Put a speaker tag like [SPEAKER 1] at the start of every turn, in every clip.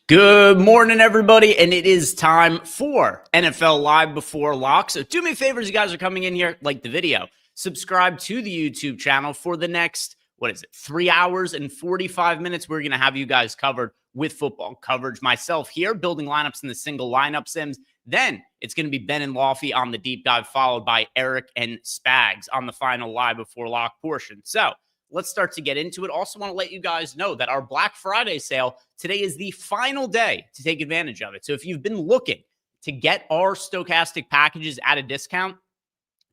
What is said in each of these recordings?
[SPEAKER 1] Good morning, everybody, and it is time for NFL Live Before Lock. So do me a favor as you guys are coming in here, like the video, subscribe to the YouTube channel for the next, 3 hours and 45 minutes. We're going to have you guys covered with football coverage. Myself here, building lineups in the single lineup sims. Then it's going to be Ben and Lofty on the deep dive, followed by Eric and Spags on the final Live Before Lock portion. So let's start to get into it. Also want to let you guys know that our Black Friday sale today is the final day to take advantage of it. So if you've been looking to get our Stokastic packages at a discount,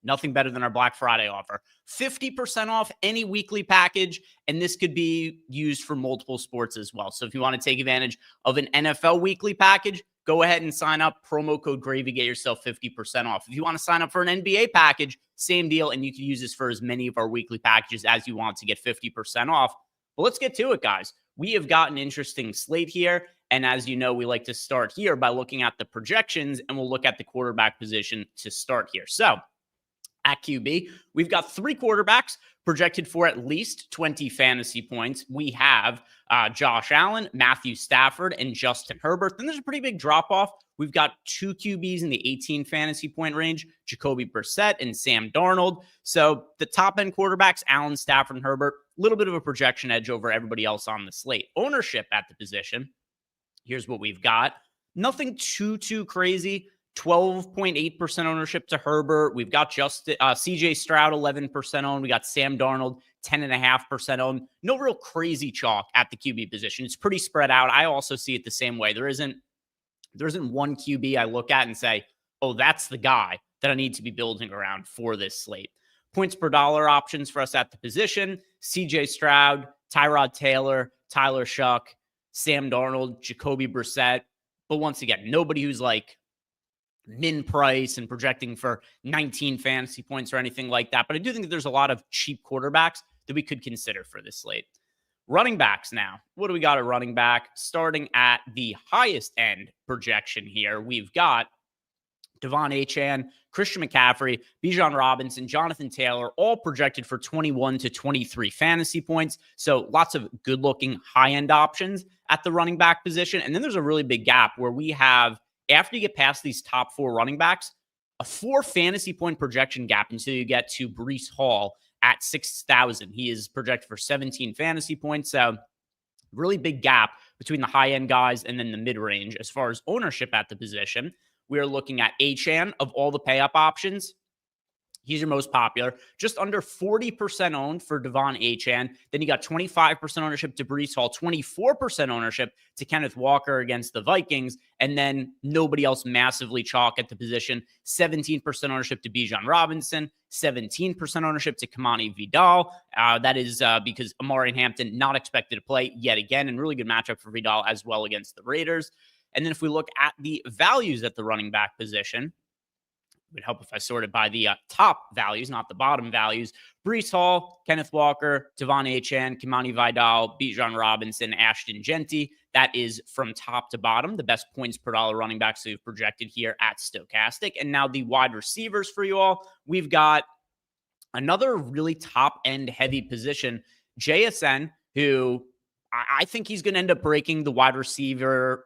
[SPEAKER 1] nothing better than our Black Friday offer. 50% off any weekly package, and this could be used for multiple sports as well. So if you want to take advantage of an NFL weekly package, go ahead and sign up. Promo code GRAVY, get yourself 50% off. If you want to sign up for an NBA package, same deal, and you can use this for as many of our weekly packages as you want to get 50% off. But let's get to it, guys. We have got an interesting slate here, and as you know, we like to start here by looking at the projections, and we'll look at the quarterback position to start here. So at QB, we've got 3 quarterbacks projected for at least 20 fantasy points. We have Josh Allen, Matthew Stafford, and Justin Herbert. Then there's a pretty big drop-off. We've got 2 QBs in the 18 fantasy point range, Jacoby Brissett and Sam Darnold. So the top-end quarterbacks, Allen, Stafford, and Herbert, a little bit of a projection edge over everybody else on the slate. Ownership at the position, here's what we've got. Nothing too crazy. 12.8% ownership to Herbert. We've got just CJ Stroud, 11% owned. We got Sam Darnold, 10.5% owned. No real crazy chalk at the QB position. It's pretty spread out. I also see it the same way. There isn't one QB I look at and say, oh, that's the guy that I need to be building around for this slate. Points per dollar options for us at the position: CJ Stroud, Tyrod Taylor, Tyler Shuck, Sam Darnold, Jacoby Brissett. But once again, nobody who's like min price and projecting for 19 fantasy points or anything like that. But I do think that there's a lot of cheap quarterbacks that we could consider for this slate. Running backs now. What do we got at running back? Starting at the highest end projection here, we've got Devon Achane, Christian McCaffrey, Bijan Robinson, Jonathan Taylor, all projected for 21 to 23 fantasy points. So lots of good-looking high-end options at the running back position. And then there's a really big gap where we have, after you get past these top 4 running backs, a 4 fantasy point projection gap until you get to Breece Hall at 6,000. He is projected for 17 fantasy points. So really big gap between the high-end guys and then the mid-range. As far as ownership at the position, we are looking at Achane of all the pay-up options. He's your most popular, just under 40% owned for Devon Achane. Then you got 25% ownership to Breece Hall, 24% ownership to Kenneth Walker against the Vikings, and then nobody else massively chalk at the position. 17% ownership to Bijan Robinson, 17% ownership to Kamani Vidal. That is because Amari Hampton not expected to play yet again, and really good matchup for Vidal as well against the Raiders. And then if we look at the values at the running back position, it would help if I sorted by the top values, not the bottom values. Breece Hall, Kenneth Walker, Devon Achane, Kamani Vidal, Bijan Robinson, Ashton Genty. That is from top to bottom, the best points per dollar running backs we've projected here at Stokastic. And now the wide receivers for you all. We've got another really top-end heavy position, JSN, who I think he's going to end up breaking the wide receiver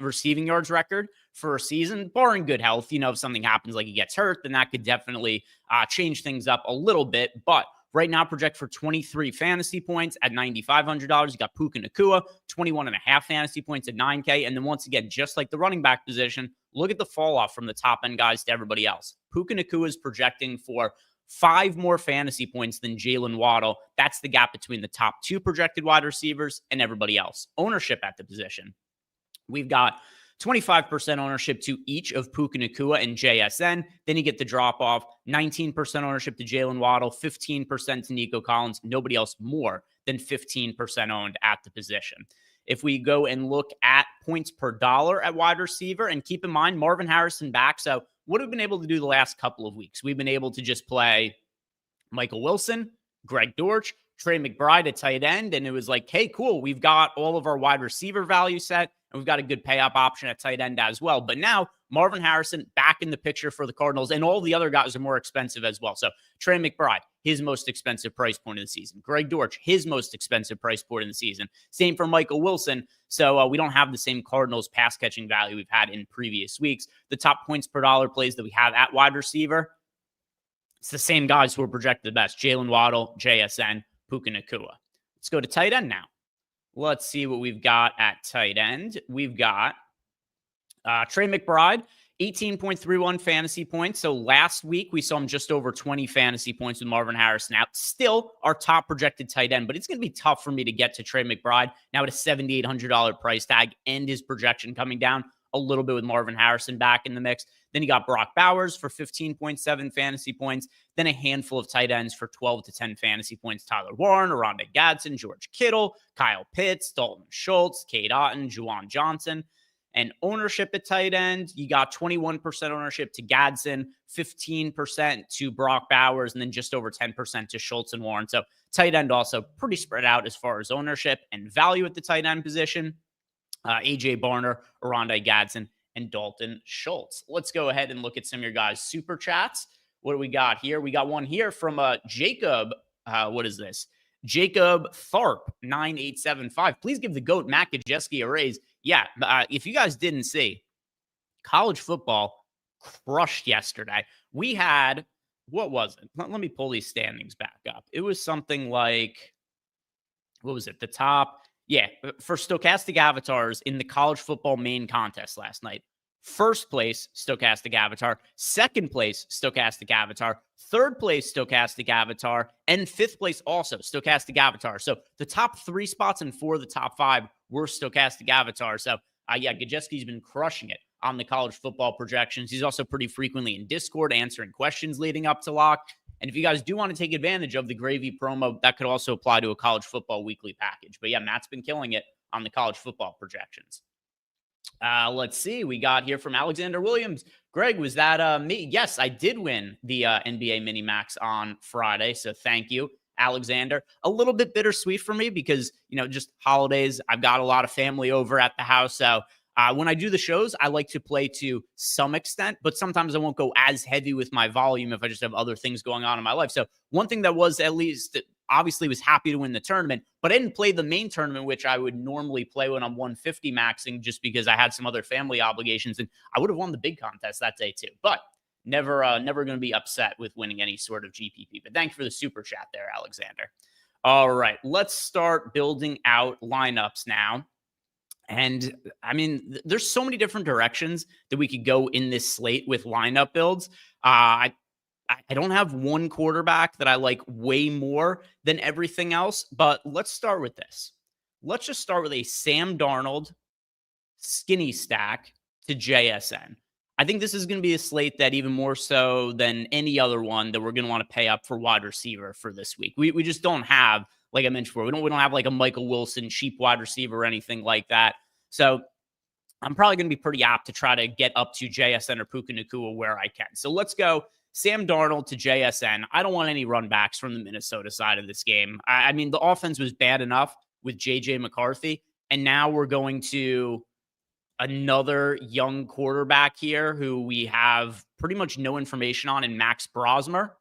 [SPEAKER 1] receiving yards record for a season, barring good health. You know, if something happens like he gets hurt, then that could definitely change things up a little bit. But right now, project for 23 fantasy points at $9,500. You got Puka Nacua, 21.5 fantasy points at $9K. And then once again, just like the running back position, look at the fall off from the top end guys to everybody else. Puka Nacua is projecting for 5 more fantasy points than Jalen Waddle. That's the gap between the top 2 projected wide receivers and everybody else. Ownership at the position, we've got 25% ownership to each of Puka Nacua and JSN. Then you get the drop off, 19% ownership to Jalen Waddle, 15% to Nico Collins. Nobody else more than 15% owned at the position. If we go and look at points per dollar at wide receiver, and keep in mind Marvin Harrison back, so what have we been able to do the last couple of weeks? We've been able to just play Michael Wilson, Greg Dortch, Trey McBride at tight end, and it was like, hey, cool, we've got all of our wide receiver value set, and we've got a good pay-up option at tight end as well. But now Marvin Harrison back in the picture for the Cardinals, and all the other guys are more expensive as well. So Trey McBride, his most expensive price point of the season. Greg Dortch, his most expensive price point in the season. Same for Michael Wilson. So we don't have the same Cardinals pass catching value we've had in previous weeks. The top points per dollar plays that we have at wide receiver, it's the same guys who are projected the best. Jalen Waddle, JSN, Puka Nacua. Let's go to tight end now. Let's see what we've got at tight end. We've got Trey McBride, 18.31 fantasy points. So last week, we saw him just over 20 fantasy points with Marvin Harrison out. Still our top projected tight end, but it's going to be tough for me to get to Trey McBride now at a $7,800 price tag and his projection coming down a little bit with Marvin Harrison back in the mix. Then you got Brock Bowers for 15.7 fantasy points. Then a handful of tight ends for 12 to 10 fantasy points. Tyler Warren, Rondé Gadsden, George Kittle, Kyle Pitts, Dalton Schultz, Cade Otton, Juwan Johnson. And ownership at tight end, you got 21% ownership to Gadsden, 15% to Brock Bowers, and then just over 10% to Schultz and Warren. So tight end also pretty spread out as far as ownership and value at the tight end position. AJ Barner, Rondé Gadsden, and Dalton Schultz. Let's go ahead and look at some of your guys' super chats. What do we got here? We got one here from Jacob. What is this? Jacob Tharp, 9875. Please give the GOAT Matt Gajewski a raise. Yeah, if you guys didn't see, college football crushed yesterday. We had, what was it? Let me pull these standings back up. It was something like, what was it? The top, yeah, for Stokastic Avatars in the college football main contest last night. First place, Stokastic Avatar. Second place, Stokastic Avatar. Third place, Stokastic Avatar. And fifth place also, Stokastic Avatar. So the top 3 spots and 4 of the top 5 were Stokastic Avatar. So, yeah, Gajewski's been crushing it on the college football projections. He's also pretty frequently in Discord answering questions leading up to lock. And if you guys do want to take advantage of the Gravy promo, that could also apply to a college football weekly package. But yeah, Matt's been killing it on the college football projections. Let's see. We got here from Alexander Williams. Greg, was that me? Yes, I did win the NBA Mini Max on Friday. So thank you, Alexander. A little bit bittersweet for me because, just holidays. I've got a lot of family over at the house. So when I do the shows, I like to play to some extent, but sometimes I won't go as heavy with my volume if I just have other things going on in my life. So one thing that was at least obviously was happy to win the tournament, but I didn't play the main tournament, which I would normally play when I'm 150 maxing just because I had some other family obligations and I would have won the big contest that day too, but never going to be upset with winning any sort of GPP. But thank you for the super chat there, Alexander. All right, let's start building out lineups now. And I mean, there's so many different directions that we could go in this slate with lineup builds. I don't have one quarterback that I like way more than everything else, but let's start with this. Let's just start with a Sam Darnold skinny stack to JSN. I think this is going to be a slate that even more so than any other one that we're going to want to pay up for wide receiver for this week. We just don't have, like I mentioned before, we don't have like a Michael Wilson cheap wide receiver or anything like that. So I'm probably going to be pretty apt to try to get up to JSN or Puka Nacua where I can. So let's go Sam Darnold to JSN. I don't want any run backs from the Minnesota side of this game. I mean, the offense was bad enough with JJ McCarthy, and now we're going to another young quarterback here who we have pretty much no information on in Max Brosmer.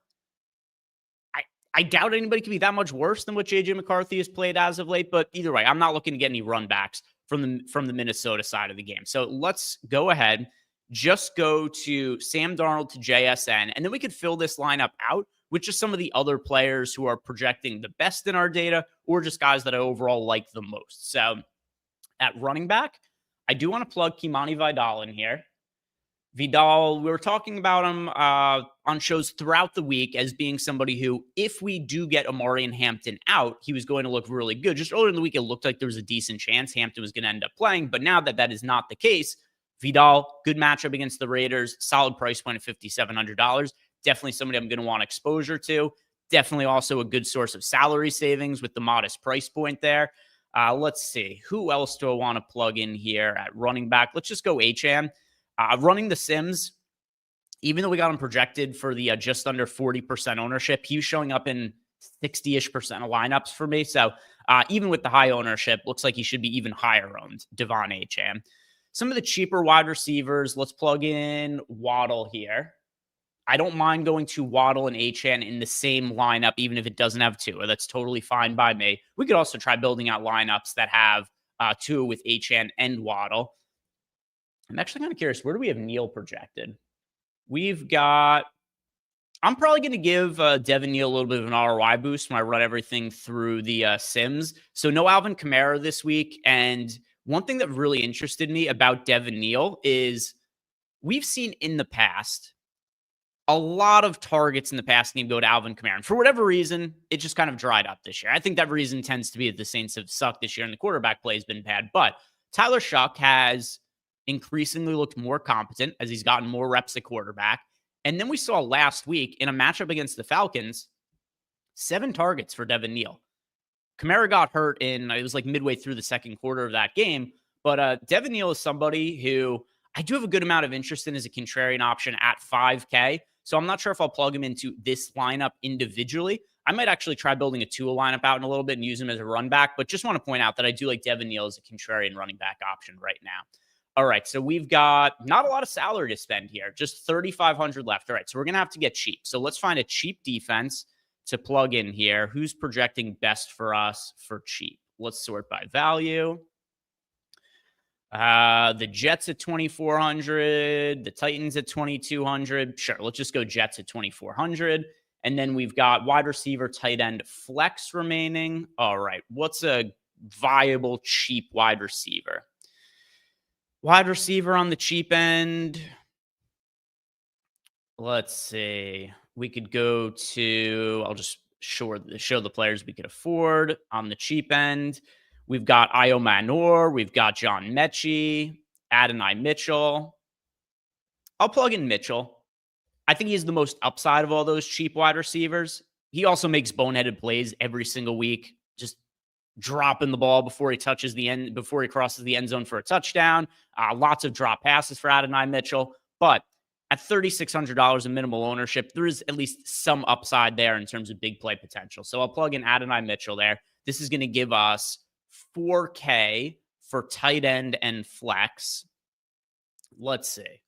[SPEAKER 1] I doubt anybody can be that much worse than what JJ McCarthy has played as of late, but either way, I'm not looking to get any run backs from the Minnesota side of the game. So let's go ahead, just go to Sam Darnold to JSN, and then we could fill this lineup out with just some of the other players who are projecting the best in our data or just guys that I overall like the most. So at running back, I do want to plug Kimani Vidal in here. Vidal, we were talking about him on shows throughout the week as being somebody who, if we do get Amari and Hampton out, he was going to look really good. Just earlier in the week, it looked like there was a decent chance Hampton was going to end up playing. But now that is not the case, Vidal, good matchup against the Raiders, solid price point of $5,700. Definitely somebody I'm going to want exposure to. Definitely also a good source of salary savings with the modest price point there. Let's see. Who else do I want to plug in here at running back? Let's just go HM. Running the Sims, even though we got him projected for the just under 40% ownership, he was showing up in 60-ish% of lineups for me. So even with the high ownership, looks like he should be even higher owned, Devon HM. Some of the cheaper wide receivers, let's plug in Waddle here. I don't mind going to Waddle and Achane in the same lineup, even if it doesn't have Tua. That's totally fine by me. We could also try building out lineups that have Tua with Achane and Waddle. I'm actually kind of curious. Where do we have Neal projected? We've got, I'm probably going to give Devin Neal a little bit of an ROI boost when I run everything through the Sims. So no Alvin Kamara this week. And one thing that really interested me about Devin Neal is we've seen in the past a lot of targets in the passing game go to Alvin Kamara. And for whatever reason, it just kind of dried up this year. I think that reason tends to be that the Saints have sucked this year and the quarterback play has been bad. But Tyler Shuck has increasingly looked more competent as he's gotten more reps at quarterback. And then we saw last week in a matchup against the Falcons, 7 targets for Devin Neal. Kamara got hurt it was like midway through the second quarter of that game. But Devin Neal is somebody who I do have a good amount of interest in as a contrarian option at 5K. So I'm not sure if I'll plug him into this lineup individually. I might actually try building a Tua lineup out in a little bit and use him as a run back. But just want to point out that I do like Devin Neal as a contrarian running back option right now. All right, so we've got not a lot of salary to spend here, just $3,500 left. All right, so we're going to have to get cheap. So let's find a cheap defense to plug in here. Who's projecting best for us for cheap? Let's sort by value. The Jets at 2,400, the Titans at 2,200. Sure, let's just go Jets at 2,400. And then we've got wide receiver, tight end, flex remaining. All right, what's a viable cheap wide receiver? Wide receiver on the cheap end. Let's see. We could go to, I'll just show the players we could afford on the cheap end. We've got Io Manor. We've got John Mechie, Adonai Mitchell. I'll plug in Mitchell. I think he's the most upside of all those cheap wide receivers. He also makes boneheaded plays every single week, just dropping the ball before he touches the end, before he crosses the end zone for a touchdown. Lots of drop passes for Adonai Mitchell. But at $3,600 in minimal ownership, there is at least some upside there in terms of big play potential. So I'll plug in Adonai Mitchell there. This is going to give us $4K for tight end and flex. Let's see.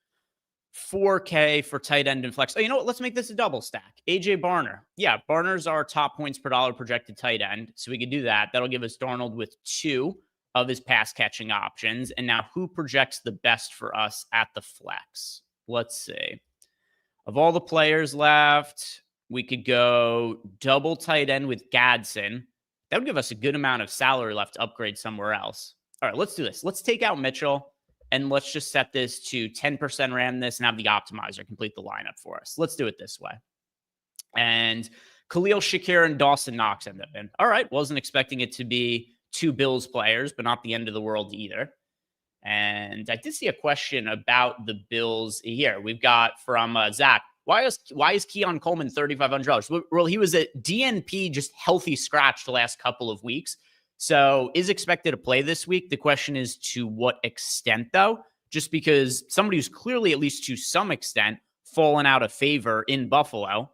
[SPEAKER 1] $4K for tight end and flex. Oh, you know what? Let's make this a double stack. AJ Barner. Yeah, Barner's our top points per dollar projected tight end. So we could do that. That'll give us Darnold with 2 of his pass catching options. And now who projects the best for us at the flex? Let's see. Of all the players left, we could go double tight end with Gadsden. That would give us a good amount of salary left to upgrade somewhere else. All right, let's do this. Let's take out Mitchell. And let's just set this to 10% ran this and have the optimizer complete the lineup for us. Let's do it this way. And Khalil Shakir and Dawson Knox end up in. All right. Wasn't expecting it to be 2 Bills players, but not the end of the world either. And I did see a question about the Bills here. We've got from Zach. Why is Keon Coleman $3,500? Well, he was a DNP, just healthy scratch the last couple of weeks. So is expected to play this week. The question is to what extent, though, just because somebody who's clearly, at least to some extent, fallen out of favor in Buffalo.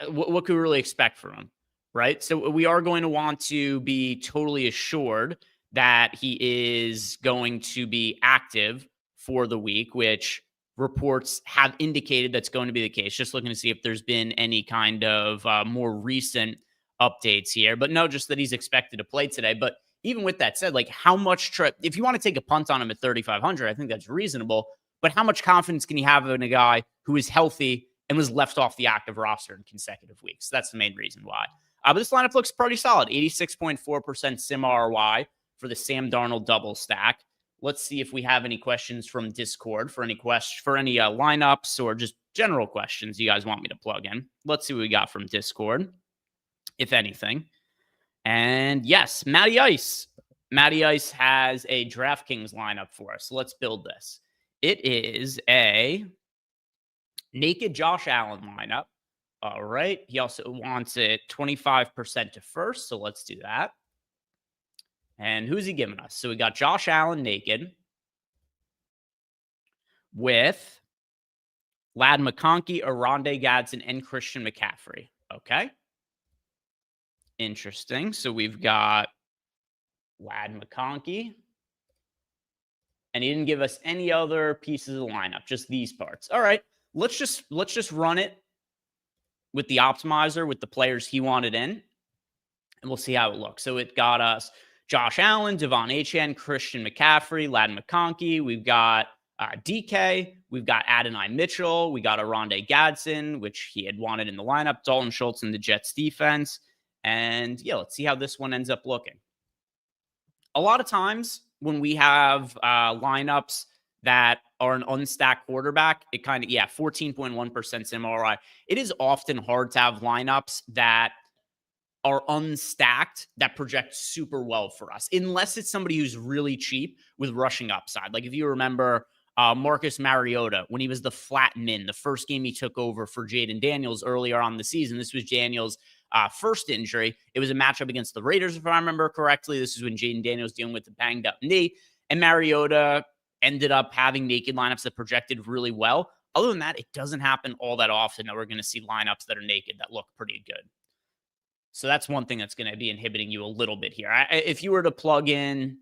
[SPEAKER 1] What could we really expect from him, right? So we are going to want to be totally assured that he is going to be active for the week, which reports have indicated that's going to be the case. Just looking to see if there's been any kind of more recent updates here, but no, just that he's expected to play today. But even with that said, like how much, if you want to take a punt on him at 3,500, I think that's reasonable. But how much confidence can you have in a guy who is healthy and was left off the active roster in consecutive weeks? That's the main reason why. But this lineup looks pretty solid. 86.4% sim ROI for the Sam Darnold double stack. Let's see if we have any questions from Discord for any lineups or just general questions you guys want me to plug in. Let's see what we got from Discord, if anything. And yes, Matty Ice. Matty Ice has a DraftKings lineup for us. Let's build this. It is a naked Josh Allen lineup. All right. He also wants it 25% to first. So let's do that. And who's he giving us? So we got Josh Allen naked with Ladd McConkey, Aronde Gadsden, and Christian McCaffrey. Okay. Interesting. So we've got Ladd McConkey. And he didn't give us any other pieces of the lineup, just these parts. All right. let's just run it with the optimizer with the players he wanted in, and we'll see how it looks. So it got us Josh Allen, Devon Achane, Christian McCaffrey, Ladd McConkey. We've got DK. We've got Adonai Mitchell. We got Aronde Gadsden, which he had wanted in the lineup. Dalton Schultz in the Jets defense. And yeah, let's see how this one ends up looking. A lot of times when we have lineups that are an unstacked quarterback, it kind of, 14.1% sim ROI. It is often hard to have lineups that are unstacked that project super well for us, unless it's somebody who's really cheap with rushing upside. Like if you remember Marcus Mariota, when he was the flat min, the first game he took over for Jaden Daniels earlier on the season. This was Daniels' first injury. It was a matchup against the Raiders, if I remember correctly. This is when Jaden Daniels dealing with the banged up knee, and Mariota ended up having naked lineups that projected really well. Other than that, it doesn't happen all that often that we're going to see lineups that are naked that look pretty good. So that's one thing that's going to be inhibiting you a little bit here. If you were to plug in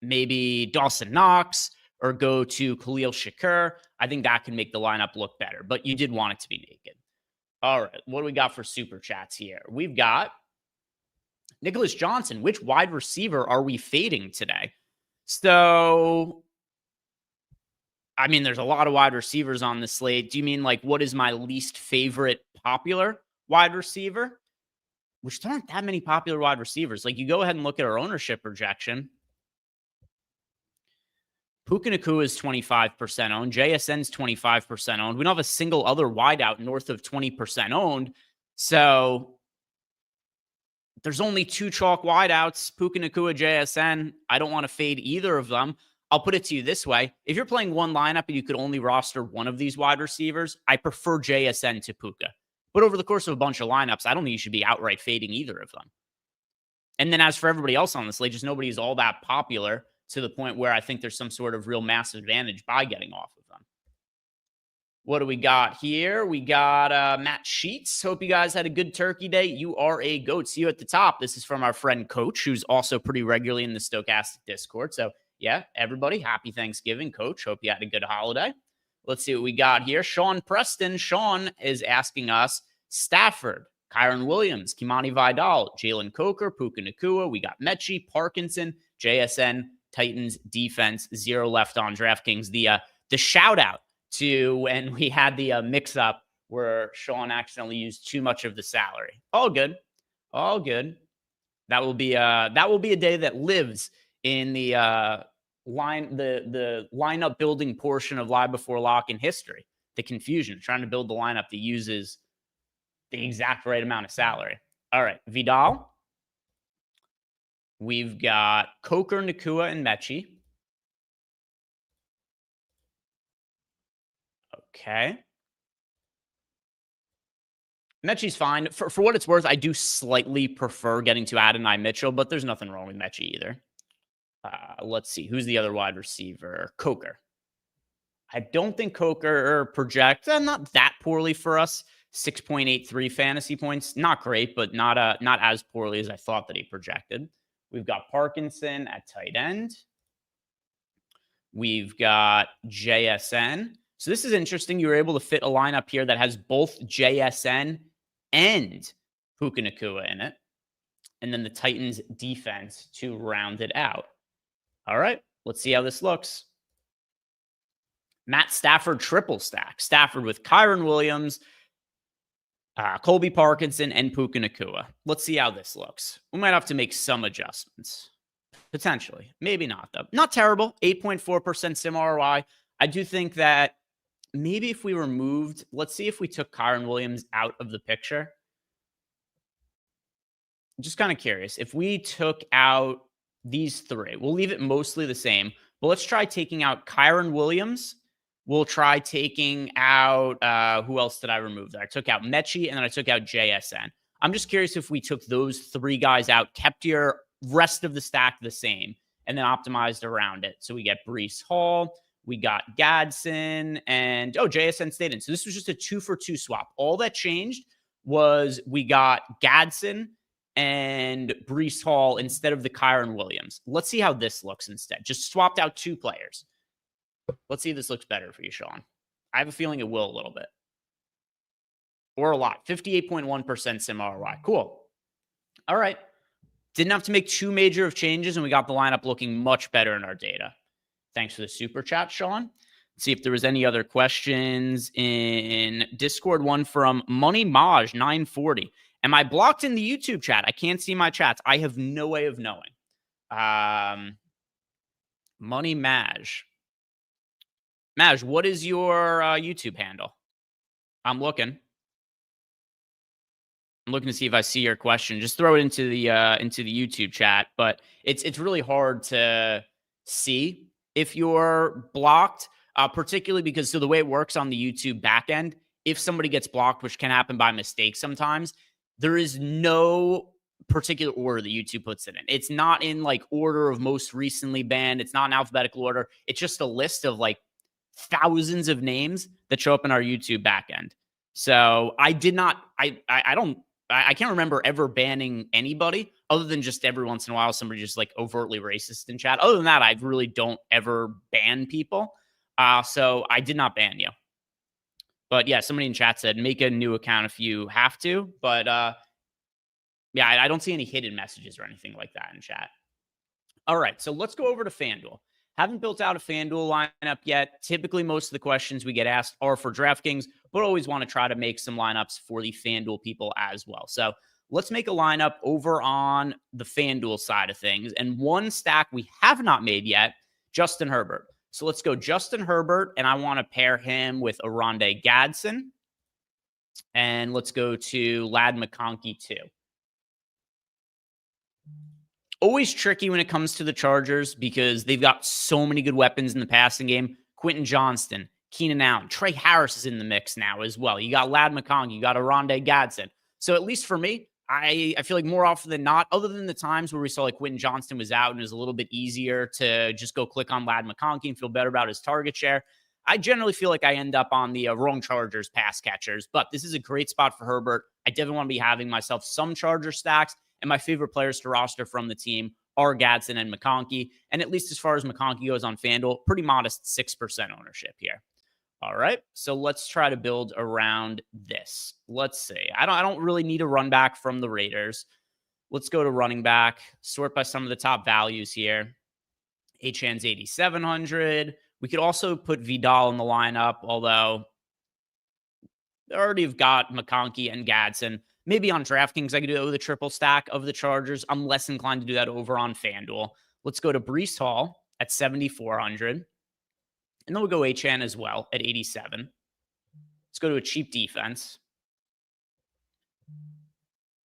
[SPEAKER 1] maybe Dawson Knox or go to Khalil Shakur, I think that can make the lineup look better. But you did want it to be naked. All right, what do we got for super chats here? We've got Nicholas Johnson. Which wide receiver are we fading today? So, I mean, there's a lot of wide receivers on the slate. Do you mean like what is my least favorite popular wide receiver? Which there aren't that many popular wide receivers. Like you go ahead and look at our ownership projection. Puka Nacua is 25% owned. JSN's 25% owned. We don't have a single other wideout north of 20% owned. So there's only two chalk wideouts, Puka Nacua, JSN. I don't want to fade either of them. I'll put it to you this way. If you're playing one lineup and you could only roster one of these wide receivers, I prefer JSN to Puka. But over the course of a bunch of lineups, I don't think you should be outright fading either of them. And then as for everybody else on the slate, just nobody is all that popular to the point where I think there's some sort of real massive advantage by getting off of them. What do we got here? We got Matt Sheets. Hope you guys had a good turkey day. You are a goat. See you at the top. This is from our friend Coach, who's also pretty regularly in the Stokastic Discord. So yeah, everybody, happy Thanksgiving, Coach. Hope you had a good holiday. Let's see what we got here. Sean Preston. Sean is asking us, Stafford, Kyron Williams, Kimani Vidal, Jalen Coker, Puka Nacua. We got Mechie, Parkinson, JSN, Titans defense, 0 left on DraftKings. The shout out to when we had the mix up where Sean accidentally used too much of the salary. All good. All good. That will be a day that lives in the lineup building portion of Live Before Lock in history. The confusion, trying to build the lineup that uses the exact right amount of salary. All right, Vidal. We've got Coker, Nacua, and Mechie. Okay. Mechie's fine. For what it's worth, I do slightly prefer getting to Adonai Mitchell, but there's nothing wrong with Mechie either. Let's see. Who's the other wide receiver? Coker. I don't think Coker projects not that poorly for us. 6.83 fantasy points. Not great, but not as poorly as I thought that he projected. We've got Parkinson at tight end. We've got JSN. So this is interesting. You were able to fit a lineup here that has both JSN and Puka Nacua in it. And then the Titans defense to round it out. All right, let's see how this looks. Matt Stafford triple stack. Stafford with Kyron Williams, Colby Parkinson, and Puka Nacua. Let's see how this looks. We might have to make some adjustments. Potentially. Maybe not, though. Not terrible. 8.4% sim ROI. I do think that maybe if we removed, let's see if we took Kyron Williams out of the picture. I'm just kind of curious. If we took out these three, we'll leave it mostly the same, but let's try taking out Kyron Williams. We'll try taking out, who else did I remove there? I took out Mechie, and then I took out JSN. I'm just curious if we took those three guys out, kept your rest of the stack the same, and then optimized around it. So we get Breece Hall, we got Gadsden, and, JSN stayed in. So this was just a 2-for-2 swap. All that changed was we got Gadsden and Breece Hall instead of the Kyron Williams. Let's see how this looks instead. Just swapped out two players. Let's see if this looks better for you, Sean. I have a feeling it will a little bit. Or a lot. 58.1% sim ROI. Cool. All right. Didn't have to make too major of changes, and we got the lineup looking much better in our data. Thanks for the super chat, Sean. Let's see if there was any other questions in Discord. One from Money Maj 940. Am I blocked in the YouTube chat? I can't see my chats. I have no way of knowing. Money Maj. Maj, what is your YouTube handle? I'm looking to see if I see your question. Just throw it into the YouTube chat. But it's really hard to see if you're blocked, particularly because the way it works on the YouTube backend, if somebody gets blocked, which can happen by mistake sometimes, there is no particular order that YouTube puts it in. It's not in like order of most recently banned. It's not in alphabetical order. It's just a list of like thousands of names that show up in our YouTube backend. So I can't remember ever banning anybody other than just every once in a while somebody just like overtly racist in chat. Other than that, I really don't ever ban people. So I did not ban you. But yeah, somebody in chat said make a new account if you have to. But yeah, I don't see any hidden messages or anything like that in chat. All right, so let's go over to FanDuel. Haven't built out a FanDuel lineup yet. Typically, most of the questions we get asked are for DraftKings, but always want to try to make some lineups for the FanDuel people as well. So let's make a lineup over on the FanDuel side of things. And one stack we have not made yet, Justin Herbert. So let's go Justin Herbert, and I want to pair him with Oronde Gadsden. And let's go to Ladd McConkey too. Always tricky when it comes to the Chargers because they've got so many good weapons in the passing game. Quentin Johnston, Keenan Allen, Trey Harris is in the mix now as well. You got Ladd McConkey, you got Oronde Gadsden. So at least for me, I feel like more often than not, other than the times where we saw like Quentin Johnston was out and it was a little bit easier to just go click on Ladd McConkey and feel better about his target share, I generally feel like I end up on the wrong Chargers pass catchers. But this is a great spot for Herbert. I definitely want to be having myself some Charger stacks. And my favorite players to roster from the team are Gadsden and McConkey. And at least as far as McConkey goes on FanDuel, pretty modest 6% ownership here. All right, so let's try to build around this. Let's see. I don't really need a run back from the Raiders. Let's go to running back, sort by some of the top values here. Achan's 8,700. We could also put Vidal in the lineup, although they already have got McConkey and Gadsden. Maybe on DraftKings, I could do that with a triple stack of the Chargers. I'm less inclined to do that over on FanDuel. Let's go to Breece Hall at 7,400. And then we'll go Achan as well at 87. Let's go to a cheap defense.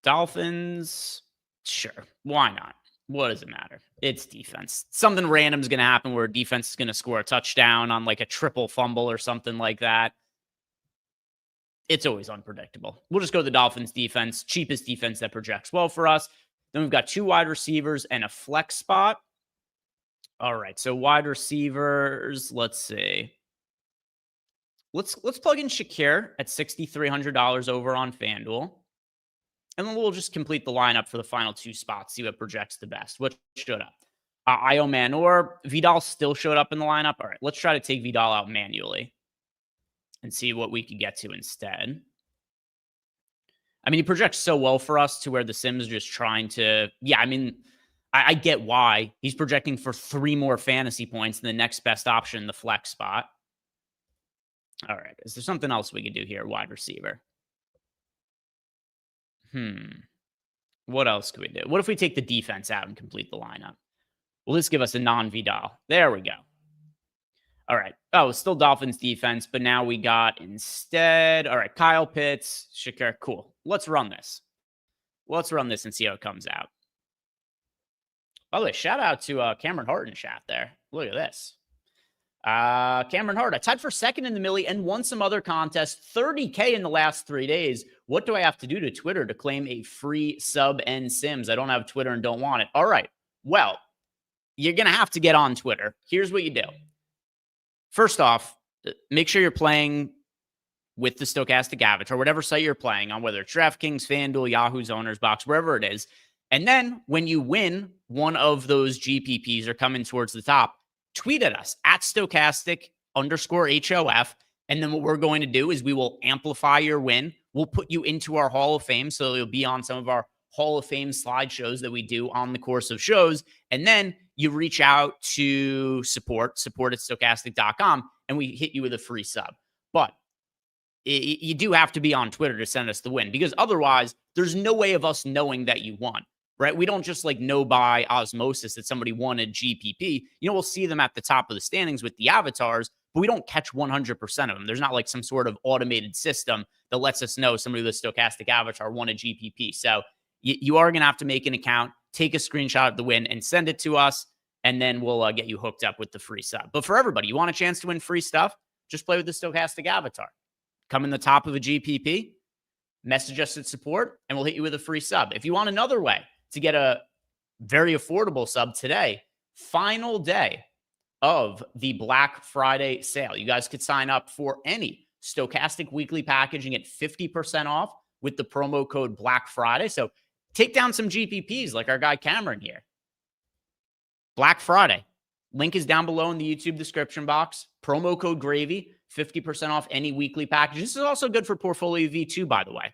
[SPEAKER 1] Dolphins, sure. Why not? What does it matter? It's defense. Something random is going to happen where a defense is going to score a touchdown on like a triple fumble or something like that. It's always unpredictable. We'll just go to the Dolphins defense, cheapest defense that projects well for us. Then we've got two wide receivers and a flex spot. All right, so wide receivers, let's see. Let's plug in Shakir at $6,300 over on FanDuel. And then we'll just complete the lineup for the final two spots, see what projects the best. What showed up? Io Manor. Vidal still showed up in the lineup. All right, let's try to take Vidal out manually and see what we could get to instead. I mean, he projects so well for us to where the Sims are just trying to... Yeah, I mean, I get why. He's projecting for 3 more fantasy points than the next best option in the flex spot. All right, is there something else we could do here? Wide receiver. What else could we do? What if we take the defense out and complete the lineup? Will this give us a non-Vidal? There we go. All right. Oh, it's still Dolphins defense, but now we got instead. All right, Kyle Pitts, Shakir. Cool. Let's run this. Let's run this and see how it comes out. By the way, shout out to Cameron Hart in chat there. Look at this. Cameron Hart, I tied for second in the Millie and won some other contests, 30K in the last 3 days. What do I have to do to Twitter to claim a free sub and Sims? I don't have Twitter and don't want it. All right. Well, you're going to have to get on Twitter. Here's what you do. First off, make sure you're playing with the Stokastic Avatar, whatever site you're playing on, whether it's DraftKings, FanDuel, Yahoo's Owners Box, wherever it is. And then when you win one of those GPPs or coming towards the top, tweet at us at Stokastic_HOF And then what we're going to do is we will amplify your win. We'll put you into our Hall of Fame. So you'll be on some of our Hall of Fame slideshows that we do on the course of shows. And then you reach out to support at stokastic.com, and we hit you with a free sub. But you do have to be on Twitter to send us the win, because otherwise there's no way of us knowing that you won, right? We don't just like know by osmosis that somebody won a GPP. We'll see them at the top of the standings with the avatars, but we don't catch 100% of them. There's not like some sort of automated system that lets us know somebody with a Stokastic avatar won a GPP. So you are going to have to make an account, take a screenshot of the win, and send it to us, and then we'll get you hooked up with the free sub. But for everybody, you want a chance to win free stuff? Just play with the Stokastic avatar. Come in the top of a GPP, message us at support, and we'll hit you with a free sub. If you want another way to get a very affordable sub today, final day of the Black Friday sale. You guys could sign up for any Stokastic weekly package and get 50% off with the promo code Black Friday. So take down some GPPs like our guy Cameron here. Black Friday. Link is down below in the YouTube description box. Promo code GRAVY, 50% off any weekly package. This is also good for Portfolio EV too, by the way.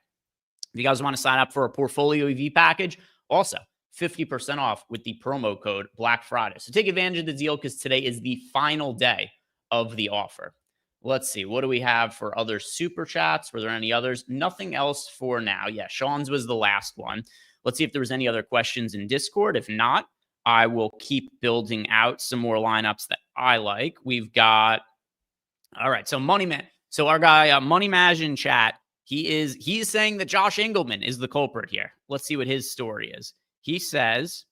[SPEAKER 1] If you guys want to sign up for a Portfolio EV package, also 50% off with the promo code Black Friday. So take advantage of the deal, because today is the final day of the offer. Let's see. What do we have for other super chats? Were there any others? Nothing else for now. Yeah, Sean's was the last one. Let's see if there was any other questions in Discord. If not, I will keep building out some more lineups that I like. We've got, all right, so Moneyman. So our guy, Money Maj in chat, he's saying that Josh Engelman is the culprit here. Let's see what his story is. He says,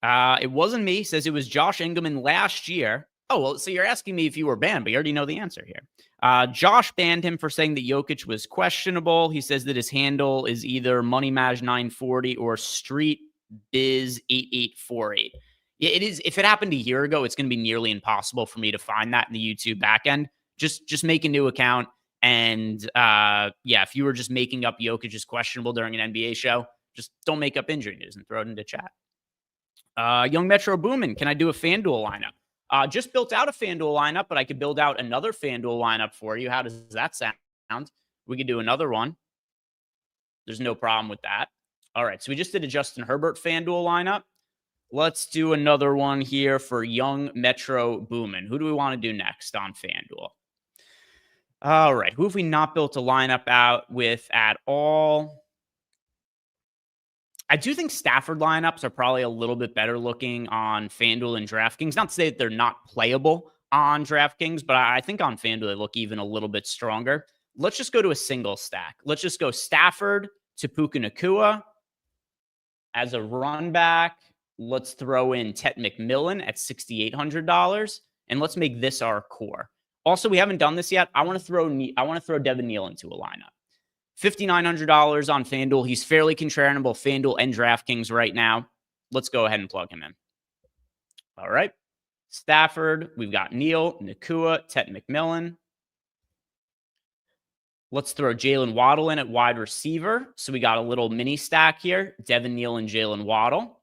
[SPEAKER 1] it wasn't me. He says it was Josh Engelman last year. Oh, well, so you're asking me if you were banned, but you already know the answer here. Josh banned him for saying that Jokic was questionable. He says that his handle is either MoneyMaj940 or StreetBiz8848. Yeah, it is. If it happened a year ago, it's going to be nearly impossible for me to find that in the YouTube backend. Just make a new account. And if you were just making up Jokic is questionable during an NBA show, just don't make up injury news and throw it into chat. Young Metro Boomin, can I do a FanDuel lineup? Just built out a FanDuel lineup, but I could build out another FanDuel lineup for you. How does that sound? We could do another one. There's no problem with that. All right, so we just did a Justin Herbert FanDuel lineup. Let's do another one here for Young Metro Boomin. Who do we want to do next on FanDuel? All right, who have we not built a lineup out with at all? I do think Stafford lineups are probably a little bit better looking on FanDuel and DraftKings. Not to say that they're not playable on DraftKings, but I think on FanDuel they look even a little bit stronger. Let's just go to a single stack. Let's just go Stafford to Puka Nacua as a run back. Let's throw in Ted McMillan at $6,800, and let's make this our core. Also, we haven't done this yet. I want to throw Devin Neal into a lineup. $5,900 on FanDuel. He's fairly contrarian on both FanDuel and DraftKings right now. Let's go ahead and plug him in. All right. Stafford. We've got Neal, Nacua, Ted McMillan. Let's throw Jalen Waddle in at wide receiver. So we got a little mini stack here. Devin Neal and Jalen Waddle.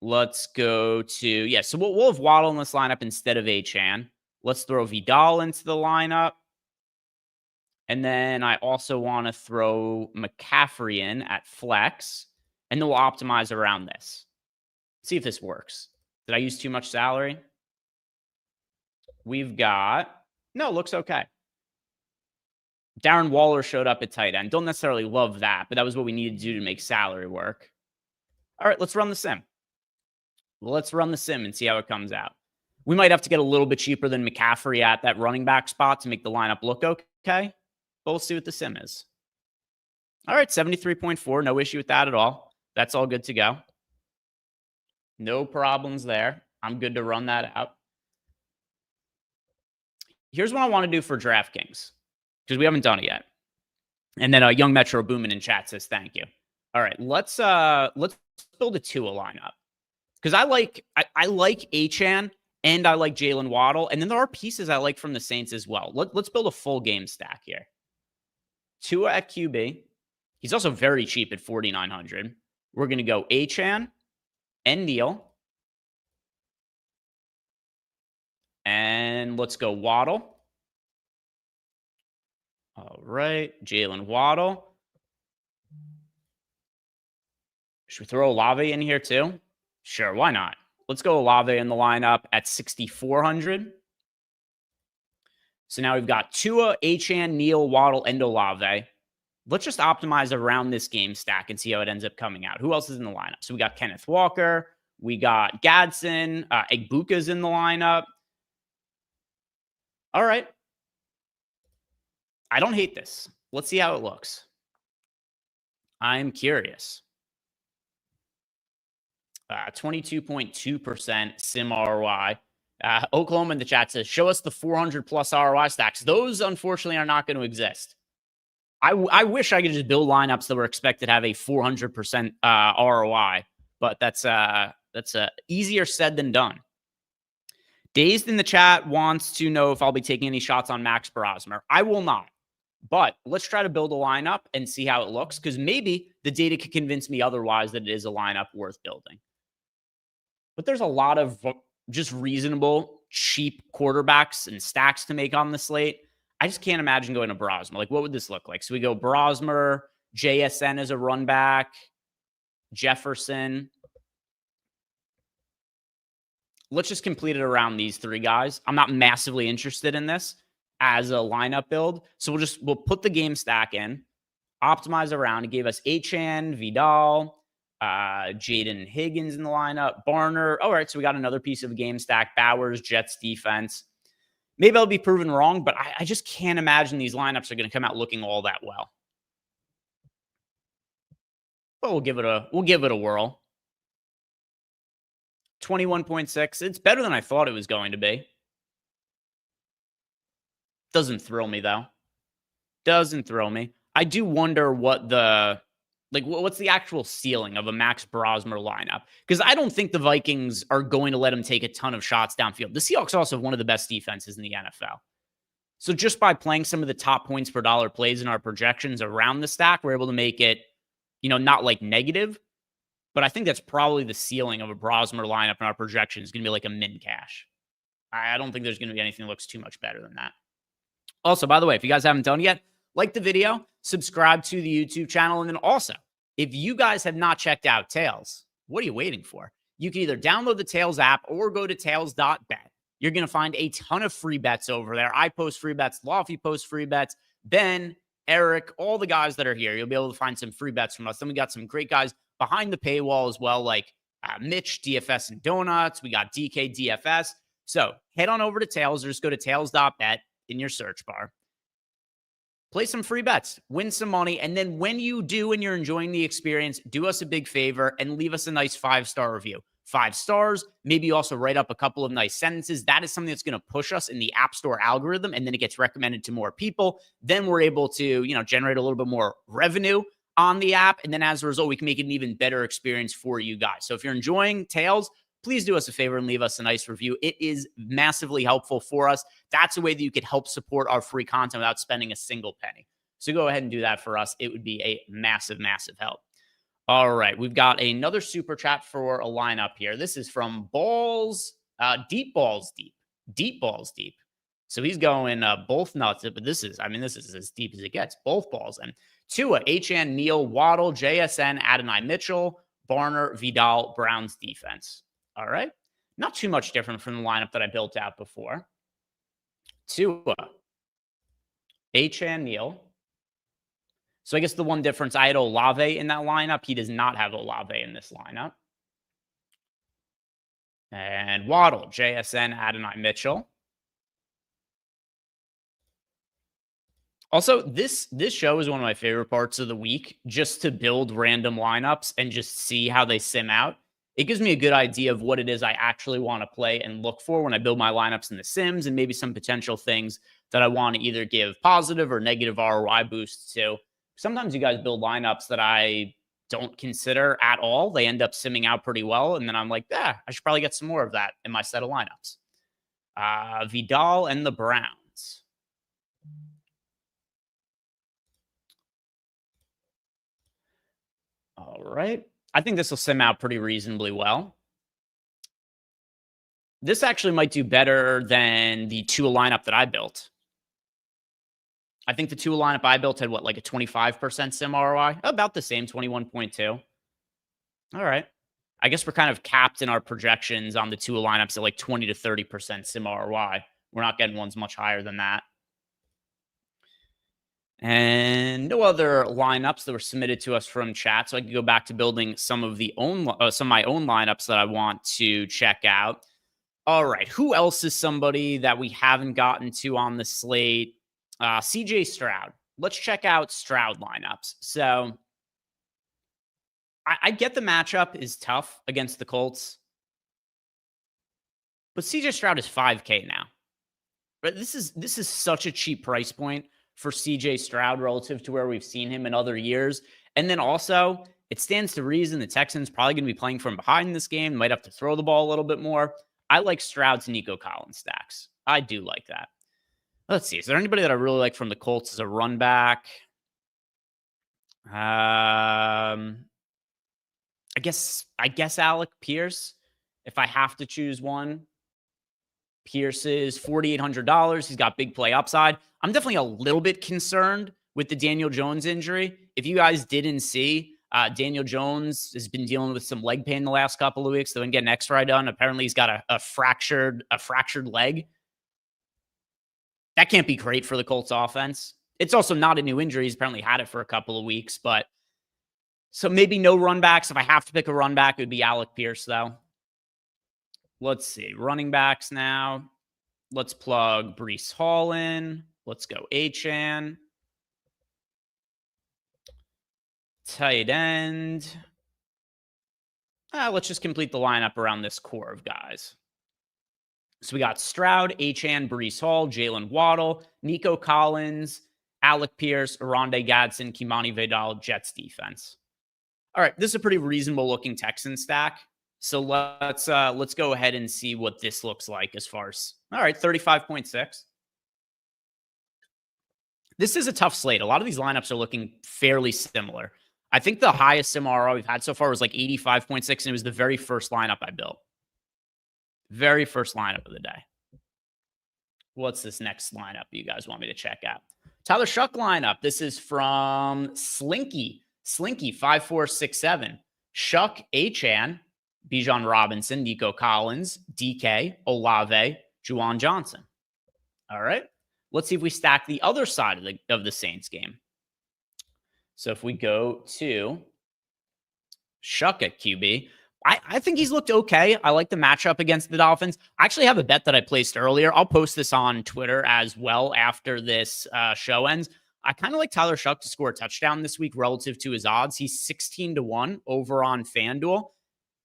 [SPEAKER 1] Let's go to, so we'll have Waddle in this lineup instead of Achane. Let's throw Vidal into the lineup. And then I also want to throw McCaffrey in at flex. And then we'll optimize around this. See if this works. Did I use too much salary? We've got, no, looks okay. Darren Waller showed up at tight end. Don't necessarily love that, but that was what we needed to do to make salary work. All right, let's run the sim. Let's run the sim and see how it comes out. We might have to get a little bit cheaper than McCaffrey at that running back spot to make the lineup look okay. But we'll see what the sim is. All right, 73.4. No issue with that at all. That's all good to go. No problems there. I'm good to run that out. Here's what I want to do for DraftKings, because we haven't done it yet. And then Young Metro Boomin in chat says thank you. All right, let's build a Tua lineup, because I like Achane and I like Jalen Waddle, and then there are pieces I like from the Saints as well. Let's build a full game stack here. Tua at QB. He's also very cheap at $4,900. We're going to go Achane and Neal. And let's go Waddle All right. Jalen Waddle. Should we throw Olave in here too? Sure, why not? Let's go Olave in the lineup at 6,400. So now we've got Tua, Achane, Neal, Waddle, and Olave. Let's just optimize around this game stack and see how it ends up coming out. Who else is in the lineup? So we got Kenneth Walker. We got Gadsden. Egbuka's in the lineup. All right. I don't hate this. Let's see how it looks. I'm curious. 22.2% sim ROI. Oklahoma in the chat says, show us the 400 plus ROI stacks. Those, unfortunately, are not going to exist. I wish I could just build lineups that were expected to have a 400% ROI, but that's easier said than done. Dazed in the chat wants to know if I'll be taking any shots on Max Brosmer. I will not. But let's try to build a lineup and see how it looks, because maybe the data could convince me otherwise that it is a lineup worth building. But there's a lot of just reasonable, cheap quarterbacks and stacks to make on the slate. I just can't imagine going to Brosmer. Like, what would this look like? So we go Brosmer, JSN as a run back, Jefferson. Let's just complete it around these three guys. I'm not massively interested in this as a lineup build. So we'll put the game stack in, optimize around. It gave us Achane, Vidal, Jaden Higgins in the lineup, Barner. All right, so we got another piece of a game stack, Bowers, Jets defense. Maybe I'll be proven wrong, but I just can't imagine these lineups are going to come out looking all that well. But we'll give it a whirl. 21.6. It's better than I thought it was going to be. Doesn't thrill me, though. Doesn't thrill me. I do wonder what what's the actual ceiling of a Max Brosmer lineup? Because I don't think the Vikings are going to let him take a ton of shots downfield. The Seahawks also have one of the best defenses in the NFL. So just by playing some of the top points per dollar plays in our projections around the stack, we're able to make it, not like negative. But I think that's probably the ceiling of a Brosmer lineup in our projection is going to be like a min cash. I don't think there's going to be anything that looks too much better than that. Also, by the way, if you guys haven't done it yet, like the video, subscribe to the YouTube channel, and then also, if you guys have not checked out Tails, what are you waiting for? You can either download the Tails app or go to tails.bet. You're going to find a ton of free bets over there. I post free bets. Lofty posts free bets. Ben, Eric, all the guys that are here, you'll be able to find some free bets from us. Then we got some great guys behind the paywall as well, like Mitch, DFS and Donuts. We got DK, DFS. So head on over to Tails or just go to tails.bet in your search bar. Play some free bets, win some money, and then when you do and you're enjoying the experience, do us a big favor and leave us a nice 5-star review. 5 stars, maybe you also write up a couple of nice sentences. That is something that's going to push us in the App Store algorithm, and then it gets recommended to more people. Then we're able to, generate a little bit more revenue on the app, and then as a result, we can make it an even better experience for you guys. So if you're enjoying Tails, please do us a favor and leave us a nice review. It is massively helpful for us. That's a way that you could help support our free content without spending a single penny. So go ahead and do that for us. It would be a massive, massive help. All right, we've got another super chat for a lineup here. This is from Deep Balls Deep. So he's going both nuts, but this is as deep as it gets. Both balls. And Tua, Achane, Neal, Waddle, JSN, Adonai Mitchell, Barner, Vidal, Browns defense. All right. Not too much different from the lineup that I built out before. Tua, Achane, Neal. So I guess the one difference, I had Olave in that lineup. He does not have Olave in this lineup. And Waddle, JSN, Adonai Mitchell. Also, this show is one of my favorite parts of the week, just to build random lineups and just see how they sim out. It gives me a good idea of what it is I actually want to play and look for when I build my lineups in the Sims, and maybe some potential things that I want to either give positive or negative ROI boosts to. Sometimes you guys build lineups that I don't consider at all. They end up simming out pretty well, and then I'm like, I should probably get some more of that in my set of lineups. Vidal and the Browns. All right. I think this will sim out pretty reasonably well. This actually might do better than the Tua lineup that I built. I think the Tua lineup I built had what, like a 25% sim ROI? About the same, 21.2. All right. I guess we're kind of capped in our projections on the Tua lineups at like 20 to 30% sim ROI. We're not getting ones much higher than that. And no other lineups that were submitted to us from chat. So I can go back to building some of my own lineups that I want to check out. All right. Who else is somebody that we haven't gotten to on the slate? CJ Stroud. Let's check out Stroud lineups. So I get the matchup is tough against the Colts, but CJ Stroud is 5K now. But this is such a cheap price point for CJ Stroud relative to where we've seen him in other years. And then also, it stands to reason the Texans probably going to be playing from behind this game, might have to throw the ball a little bit more. I like Stroud's Nico Collins stacks. I do like that. Let's see. Is there anybody that I really like from the Colts as a run back? I guess Alec Pierce, if I have to choose one. Pierce is $4,800. He's got big play upside. I'm definitely a little bit concerned with the Daniel Jones injury. If you guys didn't see, Daniel Jones has been dealing with some leg pain the last couple of weeks. They didn't get an X-ray done. Apparently, he's got a fractured leg. That can't be great for the Colts offense. It's also not a new injury. He's apparently had it for a couple of weeks, but so maybe no run backs. If I have to pick a run back, it would be Alec Pierce, though. Let's see. Running backs now. Let's plug Breece Hall in. Let's go Achane. Tight end. Let's just complete the lineup around this core of guys. So we got Stroud, Achane, Breece Hall, Jalen Waddle, Nico Collins, Alec Pierce, Oronde Gadsden, Kimani Vidal, Jets defense. All right, this is a pretty reasonable looking Texan stack. So let's go ahead and see what this looks like as far as, all right, 35.6. This is a tough slate. A lot of these lineups are looking fairly similar. I think the highest MRR we've had so far was like 85.6, and it was the very first lineup I built. Very first lineup of the day. What's this next lineup you guys want me to check out? Tyler Shuck lineup. This is from Slinky 5467. Shuck, Achane, Bijan Robinson, Nico Collins, DK, Olave, Juwan Johnson. All right. Let's see if we stack the other side of the Saints game. So if we go to Shuck at QB, I think he's looked okay. I like the matchup against the Dolphins. I actually have a bet that I placed earlier. I'll post this on Twitter as well after this show ends. I kind of like Tyler Shuck to score a touchdown this week relative to his odds. He's 16-1 over on FanDuel.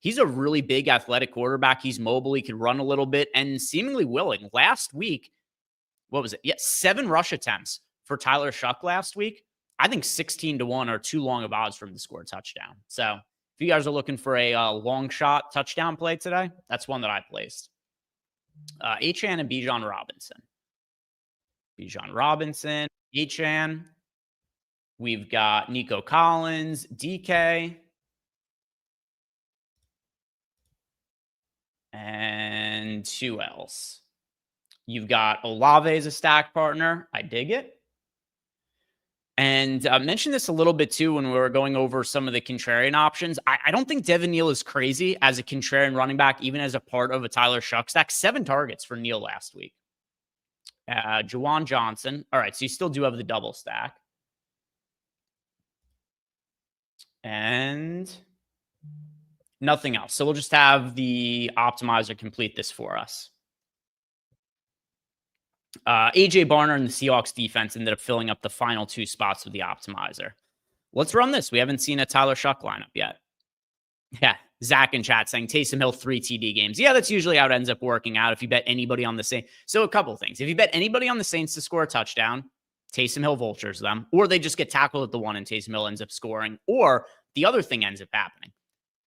[SPEAKER 1] He's a really big athletic quarterback. He's mobile. He can run a little bit and seemingly willing. Last week, what was it? Yeah, 7 rush attempts for Tyler Shuck last week. I think 16-1 are too long of odds for him to score a touchdown. So if you guys are looking for a long shot touchdown play today, that's one that I placed. Achane and Bijan Robinson. Achane. We've got Nico Collins, DK. And who else? You've got Olave as a stack partner. I dig it. And I mentioned this a little bit too when we were going over some of the contrarian options. I don't think Devin Neal is crazy as a contrarian running back, even as a part of a Tyler Shuck stack. 7 targets for Neal last week. Juwan Johnson. All right, so you still do have the double stack. And nothing else. So we'll just have the optimizer complete this for us. AJ Barner and the Seahawks defense ended up filling up the final 2 spots with the optimizer. Let's run this. We haven't seen a Tyler Shuck lineup yet. Yeah, Zach in chat saying Taysom Hill 3 TD games. Yeah, that's usually how it ends up working out if you bet anybody on the Saints. So a couple of things. If you bet anybody on the Saints to score a touchdown, Taysom Hill vultures them, or they just get tackled at the 1 and Taysom Hill ends up scoring, or the other thing ends up happening.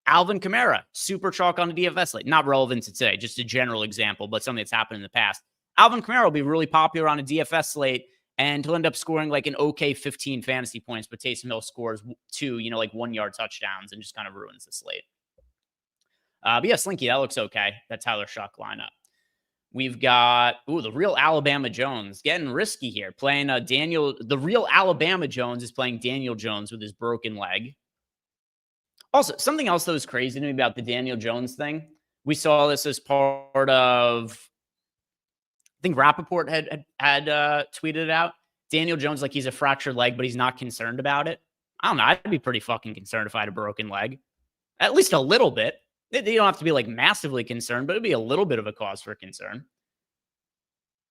[SPEAKER 1] Alvin Kamara, super chalk on the DFS slate. Not relevant to today, just a general example, but something that's happened in the past. Alvin Kamara will be really popular on a DFS slate, and he'll end up scoring like an okay 15 fantasy points, but Taysom Hill scores 2, like 1-yard touchdowns and just kind of ruins the slate. But yeah, Slinky, that looks okay, that Tyler Shuck lineup. We've got, the real Alabama Jones getting risky here. Playing the real Alabama Jones is playing Daniel Jones with his broken leg. Also, something else that was crazy to me about the Daniel Jones thing, we saw this as part of, I think Rappaport had tweeted it out. Daniel Jones, like he's a fractured leg, but he's not concerned about it. I don't know. I'd be pretty fucking concerned if I had a broken leg. At least a little bit. You don't have to be like massively concerned, but it'd be a little bit of a cause for concern.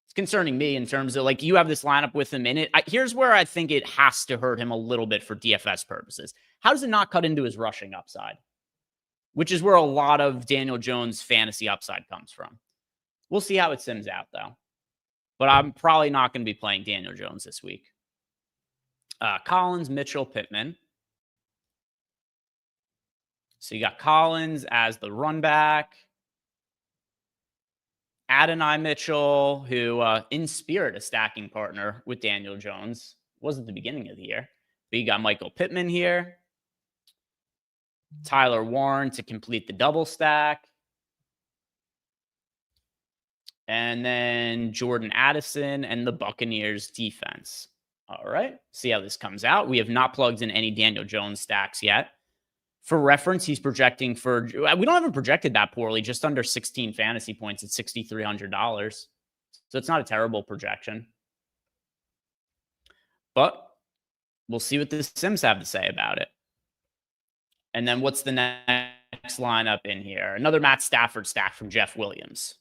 [SPEAKER 1] It's concerning me in terms of like you have this lineup with him in it. Here's where I think it has to hurt him a little bit for DFS purposes. How does it not cut into his rushing upside? Which is where a lot of Daniel Jones fantasy upside comes from. We'll see how it sims out though. But I'm probably not going to be playing Daniel Jones this week. Collins, Mitchell, Pittman. So you got Collins as the run back. Adonai Mitchell, who in spirit a stacking partner with Daniel Jones, was at the beginning of the year. But you got Michael Pittman here. Tyler Warren to complete the double stack. And then Jordan Addison and the Buccaneers defense. All right, see how this comes out. We have not plugged in any Daniel Jones stacks yet. For reference, he's projecting for, we don't have him projected that poorly, just under 16 fantasy points at $6,300. So it's not a terrible projection. But we'll see what the Sims have to say about it. And then what's the next lineup in here? Another Matt Stafford stack from Jeff Williams.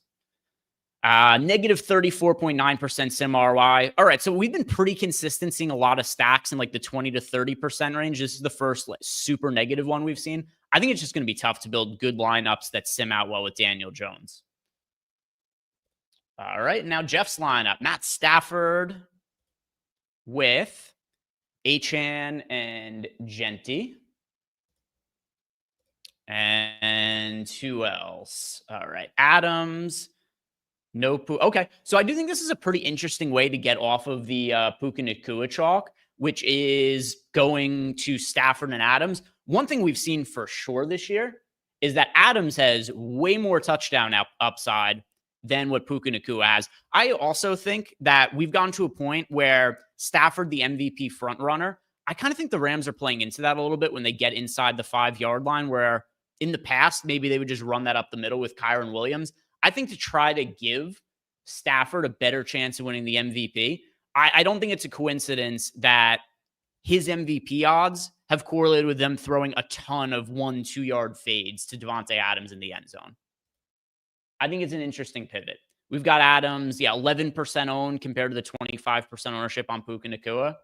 [SPEAKER 1] Negative 34.9% sim ROI. All right, so we've been pretty consistent seeing a lot of stacks in like the 20 to 30% range. This is the first super negative one we've seen. I think it's just going to be tough to build good lineups that sim out well with Daniel Jones. All right, now Jeff's lineup. Matt Stafford with Achane and Genty. And who else? All right, Adams. No Poo. Okay, so I do think this is a pretty interesting way to get off of the Puka Nacua chalk, which is going to Stafford and Adams. One thing we've seen for sure this year is that Adams has way more touchdown upside than what Puka Nacua has. I also think that we've gotten to a point where Stafford, the MVP frontrunner, I kind of think the Rams are playing into that a little bit when they get inside the 5-yard line, where in the past, maybe they would just run that up the middle with Kyren Williams. I think to try to give Stafford a better chance of winning the MVP, I don't think it's a coincidence that his MVP odds have correlated with them throwing a ton of 1-2 yard fades to Devontae Adams in the end zone. I think it's an interesting pivot. We've got Adams, 11% owned compared to the 25% ownership on Puka Nacua.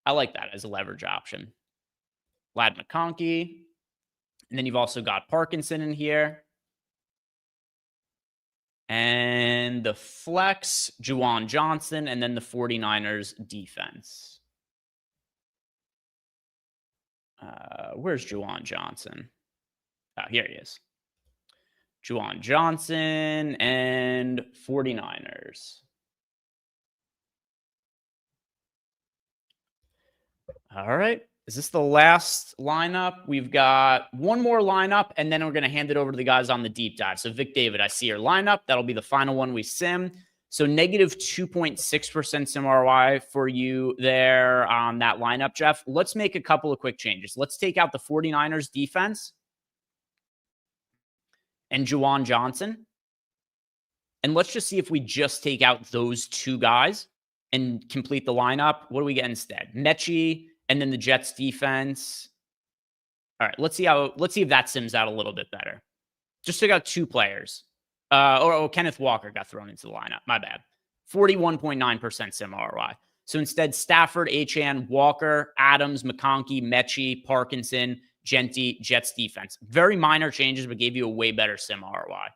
[SPEAKER 1] I like that as a leverage option. Lad McConkey. And then you've also got Parkinson in here. And the flex, Juwan Johnson, and then the 49ers defense. Where's Juwan Johnson? Oh, here he is. Juwan Johnson and 49ers. All right. Is this the last lineup? We've got one more lineup, and then we're going to hand it over to the guys on the deep dive. So, Vic David, I see your lineup. That'll be the final one we sim. So, negative 2.6% sim ROI for you there on that lineup, Jeff. Let's make a couple of quick changes. Let's take out the 49ers defense and Juwan Johnson. And let's just see if we just take out those two guys and complete the lineup. What do we get instead? Mechie. And then the Jets defense. All right, let's see if that sims out a little bit better. Just took out two players. Kenneth Walker got thrown into the lineup. My bad. 41.9% sim ROI. So instead, Stafford, Achane, Walker, Adams, McConkey, Mechie, Parkinson, Genty, Jets defense. Very minor changes, but gave you a way better sim ROI.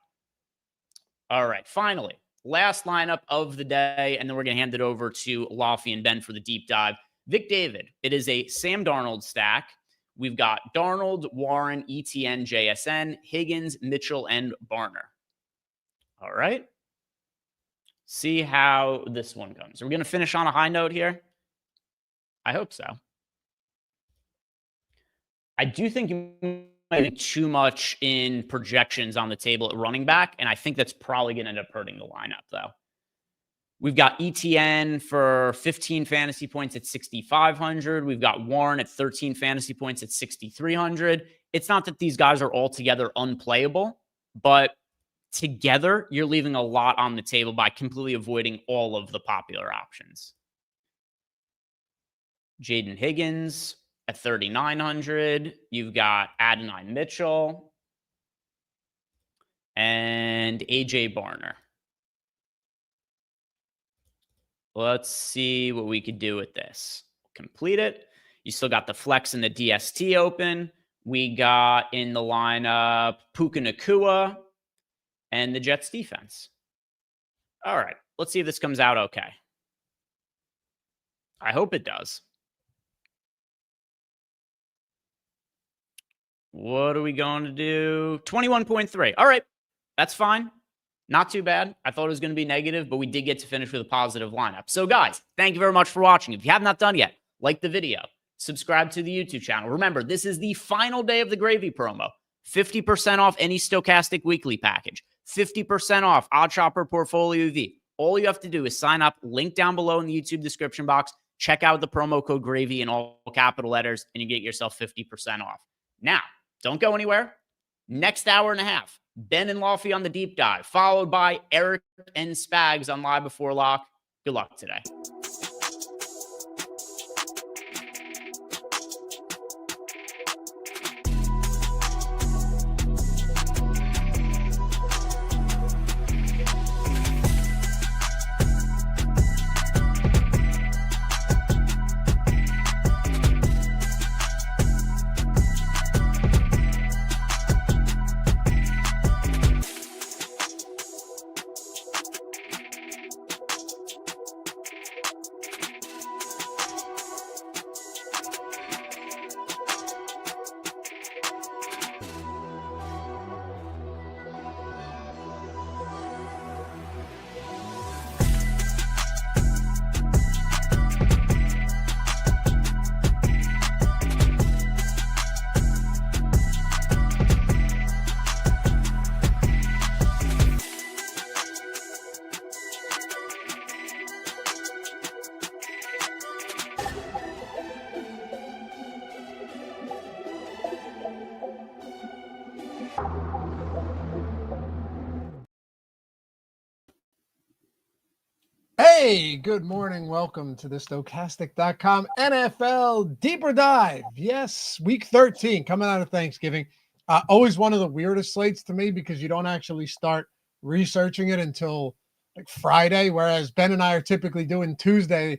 [SPEAKER 1] All right, finally, last lineup of the day, and then we're going to hand it over to Laffy and Ben for the deep dive. Vic David, it is a Sam Darnold stack. We've got Darnold, Warren, ETN, JSN, Higgins, Mitchell, and Barner. All right. See how this one comes. Are we going to finish on a high note here? I hope so. I do think you putting too much in projections on the table at running back, and I think that's probably going to end up hurting the lineup, though. We've got ETN for 15 fantasy points at 6,500. We've got Warren at 13 fantasy points at 6,300. It's not that these guys are altogether unplayable, but together, you're leaving a lot on the table by completely avoiding all of the popular options. Jaden Higgins at 3,900. You've got Adonai Mitchell and AJ Barner. Let's see what we could do with this. Complete it. You still got the flex and the DST open. We got in the lineup Puka Nacua and the Jets defense. All right, let's see if this comes out okay. I hope it does. What are we going to do? 21.3. All right, that's fine. Not too bad. I thought it was going to be negative, but we did get to finish with a positive lineup. So, guys, thank you very much for watching. If you have not done yet, like the video, subscribe to the YouTube channel. Remember, this is the final day of the Gravy promo. 50% off any Stokastic weekly package. 50% off OddsShopper Portfolio EV. All you have to do is sign up, link down below in the YouTube description box, check out the promo code GRAVY in all capital letters, and you get yourself 50% off. Now, don't go anywhere. Next hour and a half, Ben and Lofty on the deep dive, followed by Eric and Spags on Live Before Lock. Good luck today.
[SPEAKER 2] Hey, good morning. Welcome to the Stokastic.com NFL Deeper Dive. Yes, week 13 coming out of Thanksgiving. Always one of the weirdest slates to me because you don't actually start researching it until like Friday, whereas Ben and I are typically doing Tuesday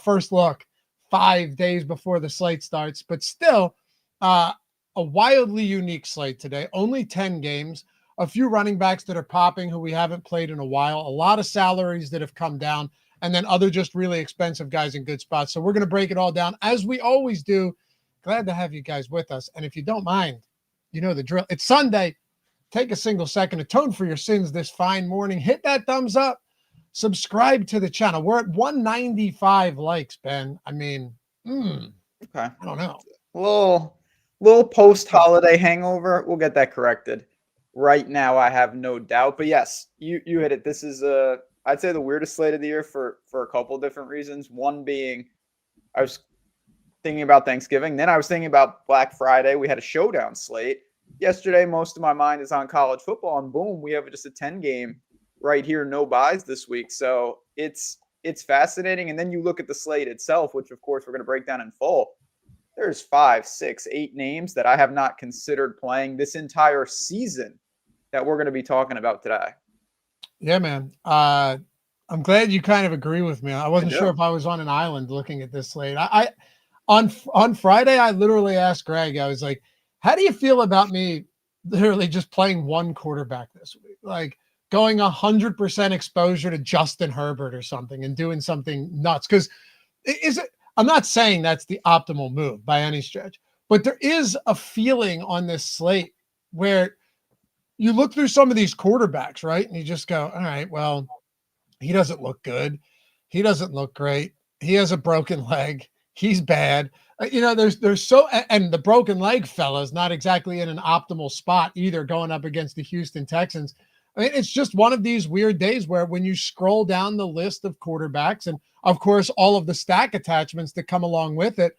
[SPEAKER 2] first look 5 days before the slate starts. But still, a wildly unique slate today. Only 10 games. A few running backs that are popping who we haven't played in a while, a lot of salaries that have come down, and then other just really expensive guys in good spots. So we're going to break it all down as we always do. Glad to have you guys with us. And if you don't mind, you know the drill. It's Sunday. Take a single second, atone for your sins this fine morning. Hit that thumbs up. Subscribe to the channel. We're at 195 likes, Ben. I mean,
[SPEAKER 3] okay.
[SPEAKER 2] I don't know.
[SPEAKER 3] Little post-holiday hangover. We'll get that corrected. Right now, I have no doubt. But yes, you hit it. This is I'd say the weirdest slate of the year for a couple different reasons. One being I was thinking about Thanksgiving. Then I was thinking about Black Friday. We had a showdown slate. Yesterday, most of my mind is on college football. And boom, we have just a 10-game right here, no buys this week. So it's fascinating. And then you look at the slate itself, which, of course, we're going to break down in full. There's 5, 6, 8 names that I have not considered playing this entire season that we're going to be talking about today.
[SPEAKER 2] Yeah, man. I'm glad you kind of agree with me. I wasn't sure if I was on an island looking at this slate. On Friday, I literally asked Greg, I was like, how do you feel about me literally just playing one quarterback this week? Like going 100% exposure to Justin Herbert or something and doing something nuts. Because I'm not saying that's the optimal move by any stretch, but there is a feeling on this slate where you look through some of these quarterbacks, right? And you just go, all right, well, he doesn't look good. He doesn't look great. He has a broken leg. He's bad. There's so, and the broken leg fella is not exactly in an optimal spot either, going up against the Houston Texans. I mean, it's just one of these weird days where when you scroll down the list of quarterbacks and of course all of the stack attachments that come along with it,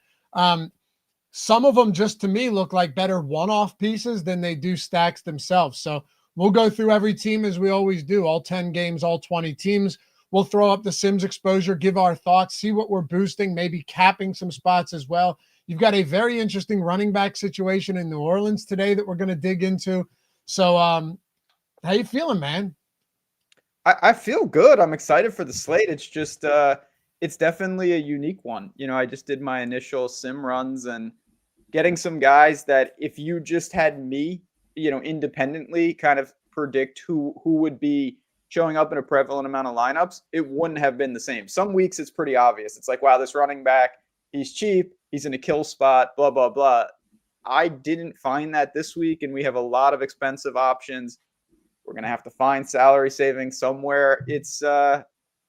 [SPEAKER 2] some of them just to me look like better one-off pieces than they do stacks themselves. So we'll go through every team as we always do, all 10 games, all 20 teams. We'll throw up the Sims exposure, give our thoughts, see what we're boosting, maybe capping some spots as well. You've got a very interesting running back situation in New Orleans today that we're going to dig into. So how you feeling, man?
[SPEAKER 3] I feel good. I'm excited for the slate. It's just it's definitely a unique one. I just did my initial sim runs and getting some guys that if you just had me, independently kind of predict who would be showing up in a prevalent amount of lineups, it wouldn't have been the same. Some weeks it's pretty obvious. It's like, wow, this running back, he's cheap, he's in a kill spot, blah, blah, blah. I didn't find that this week, and we have a lot of expensive options. We're going to have to find salary savings somewhere.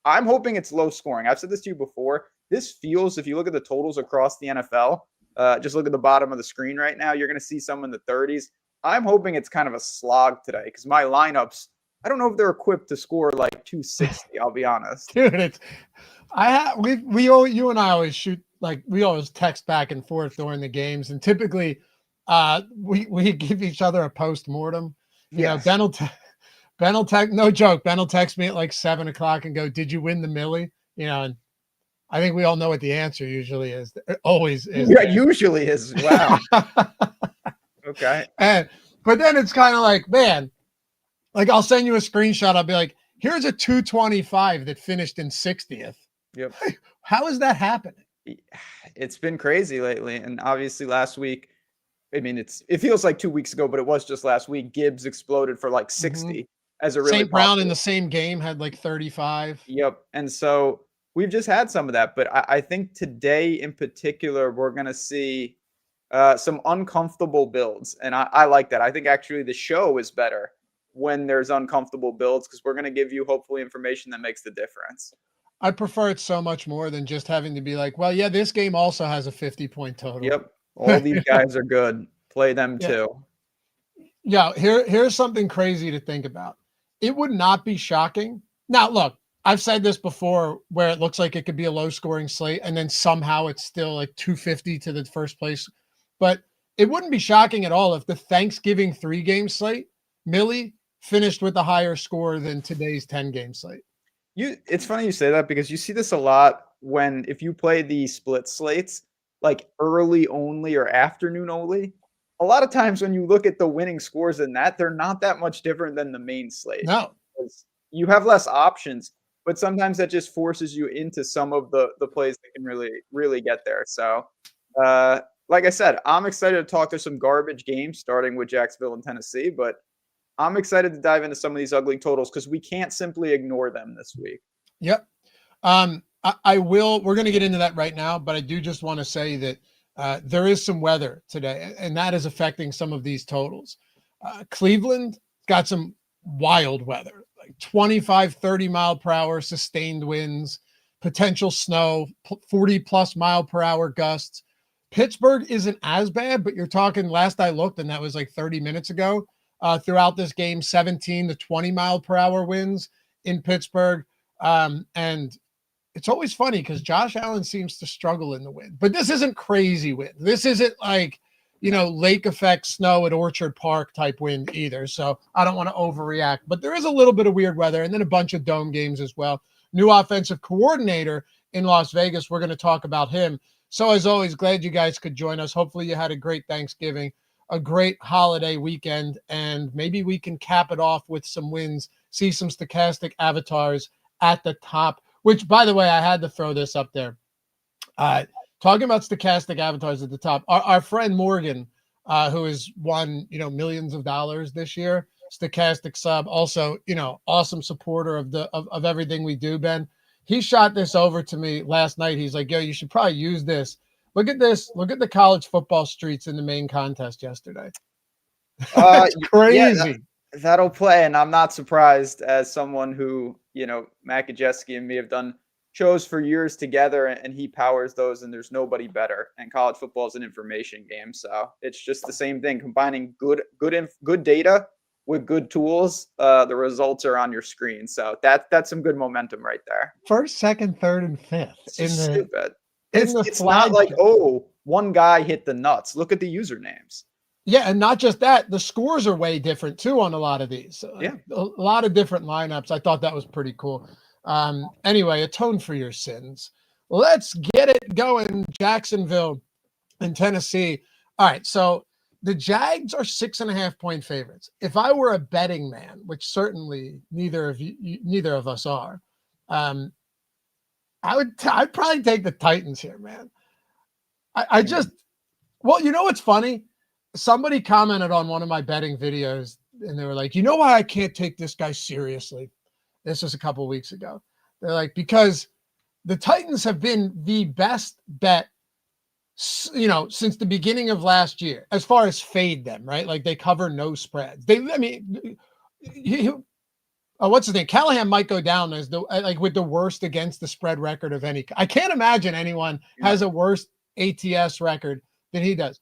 [SPEAKER 3] I'm hoping it's low scoring. I've said this to you before. This feels, if you look at the totals across the NFL, just look at the bottom of the screen right now, you're going to see some in the 30s. I'm hoping it's kind of a slog today because my lineups, I don't know if they're equipped to score like 260. I'll be honest,
[SPEAKER 2] dude. You and I always shoot, like we always text back and forth during the games, and typically, we give each other a post-mortem.
[SPEAKER 3] Yes.
[SPEAKER 2] Ben will text, no joke. Ben will text me at like 7:00 and go, "Did you win the millie?" And I think we all know what the answer usually is. It always is.
[SPEAKER 3] Yeah, usually is. Wow. Okay.
[SPEAKER 2] But then it's kind of like, man. Like I'll send you a screenshot. I'll be like, here's a 225 that finished in 60th.
[SPEAKER 3] Yep.
[SPEAKER 2] How is that happening?
[SPEAKER 3] It's been crazy lately. And obviously last week, I mean, it feels like 2 weeks ago, but it was just last week. Gibbs exploded for like 60 as a really
[SPEAKER 2] St. Brown in the same game had like 35.
[SPEAKER 3] Yep. And so we've just had some of that. But I think today in particular, we're going to see some uncomfortable builds. And I like that. I think actually the show is better when there's uncomfortable builds because we're going to give you hopefully information that makes the difference.
[SPEAKER 2] I prefer it so much more than just having to be like, well, yeah, this game also has a 50-point total.
[SPEAKER 3] Yep. All these guys are good. Play them too.
[SPEAKER 2] Yeah. Here's something crazy to think about. It would not be shocking. Now, look, I've said this before where it looks like it could be a low scoring slate and then somehow it's still like 250 to the first place. But it wouldn't be shocking at all if the Thanksgiving 3-game slate, Millie, finished with a higher score than today's 10-game slate.
[SPEAKER 3] It's funny you say that because you see this a lot if you play the split slates, like early only or afternoon only. A lot of times when you look at the winning scores in that, they're not that much different than the main slate.
[SPEAKER 2] No.
[SPEAKER 3] You have less options, but sometimes that just forces you into some of the plays that can really, really get there. So, like I said, I'm excited to talk to some garbage games, starting with Jacksonville and Tennessee, but I'm excited to dive into some of these ugly totals because we can't simply ignore them this week.
[SPEAKER 2] Yep. I will. We're going to get into that right now, but I do just want to say that there is some weather today, and that is affecting some of these totals. Cleveland got some wild weather, like 25, 30 mile per hour sustained winds, potential snow, 40 plus mile per hour gusts. Pittsburgh isn't as bad, but you're talking last I looked, and that was like 30 minutes ago. Throughout this game, 17 to 20 mile per hour winds in Pittsburgh. And it's always funny because Josh Allen seems to struggle in the wind, but this isn't crazy wind. This isn't like, lake effect snow at Orchard Park type wind either. So I don't want to overreact, but there is a little bit of weird weather and then a bunch of dome games as well. New offensive coordinator in Las Vegas. We're going to talk about him. So as always, glad you guys could join us. Hopefully you had a great Thanksgiving, a great holiday weekend, and maybe we can cap it off with some wins, see some Stokastic avatars at the top, which, by the way, I had to throw this up there. Talking about Stokastic avatars at the top, our friend Morgan, who has won, millions of dollars this year, Stokastic sub, also, awesome supporter of everything we do, Ben. He shot this over to me last night. He's like, yo, you should probably use this. Look at this. Look at the college football streets in the main contest yesterday. It's crazy.
[SPEAKER 3] Yeah, that'll play. And I'm not surprised as someone who, Mac Ajeski and me have done shows for years together, and he powers those, and there's nobody better. And college football is an information game, so it's just the same thing. Combining good data with good tools, the results are on your screen. So that's some good momentum right there.
[SPEAKER 2] First, second, third, and fifth.
[SPEAKER 3] It's stupid.
[SPEAKER 2] It's
[SPEAKER 3] not like, oh, one guy hit the nuts. Look at the usernames.
[SPEAKER 2] Yeah, and not just that, the scores are way different too on a lot of these.
[SPEAKER 3] Yeah,
[SPEAKER 2] a lot of different lineups. I thought that was pretty cool. Anyway, atone for your sins. Let's get it going. Jacksonville and Tennessee. All right, so the Jags are 6.5-point favorites. If I were a betting man, which certainly neither of us are, I'd probably take the Titans here, man. Well, you know what's funny? Somebody commented on one of my betting videos, and they were like, "You know why I can't take this guy seriously?" This was a couple of weeks ago. They're like, because the Titans have been the best bet, since the beginning of last year, as far as fade them, right? Like they cover no spreads. What's his name? Callahan might go down as with the worst against the spread record of any. I can't imagine anyone has a worse ATS record than he does.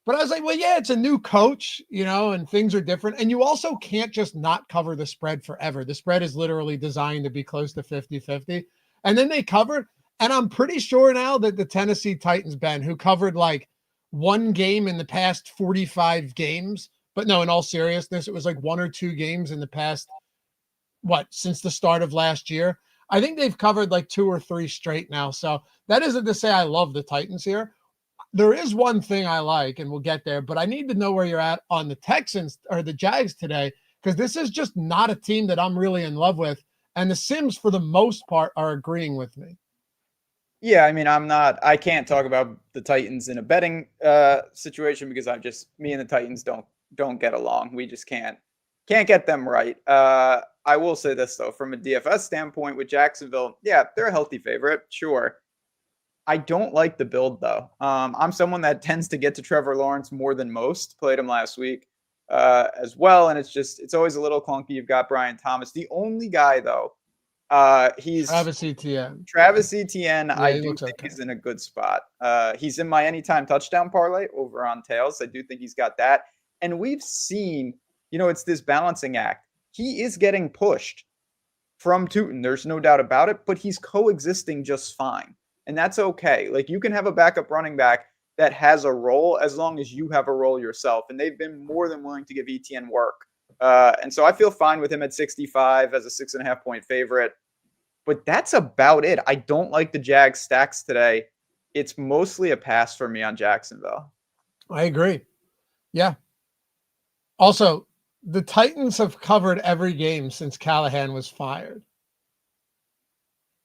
[SPEAKER 2] But I was like, well, yeah, it's a new coach, and things are different. And you also can't just not cover the spread forever. The spread is literally designed to be close to 50-50. And then they covered. And I'm pretty sure now that the Tennessee Titans, Ben, who covered like one game in the past 45 games, but no, in all seriousness, it was like one or two games in the past, since the start of last year. I think they've covered like 2 or 3 straight now. So that isn't to say I love the Titans here. There is one thing I like, and we'll get there, but I need to know where you're at on the Texans or the Jags today, because this is just not a team that I'm really in love with. And the Sims, for the most part, are agreeing with me.
[SPEAKER 3] Yeah, I mean, I can't talk about the Titans in a betting situation because me and the Titans don't get along. We just can't get them right. I will say this, though, from a DFS standpoint with Jacksonville, yeah, they're a healthy favorite, sure. I don't like the build, though. I'm someone that tends to get to Trevor Lawrence more than most. Played him last week as well, and it's always a little clunky. You've got Brian Thomas. The only guy, though, he's
[SPEAKER 2] Travis Etienne.
[SPEAKER 3] Yeah, I do think
[SPEAKER 2] okay.
[SPEAKER 3] He's in a good spot. He's in my anytime touchdown parlay over on Tails. I do think he's got that. And we've seen, it's this balancing act. He is getting pushed from Tootin. There's no doubt about it, but he's coexisting just fine. And that's okay. Like, you can have a backup running back that has a role as long as you have a role yourself. And they've been more than willing to give Etienne work. And so I feel fine with him at 65 as a 6.5-point favorite. But that's about it. I don't like the Jags stacks today. It's mostly a pass for me on Jacksonville.
[SPEAKER 2] I agree. Yeah. Also, the Titans have covered every game since Callahan was fired.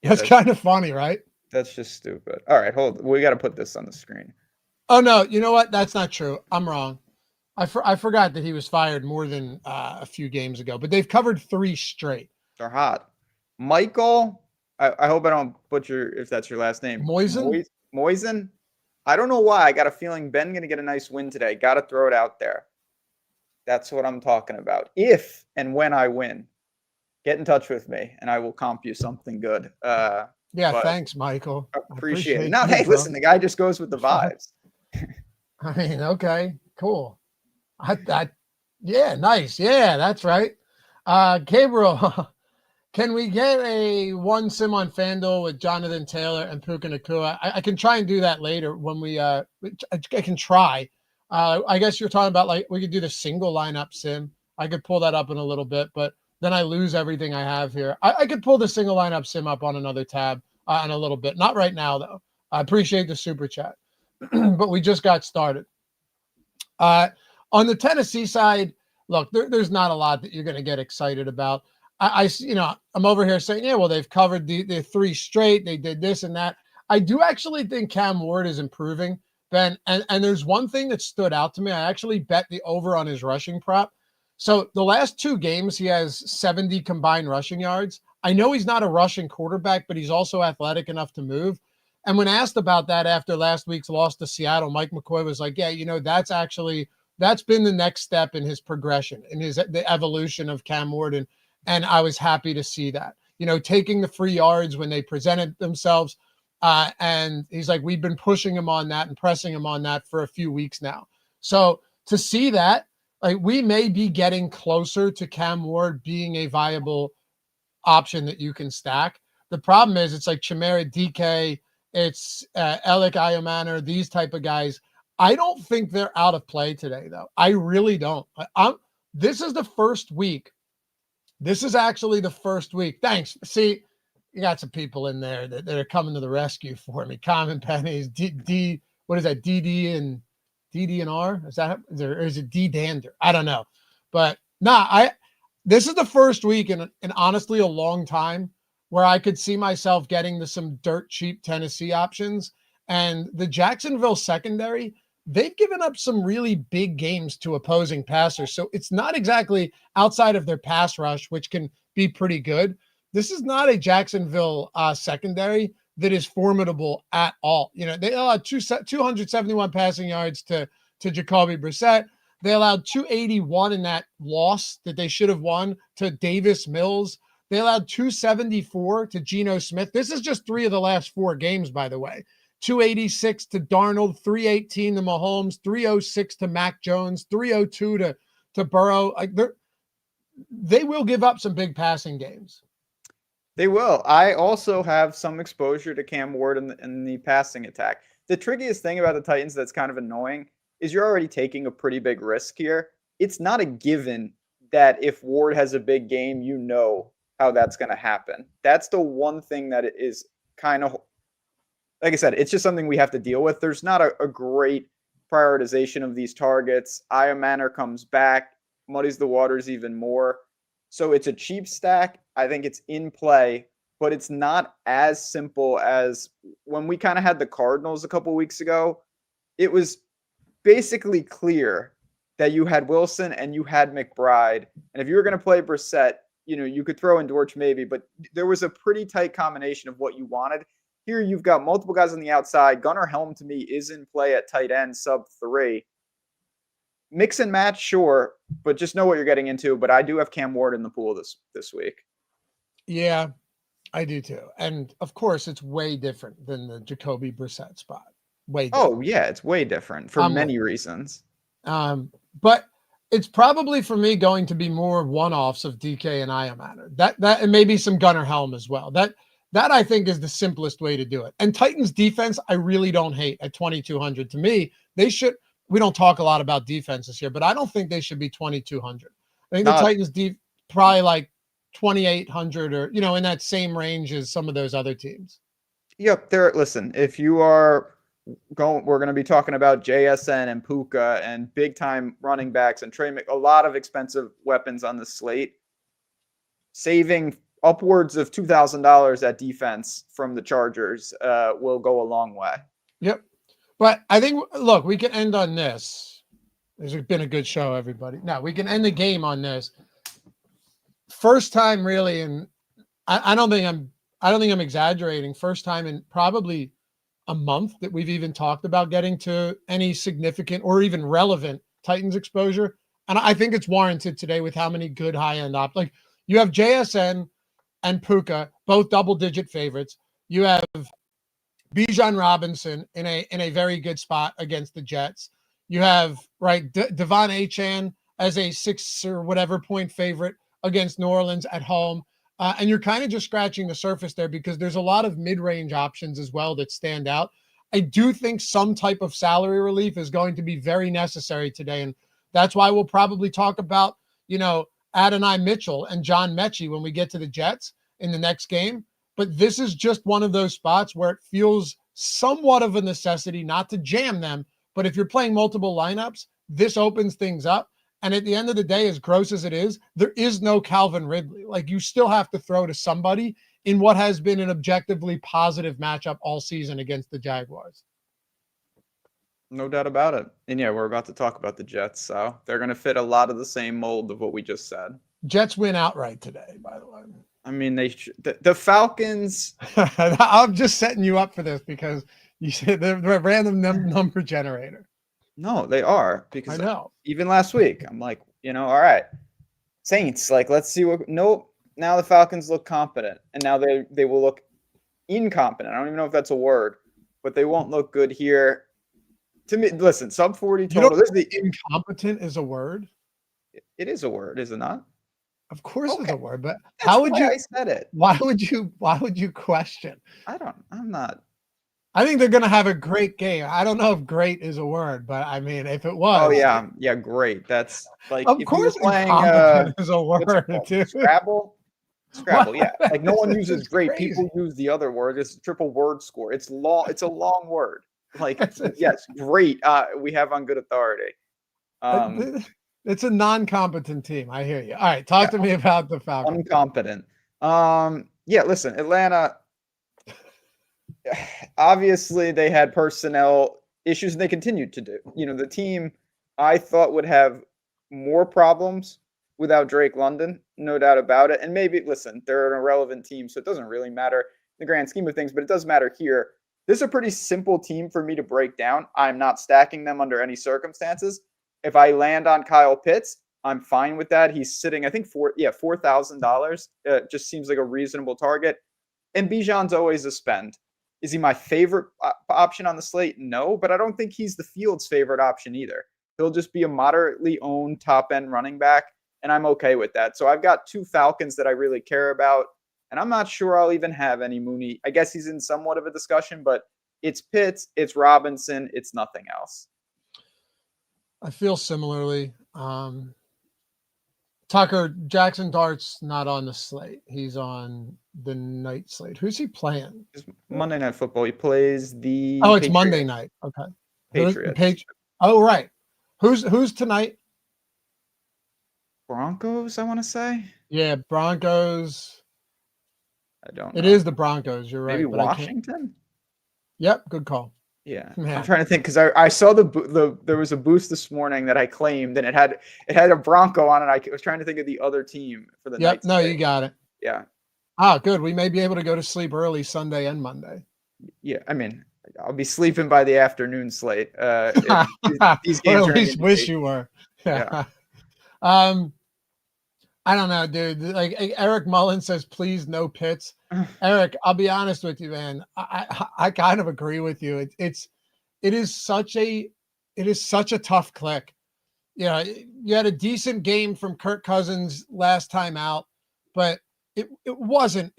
[SPEAKER 2] That's kind of funny, right?
[SPEAKER 3] That's just stupid. All right, hold on. We got to put this on the screen.
[SPEAKER 2] Oh, no. You know what? That's not true. I'm wrong. I forgot that he was fired more than a few games ago, but they've covered 3 straight.
[SPEAKER 3] They're hot. Michael, I hope I don't butcher if that's your last name. Moisen? I don't know why. I got a feeling Ben's going to get a nice win today. Got to throw it out there. That's what I'm talking about. If and when I win, get in touch with me, and I will comp you something good.
[SPEAKER 2] Thanks, Michael.
[SPEAKER 3] Appreciate it. Now, hey, listen, the guy just goes with the vibes.
[SPEAKER 2] I mean, okay, cool. Yeah, nice. Yeah, that's right. Gabriel, can we get a 1 sim on FanDuel with Jonathan Taylor and Puka Nacua? I can try and do that later when I can try. I guess you're talking about, like, we could do the single lineup sim. I could pull that up in a little bit, but then I lose everything I have here. I could pull the single lineup sim up on another tab in a little bit. Not right now, though. I appreciate the super chat, but we just got started. On the Tennessee side, look, there's not a lot that you're going to get excited about. I'm over here saying, yeah, well, they've covered the 3 straight. They did this and that. I do actually think Cam Ward is improving, Ben. And there's one thing that stood out to me. I actually bet the over on his rushing prop. So the last 2 games, he has 70 combined rushing yards. I know he's not a rushing quarterback, but he's also athletic enough to move. And when asked about that after last week's loss to Seattle, Mike McCoy was like, yeah, that's been the next step in his progression, in the evolution of Cam Ward. And I was happy to see that. taking the free yards when they presented themselves. And he's like, we've been pushing him on that and pressing him on that for a few weeks now. So to see that, like, we may be getting closer to Cam Ward being a viable option that you can stack. The problem is it's like Chimera DK, it's Alec Iomanner, these type of guys. I don't think they're out of play today, though. I really don't. This is the first week. This is actually the first week. Thanks. See, you got some people in there that are coming to the rescue for me. Common pennies, what is that? DD and R? Is that, or is it D Dander? I don't know. But this is the first week in honestly a long time where I could see myself getting to some dirt cheap Tennessee options. And the Jacksonville secondary, they've given up some really big games to opposing passers. So it's not exactly outside of their pass rush, which can be pretty good. This is not a Jacksonville secondary that is formidable at all. They allowed 271 passing yards to Jacoby Brissett. They allowed 281 in that loss that they should have won to Davis Mills. They allowed 274 to Geno Smith. This is just 3 of the last 4 games, by the way. 286 to Darnold, 318 to Mahomes, 306 to Mac Jones, 302 to Burrow. Like, they will give up some big passing games.
[SPEAKER 3] They will. I also have some exposure to Cam Ward in the passing attack. The trickiest thing about the Titans that's kind of annoying is you're already taking a pretty big risk here. It's not a given that if Ward has a big game, how that's going to happen. That's the one thing that is kind of, like I said, it's just something we have to deal with. There's not a great prioritization of these targets. Iomanner comes back, muddies the waters even more. So it's a cheap stack. I think it's in play, but it's not as simple as when we kind of had the Cardinals a couple weeks ago. It was basically clear that you had Wilson and you had McBride. And if you were going to play Brissett, you could throw in Dortch maybe, but there was a pretty tight combination of what you wanted. Here you've got multiple guys on the outside. Gunnar Helm to me is in play at tight end, sub 3. Mix and match, sure, but just know what you're getting into. But I do have Cam Ward in the pool this week.
[SPEAKER 2] Yeah, I do too. And of course, it's way different than the Jacoby Brissett spot. Way different.
[SPEAKER 3] Oh, yeah, it's way different for many reasons.
[SPEAKER 2] But it's probably for me going to be more one-offs of DK and Iomanner. That and maybe some Gunnar Helm as well. That I think is the simplest way to do it. And Titans defense, I really don't hate at 2,200. To me, they should. We don't talk a lot about defenses here, but I don't think they should be 2,200. I think the Titans probably like 2,800 or, in that same range as some of those other teams.
[SPEAKER 3] Yep. Listen, if you are we're going to be talking about JSN and Puka and big time running backs and a lot of expensive weapons on the slate. Saving upwards of $2,000 at defense from the Chargers will go a long way. Yep.
[SPEAKER 2] But I think, look, we can end on this. This has been a good show, everybody. Now, we can end the game on this. First time really, and I don't think I'm exaggerating. First time in probably a month that we've even talked about getting to any significant or even relevant Titans exposure. And I think it's warranted today with how many good high-end like you have JSN and Puka, both double-digit favorites. You have Bijan Robinson in a very good spot against the Jets. You have Devon Achane as a 6 or whatever point favorite against New Orleans at home. And you're kind of just scratching the surface there because there's a lot of mid-range options as well that stand out. I do think some type of salary relief is going to be very necessary today. And that's why we'll probably talk about, Adonai Mitchell and John Mechie when we get to the Jets in the next game. But this is just one of those spots where it feels somewhat of a necessity not to jam them. But if you're playing multiple lineups, this opens things up. And at the end of the day, as gross as it is, there is no Calvin Ridley. Like, you still have to throw to somebody in what has been an objectively positive matchup all season against the Jaguars.
[SPEAKER 3] No doubt about it. And yeah, we're about to talk about the Jets. So they're going to fit a lot of the same mold of what we just said.
[SPEAKER 2] Jets win outright today, by the way.
[SPEAKER 3] I mean, the Falcons.
[SPEAKER 2] I'm just setting you up for this because you said they're a random number generator.
[SPEAKER 3] No, they are, because
[SPEAKER 2] I know.
[SPEAKER 3] Even last week, I'm like, all right, Saints, like, let's see what. Nope. now the Falcons look competent, and now they will look incompetent. I don't even know if that's a word, but they won't look good here. To me, listen, sub 40 total.
[SPEAKER 2] This is the incompetent is a word.
[SPEAKER 3] It is a word, is it not?
[SPEAKER 2] Of course, it's a word. But
[SPEAKER 3] That's
[SPEAKER 2] how would you?
[SPEAKER 3] I said it.
[SPEAKER 2] Why would you question?
[SPEAKER 3] I'm not.
[SPEAKER 2] I think they're going to have a great game. I don't know if "great" is a word, but I mean, if it was,
[SPEAKER 3] oh yeah, great. That's like
[SPEAKER 2] of
[SPEAKER 3] if
[SPEAKER 2] course,
[SPEAKER 3] you were playing
[SPEAKER 2] is a word too.
[SPEAKER 3] Scrabble. Scrabble, yeah. Like no one uses great.
[SPEAKER 2] Crazy.
[SPEAKER 3] People use the other word. It's a triple word score. It's long. It's a long word. Like yes, great. We have on good authority.
[SPEAKER 2] It's a non-competent team. I hear you. All right, talk to me about the Falcons.
[SPEAKER 3] Incompetent. Yeah. Listen, Atlanta. Obviously, they had personnel issues, and they continued to do. The team I thought would have more problems without Drake London, no doubt about it. And maybe, listen, they're an irrelevant team, so it doesn't really matter in the grand scheme of things, but it does matter here. This is a pretty simple team for me to break down. I'm not stacking them under any circumstances. If I land on Kyle Pitts, I'm fine with that. He's sitting, I think, $4,000. Just seems like a reasonable target. And Bijan's always a spend. Is he my favorite option on the slate? No, but I don't think he's the field's favorite option either. He'll just be a moderately owned top-end running back, and I'm okay with that. So I've got two Falcons that I really care about, and I'm not sure I'll even have any Mooney. I guess he's in somewhat of a discussion, but it's Pitts, it's Robinson, it's nothing else.
[SPEAKER 2] I feel similarly. Tucker, Jackson Dart's not on the slate. He's on the night slate. Who's he playing?
[SPEAKER 3] It's Monday Night Football. He plays the
[SPEAKER 2] it's Patriots. Monday night. Okay.
[SPEAKER 3] Patriots.
[SPEAKER 2] Oh, right. Who's tonight?
[SPEAKER 3] Broncos, I want to say.
[SPEAKER 2] Yeah, Broncos.
[SPEAKER 3] I don't know.
[SPEAKER 2] It is the Broncos. You're right.
[SPEAKER 3] Maybe Washington?
[SPEAKER 2] Yep, good call.
[SPEAKER 3] Yeah. I'm trying to think because I saw there was a boost this morning that I claimed, and it had a Bronco on it. I was trying to think of the other team for the night.
[SPEAKER 2] No, you got it.
[SPEAKER 3] Yeah.
[SPEAKER 2] Good. We may be able to go to sleep early Sunday and Monday.
[SPEAKER 3] Yeah, I mean, I'll be sleeping by the afternoon slate. These games
[SPEAKER 2] or at least wish you were. Yeah. I don't know, dude. Like Eric Mullen says, please no Pitts. Eric, I'll be honest with you, man. I kind of agree with you. It is such a tough click. You had a decent game from Kirk Cousins last time out, but it wasn't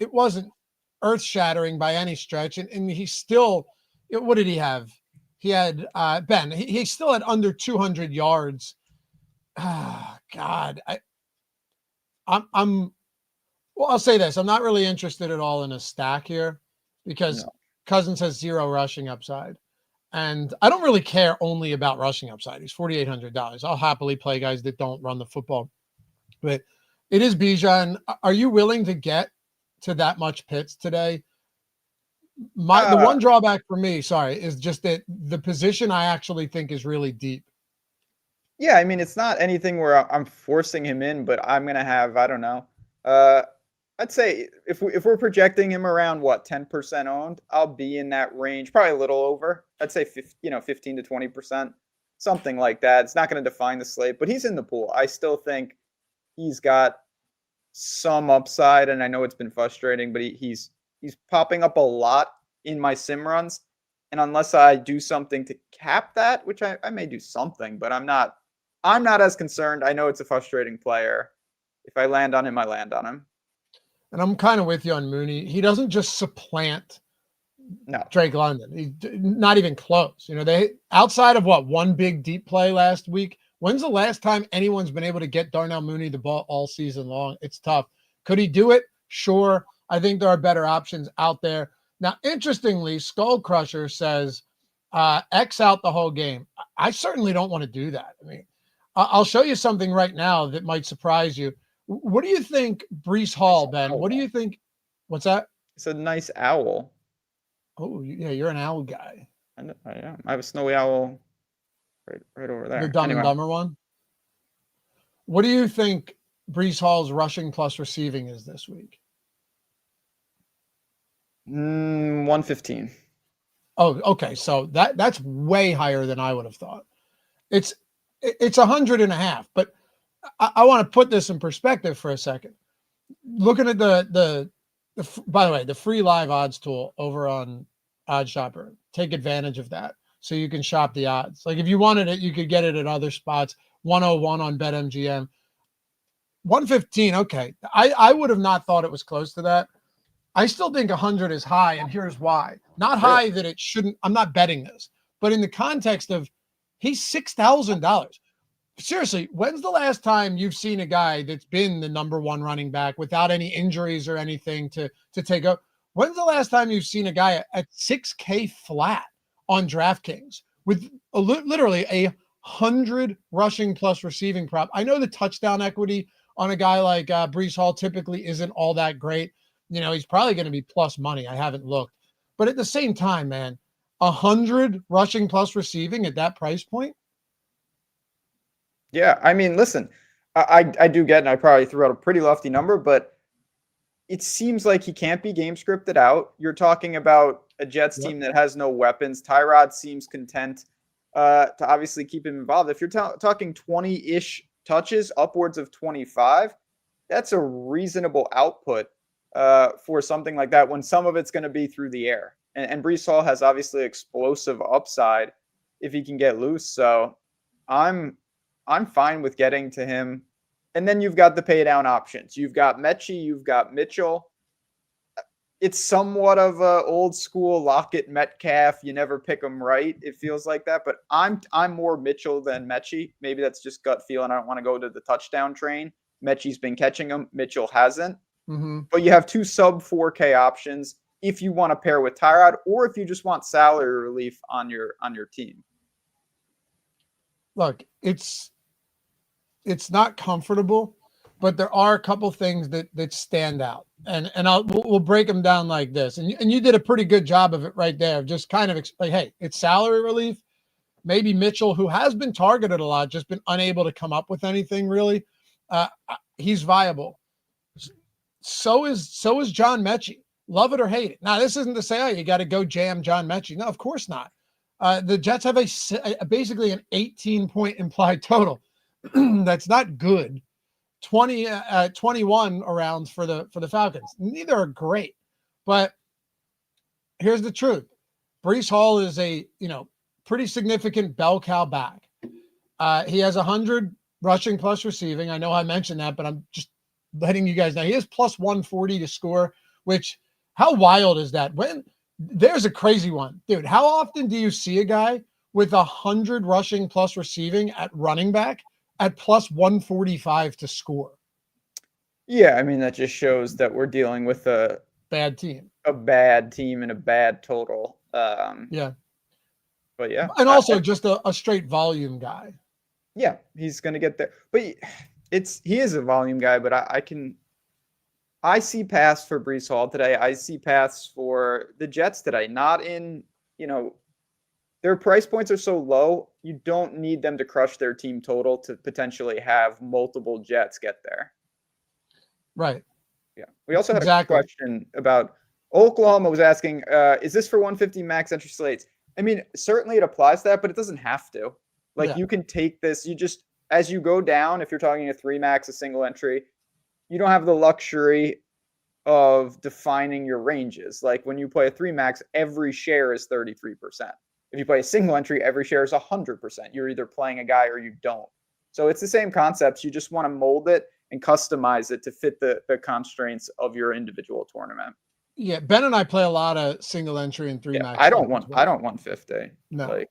[SPEAKER 2] earth shattering by any stretch. And he still, what did he have? He had Ben. He still had under 200 yards. God, I'll say this. I'm not really interested at all in a stack here because Cousins has zero rushing upside. And I don't really care only about rushing upside. He's $4,800. I'll happily play guys that don't run the football. But it is Bijan. Are you willing to get to that much Pitts today? The one drawback for me, is just that the position I actually think is really deep.
[SPEAKER 3] Yeah, I mean, it's not anything where I'm forcing him in, but I'm going to have, I don't know. I'd say if we're projecting him around 10% owned, I'll be in that range, probably a little over. I'd say 15 to 20%, something like that. It's not going to define the slate, but he's in the pool. I still think he's got some upside, and I know it's been frustrating, but he's popping up a lot in my sim runs. And unless I do something to cap that, which I may do something, but I'm not as concerned. I know it's a frustrating player. If I land on him, I land on him.
[SPEAKER 2] And I'm kind of with you on Mooney. He doesn't just supplant Drake London. He's not even close. They outside of one big deep play last week. When's the last time anyone's been able to get Darnell Mooney the ball all season long? It's tough. Could he do it? Sure. I think there are better options out there. Now, interestingly, Skull Crusher says X out the whole game. I certainly don't want to do that. I mean, I'll show you something right now that might surprise you. What do you think, Breece Hall, Ben? What do you think? What's that?
[SPEAKER 3] It's a nice owl.
[SPEAKER 2] Oh, yeah, you're an owl guy.
[SPEAKER 3] I am. I have a snowy owl right over there.
[SPEAKER 2] The Dumb and Dumber one? What do you think Breece Hall's rushing plus receiving is this week?
[SPEAKER 3] 115.
[SPEAKER 2] Oh, okay. So that's way higher than I would have thought. It's 100.5, but I want to put this in perspective for a second. looking at by the way, the free live odds tool over on OddsShopper, take advantage of that so you can shop the odds. Like if you wanted it, you could get it at other spots. 101 on BetMGM, 115. Okay, I would have not thought it was close to that. I still think 100 is high, and here's why. Not high that it shouldn't. I'm not betting this, but in the context of he's $6,000. Seriously, when's the last time you've seen a guy that's been the number one running back without any injuries or anything to take up? When's the last time you've seen a guy at $6K flat on DraftKings with literally 100 rushing plus receiving prop? I know the touchdown equity on a guy like Breece Hall typically isn't all that great. He's probably going to be plus money. I haven't looked. But at the same time, man, 100 rushing plus receiving at that price point?
[SPEAKER 3] Yeah, I mean, listen, I do get, and I probably threw out a pretty lofty number, but it seems like he can't be game scripted out. You're talking about a Jets team that has no weapons. Tyrod seems content to obviously keep him involved. If you're talking 20-ish touches, upwards of 25, that's a reasonable output for something like that when some of it's going to be through the air. And Breece Hall has obviously explosive upside if he can get loose. So I'm fine with getting to him. And then you've got the pay down options. You've got Mechie, you've got Mitchell. It's somewhat of a old school Lockett Metcalf. You never pick them right. It feels like that, but I'm more Mitchell than Mechie. Maybe that's just gut feel, and I don't want to go to the touchdown train. Mechie's been catching them. Mitchell hasn't.
[SPEAKER 2] Mm-hmm.
[SPEAKER 3] But you have two sub 4K options if you want to pair with Tyrod, or if you just want salary relief on your team.
[SPEAKER 2] Look, it's not comfortable, but there are a couple things that stand out, and we'll break them down like this. And you did a pretty good job of it right there. Just kind of explain, hey, it's salary relief. Maybe Mitchell, who has been targeted a lot, just been unable to come up with anything really. He's viable. So is John Mechie. Love it or hate it. Now, this isn't to say, oh, you got to go jam John Mechie. No, of course not. The Jets have basically an 18-point implied total. That's not good. 21 around for the Falcons. Neither are great, but here's the truth. Breece Hall is a pretty significant bell cow back. He has 100 rushing plus receiving. I know I mentioned that, but I'm just letting you guys know he has plus 140 to score. Which, how wild is that? There's a crazy one, dude. How often do you see a guy with 100 rushing plus receiving at running back at plus 145 to score?
[SPEAKER 3] Yeah, I mean, that just shows that we're dealing with a
[SPEAKER 2] bad team
[SPEAKER 3] and a bad total.
[SPEAKER 2] Yeah.
[SPEAKER 3] But yeah.
[SPEAKER 2] And also just a straight volume guy.
[SPEAKER 3] Yeah, he's going to get there. But he is a volume guy, but I see paths for Breece Hall today. I see paths for the Jets today. Not in, their price points are so low, you don't need them to crush their team total to potentially have multiple Jets get there.
[SPEAKER 2] Right.
[SPEAKER 3] Yeah. We also had a question about Oklahoma was asking, is this for 150 max entry slates? I mean, certainly it applies to that, but it doesn't have to. You can take this, as you go down, if you're talking a 3 max, a single entry, you don't have the luxury of defining your ranges. Like when you play a 3 max, every share is 33%. If you play a single entry, every share is 100%. You're either playing a guy or you don't. So it's the same concepts. You just want to mold it and customize it to fit the constraints of your individual tournament.
[SPEAKER 2] Yeah, Ben and I play a lot of single entry and 3 max.
[SPEAKER 3] I don't want 150.
[SPEAKER 2] No.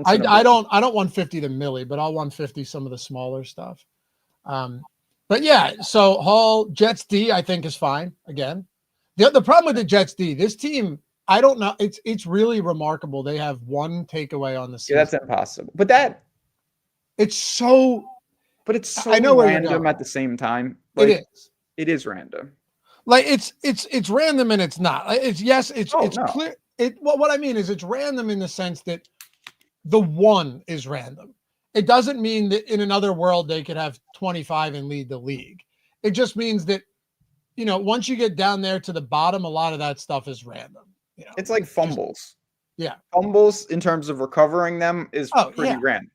[SPEAKER 3] I
[SPEAKER 2] don't 150 the milli, but I'll 150 some of the smaller stuff. But yeah, so Hall, Jets D, I think is fine. Again, the problem with the Jets D, this team, I don't know. It's really remarkable. They have one takeaway on the season.
[SPEAKER 3] Yeah, that's impossible. But
[SPEAKER 2] it's so
[SPEAKER 3] I know random at the same time. It is random.
[SPEAKER 2] Like it's random and it's not. It's clear. What I mean is it's random in the sense that the one is random. It doesn't mean that in another world they could have 25 and lead the league. It just means that, once you get down there to the bottom, a lot of that stuff is random.
[SPEAKER 3] It's like fumbles.
[SPEAKER 2] Yeah.
[SPEAKER 3] Fumbles in terms of recovering them is pretty random.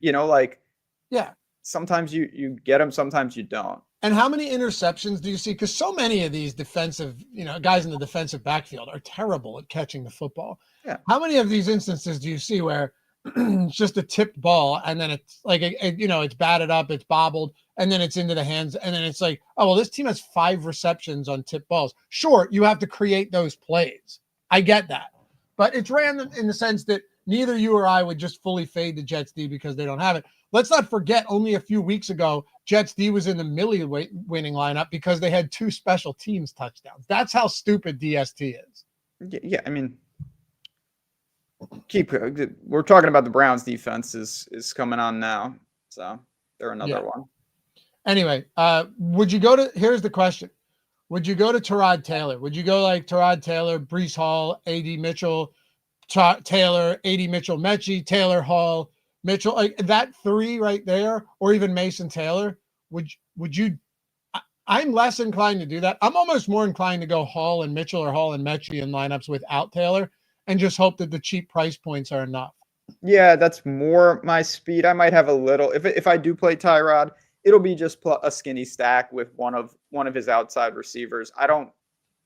[SPEAKER 3] Yeah. Sometimes you get them, sometimes you don't.
[SPEAKER 2] And how many interceptions do you see? Because so many of these defensive, guys in the defensive backfield are terrible at catching the football.
[SPEAKER 3] Yeah.
[SPEAKER 2] How many of these instances do you see where it's just a tipped ball and then it's like, it's batted up, it's bobbled, and then it's into the hands. And then it's like, oh, well, this team has 5 receptions on tipped balls. Sure, you have to create those plays. I get that. But it's random in the sense that neither you or I would just fully fade the Jets D because they don't have it. Let's not forget, only a few weeks ago, Jets D was in the Millie winning lineup because they had 2 special teams touchdowns. That's how stupid DST is.
[SPEAKER 3] Yeah, I mean, we're talking about the Browns defense is coming on now, so they're another one.
[SPEAKER 2] Anyway, would you go to? Here's the question: would you go to Tyrod Taylor? Would you go like Tyrod Taylor, Breece Hall, A.D. Mitchell, Taylor, A.D. Mitchell, Mechie, Taylor, Hall, Mitchell, like that 3 right there, or even Mason Taylor? Would you? I'm less inclined to do that. I'm almost more inclined to go Hall and Mitchell or Hall and Mechie in lineups without Taylor, and just hope that the cheap price points are enough.
[SPEAKER 3] Yeah, that's more my speed. I might have a little. If I do play Tyrod, it'll be just a skinny stack with one of his outside receivers. I don't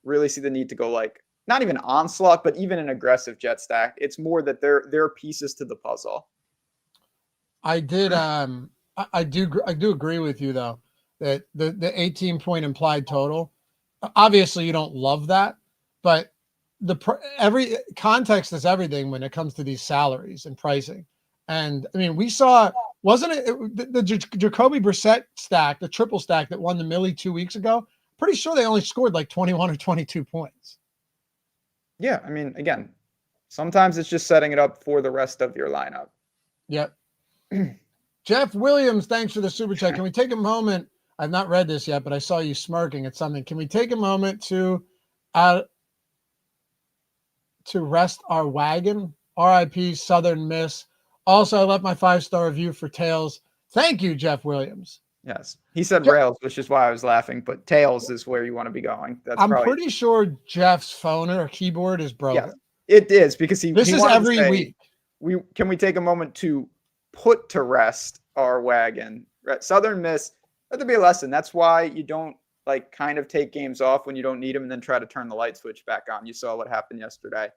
[SPEAKER 3] really see the need to go like not even onslaught, but even an aggressive jet stack. It's more that they're pieces to the puzzle.
[SPEAKER 2] I do agree with you though that the 18-point implied total. Obviously, you don't love that, but every context is everything when it comes to these salaries and pricing. And I mean, we saw, wasn't it the Jacoby Brissett stack, the triple stack that won the Millie 2 weeks ago? Pretty sure they only scored like 21 or 22 points.
[SPEAKER 3] Yeah. I mean, again, sometimes it's just setting it up for the rest of your lineup.
[SPEAKER 2] Yep. Jeff Williams, thanks for the super chat. Can we take a moment? I've not read this yet, but I saw you smirking at something. Can we take a moment to rest our wagon? RIP Southern Miss. Also, I left my 5-star review for Tails. Thank you, Jeff Williams.
[SPEAKER 3] Yes. He said rails, which is why I was laughing, but tails is where you want to be going.
[SPEAKER 2] I'm pretty sure Jeff's phone or keyboard is broken.
[SPEAKER 3] Yeah, it is because
[SPEAKER 2] This is every week.
[SPEAKER 3] Can we take a moment to put to rest our wagon? Southern Miss, let there be a lesson. That's why you don't like kind of take games off when you don't need them and then try to turn the light switch back on. You saw what happened yesterday.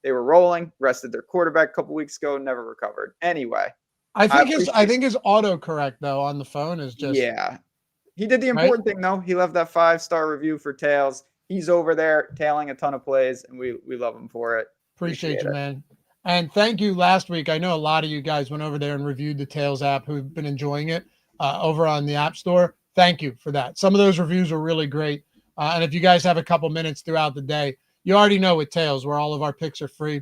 [SPEAKER 3] They were rolling, rested their quarterback a couple weeks ago, never recovered. Anyway,
[SPEAKER 2] I think his autocorrect though on the phone is just
[SPEAKER 3] He did the important thing though. He left that 5-star review for Tails. He's over there tailing a ton of plays, and we love him for it.
[SPEAKER 2] Appreciate you, man. And thank you last week. I know a lot of you guys went over there and reviewed the Tails app who've been enjoying it over on the App Store. Thank you for that. Some of those reviews were really great. And if you guys have a couple minutes throughout the day, you already know with Tails where all of our picks are free.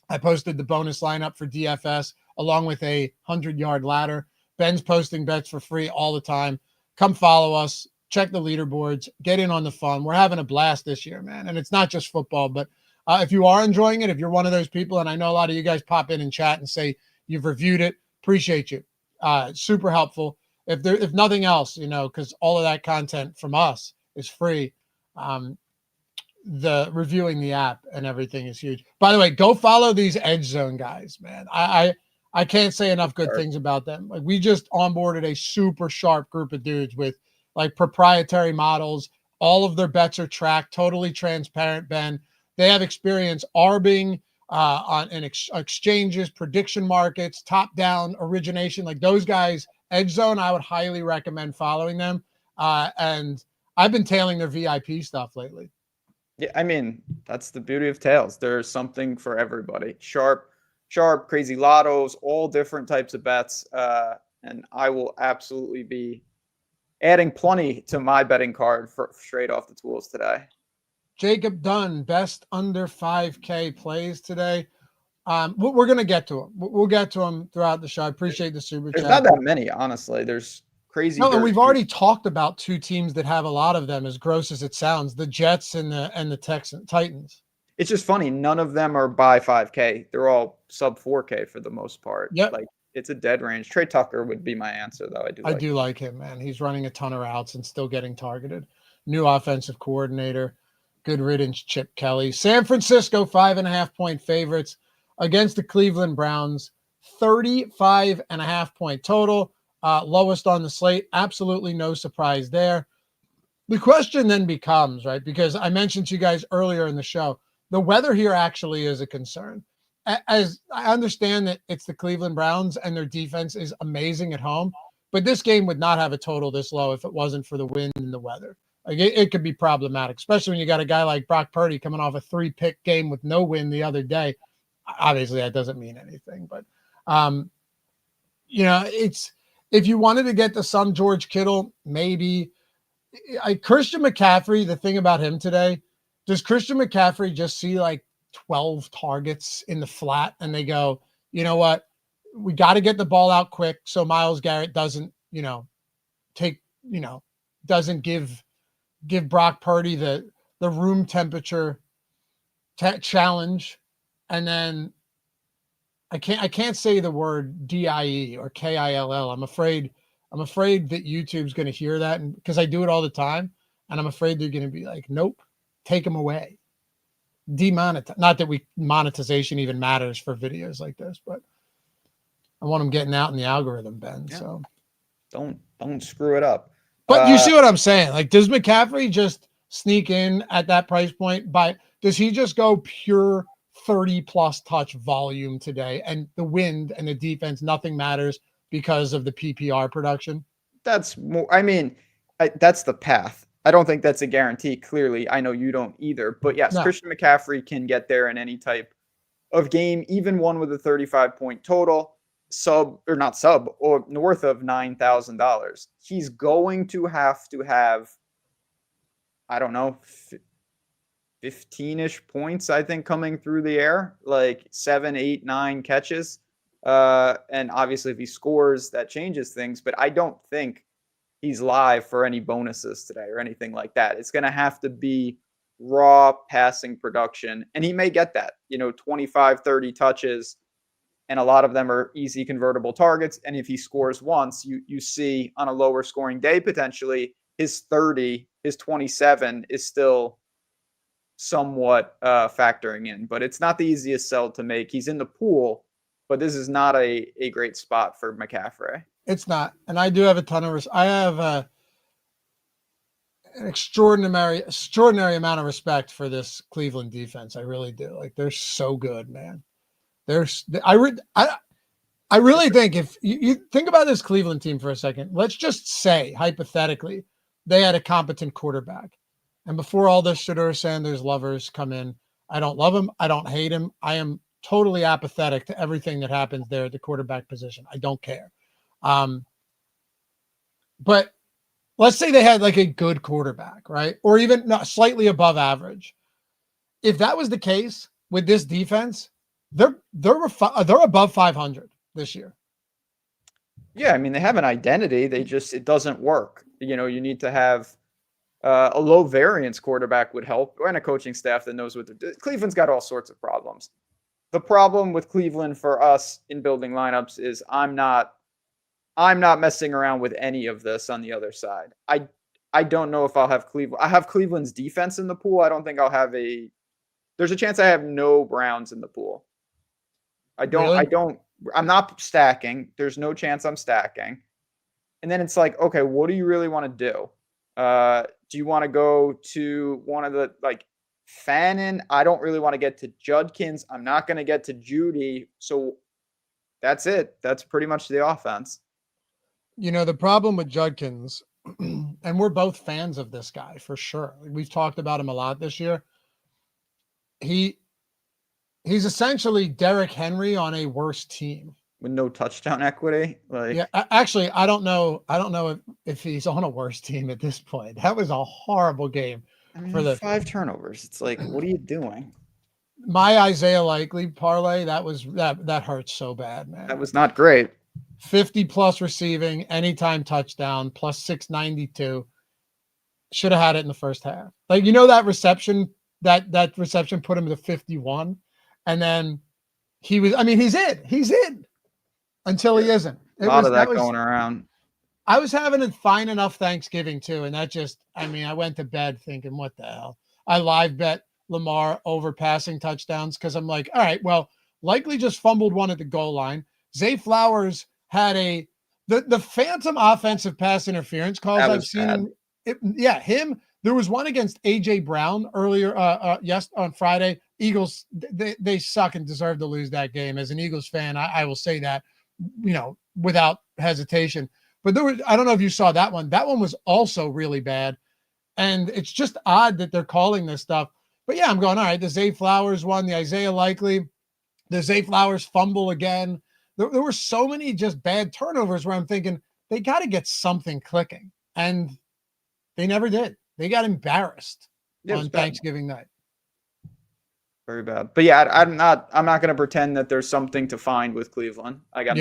[SPEAKER 2] I posted the bonus lineup for DFS along with a 100-yard ladder. Ben's posting bets for free all the time. Come follow us. Check the leaderboards. Get in on the fun. We're having a blast this year, man. And it's not just football, but if you are enjoying it, if you're one of those people, and I know a lot of you guys pop in and chat and say you've reviewed it, appreciate you. Super helpful. If nothing else, because all of that content from us is free. The reviewing the app and everything is huge. By the way, go follow these Edge Zone guys, man. I can't say enough good things about them. Like we just onboarded a super sharp group of dudes with like proprietary models. All of their bets are tracked, totally transparent, Ben. They have experience arbing on exchanges, prediction markets, top-down origination. Like those guys, Edge Zone, I would highly recommend following them. And I've been tailing their VIP stuff lately.
[SPEAKER 3] Yeah, I mean, that's the beauty of Tails. There's something for everybody. Sharp, crazy lottos, all different types of bets. And I will absolutely be adding plenty to my betting card for straight off the tools today.
[SPEAKER 2] Jacob Dunn, best under 5K plays today. We're going to get to him. We'll get to him throughout the show. I appreciate the super chat.
[SPEAKER 3] There's not that many, honestly. There's crazy.
[SPEAKER 2] No, and we've already talked about 2 teams that have a lot of them, as gross as it sounds, the Jets and the Titans.
[SPEAKER 3] It's just funny. None of them are by 5K. They're all sub 4K for the most part.
[SPEAKER 2] Yep.
[SPEAKER 3] Like it's a dead range. Trey Tucker would be my answer, though.
[SPEAKER 2] I do like him, man. He's running a ton of routes and still getting targeted. New offensive coordinator. Good riddance, Chip Kelly. San Francisco, 5.5-point favorites against the Cleveland Browns. 35.5-point total. Lowest on the slate. Absolutely no surprise there. The question then becomes, right, because I mentioned to you guys earlier in the show, the weather here actually is a concern. As I understand that it's the Cleveland Browns and their defense is amazing at home, but this game would not have a total this low if it wasn't for the wind and the weather. Like it could be problematic, especially when you got a guy like Brock Purdy coming off a 3-pick game with no wind the other day. Obviously, that doesn't mean anything, but it's if you wanted to get to some George Kittle, maybe. Christian McCaffrey, the thing about him today, does Christian McCaffrey just see like 12 targets in the flat and they go, you know what, we got to get the ball out quick so Myles Garrett doesn't, doesn't give Brock Purdy the room temperature challenge. And then I can't say the word DIE or KILL. I'm afraid that YouTube's going to hear that, and because I do it all the time, and I'm afraid they're going to be like, nope, take them away. Demonetize. Not that monetization even matters for videos like this, but I want them getting out in the algorithm, Ben. Yeah. So
[SPEAKER 3] don't screw it up.
[SPEAKER 2] But you see what I'm saying? Like, does McCaffrey just sneak in at that price point? Does he just go pure 30+ touch volume today, and the wind and the defense, nothing matters because of the PPR production?
[SPEAKER 3] That's more. I mean, that's the path. I don't think that's a guarantee. Clearly, I know you don't either. But yes, no. Christian McCaffrey can get there in any type of game, even one with a 35-point total, or north of $9,000. He's going to have, I don't know, 15-ish points, I think, coming through the air, like 7, 8, 9 catches. And obviously if he scores, that changes things, but I don't think he's live for any bonuses today or anything like that. It's going to have to be raw passing production, and he may get that, 25, 30 touches, and a lot of them are easy convertible targets. And if he scores once, you see on a lower scoring day, potentially his 30, his 27 is still somewhat factoring in, but it's not the easiest sell to make. He's in the pool, but this is not a great spot for McCaffrey.
[SPEAKER 2] It's not. And I do have a ton of I have an extraordinary amount of respect for this Cleveland defense. I really do. Like, they're so good, man. I really think if you think about this Cleveland team for a second, let's just say hypothetically they had a competent quarterback. And before all this Shedeur Sanders lovers come in, I don't love him. I don't hate him. I am totally apathetic to everything that happens there at the quarterback position. I don't care. But let's say they had like a good quarterback, right? Or even slightly above average. If that was the case with this defense, they're above 500 this year.
[SPEAKER 3] Yeah, I mean, they have an identity. It doesn't work. You need to have a low variance quarterback would help, and a coaching staff that knows what they're doing. Cleveland's got all sorts of problems. The problem with Cleveland for us in building lineups is I'm not messing around with any of this on the other side. I don't know if I'll have Cleveland. I have Cleveland's defense in the pool. I don't think I'll have there's a chance I have no Browns in the pool. I'm not stacking. There's no chance I'm stacking. And then it's like, okay, what do you really want to do? Do you want to go to one of the, like, Fannin? I don't really want to get to Judkins. I'm not going to get to Judy. So that's it. That's pretty much the offense.
[SPEAKER 2] The problem with Judkins, and we're both fans of this guy for sure. We've talked about him a lot this year. He's essentially Derrick Henry on a worse team
[SPEAKER 3] with no touchdown equity.
[SPEAKER 2] Yeah, actually, I don't know if he's on a worse team at this point. That was a horrible game.
[SPEAKER 3] For the 5 turnovers. It's like, what are you doing?
[SPEAKER 2] My Isaiah Likely parlay, that hurts so bad, man.
[SPEAKER 3] That was not great.
[SPEAKER 2] 50+ receiving, anytime touchdown, plus 692. Should have had it in the first half. Like, that reception, that reception put him to 51. And then he's in until he isn't.
[SPEAKER 3] A lot of that going around.
[SPEAKER 2] I was having a fine enough Thanksgiving too. And that I went to bed thinking, what the hell? I live bet Lamar over passing touchdowns because I'm like, all right, well, Likely just fumbled one at the goal line. Zay Flowers had the phantom offensive pass interference calls I've seen Him. There was one against AJ Brown earlier, on Friday. Eagles, they suck and deserve to lose that game. As an Eagles fan, I will say that, without hesitation. But I don't know if you saw that one. That one was also really bad. And it's just odd that they're calling this stuff. But yeah, I'm going, all right, the Zay Flowers one, the Isaiah Likely, the Zay Flowers fumble again. There were so many just bad turnovers where I'm thinking they got to get something clicking. And they never did. They got embarrassed on Thanksgiving night.
[SPEAKER 3] Very bad. But yeah, I'm not going to pretend that there's something to find with Cleveland. I got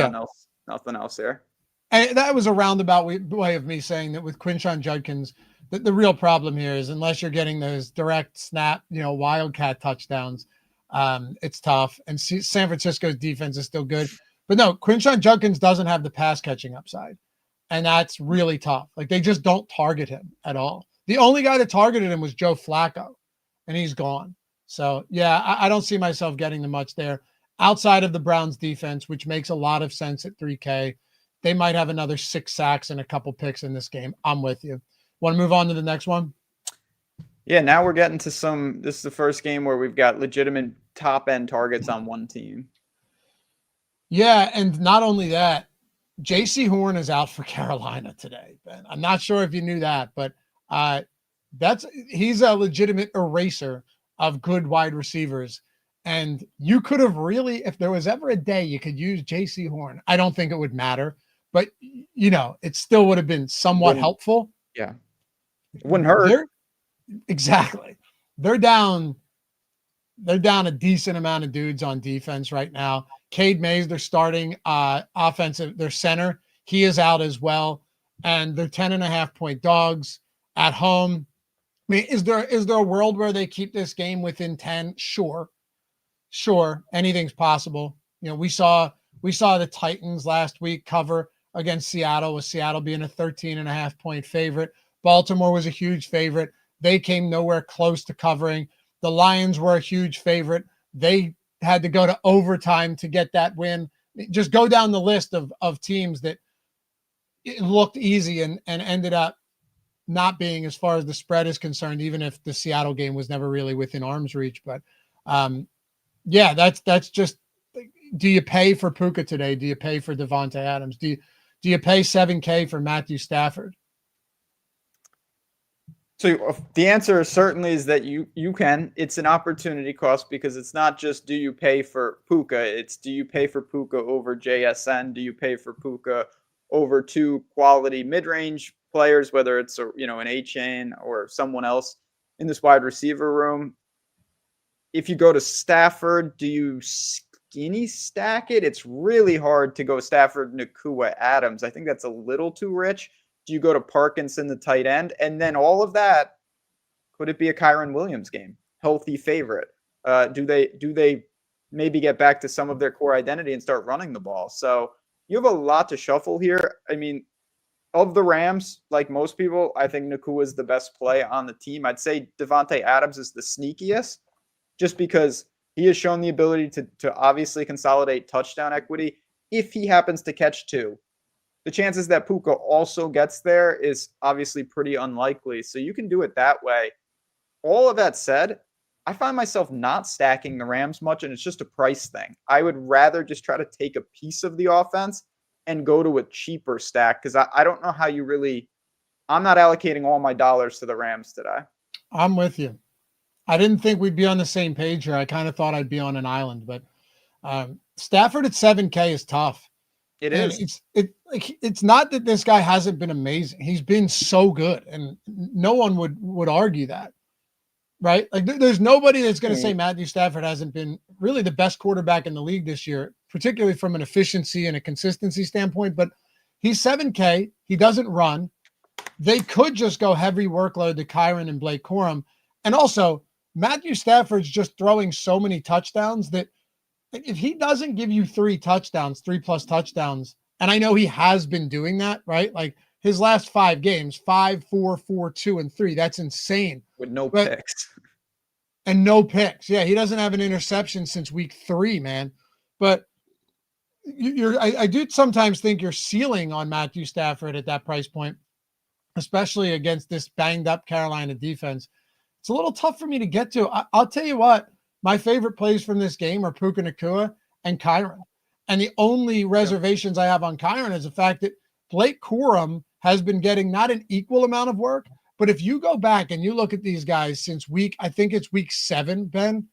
[SPEAKER 3] nothing else there.
[SPEAKER 2] And that was a roundabout way of me saying that with Quinshon Judkins, the real problem here is unless you're getting those direct snap, wildcat touchdowns, it's tough. And San Francisco's defense is still good. But no, Quinshon Judkins doesn't have the pass catching upside. And that's really tough. Like, they just don't target him at all. The only guy that targeted him was Joe Flacco, and he's gone. So, yeah, I don't see myself getting the much there. Outside of the Browns defense, which makes a lot of sense at 3K, they might have another 6 sacks and a couple picks in this game. I'm with you. Want to move on to the next one?
[SPEAKER 3] Yeah, now we're getting to this is the first game where we've got legitimate top-end targets on one team.
[SPEAKER 2] Yeah, and not only that, J.C. Horn is out for Carolina today, Ben. I'm not sure if you knew that, but he's a legitimate eraser of good wide receivers. And you could have really, if there was ever a day you could use J.C. Horn, I don't think it would matter, but it still would have been somewhat helpful.
[SPEAKER 3] Yeah. It wouldn't hurt.
[SPEAKER 2] Exactly. They're down a decent amount of dudes on defense right now. Cade Mays, they're starting their center. He is out as well. And they're 10.5-point dogs at home. I mean, is there a world where they keep this game within 10? Sure. Anything's possible. We saw the Titans last week cover against Seattle, with Seattle being a 13.5-point favorite. Baltimore was a huge favorite. They came nowhere close to covering. The Lions were a huge favorite. They had to go to overtime to get that win. Just go down the list of teams that it looked easy and ended up not being, as far as the spread is concerned, even if the Seattle game was never really within arm's reach. But that's just, do you pay for Puka today? Do you pay for Devontae Adams? Do you pay $7K for Matthew Stafford?
[SPEAKER 3] So the answer certainly is that you can. It's an opportunity cost, because it's not just do you pay for Puka, it's do you pay for Puka over JSN? Do you pay for Puka over 2 quality mid-range players, whether it's an A-Chain or someone else in this wide receiver room? If you go to Stafford, do you skinny stack it? It's really hard to go Stafford, Nakua, Adams. I think that's a little too rich. Do you go to Parkinson, the tight end? And then all of that, could it be a Kyron Williams game? Healthy favorite. Do they maybe get back to some of their core identity and start running the ball? So you have a lot to shuffle here. I mean, of the Rams, like most people, I think Nakua is the best play on the team. I'd say Devontae Adams is the sneakiest, just because he has shown the ability to obviously consolidate touchdown equity if he happens to catch 2. The chances that Puka also gets there is obviously pretty unlikely. So you can do it that way. All of that said, I find myself not stacking the Rams much, and it's just a price thing. I would rather just try to take a piece of the offense and go to a cheaper stack, because I don't know how you really – I'm not allocating all my dollars to the Rams today.
[SPEAKER 2] I'm with you. I didn't think we'd be on the same page here. I kind of thought I'd be on an island, but Stafford at 7K is tough.
[SPEAKER 3] It is.
[SPEAKER 2] It's not that this guy hasn't been amazing. He's been so good, and no one would argue that, right? Like, there's nobody that's going to say Matthew Stafford hasn't been really the best quarterback in the league this year, particularly from an efficiency and a consistency standpoint. But he's 7K. He doesn't run. They could just go heavy workload to Kyron and Blake Corum. And also, Matthew Stafford's just throwing so many touchdowns that if he doesn't give you 3 plus touchdowns, and I know he has been doing that, right? Like his last 5 games, 5, 4, 4, 2, and 3. That's insane.
[SPEAKER 3] With no picks.
[SPEAKER 2] And no picks. Yeah, he doesn't have an interception since week 3, man. But I do sometimes think you're ceiling on Matthew Stafford at that price point. especially against this banged up Carolina defense. It's a little tough for me to get to. I'll tell you what, my favorite plays from this game are Puka Nacua and Kyron. And the only reservations I have on Kyron is the fact that Blake Corum has been getting not an equal amount of work, but if you go back and you look at these guys since I think it's week 7, Ben,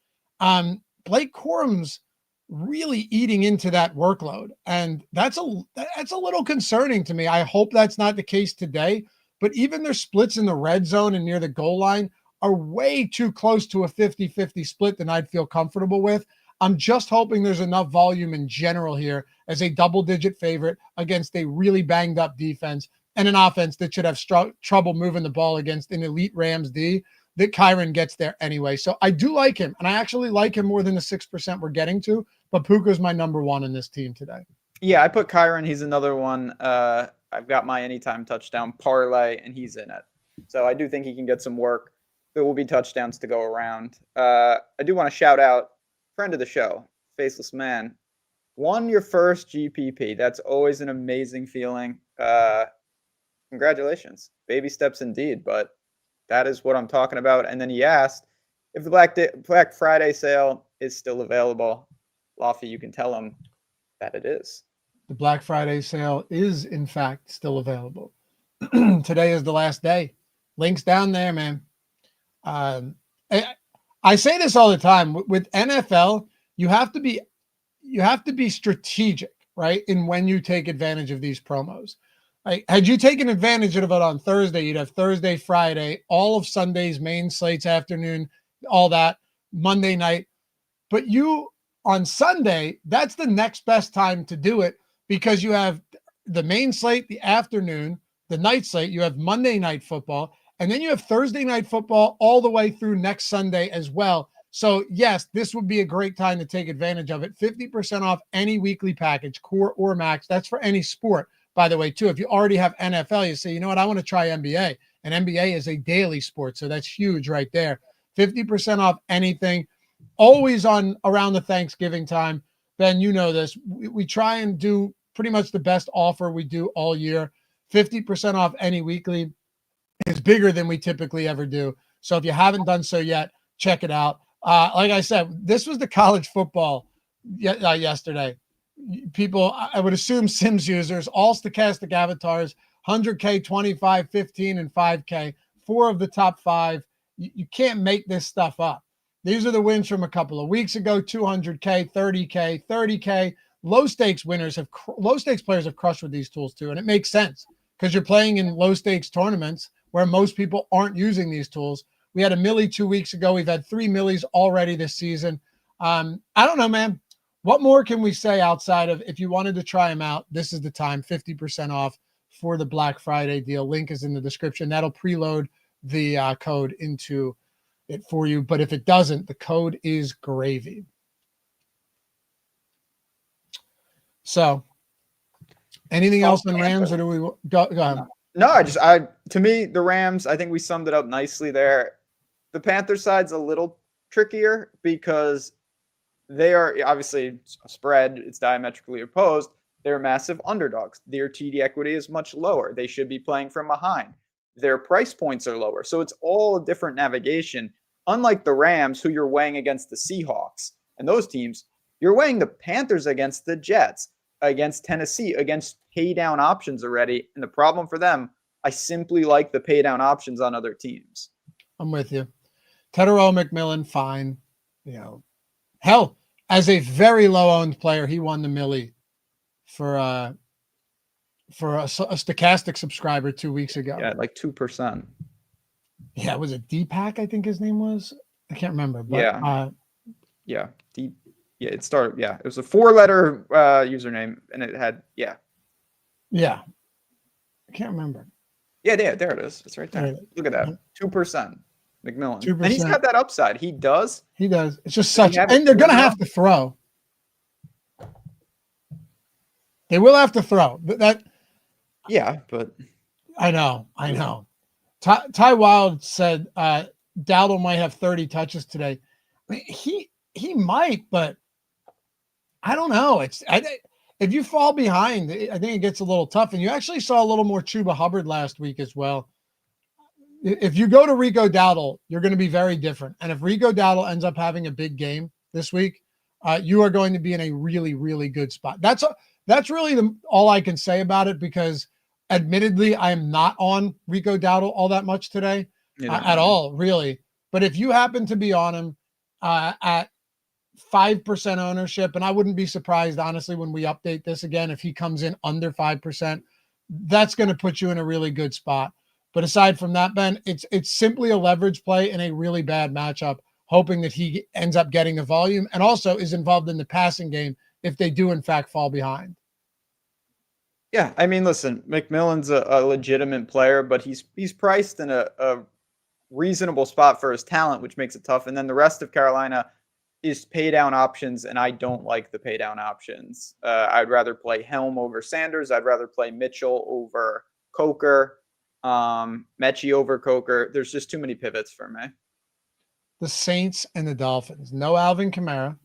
[SPEAKER 2] Blake Corum's really eating into that workload. And that's a little concerning to me. I hope that's not the case today, but even their splits in the red zone and near the goal line are way too close to a 50-50 split than I'd feel comfortable with. I'm just hoping there's enough volume in general here as a double-digit favorite against a really banged-up defense and an offense that should have trouble moving the ball against an elite Rams D, that Kyron gets there anyway. So I do like him, and I actually like him more than the 6% we're getting to, but Puka's my number one in this team today.
[SPEAKER 3] Yeah, I put Kyron. He's another one. I've got my anytime touchdown parlay, and he's in it. So I do think he can get some work. There will be touchdowns to go around. I do want to shout out friend of the show, Faceless Man, won your first GPP. That's always an amazing feeling. Congratulations. Baby steps indeed, but that is what I'm talking about. And then he asked if the Black Friday sale is still available. Lofty, you can tell him that it is.
[SPEAKER 2] The Black Friday sale is, in fact, still available. Today is the last day. Links down there, man. I say this all the time with NFL. You have to be strategic, right? In when you take advantage of these promos. Like, had you taken advantage of it on Thursday, you'd have Thursday, Friday, all of Sunday's main slates, afternoon, all that, Monday night. But you on Sunday, that's the next best time to do it because you have the main slate, the afternoon, the night slate, you have Monday night football, and then you have Thursday night football all the way through next Sunday as well. So yes, this would be a great time to take advantage of it. 50% off any weekly package, core or max. That's for any sport, by the way, too. If you already have NFL, you say, you know what, I want to try NBA. And NBA is a daily sport, so that's huge right there. 50% off anything. Always on around the Thanksgiving time. Ben, you know this. We try and do pretty much the best offer we do all year. 50% off any weekly is bigger than we typically ever do. So if you haven't done so yet, check it out. Like I said, this was the college football yesterday. People, I would assume Sims users, all stochastic avatars, 100K, 25, 15, and 5K, 4 of the top 5. You can't make this stuff up. These are the wins from a couple of weeks ago, 200K, 30K, 30K. Low stakes players have crushed with these tools too. And it makes sense because you're playing in low stakes tournaments where most people aren't using these tools. We had a millie 2 weeks ago. We've had 3 millies already this season. I don't know, man. What more can we say outside of if you wanted to try them out, this is the time, 50% off for the Black Friday deal. Link is in the description. That'll preload the code into it for you. But if it doesn't, the code is gravy. So anything else on Rams or do we go ahead?
[SPEAKER 3] No, to me, the Rams, I think we summed it up nicely there. The Panthers side's a little trickier because they are obviously a spread. It's diametrically opposed. They're massive underdogs. Their TD equity is much lower. They should be playing from behind. Their price points are lower. So it's all a different navigation. Unlike the Rams, who you're weighing against the Seahawks and those teams, you're weighing the Panthers against the Jets, against Tennessee, against pay down options already. And the problem for them, I simply like the pay down options on other teams. I'm
[SPEAKER 2] with you. Tedero McMillan, fine. Hell, as a very low-owned player, he won the millie for a Stokastic subscriber 2 weeks ago.
[SPEAKER 3] Yeah, like 2%.
[SPEAKER 2] Yeah, it was a Deepak, I think his name was. I can't remember. But,
[SPEAKER 3] yeah. It started. Yeah, it was a 4-letter username, and it had Yeah,
[SPEAKER 2] I can't remember.
[SPEAKER 3] Yeah, there it is. It's right there. Right. Look at that, 2%. McMillan,
[SPEAKER 2] 2%.
[SPEAKER 3] And he's got that upside. He does.
[SPEAKER 2] It's just such, and they're going to have to throw. They will have to throw.
[SPEAKER 3] Yeah, but
[SPEAKER 2] I know. Ty Wild said Dowdle might have 30 touches today. I mean, he might, but I don't know. If you fall behind, I think it gets a little tough. And you actually saw a little more Chuba Hubbard last week as well. If you go to Rico Dowdle, you're going to be very different. And if Rico Dowdle ends up having a big game this week, you are going to be in a really, really good spot. That's really all I can say about it, because admittedly, I am not on Rico Dowdle all that much today at all, really. But if you happen to be on him at 5% ownership, and I wouldn't be surprised, honestly, when we update this again, if he comes in under 5%, that's going to put you in a really good spot. But aside from that, Ben, it's simply a leverage play in a really bad matchup, hoping that he ends up getting the volume and also is involved in the passing game if they do, in fact, fall behind.
[SPEAKER 3] Yeah, I mean, listen, McMillan's a legitimate player, but he's priced in a reasonable spot for his talent, which makes it tough. And then the rest of Carolina is pay down options, and I don't like the pay down options. I'd rather play Helm over Sanders. I'd rather play Mitchell over Coker, Mechie over Coker. There's just too many pivots for me.
[SPEAKER 2] The Saints and the Dolphins. No Alvin Kamara,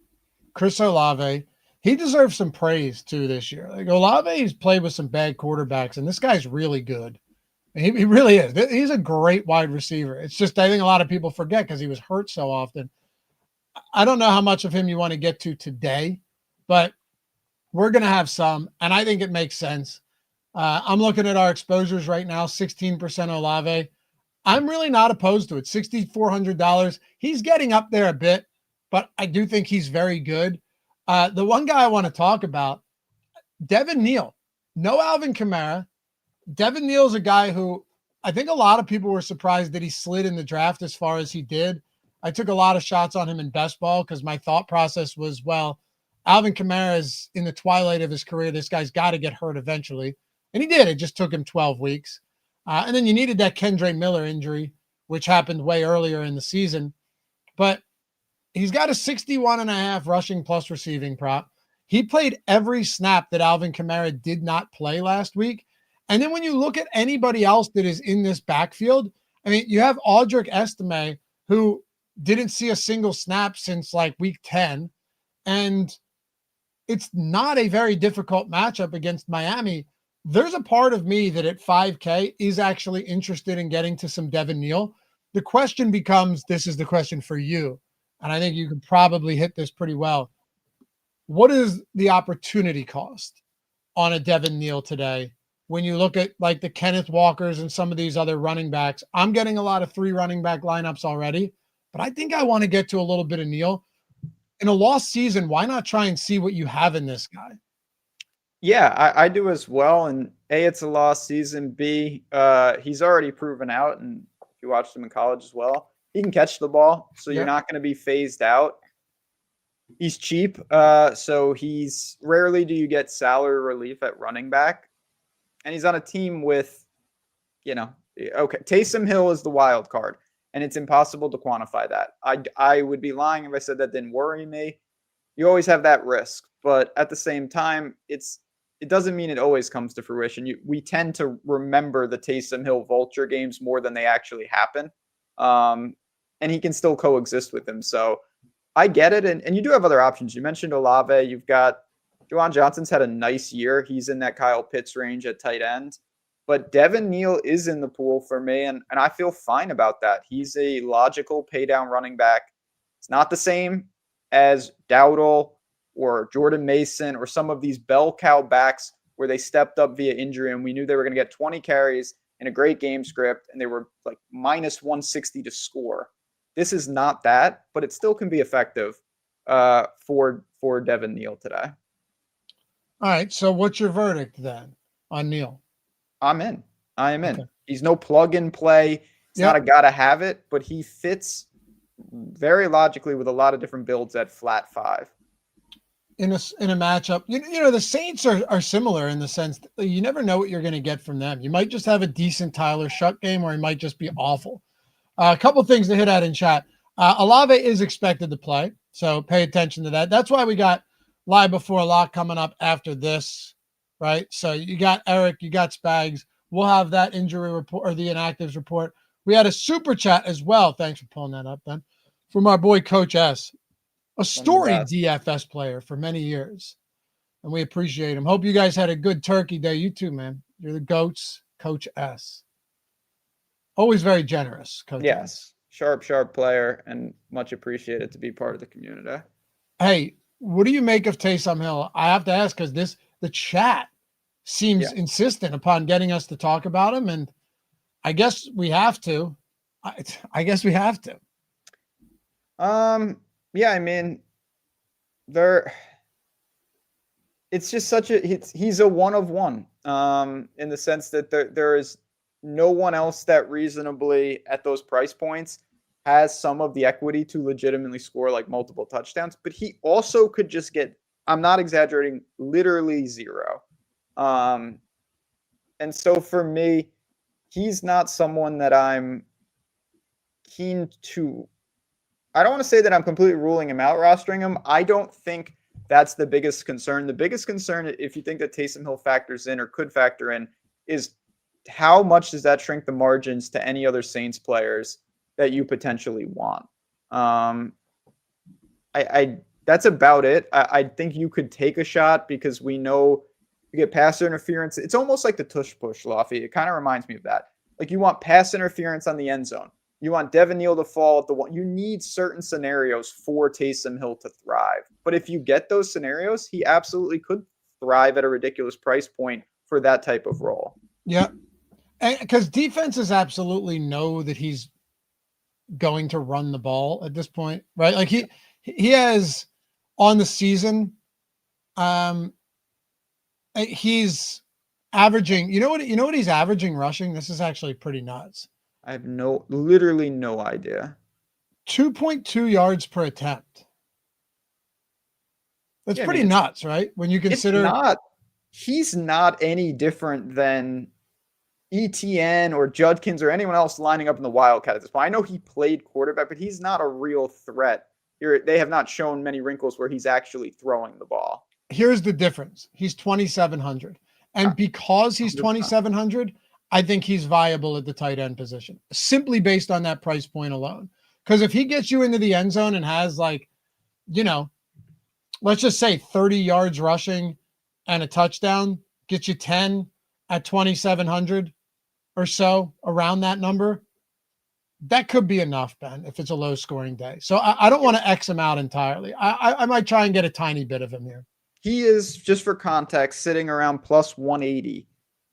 [SPEAKER 2] Chris Olave. He deserves some praise too this year. Like, Olave's played with some bad quarterbacks, and this guy's really good. He really is. He's a great wide receiver. It's just, I think a lot of people forget because he was hurt so often. I don't know how much of him you want to get to today, but we're going to have some, and I think it makes sense. I'm looking at our exposures right now, 16% Olave. I'm really not opposed to it. $6,400. He's getting up there a bit, but I do think he's very good. The one guy I want to talk about, Devin Neal. No Alvin Kamara. Devin Neal's a guy who I think a lot of people were surprised that he slid in the draft as far as he did. I took a lot of shots on him in best ball because my thought process was, well, Alvin Kamara is in the twilight of his career. This guy's got to get hurt eventually. And he did. It just took him 12 weeks. And then you needed that Kendre Miller injury, which happened way earlier in the season. But he's got a 61.5 rushing plus receiving prop. He played every snap that Alvin Kamara did not play last week. And then when you look at anybody else that is in this backfield, I mean, you have Audric Estime, who didn't see a single snap since like week 10. And it's not a very difficult matchup against Miami. There's a part of me that at 5K is actually interested in getting to some Devin Neal. The question becomes, this is the question for you, and I think you could probably hit this pretty well. What is the opportunity cost on a Devin Neal today? When you look at like the Kenneth Walkers and some of these other running backs, I'm getting a lot of 3 running back lineups already, but I think I want to get to a little bit of Neal. In a lost season, why not try and see what you have in this guy?
[SPEAKER 3] Yeah, I do as well. And A, it's a lost season. B, he's already proven out. And if you watched him in college as well, he can catch the ball. So you're not going to be phased out. He's cheap. So he's rarely do you get salary relief at running back. And he's on a team with, okay, Taysom Hill is the wild card. And it's impossible to quantify that. I would be lying if I said that didn't worry me. You always have that risk. But at the same time, it doesn't mean it always comes to fruition. We tend to remember the Taysom Hill vulture games more than they actually happen. And he can still coexist with him. So I get it. And you do have other options. You mentioned Olave. You've got Juwan Johnson's had a nice year. He's in that Kyle Pitts range at tight end. But Devin Neal is in the pool for me, and I feel fine about that. He's a logical pay-down running back. It's not the same as Dowdle or Jordan Mason or some of these bell cow backs where they stepped up via injury, and we knew they were going to get 20 carries in a great game script, and they were like minus 160 to score. This is not that, but it still can be effective for Devin Neal today.
[SPEAKER 2] All right, so what's your verdict then on Neal?
[SPEAKER 3] I'm in. I am in. Okay. He's no plug and play. He's not a gotta have it, but he fits very logically with a lot of different builds at flat 5.
[SPEAKER 2] In a matchup, the Saints are similar in the sense that you never know what you're going to get from them. You might just have a decent Tyler Shuck game, or he might just be awful. A couple things to hit at in chat. Olave is expected to play, so pay attention to that. That's why we got Live Before Lock coming up after this. Right. So you got Eric, you got Spags. We'll have that injury report or the inactives report. We had a super chat as well. Thanks for pulling that up, Ben. From our boy, Coach S, a storied DFS player for many years. And we appreciate him. Hope you guys had a good turkey day. You too, man. You're the GOATs, Coach S. Always very generous, Coach.
[SPEAKER 3] Yes. Sharp player, and much appreciated to be part of the community.
[SPEAKER 2] Hey, what do you make of Taysom Hill? I have to ask because the chat seems insistent upon getting us to talk about him, and I guess we have to. I guess we have to.
[SPEAKER 3] Yeah, I mean, it's just he's a one of one, in the sense that there is no one else that reasonably at those price points has some of the equity to legitimately score like multiple touchdowns, but he also could just get, I'm not exaggerating, literally zero. And so for me, he's not someone that I'm keen to. I don't want to say that I'm completely ruling him out, rostering him. I don't think that's the biggest concern. The biggest concern, if you think that Taysom Hill factors in or could factor in, is how much does that shrink the margins to any other Saints players that you potentially want? That's about it. I think you could take a shot because we know you get pass interference. It's almost like the tush push, Lofty. It kind of reminds me of that. Like, you want pass interference on the end zone. You want Devin Neal to fall at the one. You need certain scenarios for Taysom Hill to thrive. But if you get those scenarios, he absolutely could thrive at a ridiculous price point for that type of role.
[SPEAKER 2] Yeah. Because defenses absolutely know that he's going to run the ball at this point, right? Like he has on the season, he's averaging, you know what he's averaging rushing? This is actually pretty nuts.
[SPEAKER 3] I have literally no idea.
[SPEAKER 2] 2.2 yards per attempt. That's pretty nuts, right? When you consider
[SPEAKER 3] he's not any different than ETN or Judkins or anyone else lining up in the Wildcat at this point. I know he played quarterback, but he's not a real threat. They have not shown many wrinkles where he's actually throwing the ball.
[SPEAKER 2] Here's the difference. He's 2,700. And because he's 2,700, I think he's viable at the tight end position, simply based on that price point alone. Because if he gets you into the end zone and has, like, let's just say 30 yards rushing and a touchdown, gets you 10 at 2,700 or so, around that number, that could be enough, Ben, if it's a low scoring day. So I don't want to X him out entirely. I might try and get a tiny bit of him here.
[SPEAKER 3] He is, just for context, sitting around plus 180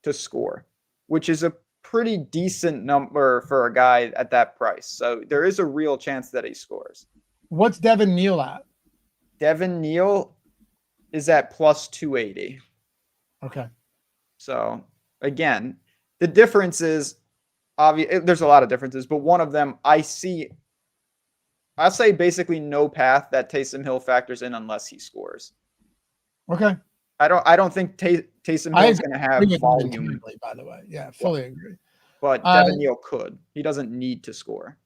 [SPEAKER 3] to score, which is a pretty decent number for a guy at that price. So there is a real chance that he scores.
[SPEAKER 2] What's Devin Neal at?
[SPEAKER 3] Devin Neal is at plus 280.
[SPEAKER 2] Okay.
[SPEAKER 3] So again, the difference is obvious. There's a lot of differences, but one of them I'll say basically no path that Taysom Hill factors in unless he scores.
[SPEAKER 2] Okay.
[SPEAKER 3] I don't think Taysom Hill is going to have volume.
[SPEAKER 2] By the way, yeah, fully agree.
[SPEAKER 3] But Devin Neal could. He doesn't need to score.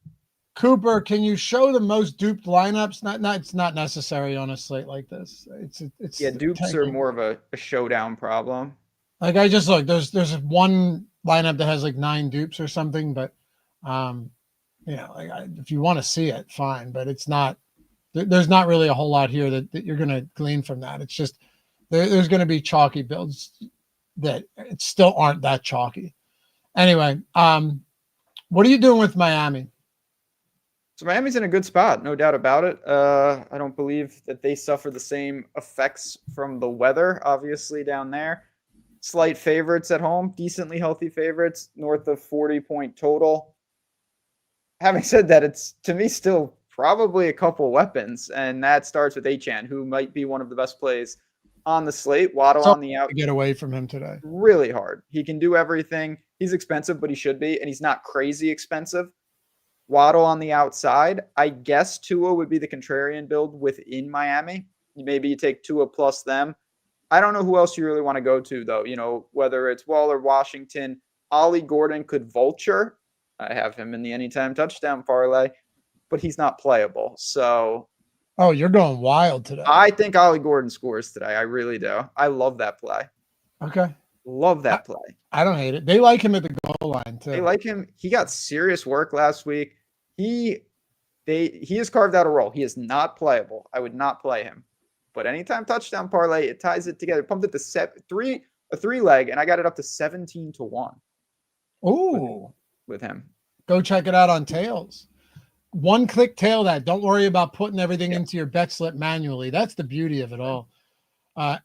[SPEAKER 2] Cooper, can you show the most duped lineups? It's not necessary on a slate like this. It's
[SPEAKER 3] dupes are more of a showdown problem.
[SPEAKER 2] Like, I just look. There's one lineup that has like 9 dupes or something, but if you want to see it, fine. But it's not. There's not really a whole lot here that you're going to glean from that. It's just there's going to be chalky builds that it still aren't that chalky. Anyway, what are you doing with Miami?
[SPEAKER 3] So Miami's in a good spot, no doubt about it. I don't believe that they suffer the same effects from the weather, obviously, down there. Slight favorites at home, decently healthy favorites, north of 40-point total. Having said that, it's, to me, still probably a couple weapons, and that starts with Achane, who might be one of the best plays on the slate. Waddle on the out.
[SPEAKER 2] Get away from him today.
[SPEAKER 3] Really hard. He can do everything. He's expensive, but he should be, and he's not crazy expensive. Waddle on the outside. I guess Tua would be the contrarian build within Miami. Maybe you take Tua plus them. I don't know who else you really want to go to, though. Whether it's Waller, Washington, Ollie Gordon could vulture. I have him in the anytime touchdown parlay, but he's not playable. So,
[SPEAKER 2] oh, you're going wild today.
[SPEAKER 3] I think Ollie Gordon scores today. I really do. I love that play.
[SPEAKER 2] Okay.
[SPEAKER 3] Love that play.
[SPEAKER 2] I don't hate it. They like him at the goal line too.
[SPEAKER 3] They like him. He got serious work last week. He has carved out a role. He is not playable. I would not play him. But anytime touchdown parlay, it ties it together. Pumped it to a 3-leg, and I got it up to 17-1.
[SPEAKER 2] Ooh.
[SPEAKER 3] With him.
[SPEAKER 2] Go check it out on Tails. One-click tail that. Don't worry about putting everything into your bet slip manually. That's the beauty of it all.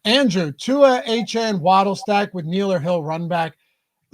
[SPEAKER 2] Andrew, Tua, HN, Waddle stack with Neal or Hill run back.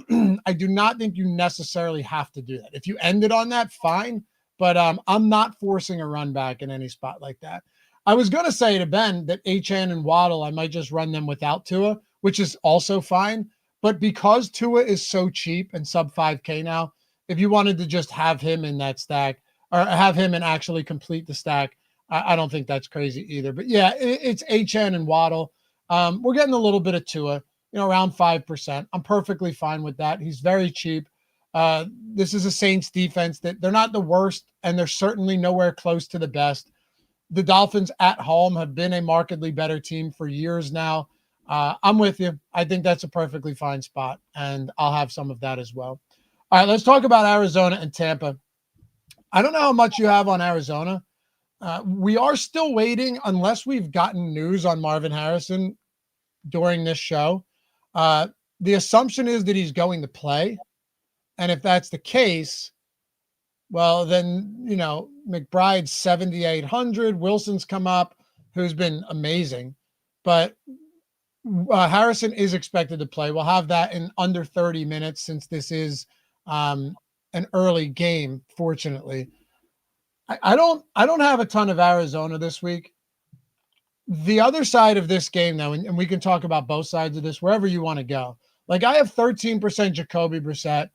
[SPEAKER 2] I do not think you necessarily have to do that. If you ended on that, fine. But I'm not forcing a run back in any spot like that. I was going to say to Ben that HN and Waddle, I might just run them without Tua, which is also fine. But because Tua is so cheap and sub 5K now, if you wanted to just have him in that stack or have him and actually complete the stack, I don't think that's crazy either. But yeah, it's HN and Waddle. We're getting a little bit of Tua, around 5%. I'm perfectly fine with that. He's very cheap. This is a Saints defense that they're not the worst, and they're certainly nowhere close to the best. The Dolphins at home have been a markedly better team for years now. I'm with you. I think that's a perfectly fine spot, and I'll have some of that as well. All right, let's talk about Arizona and Tampa. I don't know how much you have on Arizona. We are still waiting, unless we've gotten news on Marvin Harrison during this show. The assumption is that he's going to play. And if that's the case, well, then, McBride's 7,800. Wilson's come up, who's been amazing. But Harrison is expected to play. We'll have that in under 30 minutes since this is an early game, fortunately. I don't have a ton of Arizona this week. The other side of this game, though, and we can talk about both sides of this, wherever you want to go. Like, I have 13% Jacoby Brissett.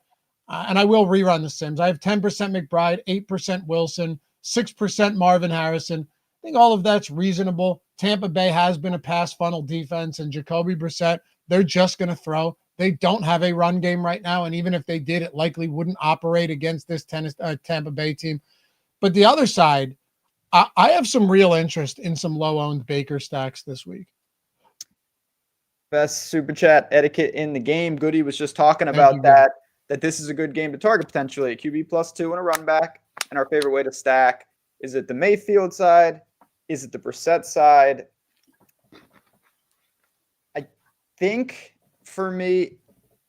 [SPEAKER 2] And I will rerun the Sims. I have 10% McBride, 8% Wilson, 6% Marvin Harrison. I think all of that's reasonable. Tampa Bay has been a pass funnel defense, and Jacoby Brissett, they're just going to throw. They don't have a run game right now, and even if they did, it likely wouldn't operate against this Tampa Bay team. But the other side, I have some real interest in some low-owned Baker stacks this week.
[SPEAKER 3] Best super chat etiquette in the game. Goody was just talking about that this is a good game to target potentially. A QB +2 and a run back. And our favorite way to stack, is it the Mayfield side? Is it the Brissett side? I think for me,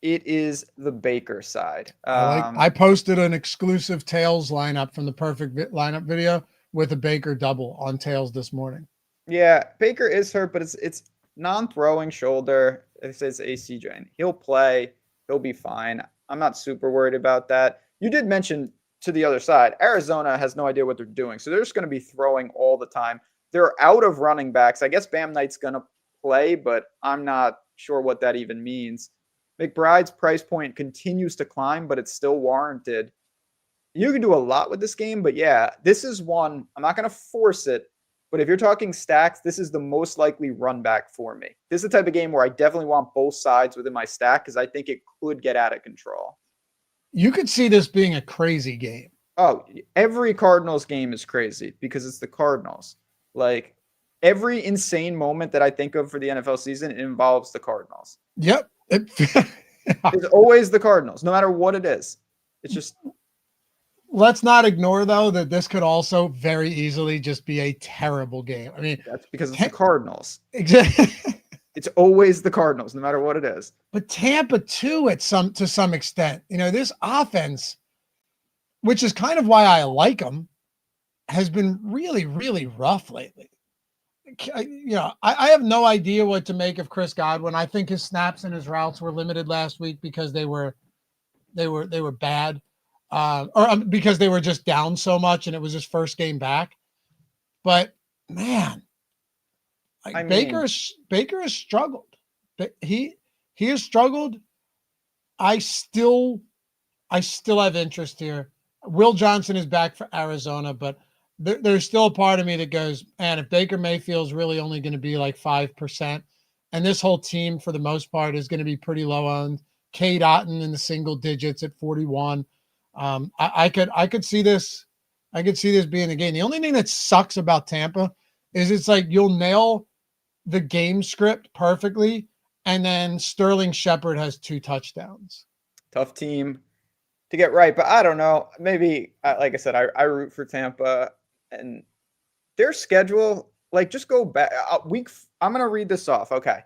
[SPEAKER 3] it is the Baker side.
[SPEAKER 2] I posted an exclusive Tails lineup from the perfect lineup video with a Baker double on Tails this morning.
[SPEAKER 3] Yeah, Baker is hurt, but it's non-throwing shoulder. It says AC joint. He'll play. He'll be fine. I'm not super worried about that. You did mention to the other side, Arizona has no idea what they're doing. So they're just going to be throwing all the time. They're out of running backs. I guess Bam Knight's going to play, but I'm not sure what that even means. McBride's price point continues to climb, but it's still warranted. You can do a lot with this game, but yeah, this is one. I'm not going to force it, but if you're talking stacks, this is the most likely run back for me. This is the type of game where I definitely want both sides within my stack because I think it could get out of control.
[SPEAKER 2] You could see this being a crazy game.
[SPEAKER 3] Oh, every Cardinals game is crazy because it's the Cardinals. Like, every insane moment that I think of for the NFL season, it involves the Cardinals.
[SPEAKER 2] Yep.
[SPEAKER 3] It's always the Cardinals, no matter what it is. It's just...
[SPEAKER 2] Let's not ignore, though, that this could also very easily just be a terrible game. I mean,
[SPEAKER 3] that's because it's the Cardinals.
[SPEAKER 2] Exactly.
[SPEAKER 3] It's always the Cardinals, no matter what it is.
[SPEAKER 2] But Tampa, too, to some extent. This offense, which is kind of why I like them, has been really, really rough lately. I have no idea what to make of Chris Godwin. I think his snaps and his routes were limited last week because they were bad. Or because they were just down so much and it was his first game back. But man, Baker has struggled. He has struggled. I still have interest here. Will Johnson is back for Arizona, but there's still a part of me that goes, man, if Baker Mayfield is really only going to be like 5%, and this whole team for the most part is going to be pretty low owned. Cade Otton in the single digits at 41. I could see this. I could see this being the game. The only thing that sucks about Tampa is it's like you'll nail the game script perfectly, and then Sterling Shepard has 2 touchdowns.
[SPEAKER 3] Tough team to get right, but I don't know. Maybe, like I said, I root for Tampa, and their schedule, like, just go back. I'm going to read this off. Okay.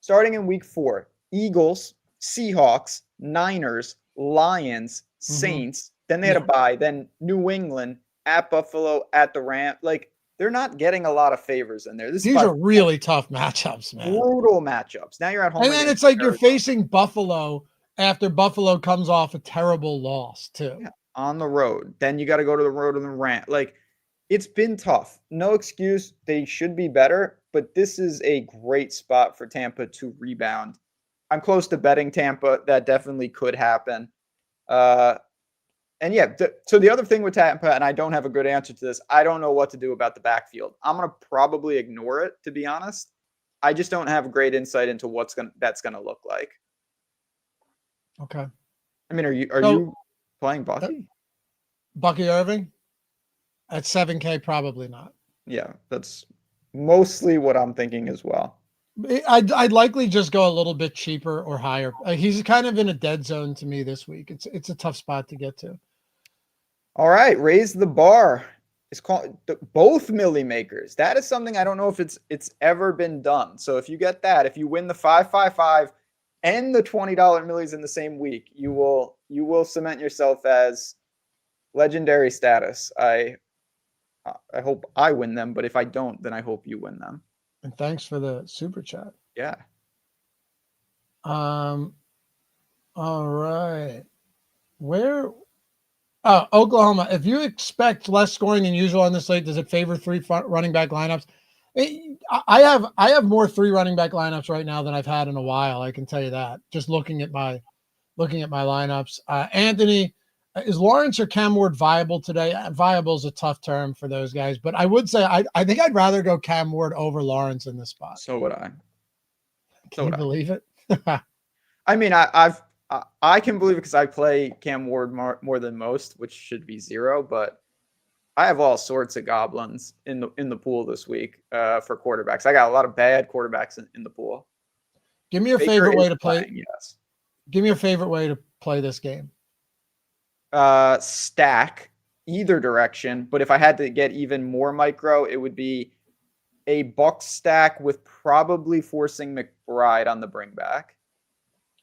[SPEAKER 3] Starting in week 4, Eagles, Seahawks, Niners, Lions, Saints, Then they had a bye. Then New England, at Buffalo, at the Rams. Like, they're not getting a lot of favors in there.
[SPEAKER 2] These are really tough matchups, man.
[SPEAKER 3] Brutal matchups. Now you're at home.
[SPEAKER 2] And then it's like you're facing Buffalo after Buffalo comes off a terrible loss, too.
[SPEAKER 3] Yeah, on the road. Then you got to go to the road and the Rams. Like, it's been tough. No excuse. They should be better, but this is a great spot for Tampa to rebound. I'm close to betting Tampa. That definitely could happen. And yeah, so the other thing with Tampa, and I don't have a good answer to this, I don't know what to do about the backfield. I'm going to probably ignore it, to be honest. I just don't have great insight into that's going to look like.
[SPEAKER 2] Okay.
[SPEAKER 3] I mean, are you playing Bucky?
[SPEAKER 2] Bucky Irving? At 7K, probably not.
[SPEAKER 3] Yeah, that's mostly what I'm thinking as well.
[SPEAKER 2] I'd likely just go a little bit cheaper or higher. He's kind of in a dead zone to me this week. It's a tough spot to get to.
[SPEAKER 3] All right, raise the bar. It's called both Millie makers. That is something I don't know if it's ever been done. So if you get that, if you win the 555 and the $20 millies in the same week, you will cement yourself as legendary status. I hope I win them, but if I don't, then I hope you win them.
[SPEAKER 2] And thanks for the super chat.
[SPEAKER 3] Yeah.
[SPEAKER 2] All right. Oklahoma. If you expect less scoring than usual on this slate, does it favor 3 running back lineups? I have more 3 running back lineups right now than I've had in a while. I can tell you that. Just looking at my lineups. Anthony, is Lawrence or Cam Ward viable today? Viable is a tough term for those guys, but I would say I think I'd rather go Cam Ward over Lawrence in this spot.
[SPEAKER 3] So would I.
[SPEAKER 2] Can you believe it?
[SPEAKER 3] I mean, I can believe it because I play Cam Ward more than most, which should be 0. But I have all sorts of goblins in the pool this week for quarterbacks. I got a lot of bad quarterbacks in the pool.
[SPEAKER 2] Give me your favorite way to play.
[SPEAKER 3] Yes.
[SPEAKER 2] Give me your favorite way to play this game.
[SPEAKER 3] Stack either direction, but if I had to get even more micro, it would be a Buck stack with probably forcing McBride on the bring back.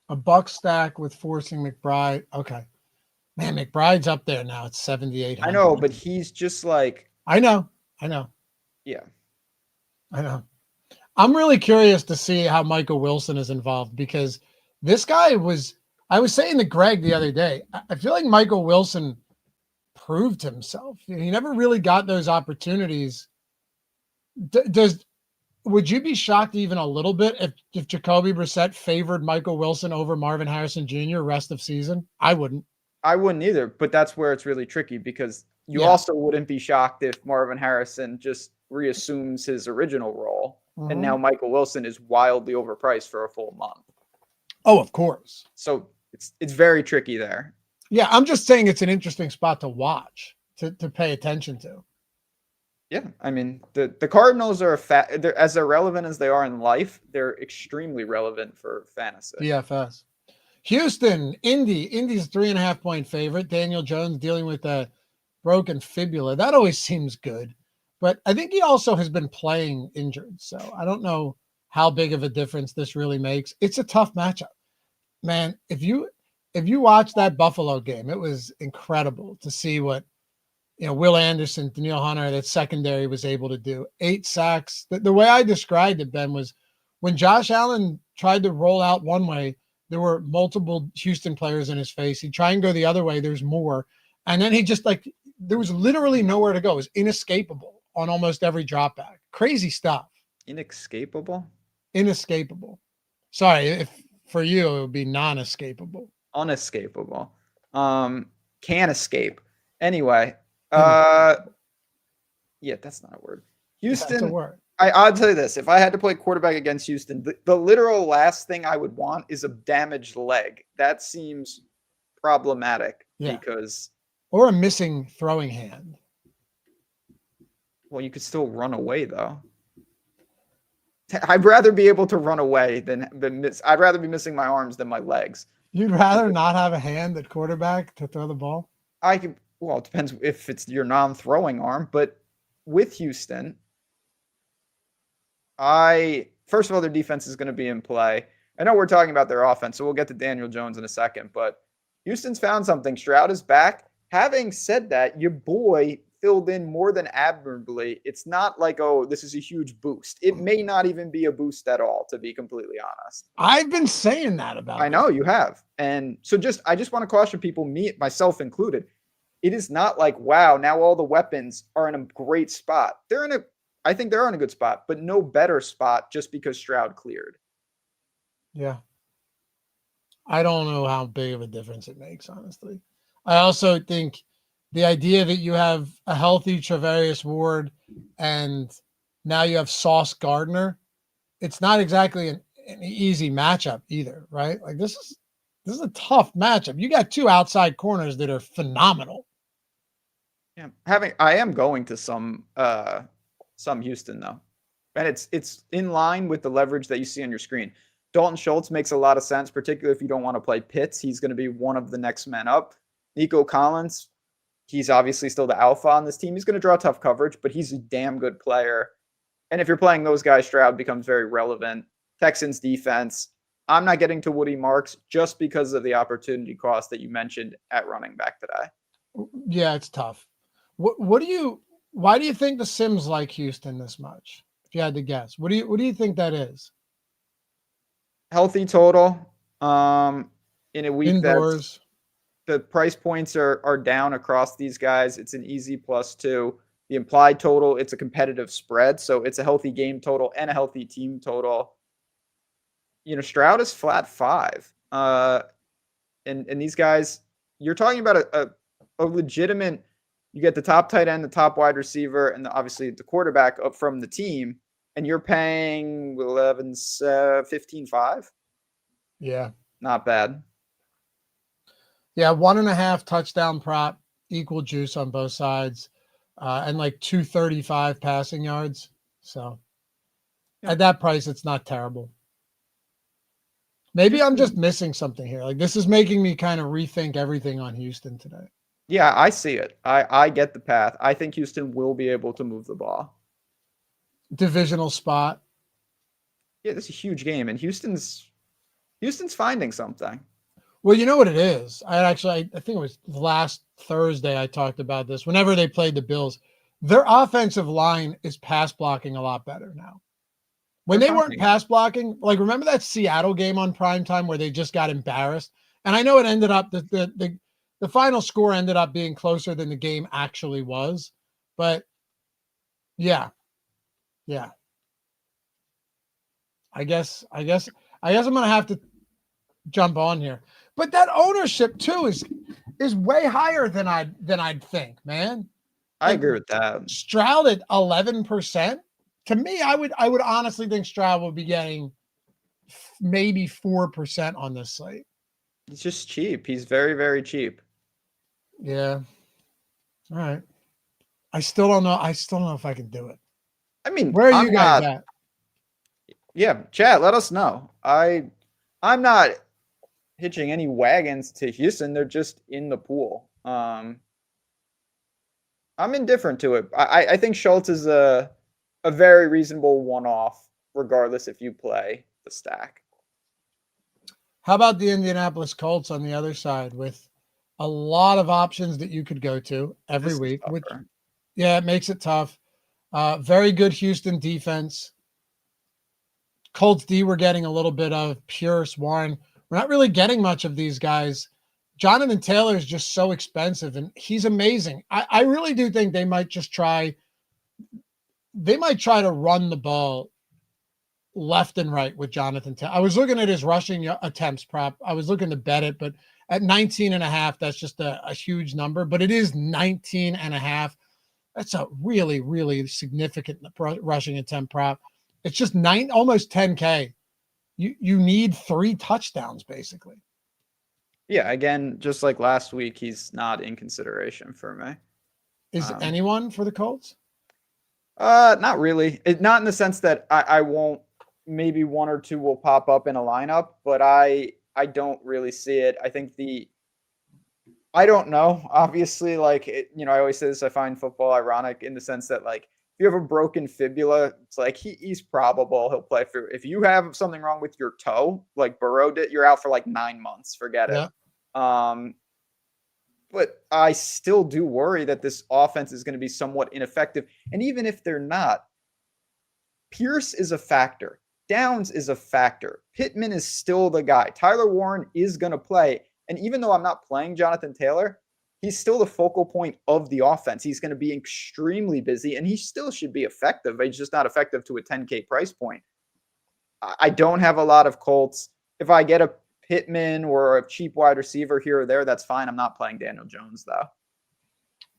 [SPEAKER 2] A Buck stack with forcing McBride. Okay. Man, McBride's up there now. It's 7,800.
[SPEAKER 3] I know, but he's just like...
[SPEAKER 2] I know.
[SPEAKER 3] Yeah.
[SPEAKER 2] I know. I'm really curious to see how Michael Wilson is involved because this guy was... I was saying to Greg the other day, I feel like Michael Wilson proved himself. He never really got those opportunities. Would you be shocked even a little bit if Jacoby Brissett favored Michael Wilson over Marvin Harrison Jr. rest of season? I wouldn't.
[SPEAKER 3] I wouldn't either, but that's where it's really tricky because you also wouldn't be shocked if Marvin Harrison just reassumes his original role. Mm-hmm. And now Michael Wilson is wildly overpriced for a full month.
[SPEAKER 2] Oh, of course.
[SPEAKER 3] So it's very tricky there.
[SPEAKER 2] Yeah, I'm just saying it's an interesting spot to watch, to pay attention to.
[SPEAKER 3] Yeah, I mean, the Cardinals are they're as irrelevant as they are in life. They're extremely relevant for fantasy.
[SPEAKER 2] DFS. Houston, Indy's 3.5-point favorite. Daniel Jones dealing with a broken fibula. That always seems good. But I think he also has been playing injured. So I don't know how big of a difference this really makes. It's a tough matchup. Man, if you watch that Buffalo game, it was incredible to see what Will Anderson, Danielle Hunter, that secondary was able to do. 8 sacks. The way I described it, Ben, was when Josh Allen tried to roll out one way, there were multiple Houston players in his face. He'd try and go the other way. There's more. And then he just there was literally nowhere to go. It was inescapable on almost every drop back. Crazy stuff.
[SPEAKER 3] Inescapable?
[SPEAKER 2] Sorry, if for you, it would be non-escapable.
[SPEAKER 3] Unescapable. Can escape. Anyway. Yeah, that's not a word. Houston.
[SPEAKER 2] That's a word.
[SPEAKER 3] I'll tell you this. If I had to play quarterback against Houston, the literal last thing I would want is a damaged leg. That seems problematic because...
[SPEAKER 2] Or a missing throwing hand.
[SPEAKER 3] Well, you could still run away, though. I'd rather be able to run away than miss. I'd rather be missing my arms than my legs.
[SPEAKER 2] You'd rather not have a hand at quarterback to throw the ball?
[SPEAKER 3] Well, it depends if it's your non-throwing arm, but with Houston, first of all, their defense is going to be in play. I know we're talking about their offense, so we'll get to Daniel Jones in a second, but Houston's found something. Stroud is back. having said that, your boy filled in more than admirably. It's not like, oh, this is a huge boost. It may not even be a boost at all, to be completely honest.
[SPEAKER 2] I've been saying that about
[SPEAKER 3] I know you have. And so I just want to caution people, myself included. It is not like, wow, now all the weapons are in a great spot. I think they're in a good spot, but no better spot just because Stroud cleared.
[SPEAKER 2] Yeah. I don't know how big of a difference it makes, honestly. I also think the idea that you have a healthy Travarius Ward and now you have Sauce Gardner, it's not exactly an easy matchup either, right? Like this is a tough matchup. You got two outside corners that are phenomenal.
[SPEAKER 3] Yeah, I am going to some Houston though, and it's in line with the leverage that you see on your screen. Dalton Schultz makes a lot of sense, particularly if you don't want to play Pitts. He's going to be one of the next men up. Nico Collins, he's obviously still the alpha on this team. He's going to draw tough coverage, but he's a damn good player. And if you're playing those guys, Stroud becomes very relevant. Texans defense, I'm not getting to Woody Marks just because of the opportunity cost that you mentioned at running back today.
[SPEAKER 2] Yeah, it's tough. Why do you think the Sims like Houston this much? If you had to guess, what do you think that is?
[SPEAKER 3] Healthy total in a week
[SPEAKER 2] indoors.
[SPEAKER 3] The price points are down across these guys. It's an easy +2. The implied total, it's a competitive spread, so it's a healthy game total and a healthy team total. Stroud is flat 5. And these guys, you're talking about a legitimate. You get the top tight end, the top wide receiver, and obviously the quarterback up from the team, and you're paying 15.5.
[SPEAKER 2] Yeah,
[SPEAKER 3] not bad.
[SPEAKER 2] Yeah, 1.5 touchdown prop, equal juice on both sides, and like 235 passing yards. So at that price, it's not terrible. Maybe I'm just missing something here. Like this is making me kind of rethink everything on Houston today.
[SPEAKER 3] Yeah, I see it. I get the path. I think Houston will be able to move the ball.
[SPEAKER 2] Divisional spot.
[SPEAKER 3] Yeah, this is a huge game, and Houston's finding something.
[SPEAKER 2] Well, you know what it is? I think it was last Thursday I talked about this. Whenever they played the Bills, their offensive line is pass blocking a lot better now. When they weren't pass blocking, like remember that Seattle game on primetime where they just got embarrassed? And I know it ended up the final score ended up being closer than the game actually was. But yeah. I guess I'm gonna have to jump on here. But that ownership too is way higher than I'd think, man.
[SPEAKER 3] I agree with that.
[SPEAKER 2] Stroud at 11%. To me, I would honestly think Stroud would be getting maybe 4% on this slate.
[SPEAKER 3] He's just cheap. He's very, very cheap.
[SPEAKER 2] Yeah. All right. I still don't know if I can do it.
[SPEAKER 3] I mean,
[SPEAKER 2] where are you guys at?
[SPEAKER 3] Yeah, chat, let us know. I'm not hitching any wagons to Houston. They're just in the pool. I'm indifferent to it. I think Schultz is a very reasonable one-off, regardless if you play the stack.
[SPEAKER 2] How about the Indianapolis Colts on the other side with a lot of options that you could go to every week? Which, yeah, it makes it tough. Very good Houston defense. Colts D, we're getting a little bit of Pierce, Warren. We're not really getting much of these guys. Jonathan Taylor is just so expensive, and he's amazing. I really do think they might just try. They might try to run the ball left and right with Jonathan Taylor. I was looking at his rushing attempts prop. I was looking to bet it, but at 19.5, that's just a huge number. But it is 19.5. That's a really, really significant rushing attempt prop. It's just almost 10K. You need 3 touchdowns basically.
[SPEAKER 3] Yeah, again, just like last week, he's not in consideration for me.
[SPEAKER 2] Is anyone for the Colts?
[SPEAKER 3] Not really. Not in the sense that I won't. Maybe 1 or 2 will pop up in a lineup, but I don't really see it. I think I don't know. Obviously, I always say this. I find football ironic in the sense that if you have a broken fibula, it's like he's probable he'll play through. If you have something wrong with your toe, like Burrow did, you're out for 9 months. Forget it. but I still do worry that this offense is going to be somewhat ineffective. And even if they're not, Pierce is a factor. Downs is a factor. Pittman is still the guy. Tyler Warren is going to play. And even though I'm not playing Jonathan Taylor, he's still the focal point of the offense. He's going to be extremely busy, and he still should be effective. He's just not effective to a 10K price point. I don't have a lot of Colts. If I get a Pittman or a cheap wide receiver here or there, that's fine. I'm not playing Daniel Jones, though.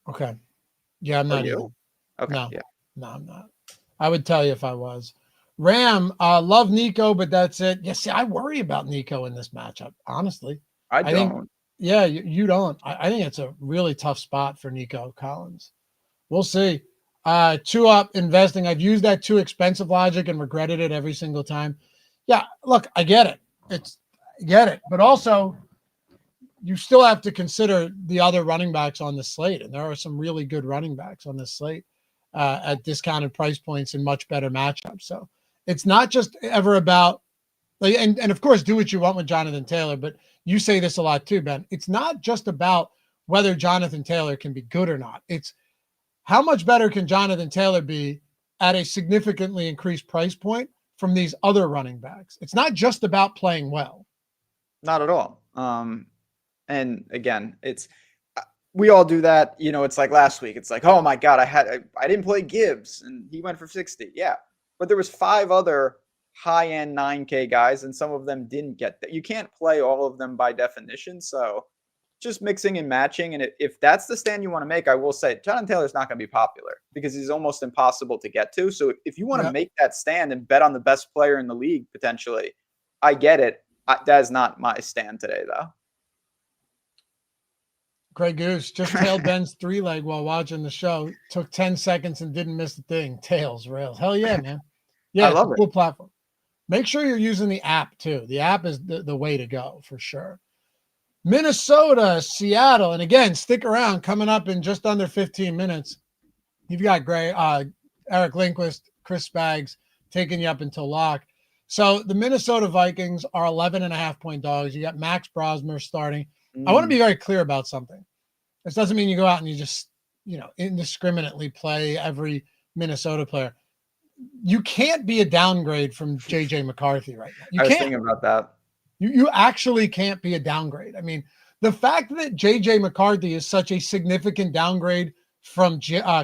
[SPEAKER 2] Okay. Yeah, I'm not either.
[SPEAKER 3] Okay.
[SPEAKER 2] No,
[SPEAKER 3] yeah.
[SPEAKER 2] no, I'm not. I would tell you if I was. Ram, love Nico, but that's it. Yeah, see, I worry about Nico in this matchup, honestly.
[SPEAKER 3] I don't.
[SPEAKER 2] Think, yeah, you don't. I think it's a really tough spot for Nico Collins. We'll see. 2-up investing. I've used that too expensive logic and regretted it every single time. Yeah, look, I get it. But also you still have to consider the other running backs on the slate. And there are some really good running backs on this slate at discounted price points and much better matchups. So it's not just ever about, like, and of course, do what you want with Jonathan Taylor, but you say this a lot too, Ben. It's not just about whether Jonathan Taylor can be good or not. It's how much better can Jonathan Taylor be at a significantly increased price point from these other running backs. It's not just about playing well.
[SPEAKER 3] Not at all. And again, we all do that. You know, it's like last week. It's like, oh my God, I didn't play Gibbs and he went for 60. Yeah. But there was 5 other high-end 9K guys, and some of them didn't get that. You can't play all of them by definition. So just mixing and matching. And if that's the stand you want to make, I will say Jonathan Taylor's not going to be popular because he's almost impossible to get to. So if you want to make that stand and bet on the best player in the league, potentially, I get it. That is not my stand today, though.
[SPEAKER 2] Grey Goose just tailed Ben's 3-leg while watching the show. Took 10 seconds and didn't miss a thing. Tails, rails. Hell yeah, man. Yeah,
[SPEAKER 3] I love
[SPEAKER 2] it's a cool platform. Make sure you're using the app too. The app is the way to go for sure. Minnesota, Seattle. And again, stick around. Coming up in just under 15 minutes. You've got Eric Lindquist, Chris Spags taking you up until lock. So the Minnesota Vikings are 11.5-point dogs. You got Max Brosmer starting. I want to be very clear about something. This doesn't mean you go out and you just, indiscriminately play every Minnesota player. You can't be a downgrade from JJ McCarthy right now.
[SPEAKER 3] I was thinking about that.
[SPEAKER 2] You actually can't be a downgrade. I mean, the fact that JJ McCarthy is such a significant downgrade from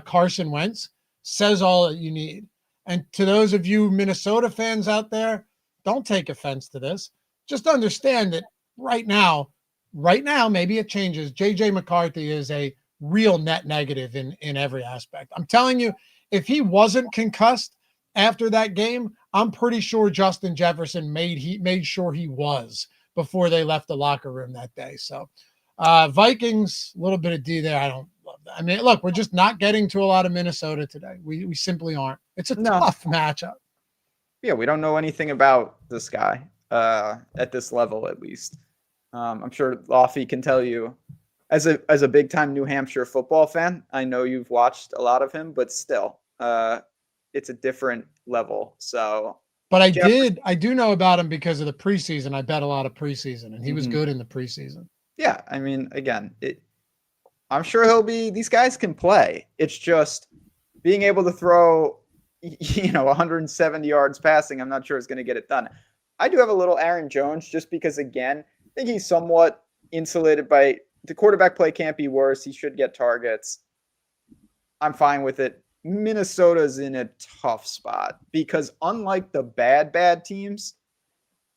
[SPEAKER 2] Carson Wentz says all that you need. And to those of you Minnesota fans out there, don't take offense to this. Just understand that right now, maybe it changes. JJ McCarthy is a real net negative in every aspect. I'm telling you, if he wasn't concussed after that game, I'm pretty sure Justin Jefferson made sure he was before they left the locker room that day. So Vikings, a little bit of D there. I don't love that. I mean, look, we're just not getting to a lot of Minnesota today. We simply aren't. It's a tough matchup.
[SPEAKER 3] Yeah, we don't know anything about this guy at this level, at least. I'm sure Laffy can tell you, as a big time New Hampshire football fan, I know you've watched a lot of him, but still, it's a different level. So,
[SPEAKER 2] but I do know about him because of the preseason. I bet a lot of preseason, and he was good in the preseason.
[SPEAKER 3] Yeah, I mean, again, I'm sure these guys can play. It's just being able to throw, 170 yards passing. I'm not sure it's going to get it done. I do have a little Aaron Jones just because, again, I think he's somewhat insulated by the quarterback play can't be worse. He should get targets. I'm fine with it. Minnesota's in a tough spot because unlike the bad teams,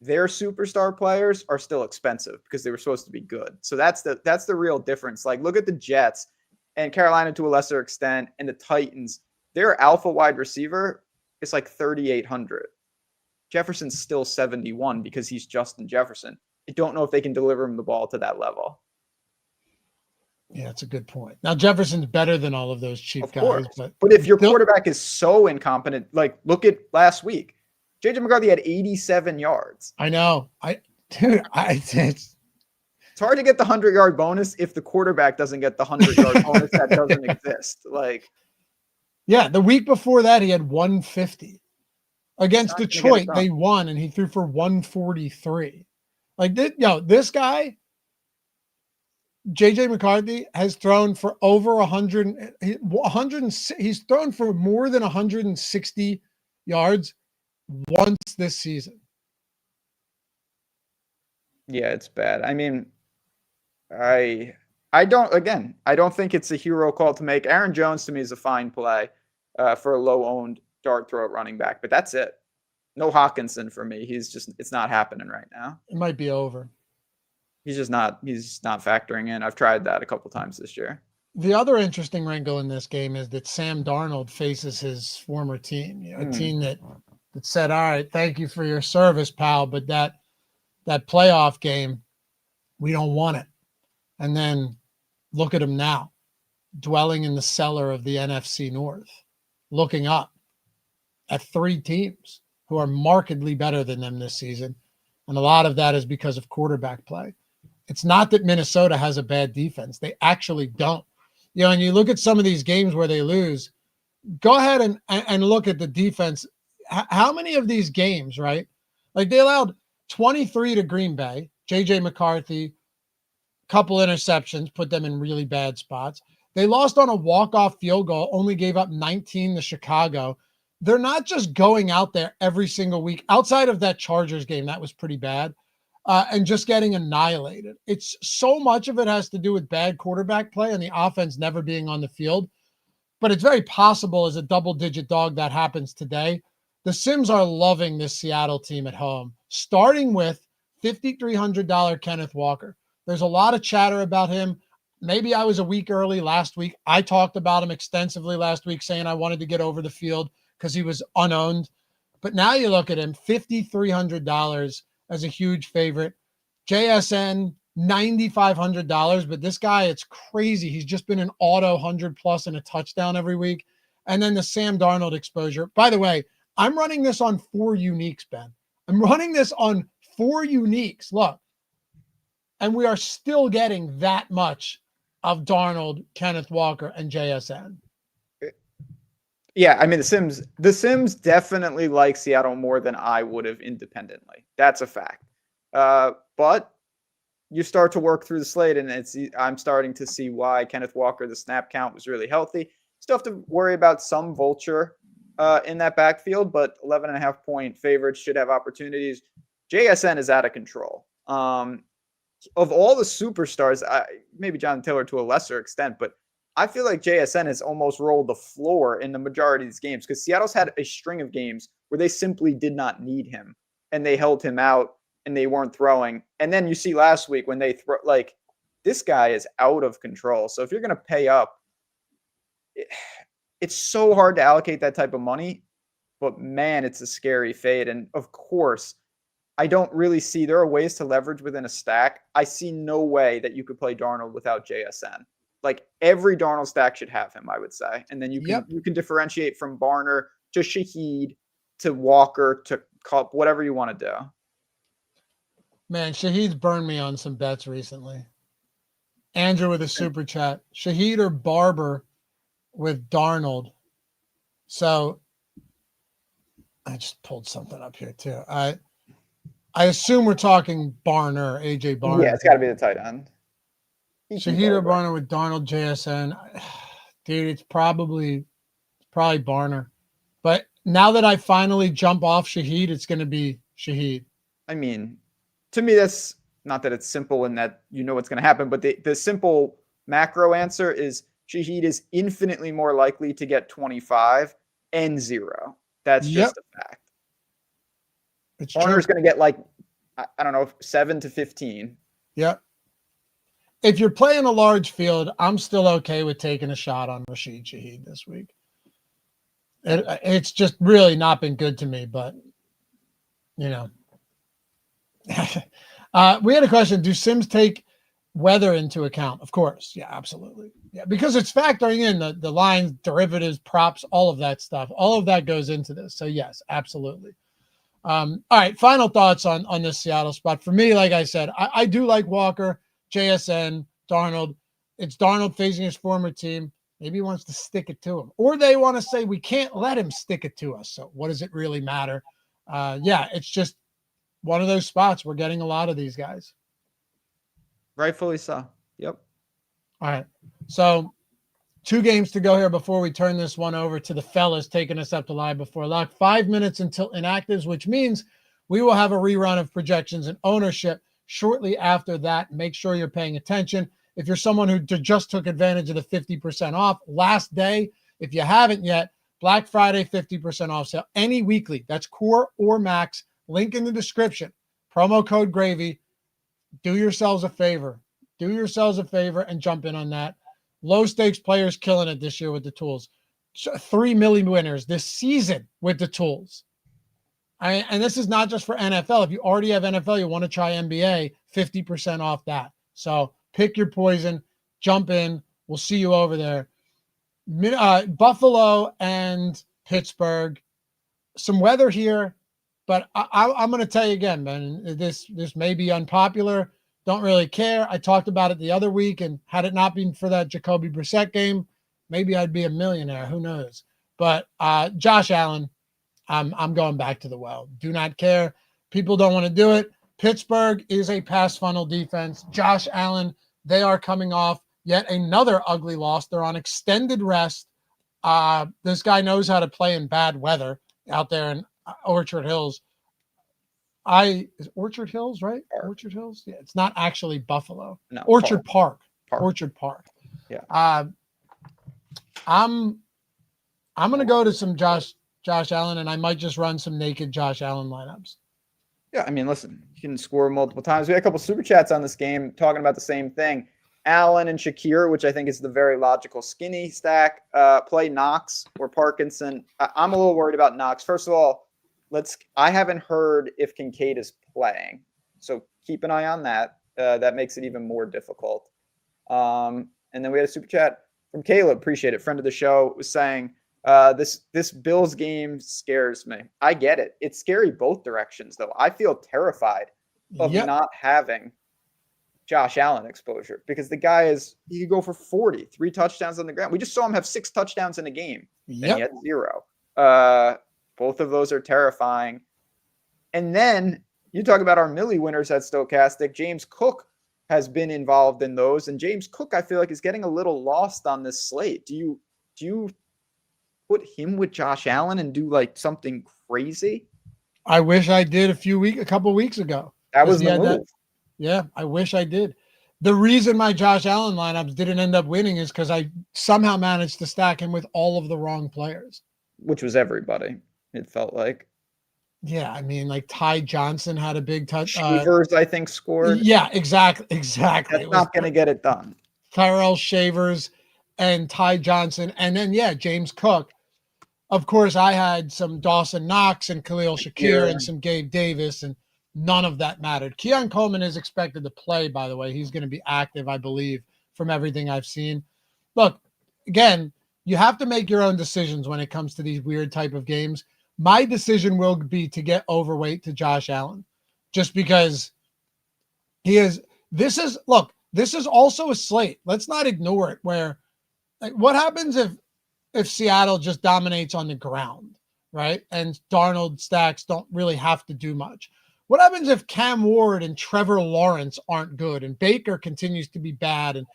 [SPEAKER 3] their superstar players are still expensive because they were supposed to be good. So that's the real difference. Like, look at the Jets and Carolina to a lesser extent and the Titans. Their alpha wide receiver is like 3,800. Jefferson's still 71 because he's Justin Jefferson. I don't know if they can deliver him the ball to that level.
[SPEAKER 2] Yeah, that's a good point. Now, Jefferson's better than all of those cheap guys.
[SPEAKER 3] But if your quarterback is so incompetent, like look at last week, JJ McCarthy had 87 yards.
[SPEAKER 2] I know. It's
[SPEAKER 3] hard to get the 100-yard bonus if the quarterback doesn't get the 100-yard bonus that doesn't exist.
[SPEAKER 2] Yeah, the week before that, he had 150. Against Detroit, they won, and he threw for 143. This guy, JJ McCarthy has thrown for over 100, he's thrown for more than 160 yards once this season.
[SPEAKER 3] Yeah, it's bad. I mean, I don't think it's a hero call to make. Aaron Jones to me is a fine play for a low-owned dart throw at running back, but that's it. No Hawkinson for me. It's not happening right now.
[SPEAKER 2] It might be over.
[SPEAKER 3] He's not factoring in. I've tried that a couple times this year.
[SPEAKER 2] The other interesting wrinkle in this game is that Sam Darnold faces his former team, a team that said, all right, thank you for your service, pal, but that playoff game, we don't want it. And then look at him now, dwelling in the cellar of the NFC North, looking up at 3 teams who are markedly better than them this season. And a lot of that is because of quarterback play. It's not that Minnesota has a bad defense. They actually don't. And you look at some of these games where they lose, go ahead and look at the defense. How many of these games, right? Like they allowed 23 to Green Bay, JJ McCarthy, couple interceptions, put them in really bad spots. They lost on a walk-off field goal, only gave up 19 to Chicago. They're not just going out there every single week, outside of that Chargers game, that was pretty bad, and just getting annihilated. It's so much of it has to do with bad quarterback play and the offense never being on the field. But it's very possible as a double-digit dog that happens today. The Sims are loving this Seattle team at home, starting with $5,300 Kenneth Walker. There's a lot of chatter about him. Maybe I was a week early last week. I talked about him extensively last week, saying I wanted to get over the field because he was unowned. But now you look at him, $5,300 as a huge favorite. JSN, $9,500. But this guy, it's crazy. He's just been an auto 100+ and a touchdown every week. And then the Sam Darnold exposure. By the way, I'm running this on 4 uniques, Ben. I'm running this on 4 uniques. Look. And we are still getting that much of Darnold, Kenneth Walker, and JSN.
[SPEAKER 3] Yeah, I mean the Sims definitely like Seattle more than I would have independently. That's a fact. But you start to work through the slate, and I'm starting to see why Kenneth Walker, the snap count was really healthy. Still have to worry about some vulture in that backfield, but 11.5 point favorites should have opportunities. JSN is out of control. Of all the superstars, maybe Jonathan Taylor to a lesser extent, but I feel like JSN has almost rolled the floor in the majority of these games because Seattle's had a string of games where they simply did not need him and they held him out and they weren't throwing. And then you see last week when they throw, like, this guy is out of control. So if you're going to pay up, it's so hard to allocate that type of money, but man, it's a scary fade. And of course, I don't really see, there are ways to leverage within a stack. I see no way that you could play Darnold without JSN. Like every Darnold stack should have him, I would say. And then you can differentiate from Barner to Shaheed to Walker to Cup, whatever you want to do.
[SPEAKER 2] Man, Shaheed's burned me on some bets recently. Andrew with a super chat. Shaheed or Barber with Darnold. So I just pulled something up here too. I assume we're talking Barner, AJ Barner.
[SPEAKER 3] Yeah, it's got to be the tight end.
[SPEAKER 2] Shaheed or Barner with Darnold, JSN. Dude, it's probably Barner. But now that I finally jump off Shaheed, it's going to be Shaheed.
[SPEAKER 3] I mean, to me, that's not that it's simple and that you know what's going to happen, but the simple macro answer is Shaheed is infinitely more likely to get 25 and 0. That's just a fact. Barner's going to get like, I don't know, 7 to 15.
[SPEAKER 2] Yep. If you're playing a large field, I'm still okay with taking a shot on Rashid Shaheed this week. It's just really not been good to me, but, you know. We had a question. Do Sims take weather into account? Of course. Yeah, absolutely. Yeah, because it's factoring in the lines, derivatives, props, all of that stuff. All of that goes into this. So, yes, absolutely. All right, final thoughts on this Seattle spot. For me, like I said, I do like Walker, JSN, Darnold. It's Darnold facing his former team. Maybe he wants to stick it to him. Or they want to say, we can't let him stick it to us. So what does it really matter? Yeah, it's just one of those spots. We're getting a lot of these guys.
[SPEAKER 3] Rightfully so. Yep.
[SPEAKER 2] All right. So 2 games to go here before we turn this one over to the fellas taking us up to live before lock. 5 minutes until inactives, which means we will have a rerun of projections and ownership shortly after that. Make sure you're paying attention. If you're someone who just took advantage of the 50% off last day, if you haven't yet, Black Friday 50% off sale, any weekly, that's core or max, link in the description, promo code gravy. Do yourselves a favor. Do yourselves a favor and jump in on that. Low stakes players killing it this year with the tools. 3 million winners this season with the tools. And this is not just for NFL. If you already have NFL, you want to try NBA, 50% off that. So pick your poison, jump in. We'll see you over there. Buffalo and Pittsburgh. Some weather here, but I'm going to tell you again, man, this may be unpopular. Don't really care. I talked about it the other week, and had it not been for that Jacoby Brissett game, maybe I'd be a millionaire. Who knows? But Josh Allen, I'm going back to the well. Do not care. People don't want to do it. Pittsburgh is a pass funnel defense. Josh Allen, they are coming off yet another ugly loss. They're on extended rest. This guy knows how to play in bad weather out there in Orchard Hills. Is Orchard Hills, right?
[SPEAKER 3] Park.
[SPEAKER 2] Orchard Hills? Yeah, it's not actually Buffalo.
[SPEAKER 3] No,
[SPEAKER 2] Orchard Park.
[SPEAKER 3] Park.
[SPEAKER 2] Orchard Park.
[SPEAKER 3] Yeah.
[SPEAKER 2] I'm gonna go to some Josh Allen, and I might just run some naked Josh Allen lineups.
[SPEAKER 3] Yeah, I mean, listen, you can score multiple times. We had a couple super chats on this game talking about the same thing. Allen and Shakir, which I think is the very logical skinny stack. Play Knox or Parkinson. I'm a little worried about Knox. First of all, I haven't heard if Kincaid is playing, so keep an eye on that. That makes it even more difficult. And then we had a super chat from Caleb. Appreciate it. Friend of the show was saying, this Bills game scares me. I get it. It's scary both directions, though. I feel terrified of not having Josh Allen exposure because the guy he could go for 40, 3 touchdowns on the ground. We just saw him have 6 touchdowns in a game, and he had 0. Both of those are terrifying. And then you talk about our Millie winners at Stokastic. James Cook has been involved in those, and James Cook, I feel like, is getting a little lost on this slate. Do you put him with Josh Allen and do like something crazy?
[SPEAKER 2] I wish I did a couple weeks ago.
[SPEAKER 3] That was the move.
[SPEAKER 2] Yeah, I wish I did. The reason my Josh Allen lineups didn't end up winning is because I somehow managed to stack him with all of the wrong players. Which
[SPEAKER 3] was everybody, it felt like.
[SPEAKER 2] Yeah, I mean, like Ty Johnson had a big touch.
[SPEAKER 3] Shavers, I think, scored.
[SPEAKER 2] Yeah, exactly.
[SPEAKER 3] That's not going to get it done.
[SPEAKER 2] Tyrell Shavers and Ty Johnson. And then, James Cook. Of course, I had some Dawson Knox and Khalil Shakir and some Gabe Davis, and none of that mattered. Keon Coleman is expected to play, by the way. He's going to be active, I believe, from everything I've seen. Look, again, you have to make your own decisions when it comes to these weird type of games. My decision will be to get overweight to Josh Allen, just because this is also a slate. Let's not ignore it, where what happens if Seattle just dominates on the ground, right? And Darnold stacks don't really have to do much. What happens if Cam Ward and Trevor Lawrence aren't good and Baker continues to be bad and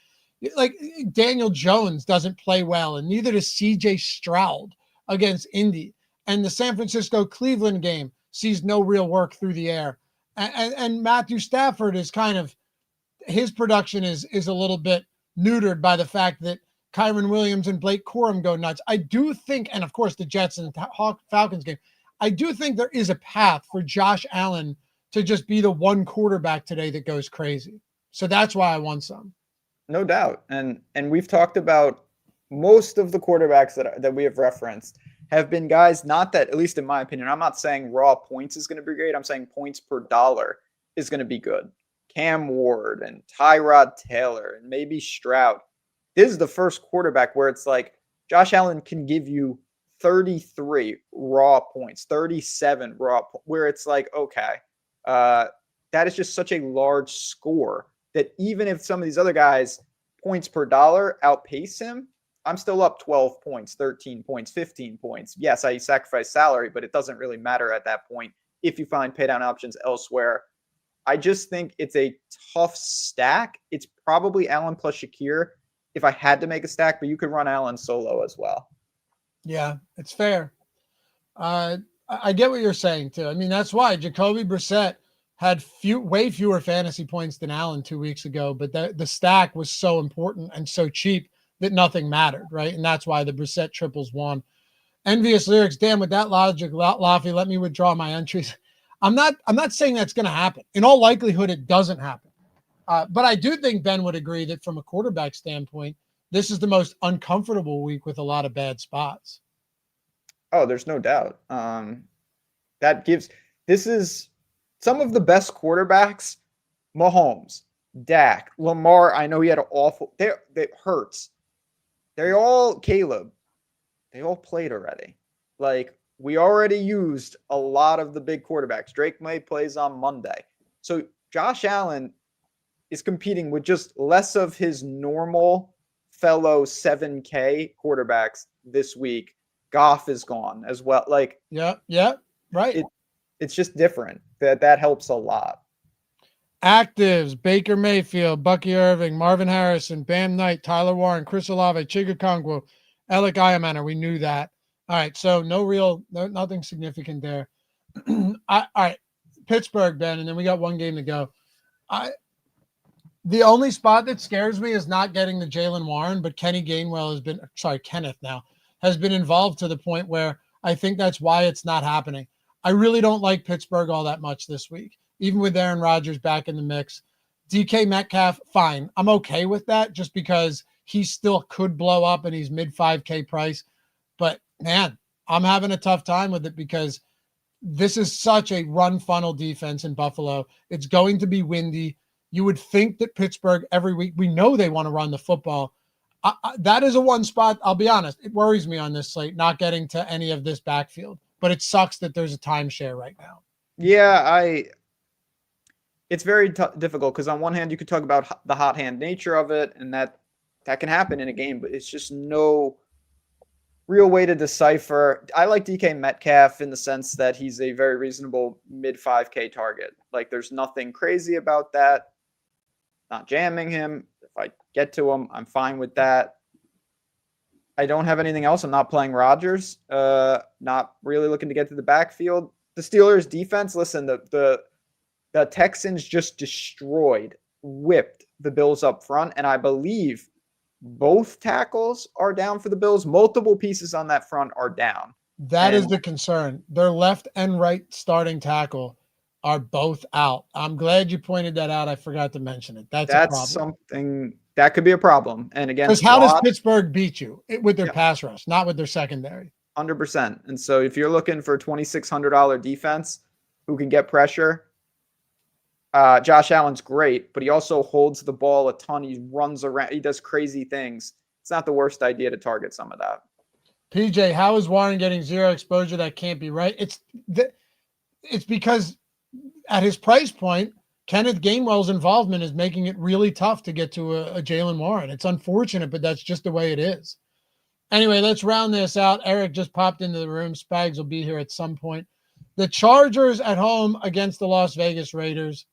[SPEAKER 2] like Daniel Jones doesn't play well and neither does CJ Stroud against Indy, and the San Francisco-Cleveland game sees no real work through the air, and Matthew Stafford is kind of, his production is a little bit neutered by the fact that Kyron Williams and Blake Corum go nuts. I do think, and of course the Jets and Falcons game, I do think there is a path for Josh Allen to just be the one quarterback today that goes crazy. So that's why I want some.
[SPEAKER 3] No doubt. And we've talked about most of the quarterbacks that we have referenced have been guys, not that, at least in my opinion, I'm not saying raw points is going to be great. I'm saying points per dollar is going to be good. Cam Ward and Tyrod Taylor and maybe Stroud. This is the first quarterback where it's like Josh Allen can give you 33 raw points, 37 raw, where it's like, okay, that is just such a large score that even if some of these other guys points per dollar outpace him, I'm still up 12 points, 13 points, 15 points. Yes, I sacrifice salary, but it doesn't really matter at that point if you find pay down options elsewhere. I just think it's a tough stack. It's probably Allen plus Shakir. if I had to make a stack, but you could run Allen solo as well.
[SPEAKER 2] Yeah, it's fair. I get what you're saying too. I mean, that's why Jacoby Brissett had way fewer fantasy points than Allen 2 weeks ago, but the stack was so important and so cheap that nothing mattered, right? And that's why the Brissett triples won. Envious Lyrics, damn, with that logic, Laffy, let me withdraw my entries. I'm not saying that's going to happen. In all likelihood, it doesn't happen. But I do think Ben would agree that from a quarterback standpoint, this is the most uncomfortable week with a lot of bad spots.
[SPEAKER 3] Oh, there's no doubt. This is some of the best quarterbacks. Mahomes, Dak, Lamar. I know he had an awful. They hurts. Caleb. They all played already. Like, we already used a lot of the big quarterbacks. Drake May plays on Monday. So Josh Allen is competing with just less of his normal fellow 7K quarterbacks this week. Goff is gone as well. Like,
[SPEAKER 2] yeah, right.
[SPEAKER 3] It's just different. That helps a lot.
[SPEAKER 2] Actives: Baker Mayfield, Bucky Irving, Marvin Harrison, Bam Knight, Tyler Warren, Chris Olave, Chiga Kongwu, Alec Iamana. We knew that. All right, so nothing significant there. All right, Pittsburgh, Ben, and then we got one game to go. The only spot that scares me is not getting the Jalen Warren, but Kenneth now has been involved to the point where I think that's why it's not happening. I really don't like Pittsburgh all that much this week, even with Aaron Rodgers back in the mix. DK Metcalf, fine. I'm okay with that just because he still could blow up and he's mid 5K price. But man, I'm having a tough time with it because this is such a run funnel defense in Buffalo. It's going to be windy. You would think that Pittsburgh every week, we know they want to run the football. That is a one spot. I'll be honest. It worries me on this slate, not getting to any of this backfield, but it sucks that there's a timeshare right now.
[SPEAKER 3] Yeah, it's very difficult because on one hand, you could talk about the hot hand nature of it, and that can happen in a game, but it's just no real way to decipher. I like DK Metcalf in the sense that he's a very reasonable mid 5K target. Like, there's nothing crazy about that. Not jamming him. If I get to him, I'm fine with that. I don't have anything else. I'm not playing Rodgers. Not really looking to get to the backfield. The Steelers defense, listen, the Texans just whipped the Bills up front, and I believe both tackles are down for the Bills. Multiple pieces on that front are down.
[SPEAKER 2] That is the concern. Their left and right starting tackle are both out. I'm glad you pointed that out. I forgot to mention it. That's a problem.
[SPEAKER 3] Something that could be a problem. And again,
[SPEAKER 2] because how does Pittsburgh beat you? With their pass rush, not with their secondary.
[SPEAKER 3] 100%. And so if you're looking for a $2,600 defense who can get pressure, Josh Allen's great, but he also holds the ball a ton. He runs around. He does crazy things. It's not the worst idea to target some of that.
[SPEAKER 2] PJ, how is Warren getting zero exposure? That can't be right. It's because at his price point, Kenneth Gainwell's involvement is making it really tough to get to a Jalen Warren. It's unfortunate, but that's just the way it is. Anyway, let's round this out. Eric just popped into the room. Spags will be here at some point. The Chargers at home against the Las Vegas Raiders.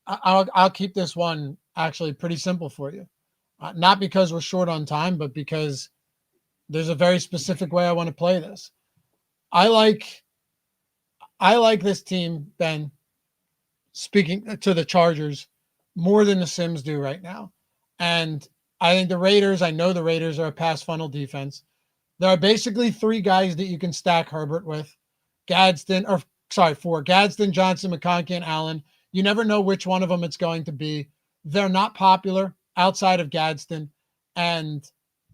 [SPEAKER 2] I'll keep this one actually pretty simple for you. Not because we're short on time, but because there's a very specific way I want to play this. I like this team, Ben, speaking to the Chargers, more than the Sims do right now. And I think I know the Raiders are a pass funnel defense. There are basically three guys that you can stack Herbert with. four. Gadsden, Johnson, McConkey, and Allen. You never know which one of them it's going to be. They're not popular outside of Gadsden. And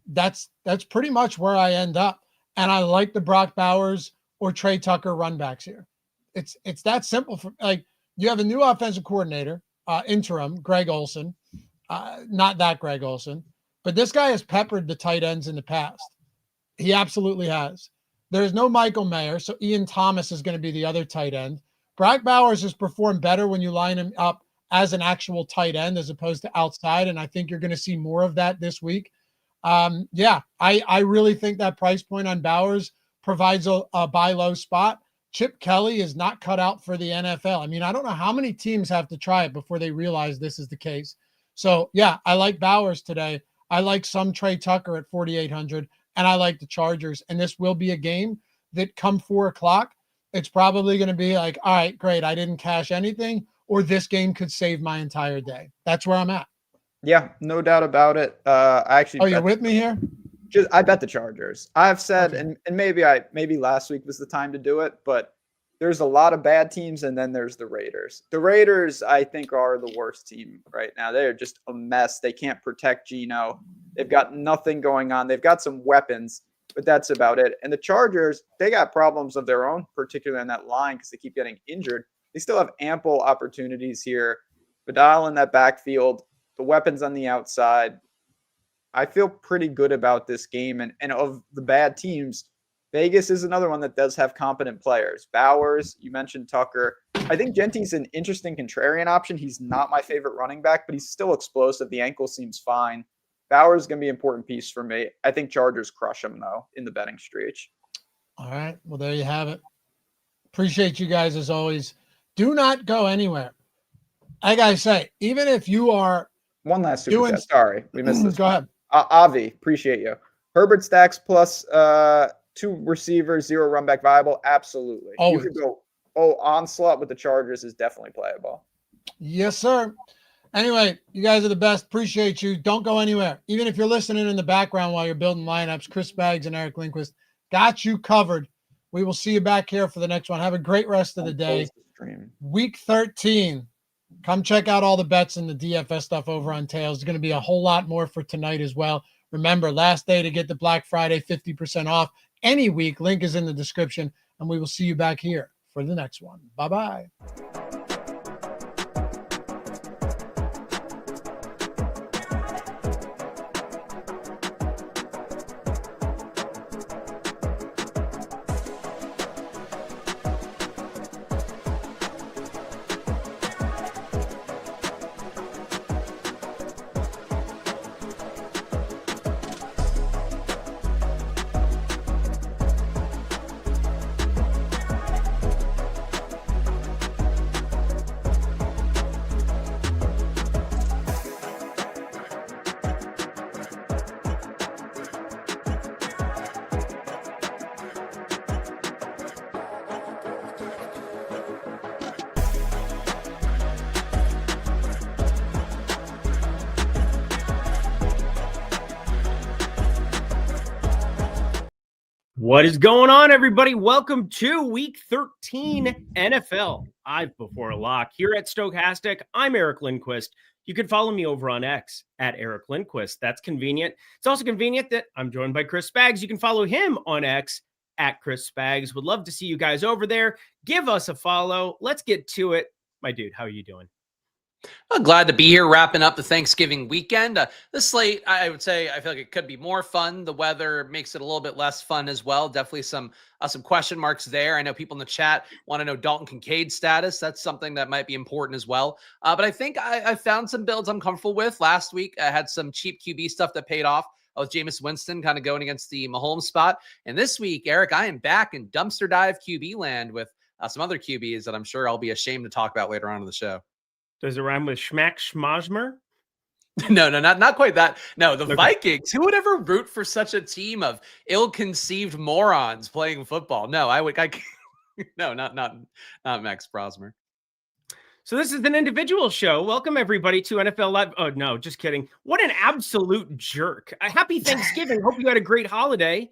[SPEAKER 2] that's pretty much where I end up. And I like the Brock Bowers or Trey Tucker run backs here. It's that simple. You have a new offensive coordinator, interim, Greg Olson. Not that Greg Olson, but this guy has peppered the tight ends in the past. He absolutely has. There's no Michael Mayer, so Ian Thomas is going to be the other tight end. Brock Bowers has performed better when you line him up as an actual tight end as opposed to outside, and I think you're going to see more of that this week. I really think that price point on Bowers provides a buy low spot. Chip Kelly is not cut out for the NFL. I mean, I don't know how many teams have to try it before they realize this is the case. So yeah, I like Bowers today. I like some Trey Tucker at 4,800, and I like the Chargers. And this will be a game that come 4:00, it's probably going to be like, all right, great, I didn't cash anything, or this game could save my entire day. That's where I'm at.
[SPEAKER 3] Yeah, no doubt about it. I actually.
[SPEAKER 2] Oh, you're with me here?
[SPEAKER 3] I bet the Chargers. I've said,
[SPEAKER 2] Okay.
[SPEAKER 3] and maybe last week was the time to do it, but there's a lot of bad teams, and then there's the Raiders. The Raiders, I think, are the worst team right now. They're just a mess. They can't protect Geno. They've got nothing going on. They've got some weapons, but that's about it. And the Chargers, they got problems of their own, particularly on that line because they keep getting injured. They still have ample opportunities here. Vidal in that backfield, the weapons on the outside. I feel pretty good about this game. And of the bad teams, Vegas is another one that does have competent players. Bowers, you mentioned Tucker. I think Genty's an interesting contrarian option. He's not my favorite running back, but he's still explosive. The ankle seems fine. Bowers is going to be an important piece for me. I think Chargers crush him, though, in the betting stretch.
[SPEAKER 2] All right. Well, there you have it. Appreciate you guys as always. Do not go anywhere. Like I say, even if you are
[SPEAKER 3] one last super chat. Sorry, we missed this.
[SPEAKER 2] Go ahead.
[SPEAKER 3] Avi, appreciate you. Herbert stacks plus 2 receivers, 0 run back viable. Absolutely.
[SPEAKER 2] Always.
[SPEAKER 3] You could go, onslaught with the Chargers is definitely playable.
[SPEAKER 2] Yes, sir. Anyway, you guys are the best. Appreciate you. Don't go anywhere. Even if you're listening in the background while you're building lineups, Chris Baggs and Eric Lindquist got you covered. We will see you back here for the next one. Have a great rest of the day. Week 13. Come check out all the bets and the DFS stuff over on Tails. There's going to be a whole lot more for tonight as well. Remember, last day to get the Black Friday 50% off any week. Link is in the description, and we will see you back here for the next one. Bye-bye.
[SPEAKER 1] What is going on, everybody? Welcome to Week 13 NFL Live Before Lock here at Stokastic. I'm Eric Lindquist. You can follow me over on X at Eric Lindquist. That's convenient. It's also convenient that I'm joined by Chris Spags. You can follow him on X at Chris Spags. Would love to see you guys over there. Give us a follow. Let's get to it. My dude, how are you doing?
[SPEAKER 4] Well, glad to be here, wrapping up the Thanksgiving weekend. The slate, I would say, I feel like it could be more fun. The weather makes it a little bit less fun as well. Definitely some question marks there. I know people in the chat want to know Dalton Kincaid's status. That's something that might be important as well. But I think I found some builds I'm comfortable with. Last week, I had some cheap QB stuff that paid off. With Jameis Winston kind of going against the Mahomes spot. And this week, Eric, I am back in dumpster dive QB land with some other QBs that I'm sure I'll be ashamed to talk about later on in the show.
[SPEAKER 1] Does it rhyme with Schmack Schmazmer?
[SPEAKER 4] No, not quite that. No, the Vikings. Who would ever root for such a team of ill-conceived morons playing football? No, no, not Max Brosmer.
[SPEAKER 1] So this is an individual show. Welcome everybody to NFL Live. Oh no, just kidding. What an absolute jerk. Happy Thanksgiving. Hope you had a great holiday.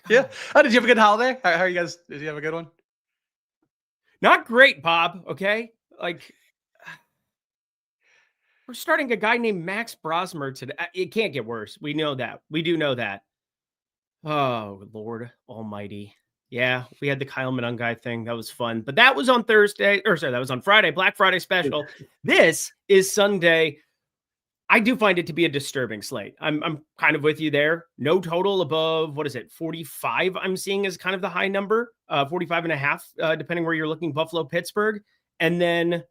[SPEAKER 4] Yeah. Oh, did you have a good holiday? How are you guys? Did you have a good one?
[SPEAKER 1] Not great, Bob. Okay. Like, we're starting a guy named Max Brosmer today. It can't get worse. We know that. We do know that. Oh, Lord Almighty. Yeah, we had the Kyle Monangai thing. That was fun. But that was on Thursday. That was on Friday. Black Friday special. This is Sunday. I do find it to be a disturbing slate. I'm kind of with you there. No total above, 45 I'm seeing as kind of the high number. 45 and a half, depending where you're looking, Buffalo, Pittsburgh. And then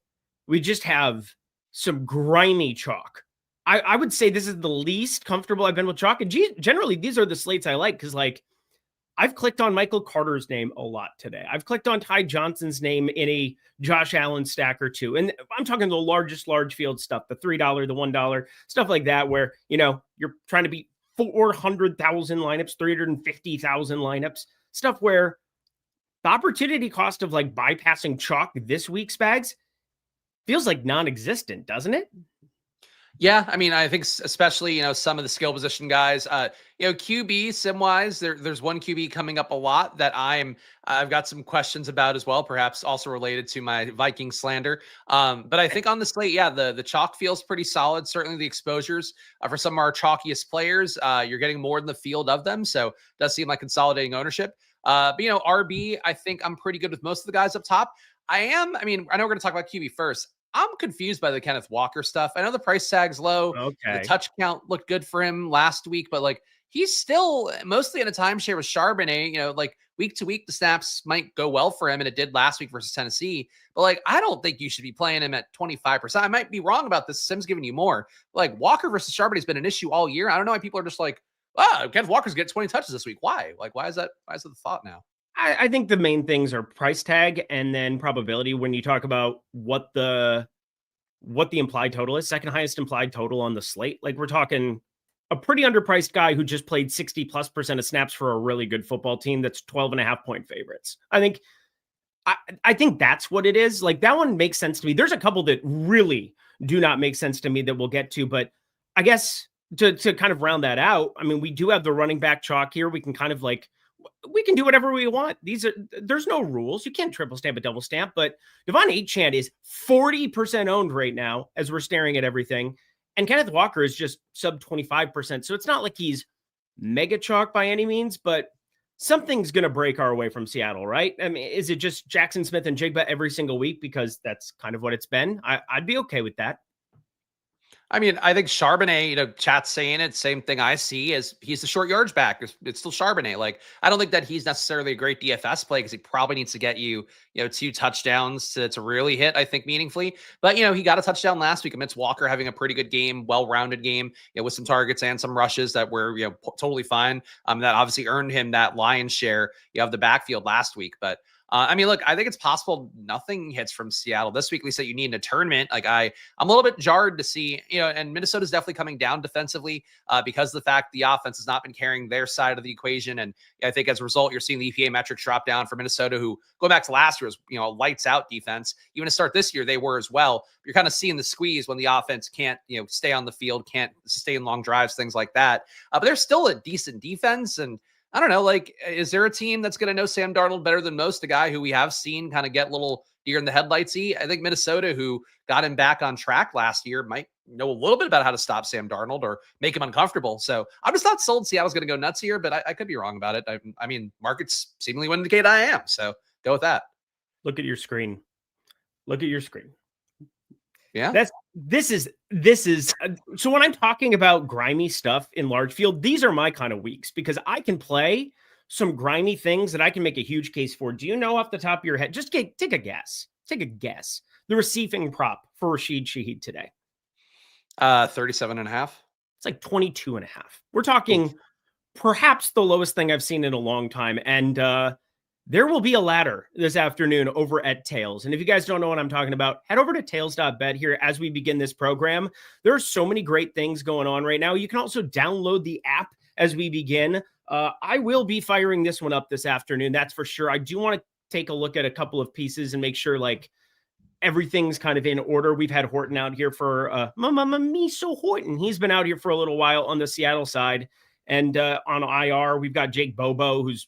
[SPEAKER 1] we just have some grimy chalk. I would say this is the least comfortable I've been with chalk. And generally, these are the slates I like because, like,
[SPEAKER 5] I've clicked on Michael Carter's name a lot today. I've clicked on Ty Johnson's name in a Josh Allen stack or two. And I'm talking the largest large field stuff, the $3, the $1, stuff like that, where, you're trying to beat 400,000 lineups, 350,000 lineups, stuff where the opportunity cost of like bypassing chalk this week, Spags, feels like non-existent, doesn't it?
[SPEAKER 4] Yeah, I mean, I think especially, some of the skill position guys, QB sim-wise, there's one QB coming up a lot that I've got some questions about as well, perhaps also related to my Viking slander. But I think on the slate, yeah, the chalk feels pretty solid. Certainly the exposures for some of our chalkiest players, you're getting more in the field of them. So it does seem like consolidating ownership. But, RB, I think I'm pretty good with most of the guys up top. I know we're going to talk about QB first. I'm confused by the Kenneth Walker stuff. I know the price tag's low.
[SPEAKER 5] Okay.
[SPEAKER 4] The touch count looked good for him last week, but like he's still mostly in a timeshare with Charbonnet. Like week to week, the snaps might go well for him, and it did last week versus Tennessee. But like, I don't think you should be playing him at 25%. I might be wrong about this. Sim's giving you more. Like Walker versus Charbonnet has been an issue all year. I don't know why people are just like, Kenneth Walker's getting 20 touches this week. Why? Like, why is that the thought now?
[SPEAKER 5] I think the main things are price tag and then probability. When you talk about what the implied total is, second highest implied total on the slate, like we're talking a pretty underpriced guy who just played 60+% of snaps for a really good football team that's 12.5 point favorites. I think that's what it is. Like that one makes sense to me. There's a couple that really do not make sense to me that we'll get to, but I guess to kind of round that out, I mean, we do have the running back chalk here. We can kind of we can do whatever we want. There's no rules. You can't triple stamp a double stamp, but Devon Achane is 40% owned right now as we're staring at everything. And Kenneth Walker is just sub 25%. So it's not like he's mega chalk by any means, but something's going to break our way from Seattle, right? I mean, is it just Jackson Smith and Jigba every single week? Because that's kind of what it's been. I'd be okay with that.
[SPEAKER 4] I mean, I think Charbonnet, chat's saying it, same thing I see as he's the short yardage back. It's still Charbonnet. Like, I don't think that he's necessarily a great DFS play because he probably needs to get you, 2 touchdowns to really hit, I think, meaningfully. But, he got a touchdown last week amidst Walker having a pretty good game, well-rounded game, with some targets and some rushes that were, totally fine. That obviously earned him that lion's share of the backfield last week. But look, I think it's possible nothing hits from Seattle this week. At least that you need in a tournament. Like I'm a little bit jarred to see, and Minnesota's definitely coming down defensively because of the fact the offense has not been carrying their side of the equation. And I think as a result, you're seeing the EPA metrics drop down for Minnesota, who going back to last year was, a lights out defense. Even to start this year, they were as well. You're kind of seeing the squeeze when the offense can't, stay on the field, can't sustain long drives, things like that. But they're still a decent defense. And I don't know, like, is there a team that's going to know Sam Darnold better than most, a guy who we have seen kind of get a little deer in the headlights-y? I think Minnesota, who got him back on track last year, might know a little bit about how to stop Sam Darnold or make him uncomfortable. So I'm just not sold Seattle's going to go nuts here, but I could be wrong about it. I mean, markets seemingly would indicate I am, so go with that.
[SPEAKER 5] Look at your screen.
[SPEAKER 4] Yeah.
[SPEAKER 5] This is so when I'm talking about grimy stuff in large field, these are my kind of weeks because I can play some grimy things that I can make a huge case for. Do you know off the top of your head? Just take a guess. The receiving prop for Rashid Shaheed today.
[SPEAKER 4] 37.5.
[SPEAKER 5] It's like 22.5. We're talking perhaps the lowest thing I've seen in a long time. And there will be a ladder this afternoon over at Tails. And if you guys don't know what I'm talking about, head over to tails.bet here as we begin this program. There are so many great things going on right now. You can also download the app as we begin. I will be firing this one up this afternoon. That's for sure. I do want to take a look at a couple of pieces and make sure like everything's kind of in order. We've had Horton out here for Miso Horton. He's been out here for a little while on the Seattle side. And on IR, we've got Jake Bobo, who's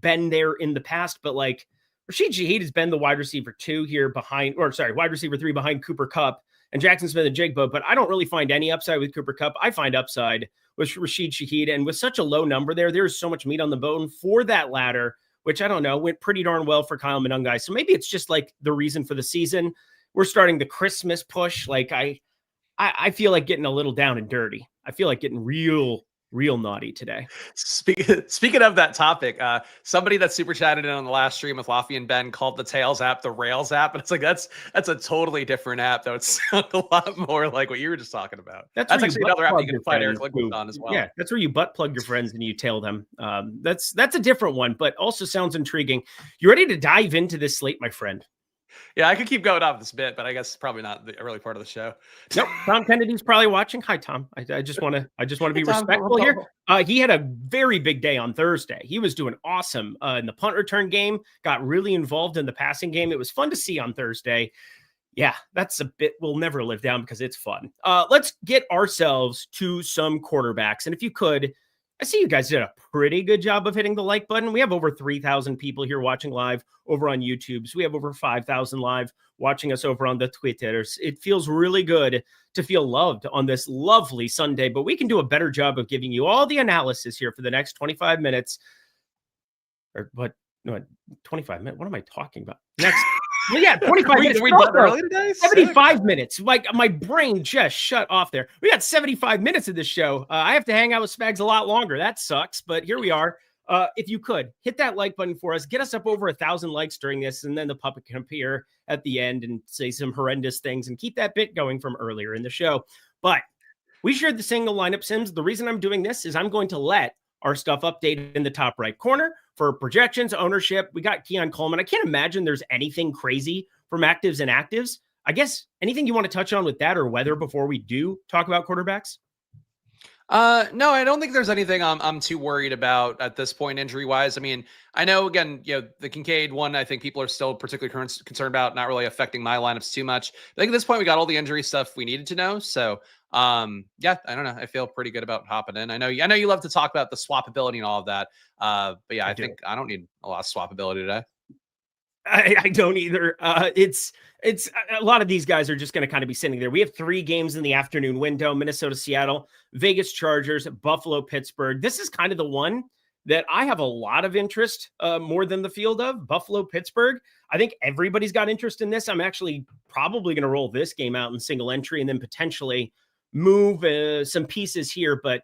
[SPEAKER 5] been there in the past, but like Rashid Shaheed has been the wide receiver 2 here wide receiver 3 behind Cooper Kupp and Jackson Smith and Jigba, but I don't really find any upside with Cooper Kupp. I find upside with Rashid Shaheed, and with such a low number there's so much meat on the bone for that ladder, which I don't know, went pretty darn well for Kyle Monangai. So maybe it's just like the reason for the season. We're starting the Christmas push. Like I feel like getting a little down and dirty. I feel like getting real real naughty today.
[SPEAKER 4] Speaking of that topic, somebody that super chatted in on the last stream with Lafayette and Ben called the Tails app the Rails app, and it's like that's a totally different app. Though it sounds a lot more like what you were just talking about. That's actually another app you can find Eric Liquid on as well.
[SPEAKER 5] Yeah, that's where you butt plug your friends and you tail them. That's a different one, but also sounds intriguing. You ready to dive into this slate, my friend?
[SPEAKER 4] Yeah, I could keep going off this bit, but I guess probably not the early part of the show.
[SPEAKER 5] Nope. Tom Kennedy's probably watching. Hi, Tom. I just want to be respectful here. He had a very big day on Thursday. He was doing awesome in the punt return game, got really involved in the passing game. It was fun to see on Thursday. Yeah, that's a bit we'll never live down because it's fun. Let's get ourselves to some quarterbacks. And if you could, I see you guys did a pretty good job of hitting the like button. We have over 3,000 people here watching live over on YouTube. So we have over 5,000 live watching us over on the Twitters. It feels really good to feel loved on this lovely Sunday, but we can do a better job of giving you all the analysis here for the next 25 minutes. Or what? No, 25 minutes. What am I talking about? Next. Well, yeah, 25 minutes.
[SPEAKER 4] We done early today?
[SPEAKER 5] 75 minutes. Like my brain just shut off there. We got 75 minutes of this show. I have to hang out with Spags a lot longer. That sucks, but here we are. If you could hit that like button for us, get us up over 1,000 likes during this, and then the puppet can appear at the end and say some horrendous things and keep that bit going from earlier in the show. But we shared the single lineup sims. The reason I'm doing this is I'm going to let our stuff updated in the top right corner for projections, ownership. We got Keon Coleman. I can't imagine there's anything crazy from actives and actives. I guess anything you want to touch on with that or weather before we do talk about quarterbacks?
[SPEAKER 4] No, I don't think there's anything I'm too worried about at this point, injury wise. I mean, I know again, the Kincaid one, I think people are still particularly concerned about, not really affecting my lineups too much. I think at this point we got all the injury stuff we needed to know. So, yeah, I don't know. I feel pretty good about hopping in. I know you love to talk about the swappability and all of that. But yeah, I think I don't need a lot of swappability today.
[SPEAKER 5] I don't either. It's a lot of these guys are just going to kind of be sitting there. We have 3 games in the afternoon window: Minnesota, Seattle, Vegas Chargers, Buffalo, Pittsburgh. This is kind of the one that I have a lot of interest more than the field of. Buffalo, Pittsburgh. I think everybody's got interest in this. I'm actually probably going to roll this game out in single entry and then potentially move some pieces here. But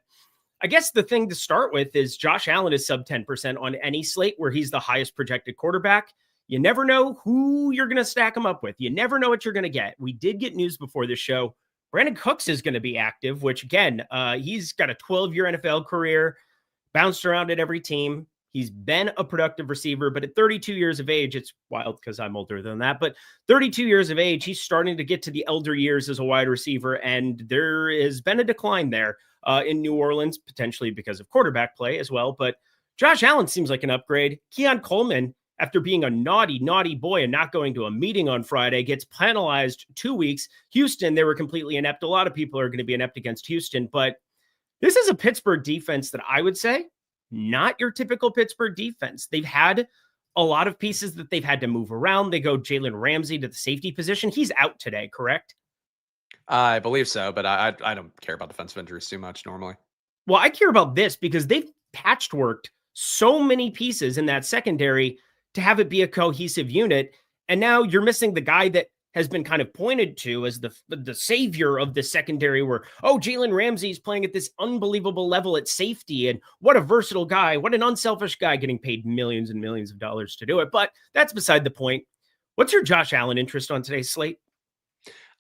[SPEAKER 5] I guess the thing to start with is Josh Allen is sub 10% on any slate where he's the highest projected quarterback. You never know who you're going to stack him up with. You never know what you're going to get. We did get news before this show. Brandon Cooks is going to be active, which again, he's got a 12-year NFL career, bounced around at every team. He's been a productive receiver, but at 32 years of age, it's wild because I'm older than that, but 32 years of age, he's starting to get to the elder years as a wide receiver, and there has been a decline there in New Orleans, potentially because of quarterback play as well. But Josh Allen seems like an upgrade. Keon Coleman, after being a naughty boy and not going to a meeting on Friday, gets penalized 2 weeks. Houston, they were completely inept. A lot of people are going to be inept against Houston, but this is a Pittsburgh defense that I would say not your typical Pittsburgh defense. They've had a lot of pieces that they've had to move around. They go Jalen Ramsey to the safety position. He's out today, correct?
[SPEAKER 4] I believe so, but I don't care about defensive injuries too much normally.
[SPEAKER 5] Well, I care about this because they've patchworked so many pieces in that secondary to have it be a cohesive unit. And now you're missing the guy that has been kind of pointed to as the savior of the secondary where, Jalen Ramsey's playing at this unbelievable level at safety. And what a versatile guy, what an unselfish guy getting paid millions and millions of dollars to do it. But that's beside the point. What's your Josh Allen interest on today's slate?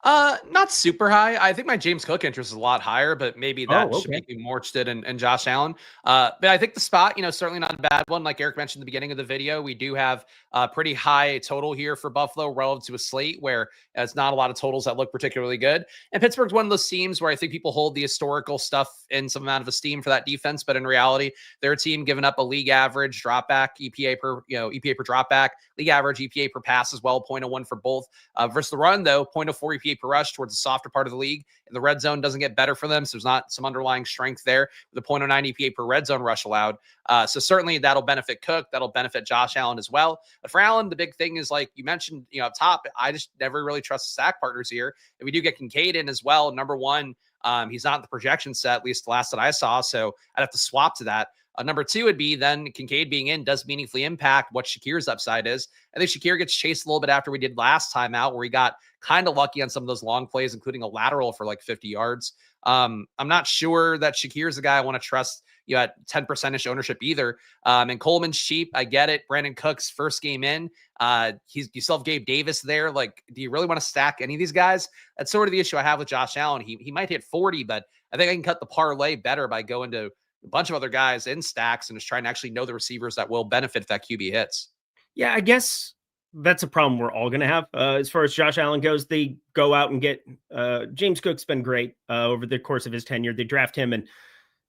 [SPEAKER 4] Not super high. I think my James Cook interest is a lot higher, but maybe that should make me more interested in Josh Allen. But I think the spot, certainly not a bad one. Like Eric mentioned at the beginning of the video, we do have a pretty high total here for Buffalo relative to a slate where it's not a lot of totals that look particularly good. And Pittsburgh's one of those teams where I think people hold the historical stuff in some amount of esteem for that defense, but in reality, they're a team giving up a league average drop back EPA per drop back, league average EPA per pass as well, 0.01 for both. Versus the run though, 0.04 EPA per rush towards the softer part of the league. And the red zone doesn't get better for them. So there's not some underlying strength there with a 0.09 EPA per red zone rush allowed. So certainly that'll benefit Cook. That'll benefit Josh Allen as well. But for Allen, the big thing is like you mentioned, up top, I just never really trust the stack partners here. And we do get Kincaid in as well. Number one, he's not in the projection set, at least the last that I saw. So I'd have to swap to that. Number two would be then Kincaid being in does meaningfully impact what Shakir's upside is. I think Shakir gets chased a little bit after we did last time out, where he got kind of lucky on some of those long plays, including a lateral for like 50 yards. I'm not sure that Shakir's the guy I want to trust at 10% ownership either. And Coleman's cheap. I get it. Brandon Cooks first game in. You still have Gabe Davis there. Like, do you really want to stack any of these guys? That's sort of the issue I have with Josh Allen. He might hit 40, but I think I can cut the parlay better by going to a bunch of other guys in stacks and just trying to actually know the receivers that will benefit if that QB hits.
[SPEAKER 5] Yeah, I guess that's a problem we're all going to have. As far as Josh Allen goes, they go out and get James Cook's been great over the course of his tenure. They draft him and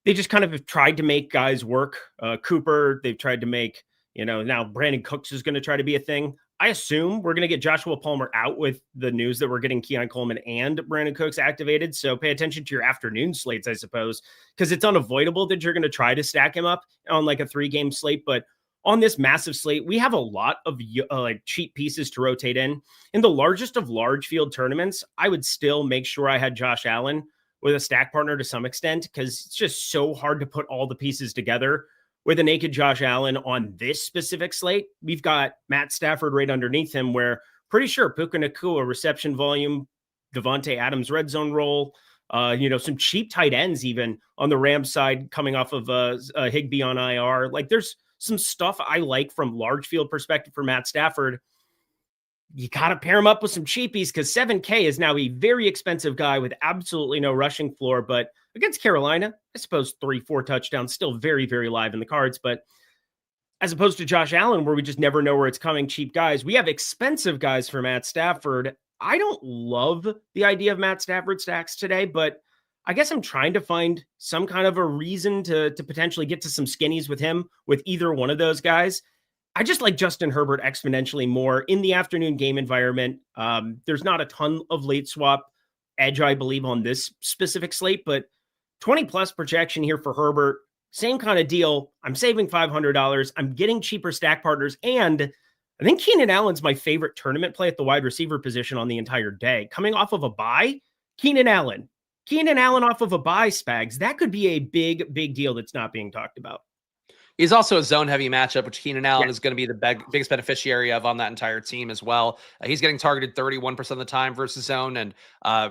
[SPEAKER 5] they just kind of have tried to make guys work. Cooper, they've tried to make, now Brandon Cooks is going to try to be a thing. I assume we're going to get Joshua Palmer out with the news that we're getting Keon Coleman and Brandon Cooks activated. So pay attention to your afternoon slates, I suppose, because it's unavoidable that you're going to try to stack him up on like a 3-game slate. But on this massive slate, we have a lot of like cheap pieces to rotate in. In the largest of large field tournaments, I would still make sure I had Josh Allen with a stack partner to some extent, because it's just so hard to put all the pieces together with a naked Josh Allen on this specific slate. We've got Matt Stafford right underneath him, where pretty sure Puka Nacua reception volume, Devontae Adams red zone role, some cheap tight ends even on the Rams side coming off of Higbee on IR. Like, there's some stuff I like from large field perspective for Matt Stafford. You got to pair him up with some cheapies, because $7K is now a very expensive guy with absolutely no rushing floor. But against Carolina, I suppose 3-4 touchdowns, still very, very live in the cards. But as opposed to Josh Allen, where we just never know where it's coming, cheap guys, we have expensive guys for Matt Stafford. I don't love the idea of Matt Stafford stacks today, but I guess I'm trying to find some kind of a reason to potentially get to some skinnies with him, with either one of those guys. I just like Justin Herbert exponentially more in the afternoon game environment. There's not a ton of late swap edge, I believe, on this specific slate, but 20 plus projection here for Herbert. Same kind of deal. I'm saving $500. I'm getting cheaper stack partners. And I think Keenan Allen's my favorite tournament play at the wide receiver position on the entire day. Coming off of a bye, Keenan Allen off of a bye, Spags. That could be a big, big deal that's not being talked about.
[SPEAKER 4] He's also a zone-heavy matchup, which Keenan Allen is going to be the biggest beneficiary of on that entire team as well. He's getting targeted 31% of the time versus zone, and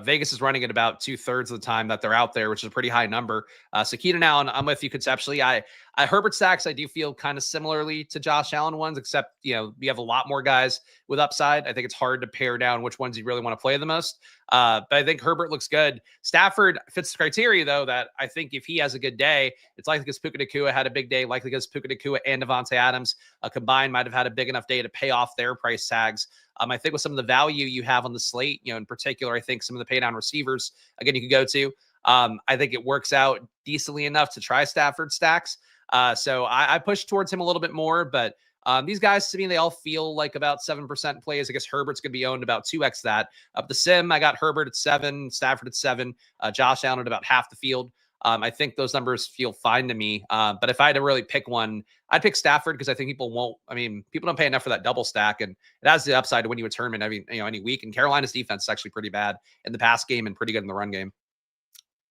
[SPEAKER 4] Vegas is running at about 2/3 of the time that they're out there, which is a pretty high number. So Keenan Allen, I'm with you conceptually. Herbert stacks, I do feel kind of similarly to Josh Allen ones, except, we have a lot more guys with upside. I think it's hard to pare down which ones you really want to play the most. But I think Herbert looks good. Stafford fits the criteria, though, that I think if he has a good day, it's likely because Puka Nacua had a big day, likely because Puka Nacua and Devontae Adams combined might have had a big enough day to pay off their price tags. I think with some of the value you have on the slate, in particular, I think some of the pay down receivers, again, you could go to. I think it works out decently enough to try Stafford stacks. So I push towards him a little bit more, but these guys, to me, they all feel like about 7% plays. I guess Herbert's going to be owned about 2x that. Up the sim, I got Herbert at 7, Stafford at 7, Josh Allen at about half the field. I think those numbers feel fine to me. But if I had to really pick one, I'd pick Stafford, because I think people don't pay enough for that double stack, and it has the upside to win you a tournament any week. And Carolina's defense is actually pretty bad in the pass game and pretty good in the run game.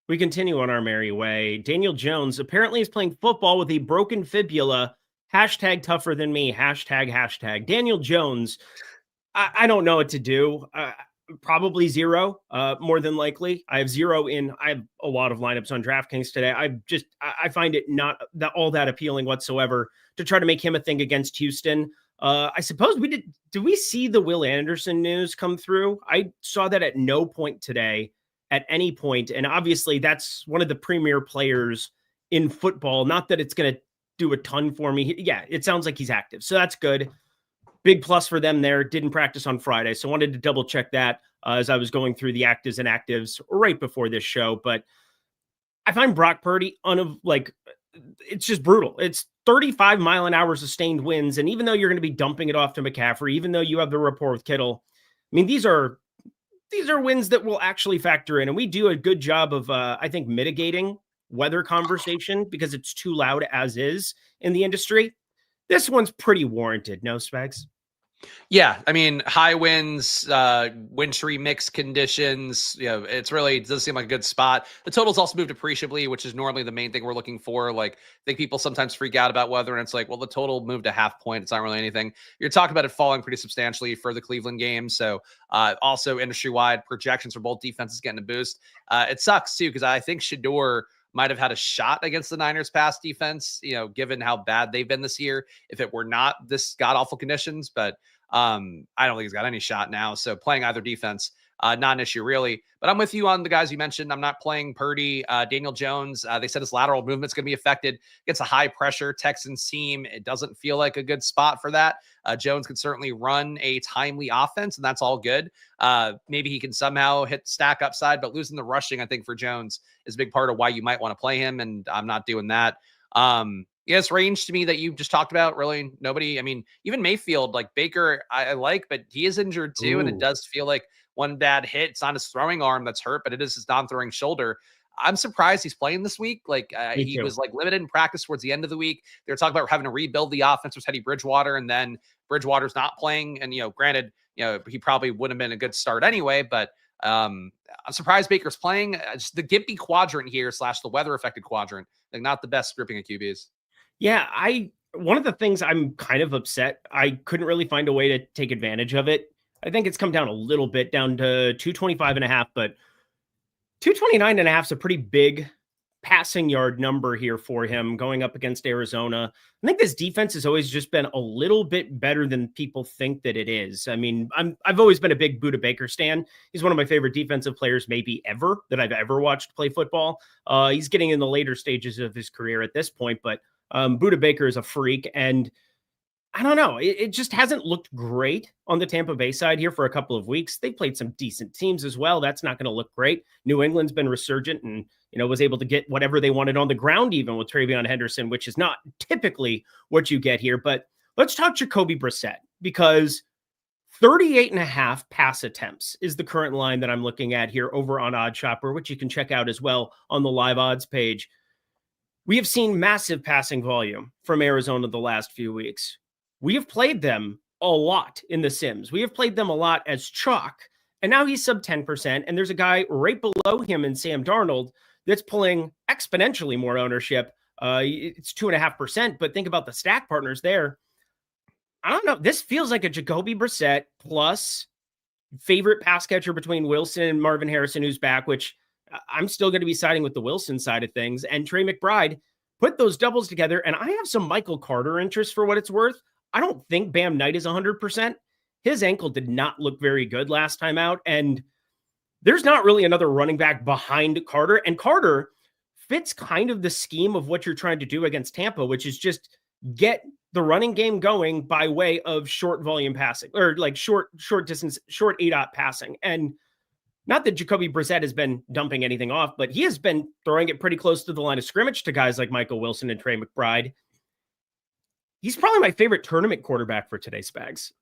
[SPEAKER 5] We continue on our merry way. Daniel Jones apparently is playing football with a broken fibula. Hashtag tougher than me. Hashtag. Daniel Jones. I don't know what to do. Probably 0, more than likely. I have 0 in. I have a lot of lineups on DraftKings today. I find it not that all that appealing whatsoever to try to make him a thing against Houston. I suppose we did. Did we see the Will Anderson news come through? I saw that at no point today. At any point. And obviously that's one of the premier players in football. Not that it's going to do a ton for me. Yeah, it sounds like he's active. So that's good. Big plus for them there. Didn't practice on Friday. So wanted to double check that as I was going through the actives and actives right before this show. But I find Brock Purdy it's just brutal. It's 35 mile an hour sustained winds. And even though you're going to be dumping it off to McCaffrey, even though you have the rapport with Kittle, these are wins that will actually factor in. And we do a good job of, I think, mitigating weather conversation because it's too loud as is in the industry. This one's pretty warranted. No, Spags?
[SPEAKER 4] Yeah, I mean, high winds, wintry mixed conditions. It's really, it does seem like a good spot. The total's also moved appreciably, which is normally the main thing we're looking for. Like, I think people sometimes freak out about weather, and it's like, well, the total moved a half point. It's not really anything. You're talking about it falling pretty substantially for the Cleveland game. So, also industry wide projections for both defenses getting a boost. It sucks too, because I think Shador might have had a shot against the Niners pass defense, given how bad they've been this year, if it were not this god awful conditions. But I don't think he's got any shot now. So playing either defense, not an issue really. But I'm with you on the guys you mentioned. I'm not playing Purdy, Daniel Jones. They said his lateral movement's going to be affected against a high pressure Texans team. It doesn't feel like a good spot for that. Jones can certainly run a timely offense, and that's all good. Maybe he can somehow hit stack upside, but losing the rushing, I think, for Jones is a big part of why you might want to play him. And I'm not doing that. Yes, range to me that you just talked about, really nobody. I mean, even Mayfield, like Baker, I like, but he is injured too.
[SPEAKER 5] Ooh.
[SPEAKER 4] And it does feel like one bad hit. It's not his throwing arm that's hurt, but it is his non-throwing shoulder. I'm surprised he's playing this week. Like he was like limited in practice towards the end of the week. They were talking about having to rebuild the offense with Teddy Bridgewater, and then Bridgewater's not playing. And, granted, he probably wouldn't have been a good start anyway, but I'm surprised Baker's playing. Just the gimpy quadrant here / the weather affected quadrant, like not the best grouping of QBs.
[SPEAKER 5] Yeah, one of the things I'm kind of upset, I couldn't really find a way to take advantage of it. I think it's come down a little bit, down to 225.5, but 229.5 is a pretty big passing yard number here for him going up against Arizona. I think this defense has always just been a little bit better than people think that it is. I mean, I've always been a big Budda Baker stan. He's one of my favorite defensive players, maybe ever, that I've ever watched play football. He's getting in the later stages of his career at this point, but Budda Baker is a freak, and I don't know. It just hasn't looked great on the Tampa Bay side here for a couple of weeks. They played some decent teams as well. That's not going to look great. New England's been resurgent and, was able to get whatever they wanted on the ground, even with Travion Henderson, which is not typically what you get here. But let's talk Jacoby Brissett, because 38.5 pass attempts is the current line that I'm looking at here over on OddsShopper, which you can check out as well on the live odds page. We have seen massive passing volume from Arizona the last few weeks. We have played them a lot in the Sims. We have played them a lot as chalk, and now he's sub 10%, and there's a guy right below him in Sam Darnold that's pulling exponentially more ownership. It's 2.5%, but think about the stack partners there. I don't know. This feels like a Jacoby Brissett plus favorite pass catcher between Wilson and Marvin Harrison, who's back, which I'm still going to be siding with the Wilson side of things, and Trey McBride. Put those doubles together, and I have some Michael Carter interest for what it's worth. I don't think Bam Knight is 100%. His ankle did not look very good last time out, and there's not really another running back behind Carter, and Carter fits kind of the scheme of what you're trying to do against Tampa, which is just get the running game going by way of short volume passing, or like short distance, short ADOT passing. And not that Jacoby Brissett has been dumping anything off, but he has been throwing it pretty close to the line of scrimmage to guys like Michael Wilson and Trey McBride. He's probably my favorite tournament quarterback for today, Spags.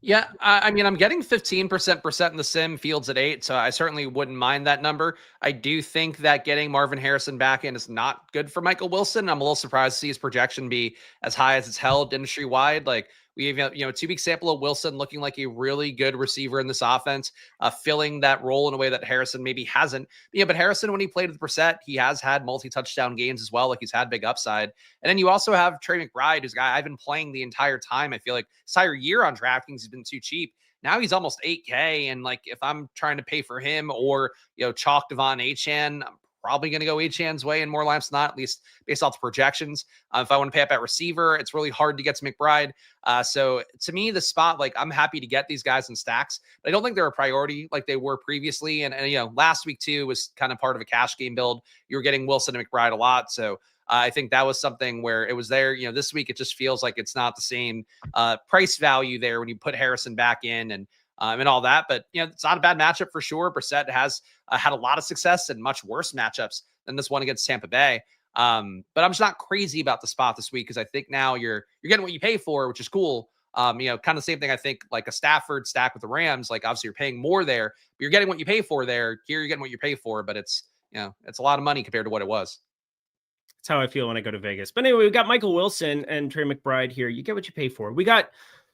[SPEAKER 4] Yeah, I mean, I'm getting 15% in the sim, Fields at 8, so I certainly wouldn't mind that number. I do think that getting Marvin Harrison back in is not good for Michael Wilson. I'm a little surprised to see his projection be as high as it's held industry-wide. Like, we have, a 2-week sample of Wilson looking like a really good receiver in this offense, filling that role in a way that Harrison maybe hasn't. But Harrison, when he played with Brissett, he has had multi-touchdown games as well. Like, he's had big upside. And then you also have Trey McBride, who's a guy I've been playing the entire time. I feel like this entire year on DraftKings, he's been too cheap. Now he's almost 8K. And like, if I'm trying to pay for him or, chalk Devon Achane, I'm probably going to go Achane's way in more lineups than not, at least based off the projections. If I want to pay up at receiver, it's really hard to get to McBride. So to me, the spot, like, I'm happy to get these guys in stacks, but I don't think they're a priority like they were previously. And last week too was kind of part of a cash game build. You were getting Wilson and McBride a lot. So I think that was something where it was there. This week it just feels like it's not the same price value there when you put Harrison back in and all that. But, it's not a bad matchup for sure. Brissett has had a lot of success in much worse matchups than this one against Tampa Bay. But I'm just not crazy about the spot this week because I think now you're getting what you pay for, which is cool. Kind of the same thing, I think, like a Stafford stack with the Rams. Like, obviously you're paying more there, but you're getting what you pay for there. Here you're getting what you pay for, but it's, it's a lot of money compared to what it was.
[SPEAKER 5] That's how I feel when I go to Vegas. But anyway, we got Michael Wilson and Trey McBride here. You get what you pay for. We got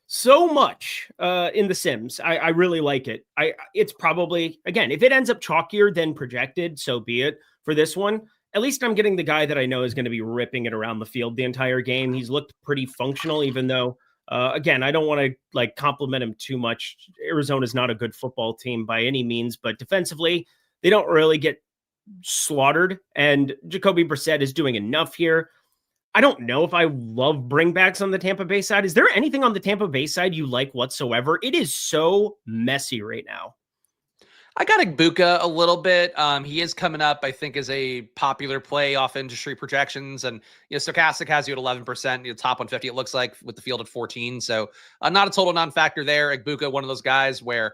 [SPEAKER 5] so much in The Sims. I really like it. It's probably, again, if it ends up chalkier than projected, so be it for this one. At least I'm getting the guy that I know is going to be ripping it around the field the entire game. He's looked pretty functional, even though, again, I don't want to like compliment him too much. Arizona's not a good football team by any means, but defensively, they don't really get slaughtered. And Jacoby Brissett is doing enough here. I don't know if I love bringbacks on the Tampa Bay side. Is there anything on the Tampa Bay side you like whatsoever? It is so messy right now.
[SPEAKER 4] I got Igbokwe a little bit. He is coming up, I think, as a popular play off industry projections. And, Stokastic has you at 11%, top 150, it looks like, with the field at 14. So not a total non-factor there. Igbokwe, one of those guys where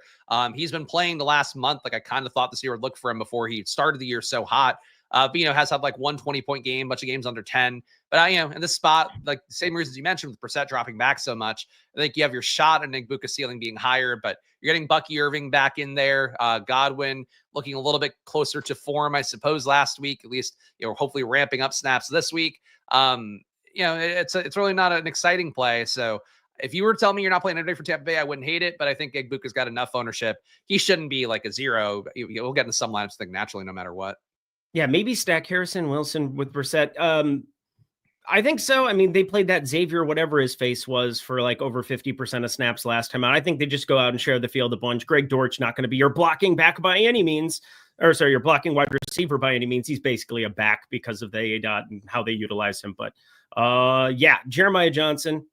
[SPEAKER 4] he's been playing the last month. Like I kind of thought this year would look for him before he started the year so hot. But, has had like 120-point game, bunch of games under 10. But, in this spot, like the same reasons you mentioned with Brissett dropping back so much, I think you have your shot and Igbokwe ceiling being higher, but you're getting Bucky Irving back in there. Godwin looking a little bit closer to form, I suppose, last week, at least, hopefully ramping up snaps this week. It's really not an exciting play. So if you were to tell me you're not playing today for Tampa Bay, I wouldn't hate it, but I think Igbokwe's got enough ownership. He shouldn't be like a zero. We'll get into some lineups, I think, naturally, no matter what.
[SPEAKER 5] Yeah, maybe stack Harrison Wilson with Brissett. I think so. I mean, they played that Xavier, whatever his face was, for like over 50% of snaps last time out. I think they just go out and share the field a bunch. Greg Dortch not going to be your blocking back by any means, or sorry, your blocking wide receiver by any means. He's basically a back because of the ADOT and how they utilize him. But yeah, Jeremiah Johnson,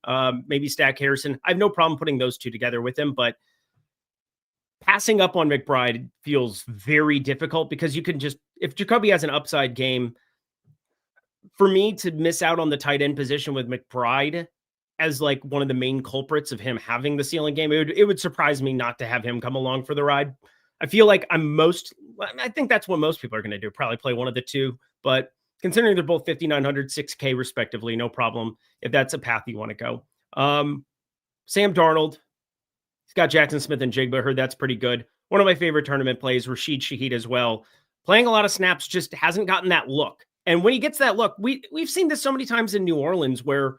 [SPEAKER 5] maybe stack Harrison. I have no problem putting those two together with him, but passing up on McBride feels very difficult because you can just, if Jacoby has an upside game, for me to miss out on the tight end position with McBride as like one of the main culprits of him having the ceiling game, it would surprise me not to have him come along for the ride. I feel like I think that's what most people are going to do. Probably play one of the two, but considering they're both 5,900, 6K respectively, no problem if that's a path you want to go. Sam Darnold, he's got Jackson Smith and Jigba. Heard that's pretty good. One of my favorite tournament plays, Rashid Shaheed as well. Playing a lot of snaps, just hasn't gotten that look. And when he gets that look, we've seen this so many times in New Orleans where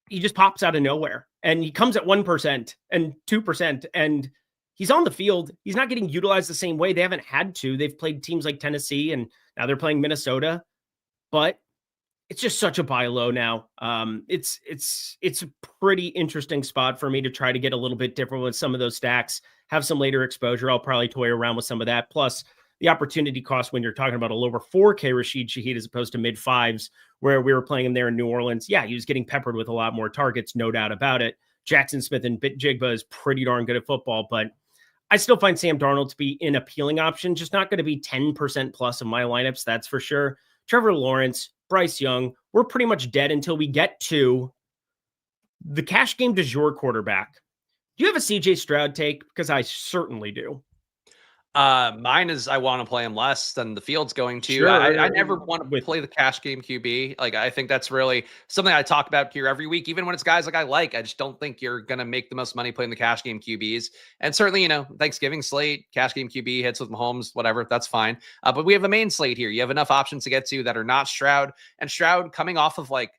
[SPEAKER 5] he just pops out of nowhere and he comes at 1% and 2% and he's on the field. He's not getting utilized the same way. They haven't had to. They've played teams like Tennessee and now they're playing Minnesota, but it's just such a buy low now. It's a pretty interesting spot for me to try to get a little bit different with some of those stacks, have some later exposure. I'll probably toy around with some of that. Plus, the opportunity cost when you're talking about a lower 4K Rashid Shaheed as opposed to mid fives, where we were playing him there in New Orleans. Yeah, he was getting peppered with a lot more targets, no doubt about it. Jackson Smith and Jigba is pretty darn good at football, but I still find Sam Darnold to be an appealing option, just not going to be 10% plus of my lineups, that's for sure. Trevor Lawrence, Bryce Young, we're pretty much dead until we get to the cash game du jour quarterback. Do you have a CJ Stroud take? Because I certainly do.
[SPEAKER 4] Mine is I want to play him less than the field's going to.
[SPEAKER 5] Sure.
[SPEAKER 4] I never want to play the cash game QB. Like, I think that's really something I talk about here every week, even when it's guys like I like. I just don't think you're going to make the most money playing the cash game QBs. And certainly, Thanksgiving slate, cash game QB hits with Mahomes, whatever, that's fine. But we have a main slate here. You have enough options to get to that are not Stroud. And Stroud coming off of like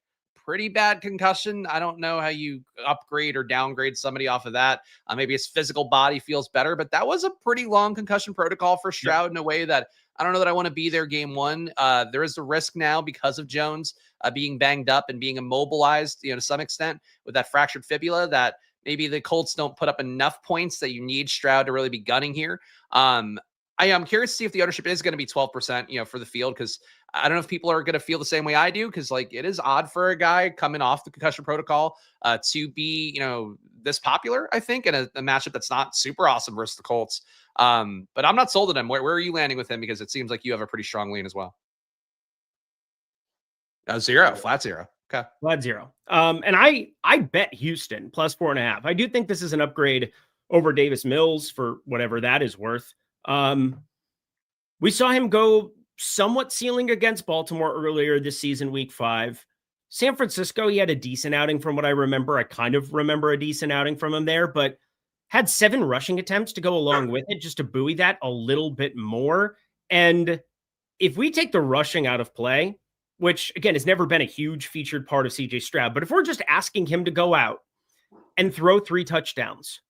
[SPEAKER 4] pretty bad concussion. I don't know how you upgrade or downgrade somebody off of that. Maybe his physical body feels better, but that was a pretty long concussion protocol for Stroud in a way that I don't know that I want to be there game one. There is a risk now because of Jones being banged up and being immobilized, to some extent with that fractured fibula, that maybe the Colts don't put up enough points that you need Stroud to really be gunning here. I am curious to see if the ownership is going to be 12%, for the field, because I don't know if people are going to feel the same way I do, because it is odd for a guy coming off the concussion protocol to be, this popular, I think, in a matchup that's not super awesome versus the Colts. But I'm not sold at him. Where are you landing with him? Because it seems like you have a pretty strong lean as well. Flat zero. Okay.
[SPEAKER 5] Flat zero. And I bet Houston plus 4.5. I do think this is an upgrade over Davis Mills for whatever that is worth. We saw him go somewhat ceiling against Baltimore earlier this season, week 5. San Francisco, he had a decent outing from what I remember. I kind of remember a decent outing from him there, but had 7 rushing attempts to go along with it just to buoy that a little bit more. And if we take the rushing out of play, which again has never been a huge featured part of CJ Stroud, but if we're just asking him to go out and throw 3 touchdowns.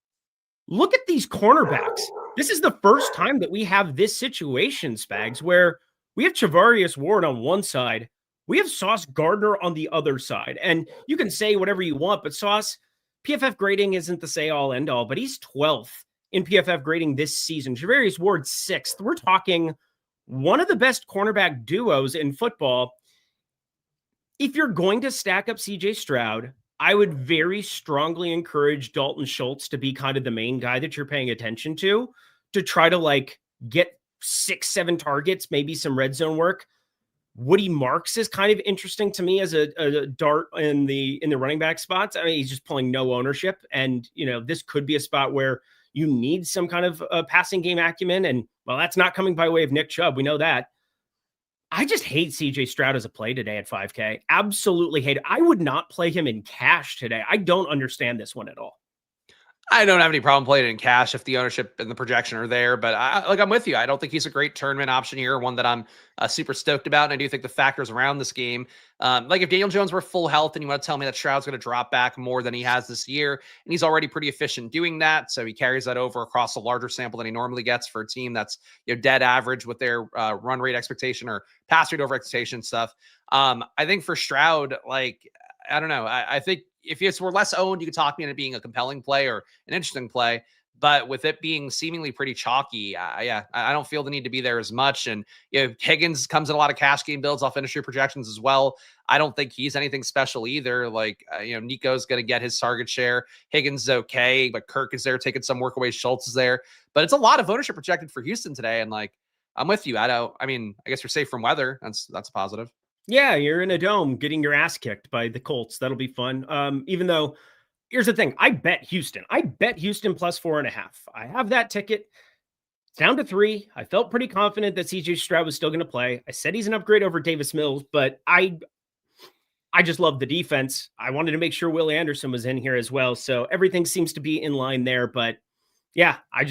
[SPEAKER 5] Look at these cornerbacks. This is the first time that we have this situation, Spags, where we have Charvarius Ward on one side. We have Sauce Gardner on the other side. And you can say whatever you want, but Sauce, PFF grading isn't the say-all, end-all, but he's 12th in PFF grading this season. Charvarius Ward, 6th. We're talking one of the best cornerback duos in football. If you're going to stack up CJ Stroud, I would very strongly encourage Dalton Schultz to be kind of the main guy that you're paying attention to try to like get 6-7 targets, maybe some red zone work. Woody Marks is kind of interesting to me as a dart in the running back spots. I mean, he's just pulling no ownership, and this could be a spot where you need some kind of passing game acumen. And well, that's not coming by way of Nick Chubb. We know that. I just hate CJ Stroud as a play today at 5K. Absolutely hate it. I would not play him in cash today. I don't understand this one at all.
[SPEAKER 4] I don't have any problem playing it in cash if the ownership and the projection are there, but I'm with you. I don't think he's a great tournament option here, one that I'm super stoked about. And I do think the factors around this game, like if Daniel Jones were full health and you want to tell me that Stroud's going to drop back more than he has this year, and he's already pretty efficient doing that, so he carries that over across a larger sample than he normally gets for a team that's dead average with their run rate expectation or pass rate over expectation stuff. I think for Stroud, like, I don't know. I think if it were less owned, you could talk me into being a compelling play or an interesting play. But with it being seemingly pretty chalky, I don't feel the need to be there as much. And Higgins comes in a lot of cash game builds. I'll finish your projections as well. I don't think he's anything special either. Like, Nico's going to get his target share. Higgins is okay, but Kirk is there taking some work away. Schultz is there. But it's a lot of ownership projected for Houston today. And like, I'm with you. I guess you're safe from weather. That's a positive.
[SPEAKER 5] Yeah, you're in a dome getting your ass kicked by the Colts. That'll be fun. Even though, here's the thing. I bet Houston plus 4.5. I have that ticket. It's down to 3. I felt pretty confident that CJ Stroud was still going to play. I said he's an upgrade over Davis Mills, but I just love the defense. I wanted to make sure Will Anderson was in here as well. So everything seems to be in line there. But yeah, I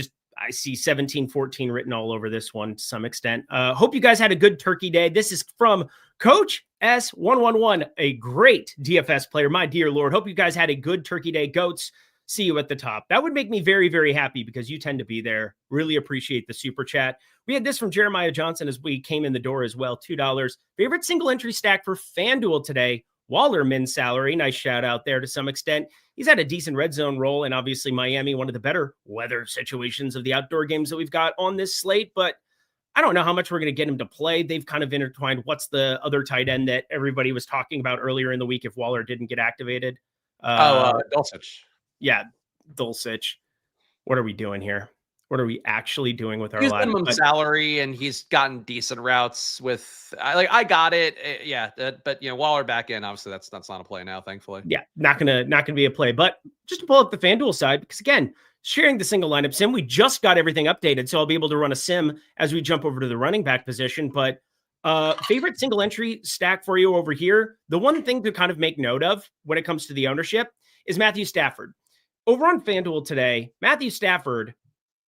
[SPEAKER 5] see 17-14 written all over this one to some extent. Hope you guys had a good turkey day. This is from Coach S111, a great DFS player. My dear Lord, hope you guys had a good turkey day. Goats, see you at the top. That would make me very, very happy because you tend to be there. Really appreciate the super chat. We had this from Jeremiah Johnson as we came in the door as well. $2. Favorite single entry stack for FanDuel today. Waller min salary. Nice shout out there to some extent. He's had a decent red zone role, and obviously Miami, one of the better weather situations of the outdoor games that we've got on this slate, but I don't know how much we're going to get him to play. They've kind of intertwined. What's the other tight end that everybody was talking about earlier in the week if Waller didn't get activated?
[SPEAKER 4] Dulcich.
[SPEAKER 5] Yeah, Dulcich. What are we doing here? What are we actually doing with our
[SPEAKER 4] he's
[SPEAKER 5] lives?
[SPEAKER 4] Minimum salary, and he's gotten decent routes with. I got it, yeah. But Waller back in, obviously that's not a play now, thankfully.
[SPEAKER 5] Yeah, not gonna be a play. But just to pull up the FanDuel side, because again, sharing the single lineup sim, we just got everything updated, so I'll be able to run a sim as we jump over to the running back position. But favorite single entry stack for you over here. The one thing to kind of make note of when it comes to the ownership is Matthew Stafford. Over on FanDuel today, Matthew Stafford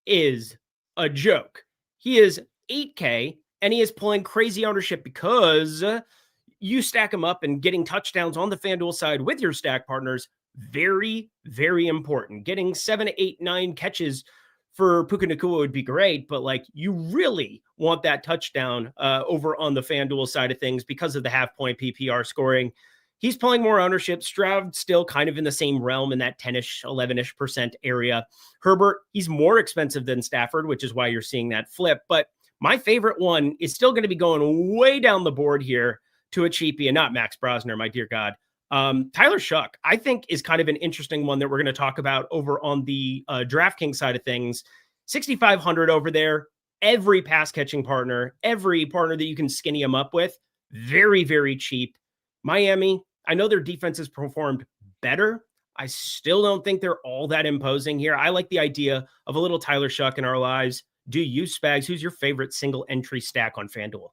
[SPEAKER 5] is a joke. He is 8K and he is pulling crazy ownership because you stack him up and getting touchdowns on the FanDuel side with your stack partners. Very, very important. Getting 7, 8, 9 catches for Puka Nacua would be great, but like you really want that touchdown over on the FanDuel side of things because of the half-point PPR scoring. He's pulling more ownership. Stroud still kind of in the same realm in that 10-ish, 11-ish% area. Herbert, he's more expensive than Stafford, which is why you're seeing that flip. But my favorite one is still going to be going way down the board here to a cheapie, and not Max Brosner, my dear God. Tyler Shuck, I think, is kind of an interesting one that we're going to talk about over on the DraftKings side of things. 6,500 over there. Every pass-catching partner, every partner that you can skinny him up with, very, very cheap. Miami, I know their defense has performed better. I still don't think they're all that imposing here. I like the idea of a little Tyler Shuck in our lives. Do you, Spags? Who's your favorite single entry stack on FanDuel?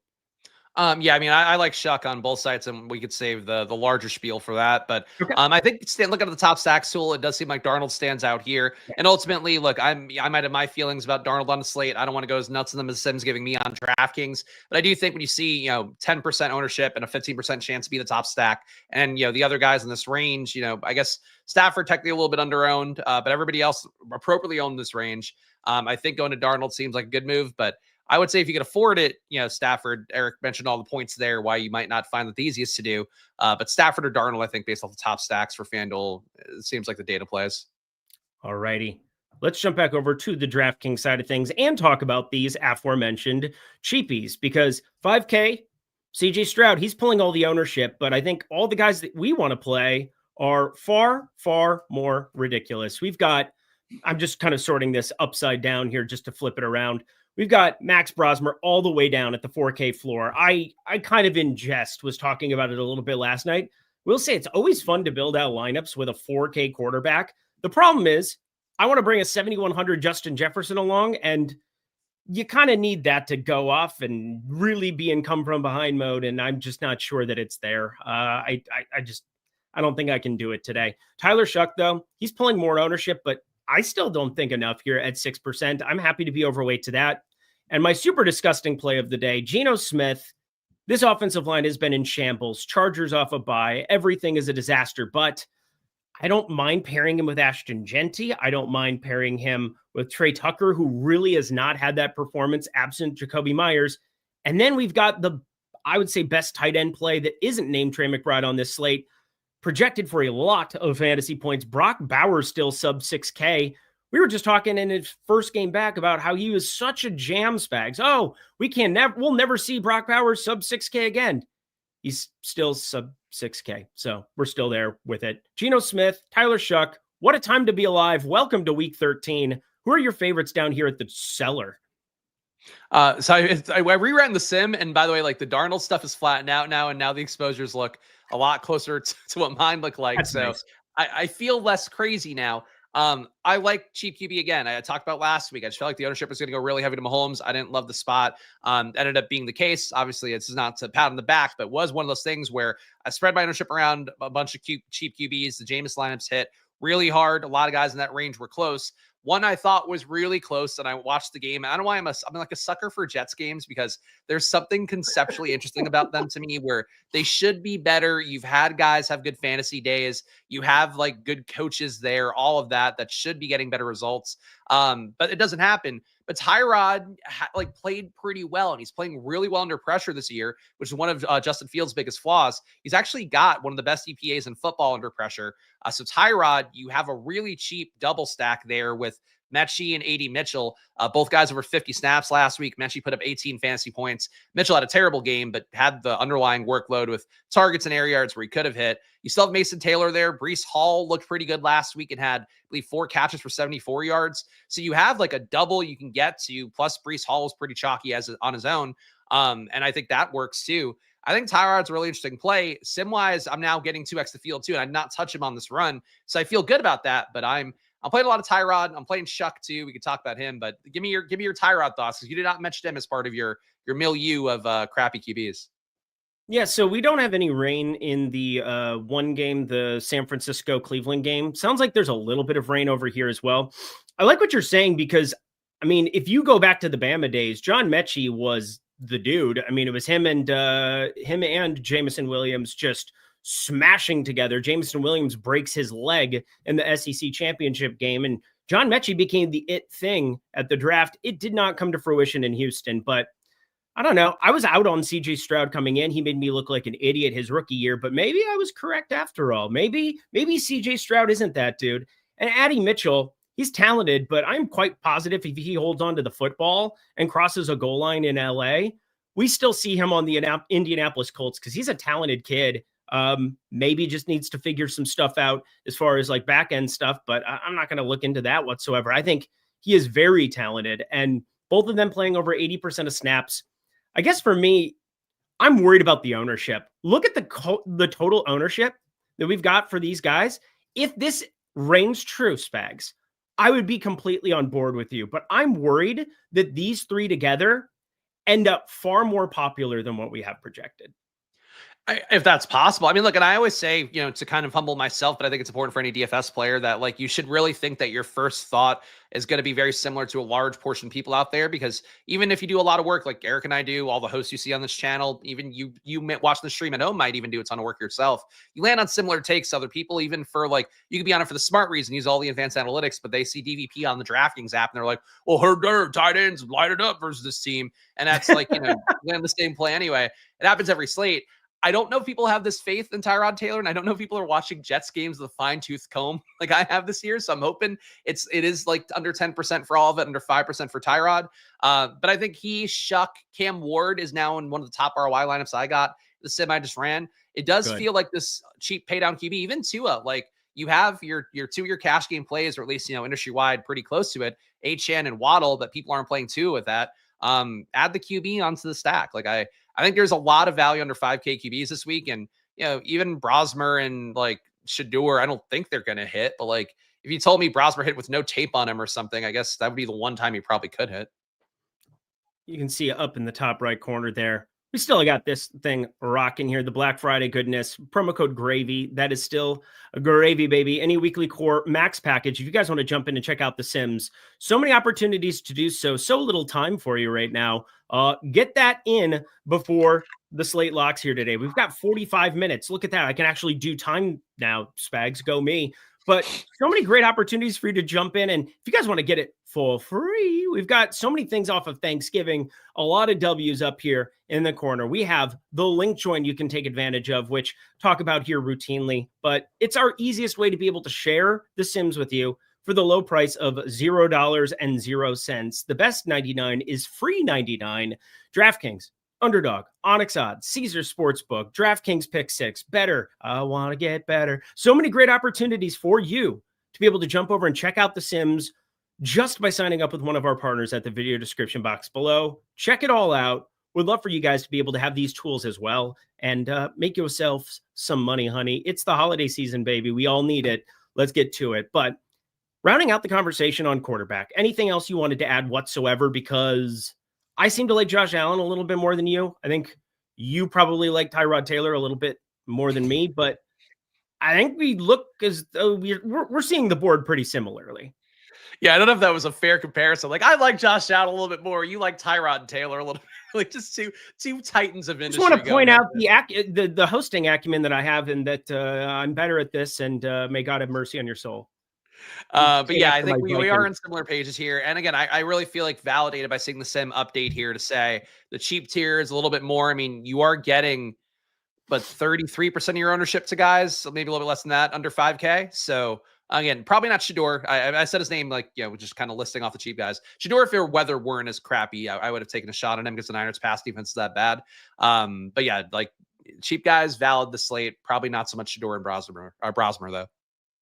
[SPEAKER 4] Yeah, I mean, I like Shuck on both sides, and we could save the larger spiel for that. But
[SPEAKER 5] Okay.
[SPEAKER 4] I think looking at the top stacks tool, it does seem like Darnold stands out here. And ultimately, look, I might have my feelings about Darnold on the slate. I don't want to go as nuts on them as Sim's giving me on DraftKings, but I do think when you see 10% ownership and a 15% chance to be the top stack, and the other guys in this range, I guess Stafford technically a little bit under-owned, but everybody else appropriately owned this range. I think going to Darnold seems like a good move, but I would say if you could afford it, Stafford, Eric mentioned all the points there, why you might not find it the easiest to do. But Stafford or Darnold, I think based off the top stacks for FanDuel, it seems like the data plays.
[SPEAKER 5] All righty. Let's jump back over to the DraftKings side of things and talk about these aforementioned cheapies, because 5K, CJ Stroud, he's pulling all the ownership, but I think all the guys that we want to play are far, far more ridiculous. We've got, I'm just kind of sorting this upside down here just to flip it around. We've got Max Brosmer all the way down at the 4K floor. I kind of in jest was talking about it a little bit last night. We'll say it's always fun to build out lineups with a 4K quarterback. The problem is I want to bring a 7,100 Justin Jefferson along, and you kind of need that to go off and really be in come from behind mode. And I'm just not sure that it's there. I don't think I can do it today. Tyler Shuck, though, he's pulling more ownership, but I still don't think enough here at 6%. I'm happy to be overweight to that. And my super disgusting play of the day, Geno Smith. This offensive line has been in shambles. Chargers off a bye. Everything is a disaster, but I don't mind pairing him with Ashton Genty. I don't mind pairing him with Trey Tucker, who really has not had that performance absent Jacoby Myers. And then we've got the, I would say, best tight end play that isn't named Trey McBride on this slate, projected for a lot of fantasy points. Brock Bowers still sub 6K. We were just talking in his first game back about how he was such a jam Spags. Oh, we'll never see Brock Bowers sub 6K again. He's still sub 6K. So we're still there with it. Geno Smith, Tyler Shuck, what a time to be alive. Welcome to week 13. Who are your favorites down here at the cellar?
[SPEAKER 4] So I reran the sim, and by the way, like the Darnold stuff is flattened out now, and now the exposures look a lot closer to what mine look like. That's so nice. I feel less crazy now. I like cheap QB again. I talked about last week. I just felt like the ownership was going to go really heavy to Mahomes. I didn't love the spot. Ended up being the case. Obviously, it's not to pat on the back, but was one of those things where I spread my ownership around a bunch of cheap QBs. The Jameis lineups hit really hard. A lot of guys in that range were close. One I thought was really close, and I watched the game. I don't know why I'm like a sucker for Jets games, because there's something conceptually interesting about them to me where they should be better. You've had guys have good fantasy days. You have like good coaches there, all of that should be getting better results. But it doesn't happen. But Tyrod played pretty well, and he's playing really well under pressure this year, which is one of Justin Fields' biggest flaws. He's actually got one of the best EPAs in football under pressure. So Tyrod, you have a really cheap double stack there with Mechie and AD Mitchell. Both guys over 50 snaps last week. Mechie put up 18 fantasy points. Mitchell had a terrible game, but had the underlying workload with targets and air yards where he could have hit. You still have Mason Taylor there. Breece Hall looked pretty good last week and had, I believe, 4 catches for 74 yards. So you have like a double you can get to, plus Breece Hall was pretty chalky on his own. And I think that works too. I think Tyrod's a really interesting play. Sim-wise, I'm now getting 2x the field too, and I'd not touch him on this run. So I feel good about that, but I'm playing a lot of Tyrod. I'm playing Shuck too. We could talk about him, but give me your Tyrod thoughts, because you did not mention him as part of your milieu of crappy QBs.
[SPEAKER 5] Yeah, so we don't have any rain in the one game, the San Francisco-Cleveland game. Sounds like there's a little bit of rain over here as well. I like what you're saying, because, I mean, if you go back to the Bama days, John Mechie was the dude. I mean, it was him and Jameson Williams just smashing together. Jameson Williams breaks his leg in the SEC championship game, and John Mechie became the it thing at the draft. It did not come to fruition in Houston, but I don't know. I was out on CJ Stroud coming in. He made me look like an idiot his rookie year, but maybe I was correct after all. Maybe CJ Stroud isn't that dude. And Addy Mitchell, he's talented, but I'm quite positive if he holds on to the football and crosses a goal line in LA, we still see him on the Indianapolis Colts, because he's a talented kid. Maybe just needs to figure some stuff out as far as like back end stuff, but I'm not going to look into that whatsoever. I think he is very talented, and both of them playing over 80% of snaps. I guess for me, I'm worried about the ownership. Look at the total ownership that we've got for these guys. If this reigns true, Spags, I would be completely on board with you, but I'm worried that these three together end up far more popular than what we have projected.
[SPEAKER 4] If that's possible. I mean, look, and I always say, to kind of humble myself, but I think it's important for any DFS player that like you should really think that your first thought is going to be very similar to a large portion of people out there, because even if you do a lot of work like Eric and I do, all the hosts you see on this channel, even you watch the stream at home might even do a ton of work yourself. You land on similar takes to other people, even for like, you could be on it for the smart reason, use all the advanced analytics, but they see DVP on the DraftKings app and they're like, well, her tight ends light it up versus this team. And that's like, land the same play anyway. It happens every slate. I don't know if people have this faith in Tyrod Taylor, and I don't know if people are watching Jets games with a fine-tooth comb like I have this year. So I'm hoping it is like under 10% for all of it, under 5% for Tyrod. But I think Cam Ward is now in one of the top ROI lineups I got. The sim I just ran. It does feel like this cheap paydown QB, even Tua, like you have your 2-year cash game plays, or at least, industry-wide pretty close to it. Achane and Waddle, but people aren't playing Tua with that. Add the QB onto the stack. Like I think there's a lot of value under 5K QBs this week. And, even Brosmer and like Shador, I don't think they're going to hit. But like, if you told me Brosmer hit with no tape on him or something, I guess that would be the one time he probably could hit.
[SPEAKER 5] You can see up in the top right corner there. We still got this thing rocking here. The Black Friday goodness. Promo code GRAVY. That is still a gravy, baby. Any weekly core max package. If you guys want to jump in and check out the Sims, so many opportunities to do so. So little time for you right now. Get that in before the slate locks here today. We've got 45 minutes. Look at that. I can actually do time now. Spags, go me. But so many great opportunities for you to jump in. And if you guys want to get it for free, we've got so many things off of Thanksgiving, a lot of W's up here in the corner. We have the link join you can take advantage of, which talk about here routinely, but it's our easiest way to be able to share the Sims with you for the low price of $0.00. The best 99 is free 99. DraftKings, Underdog, Onyx Odds, Caesar Sportsbook, DraftKings Pick 6, Better. I want to get better. So many great opportunities for you to be able to jump over and check out the Sims just by signing up with one of our partners at the video description box below. Check it all out. We'd love for you guys to be able to have these tools as well and make yourselves some money, honey. It's the holiday season, baby. We all need it. Let's get to it. But rounding out the conversation on quarterback, anything else you wanted to add whatsoever? Because I seem to like Josh Allen a little bit more than you. I think you probably like Tyrod Taylor a little bit more than me, but I think we look as though we're seeing the board pretty similarly.
[SPEAKER 4] Yeah, I don't know if that was a fair comparison. Like, I like Josh Allen a little bit more. You like Tyrod Taylor a little bit. Like, just two titans of industry.
[SPEAKER 5] I just want to point out the hosting acumen that I have, and that I'm better at this, and may God have mercy on your soul.
[SPEAKER 4] But yeah, I think we are in similar pages here. And again, I really feel like validated by seeing the sim update here to say the cheap tier is a little bit more. I mean, you are getting, but 33% of your ownership to guys, so maybe a little bit less than that, under 5K. So again, probably not Shador. I said his name, like, just kind of listing off the cheap guys. Shador, if their weather weren't as crappy, I would have taken a shot on him because the Niners pass defense is that bad. But yeah, like cheap guys, valid the slate. Probably not so much Shador and Brosmer though.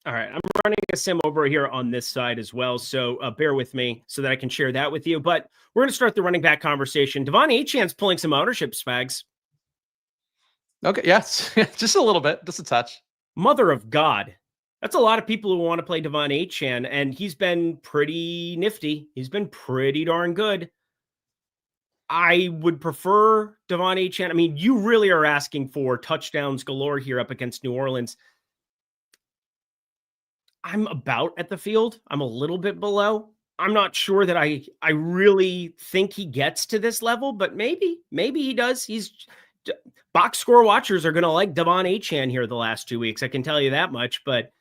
[SPEAKER 5] All right, I'm running a sim over here on this side as well, so bear with me so that I can share that with you. But we're going to start the running back conversation. Devon Achane's pulling some ownership, Spags.
[SPEAKER 4] Okay, yes, just a little bit, just a touch.
[SPEAKER 5] Mother of God. That's a lot of people who want to play Devon Achane, and he's been pretty nifty. He's been pretty darn good. I would prefer Devon Achane. I mean, you really are asking for touchdowns galore here up against New Orleans. I'm about at the field. I'm a little bit below. I'm not sure that I really think he gets to this level, but maybe he does. Box score watchers are going to like Devon Achane here the last 2 weeks. I can tell you that much, but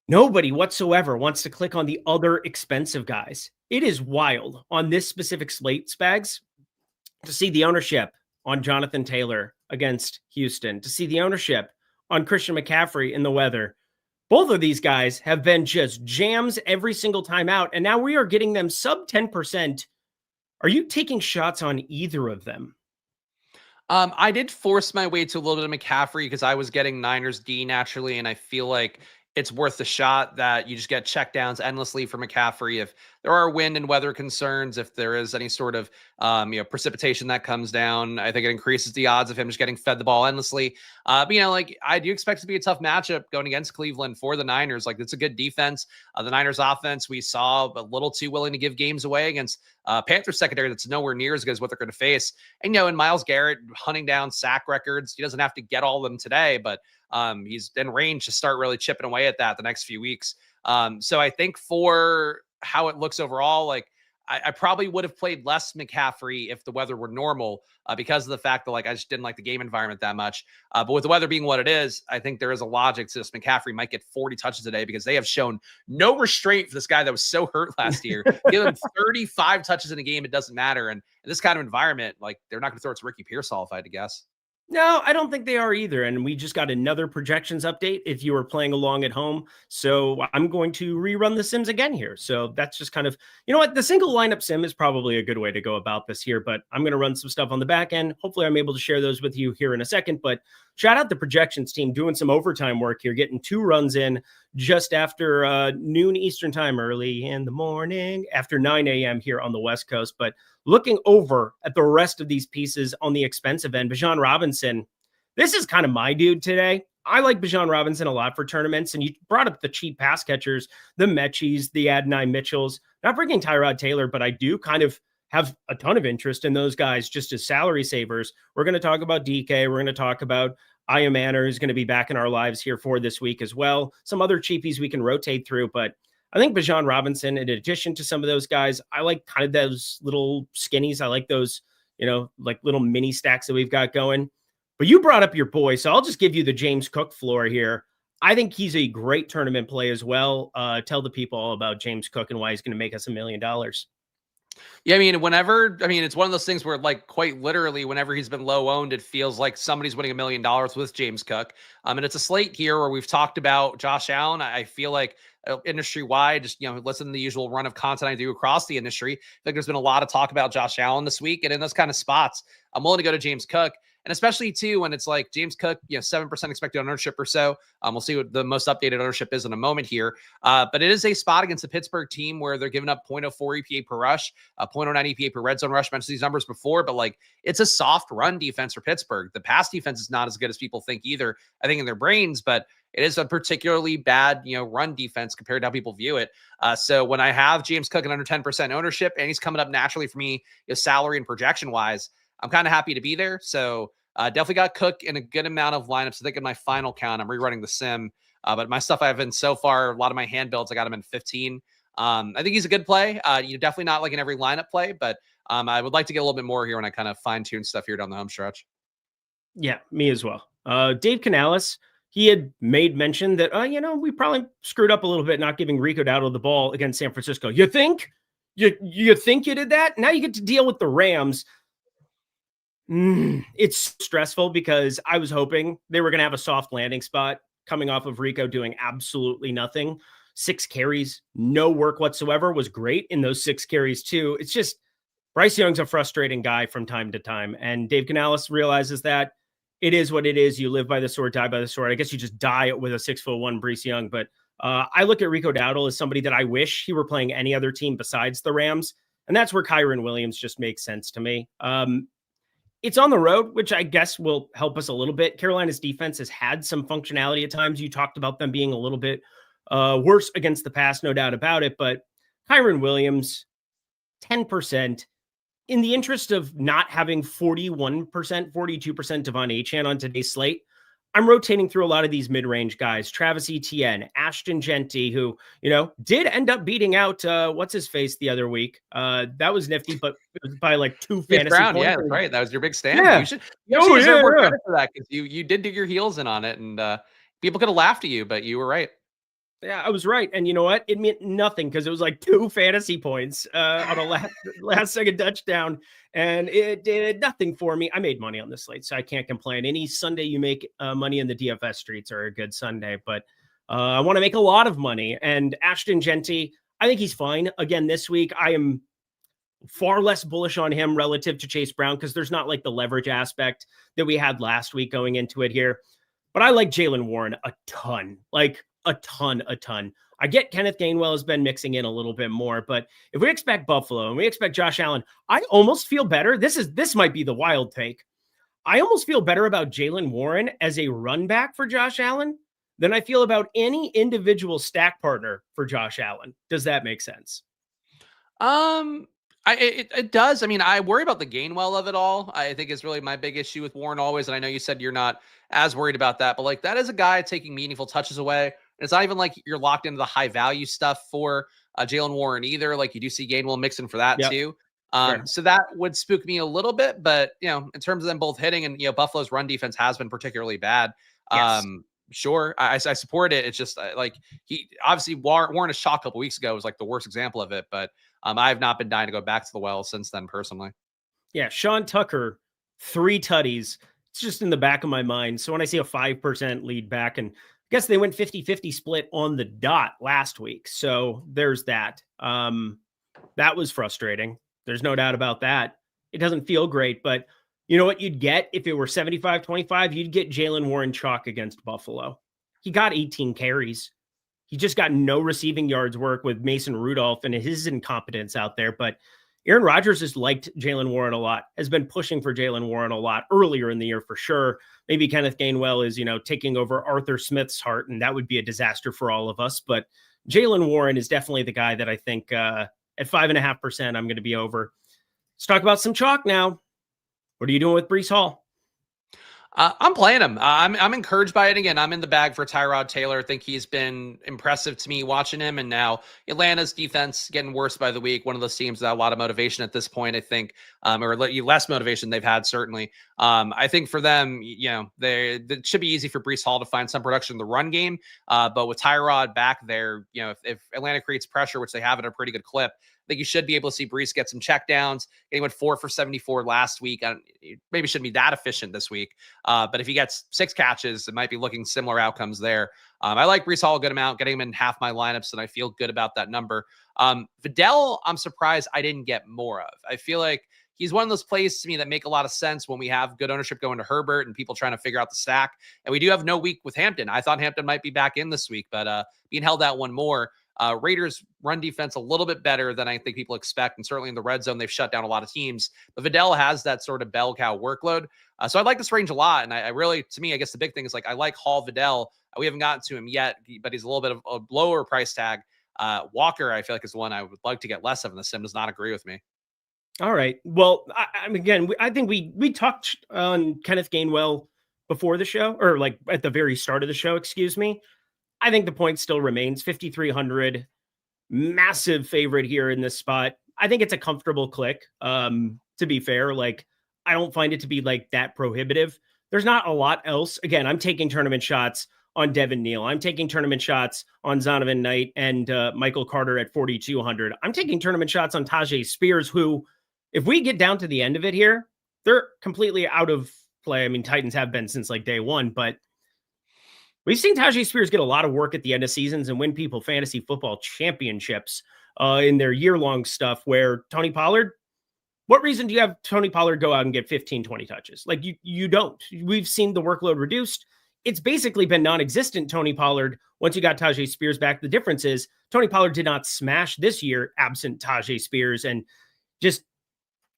[SPEAKER 5] nobody whatsoever wants to click on the other expensive guys. It is wild on this specific slate, Spags, to see the ownership on Jonathan Taylor against Houston, to see the ownership on Christian McCaffrey in the weather. Both of these guys have been just jams every single time out, and now we are getting them sub 10%. Are you taking shots on either of them?
[SPEAKER 4] I did force my way to a little bit of McCaffrey because I was getting Niners D naturally, and I feel like it's worth the shot that you just get checkdowns endlessly for McCaffrey. If there are wind and weather concerns, if there is any sort of precipitation that comes down, I think it increases the odds of him just getting fed the ball endlessly. But like I do expect it to be a tough matchup going against Cleveland for the Niners. Like it's a good defense. The Niners offense we saw a little too willing to give games away against Panthers secondary that's nowhere near as good as what they're going to face. And and Myles Garrett hunting down sack records, he doesn't have to get all of them today, but he's in range to start really chipping away at that the next few weeks. So I think for how it looks overall, like I probably would have played less McCaffrey if the weather were normal because of the fact that like I just didn't like the game environment that much. But with the weather being what it is, I think there is a logic to this. McCaffrey might get 40 touches a day because they have shown no restraint for this guy that was so hurt last year. Give him 35 touches in a game, it doesn't matter. And in this kind of environment, like they're not going to throw it to Ricky Pearsall, if I had to guess.
[SPEAKER 5] No, I don't think they are either. And we just got another projections update if you were playing along at home. So I'm going to rerun the sims again here. So that's just kind of, the single lineup sim is probably a good way to go about this here, but I'm going to run some stuff on the back end. Hopefully I'm able to share those with you here in a second, but shout out the projections team doing some overtime work here, getting 2 runs in just after noon Eastern time, early in the morning, after 9 a.m. here on the West Coast. But looking over at the rest of these pieces on the expensive end, Bijan Robinson, this is kind of my dude today. I like Bijan Robinson a lot for tournaments, and you brought up the cheap pass catchers, the Mechis, the Adonai Mitchells, not bringing Tyrod Taylor, but I do kind of have a ton of interest in those guys just as salary savers. We're going to talk about DK. We're going to talk about Aya Manor, who's going to be back in our lives here for this week as well. Some other cheapies we can rotate through, but I think Bijan Robinson, in addition to some of those guys, I like kind of those little skinnies. I like those, like little mini stacks that we've got going. But you brought up your boy, so I'll just give you the James Cook floor here. I think he's a great tournament play as well. Tell the people all about James Cook and why he's going to make us $1 million.
[SPEAKER 4] Yeah, it's one of those things where like quite literally whenever he's been low owned, it feels like somebody's winning $1 million with James Cook. And it's a slate here where we've talked about Josh Allen. I feel like industry wide, just, listen to the usual run of content I do across the industry. I think there's been a lot of talk about Josh Allen this week. And in those kind of spots, I'm willing to go to James Cook. And especially too, when it's like James Cook, 7% expected ownership or so. We'll see what the most updated ownership is in a moment here. But it is a spot against the Pittsburgh team where they're giving up 0.04 EPA per rush, 0.09 EPA per red zone rush. Mentioned these numbers before, but like it's a soft run defense for Pittsburgh. The pass defense is not as good as people think either, I think in their brains, but it is a particularly bad, run defense compared to how people view it. So when I have James Cook at under 10% ownership and he's coming up naturally for me, salary and projection wise, I'm kind of happy to be there. So definitely got Cook in a good amount of lineups. I think in my final count, I'm rerunning the sim. But my stuff I've been so far, a lot of my hand builds, I got him in 15. I think he's a good play. You're definitely not like in every lineup play, but I would like to get a little bit more here when I kind of fine tune stuff here down the home stretch.
[SPEAKER 5] Yeah, me as well. Dave Canales, he had made mention that, we probably screwed up a little bit not giving Rico Dowdle the ball against San Francisco. You think? You think you did that? Now you get to deal with the Rams. It's stressful because I was hoping they were going to have a soft landing spot coming off of Rico doing absolutely nothing. 6 carries, no work whatsoever, was great in those 6 carries too. It's just Bryce Young's a frustrating guy from time to time. And Dave Canales realizes that it is what it is. You live by the sword, die by the sword. I guess you just die with a 6'1" Bryce Young. But I look at Rico Dowdle as somebody that I wish he were playing any other team besides the Rams. And that's where Kyron Williams just makes sense to me. It's on the road, which I guess will help us a little bit. Carolina's defense has had some functionality at times. You talked about them being a little bit worse against the pass, no doubt about it. But Kyron Williams, 10%. In the interest of not having 41%, 42% Devon Achane on today's slate, I'm rotating through a lot of these mid-range guys. Travis Etienne, Ashton Genty, who, did end up beating out what's-his-face the other week. That was nifty, but it was by like 2 fantasy points.
[SPEAKER 4] Yeah, that's right. That was your big stand.
[SPEAKER 5] Yeah.
[SPEAKER 4] You should deserve more credit for that because you did dig your heels in on it, and people could have laughed at you, but you were right.
[SPEAKER 5] Yeah, I was right. And you know what? It meant nothing because it was like 2 fantasy points on a last second touchdown. And it did nothing for me. I made money on this slate, so I can't complain. Any Sunday you make money in the DFS streets are a good Sunday. But I want to make a lot of money. And Ashton Genty, I think he's fine. Again, this week, I am far less bullish on him relative to Chase Brown because there's not like the leverage aspect that we had last week going into it here. But I like Jaylen Warren a ton. Like, a ton. I get Kenneth Gainwell has been mixing in a little bit more, but if we expect Buffalo and we expect Josh Allen, I almost feel better. This might be the wild take. I almost feel better about Jaylen Warren as a run back for Josh Allen than I feel about any individual stack partner for Josh Allen. Does that make sense?
[SPEAKER 4] It does. I mean, I worry about the Gainwell of it all. I think is really my big issue with Warren always. And I know you said you're not as worried about that, but like that is a guy taking meaningful touches away. And it's not even like you're locked into the high value stuff for Jaylen Warren either. Like you do see Gainwell mixing for that too.
[SPEAKER 5] Sure.
[SPEAKER 4] So that would spook me a little bit, but you know, in terms of them both hitting and, you know, Buffalo's run defense has been particularly bad.
[SPEAKER 5] Yes.
[SPEAKER 4] Sure. I support it. It's just like he obviously Warren a shot a couple weeks ago was like the worst example of it, but I have not been dying to go back to the well since then personally.
[SPEAKER 5] Yeah. Sean Tucker, 3 tutties. It's just in the back of my mind. So when I see a 5% lead back, and I guess they went 50-50 split on the dot last week. So there's that. That was frustrating. There's no doubt about that. It doesn't feel great, but you know what you'd get if it were 75-25? You'd get Jaylen Warren chalk against Buffalo. He got 18 carries. He just got no receiving yards work with Mason Rudolph and his incompetence out there. But Aaron Rodgers has liked Jaylen Warren a lot, has been pushing for Jaylen Warren a lot earlier in the year for sure. Maybe Kenneth Gainwell is, taking over Arthur Smith's heart, and that would be a disaster for all of us. But Jaylen Warren is definitely the guy that I think at 5.5%, I'm going to be over. Let's talk about some chalk now. What are you doing with Breece Hall?
[SPEAKER 4] I'm playing him. I'm encouraged by it. Again, I'm in the bag for Tyrod Taylor. I think he's been impressive to me watching him. And now Atlanta's defense getting worse by the week. One of those teams that a lot of motivation at this point, I think, or less motivation they've had, certainly. I think for them, it should be easy for Breece Hall to find some production in the run game. But with Tyrod back there, if Atlanta creates pressure, which they have at a pretty good clip, I think you should be able to see Breece get some checkdowns. He went 4 for 74 last week. Maybe shouldn't be that efficient this week. But if he gets 6 catches, it might be looking similar outcomes there. I like Breece Hall a good amount, getting him in half my lineups, and I feel good about that number. Vidal, I'm surprised I didn't get more of. I feel like he's one of those plays to me that make a lot of sense when we have good ownership going to Herbert and people trying to figure out the stack. And we do have no week with Hampton. I thought Hampton might be back in this week, but being held out one more. Raiders run defense a little bit better than I think people expect. And certainly in the red zone, they've shut down a lot of teams. But Vidal has that sort of bell cow workload. So I like this range a lot. And I really, to me, I guess the big thing is like, I like Hall Vidal. We haven't gotten to him yet, but he's a little bit of a lower price tag. Walker, I feel like is the one I would like to get less of, and the sim does not agree with me.
[SPEAKER 5] All right. Well, I think we talked on Kenneth Gainwell before the show, or like at the very start of the show, excuse me. I think the point still remains 5,300, massive favorite here in this spot. I think it's a comfortable click. To be fair, like I don't find it to be like that prohibitive. There's not a lot else. Again, I'm taking tournament shots on Devin Neal. I'm taking tournament shots on Zonovan Knight and Michael Carter at 4,200. I'm taking tournament shots on Tajay Spears, who, if we get down to the end of it here, they're completely out of play. I mean, Titans have been since like day one, but we've seen Tajay Spears get a lot of work at the end of seasons and win people fantasy football championships in their year-long stuff, where Tony Pollard, what reason do you have Tony Pollard go out and get 15, 20 touches? Like you don't. We've seen the workload reduced. It's basically been non-existent, Tony Pollard, once you got Tajay Spears back. The difference is Tony Pollard did not smash this year absent Tajay Spears, and just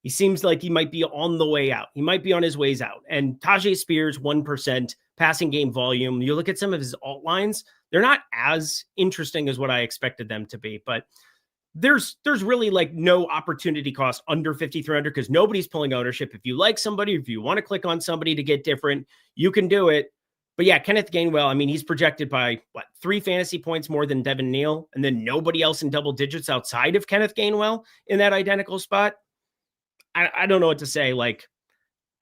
[SPEAKER 5] he seems like he might be on the way out. He might be on his ways out. And Tajay Spears, 1% passing game volume. You look at some of his alt lines, they're not as interesting as what I expected them to be. But there's really like no opportunity cost under 5,300 because nobody's pulling ownership. If you like somebody, if you want to click on somebody to get different, you can do it. But yeah, Kenneth Gainwell, I mean, he's projected by 3 fantasy points more than Devin Neal, and then nobody else in double digits outside of Kenneth Gainwell in that identical spot. I don't know what to say. Like,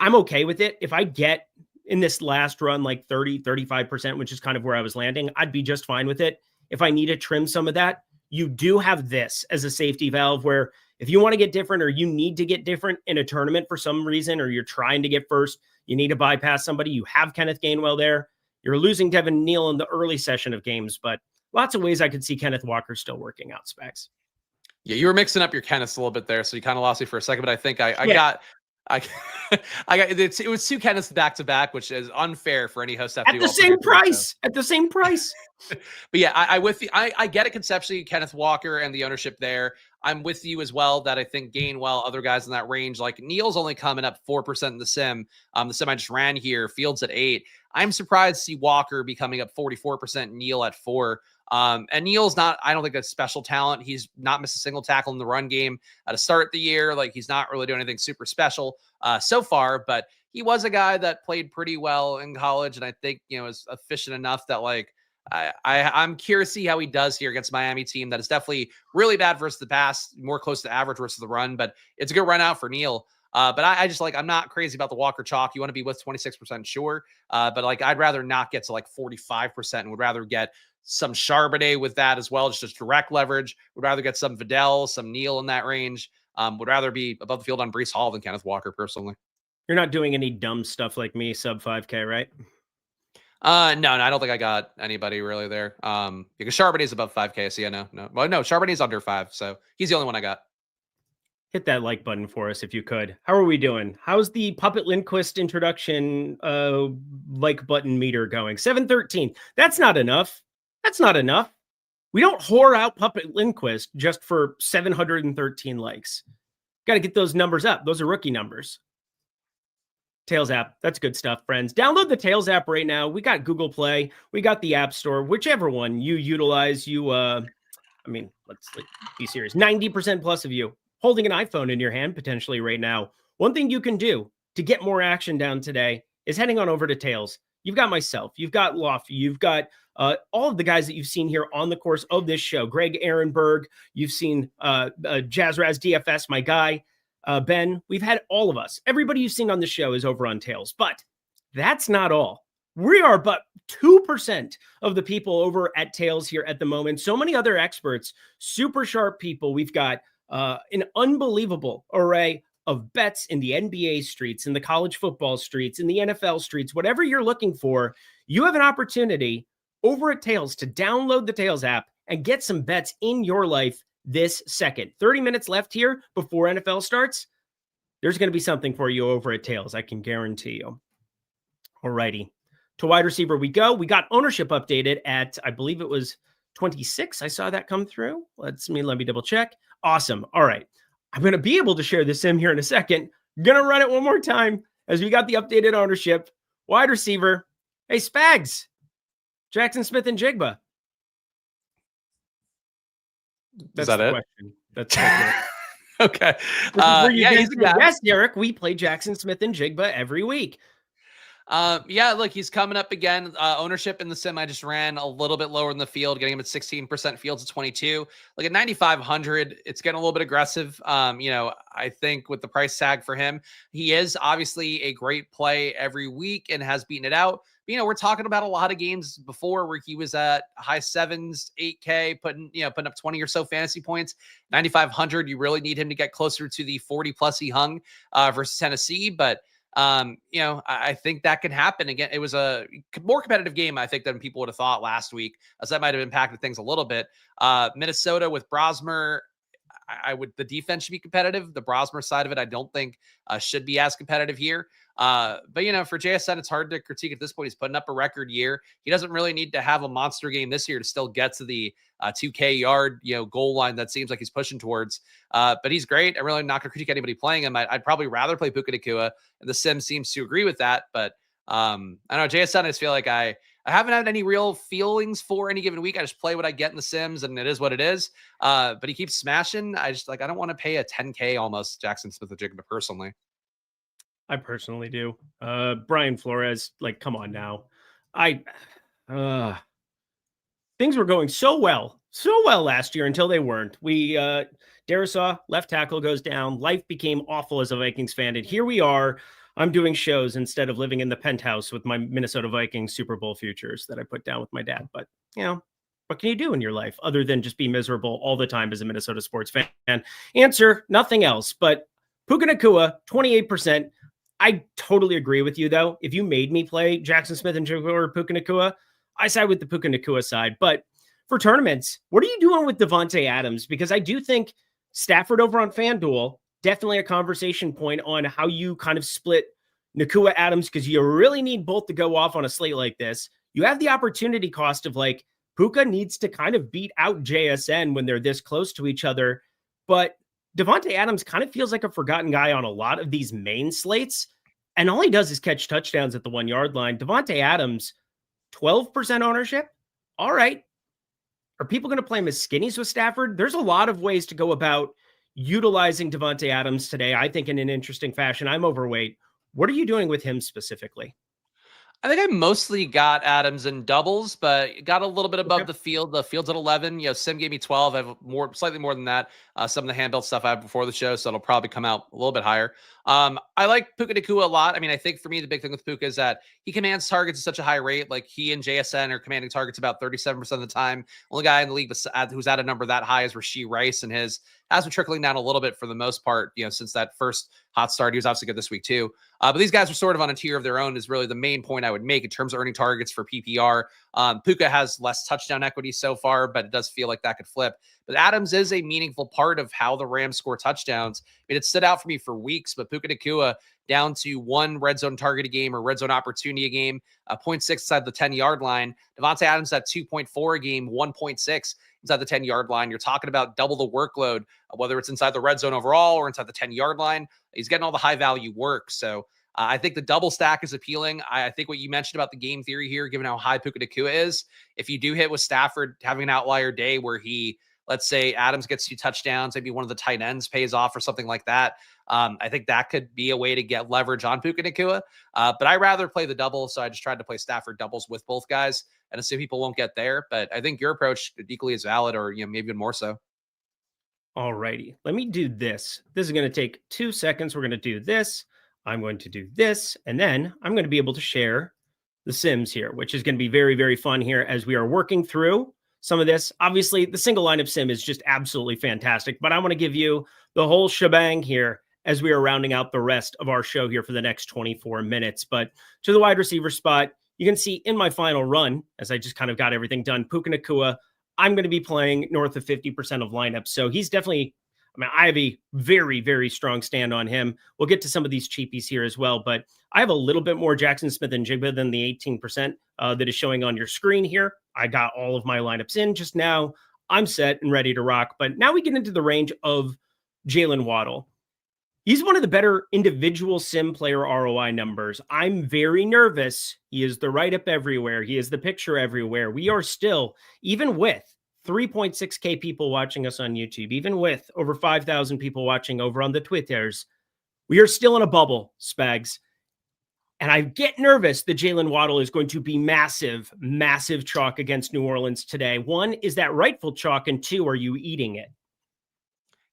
[SPEAKER 5] I'm okay with it. If I get in this last run, like 30-35%, which is kind of where I was landing, I'd be just fine with it. If I need to trim some of that, you do have this as a safety valve where if you want to get different or you need to get different in a tournament for some reason, or you're trying to get first, you need to bypass somebody. You have Kenneth Gainwell there. You're losing Devin Neal in the early session of games, but lots of ways I could see Kenneth Walker still working out specs.
[SPEAKER 4] Yeah, you were mixing up your Kenneths a little bit there, so you kind of lost me for a second, but I think I got I got it was 2 Kenneths back to back, which is unfair for any host to have to
[SPEAKER 5] At
[SPEAKER 4] do
[SPEAKER 5] the
[SPEAKER 4] all
[SPEAKER 5] same
[SPEAKER 4] predicting,
[SPEAKER 5] price.
[SPEAKER 4] so.
[SPEAKER 5] At the same price.
[SPEAKER 4] But yeah, I with you. I get it conceptually, Kenneth Walker and the ownership there. I'm with you as well that I think Gainwell, other guys in that range, like Neal's only coming up 4% in the sim. The sim I just ran here, Fields at 8. I'm surprised to see Walker be coming up 44%, Neal at 4. And Neal's not, I don't think that's special talent. He's not missed a single tackle in the run game to start the year. Like he's not really doing anything super special so far, but he was a guy that played pretty well in college. And I think, is efficient enough that like, I'm curious to see how he does here against Miami team that is definitely really bad versus the pass, more close to average versus the run, but it's a good run out for Neal. But I just I'm not crazy about the Walker chalk. You want to be with 26% sure. But like, I'd rather not get to like 45% and would rather get some Charbonnet with that as well. Just direct leverage. Would rather get some Vidal, some Neal in that range. Would rather be above the field on Breece Hall than Kenneth Walker personally.
[SPEAKER 5] You're not doing any dumb stuff like me, sub 5K, right?
[SPEAKER 4] No, I don't think I got anybody really there. Because Charbonnet's above 5K, so yeah, no. Well, no, Charbonnet's under 5, so he's the only one I got.
[SPEAKER 5] Hit that like button for us if you could. How are we doing? How's the Puppet Lindquist introduction like button meter going? 713. That's not enough. That's not enough. We don't whore out Puppet Lindquist just for 713 likes. Got to get those numbers up. Those are rookie numbers. Tails app. That's good stuff, friends. Download the Tails app right now. We got Google Play. We got the App Store. Whichever one you utilize, let's be serious. 90% plus of you holding an iPhone in your hand potentially right now. One thing you can do to get more action down today is heading on over to Tails. You've got myself. You've got Lofty. You've got all of the guys that you've seen here on the course of this show. Greg Ehrenberg. You've seen Jazzraz DFS, my guy. Ben, we've had all of us. Everybody you've seen on the show is over on Tails, but that's not all. We are but 2% of the people over at Tails here at the moment. So many other experts, super sharp people. We've got an unbelievable array of bets in the NBA streets, in the college football streets, in the NFL streets, whatever you're looking for. You have an opportunity over at Tails to download the Tails app and get some bets in your life this second. 30 minutes left here before NFL starts. There's going to be something for you over at Tails, I can guarantee you. Alrighty. To wide receiver we go. We got ownership updated at, I believe it was 26. I saw that come through. Let me double check. Awesome. All right. I'm going to be able to share the sim here in a second. Going to run it one more time as we got the updated ownership. Wide receiver. Hey, Spags. Jackson Smith and Jigba.
[SPEAKER 4] Is that it?
[SPEAKER 5] Question. That's it.
[SPEAKER 4] Okay.
[SPEAKER 5] He's yes, Derek. We play Jackson Smith and Jigba every week.
[SPEAKER 4] Look, he's coming up again. Ownership in the sim I just ran a little bit lower in the field, getting him at 16%, Fields at 22. Like at 9,500, it's getting a little bit aggressive. I think with the price tag for him, he is obviously a great play every week and has beaten it out. But, we're talking about a lot of games before where he was at high 7s, 8K, putting up 20 or so fantasy points. 9,500, you really need him to get closer to the 40 plus he hung versus Tennessee. But I think that can happen again. It was a more competitive game, I think, than people would have thought last week, as that might have impacted things a little bit. Minnesota with Brosmer, the defense should be competitive. The Brosmer side of it, I don't think should be as competitive here. But for JSN, it's hard to critique at this point. He's putting up a record year. He doesn't really need to have a monster game this year to still get to the 2K yard, goal line that seems like he's pushing towards. But he's great. I'm really not going to critique anybody playing him. I'd probably rather play Puka Nacua, and the sim seems to agree with that. But I don't know, JSN, I just feel like I haven't had any real feelings for any given week. I just play what I get in the sims, and it is what it is. But he keeps smashing. I don't want to pay a 10K almost Jackson Smith and Jigba personally.
[SPEAKER 5] I personally do. Brian Flores, come on now. Things were going so well last year until they weren't. Darisaw, left tackle, goes down. Life became awful as a Vikings fan. And here we are. I'm doing shows instead of living in the penthouse with my Minnesota Vikings Super Bowl futures that I put down with my dad. But, what can you do in your life other than just be miserable all the time as a Minnesota sports fan? Answer, nothing else. But Puka Nacua, 28%. I totally agree with you, though. If you made me play Jackson Smith and Jigba or Puka Nacua, I side with the Puka Nacua side. But for tournaments, what are you doing with Devontae Adams? Because I do think Stafford over on FanDuel definitely a conversation point on how you kind of split Nakua Adams, because you really need both to go off on a slate like this. You have the opportunity cost of like Puka needs to kind of beat out JSN when they're this close to each other. But Devontae Adams kind of feels like a forgotten guy on a lot of these main slates. And all he does is catch touchdowns at the 1 yard line. Devontae Adams, 12% ownership. All right. Are people going to play him as skinnies with Stafford? There's a lot of ways to go about utilizing Devontae Adams today, I think, in an interesting fashion. I'm overweight. What are you doing with him specifically?
[SPEAKER 4] I think I mostly got Adams in doubles, but got a little bit above the field. The field's at 11. Sim gave me 12. I have slightly more than that. Some of the handbuilt stuff I have before the show, so it'll probably come out a little bit higher. I like Puka Nacua a lot. I mean, I think for me, the big thing with Puka is that he commands targets at such a high rate. Like he and JSN are commanding targets about 37% of the time. Only guy in the league who's at a number that high is Rashee Rice, and his has been trickling down a little bit for the most part, since that first hot start. He was obviously good this week too. But these guys are sort of on a tier of their own is really the main point I would make in terms of earning targets for PPR. Puka has less touchdown equity so far, but it does feel like that could flip. But Adams is a meaningful part of how the Rams score touchdowns. I mean, it stood out for me for weeks, but Puka Nacua down to 1 red zone target a game or red zone opportunity a game, 0.6 inside the 10-yard line. Devontae Adams at 2.4 a game, 1.6 inside the 10-yard line. You're talking about double the workload, whether it's inside the red zone overall or inside the 10-yard line. He's getting all the high-value work. So I think the double stack is appealing. I think what you mentioned about the game theory here, given how high Puka Nacua is, if you do hit with Stafford having an outlier day where let's say Adams gets 2 touchdowns, maybe one of the tight ends pays off or something like that, I think that could be a way to get leverage on Puka Nacua. But I rather play the double, so I just tried to play Stafford doubles with both guys and assume people won't get there. But I think your approach equally is valid, or maybe even more so.
[SPEAKER 5] All righty. Let me do this. This is going to take 2 seconds. We're going to do this. I'm going to do this, and then I'm going to be able to share the Sims here, which is going to be very, very fun here as we are working through some of this. Obviously, the single lineup Sim is just absolutely fantastic, but I want to give you the whole shebang here as we are rounding out the rest of our show here for the next 24 minutes. But to the wide receiver spot, you can see in my final run, as I just kind of got everything done, Puka Nacua, I'm going to be playing north of 50% of lineups. So he's definitely, I have a very, very strong stand on him. We'll get to some of these cheapies here as well, but I have a little bit more Jackson Smith and Jigba than the 18% that is showing on your screen here. I got all of my lineups in just now. I'm set and ready to rock. But now we get into the range of Jalen Waddle. He's one of the better individual sim player ROI numbers. I'm very nervous. He is the write-up everywhere. He is the picture everywhere. We are still, even with 3.6K people watching us on YouTube, even with over 5,000 people watching over on the Twitters, we are still in a bubble, Spags. And I get nervous that Jalen Waddle is going to be massive, massive chalk against New Orleans today. 1, is that rightful chalk? And 2, are you eating it?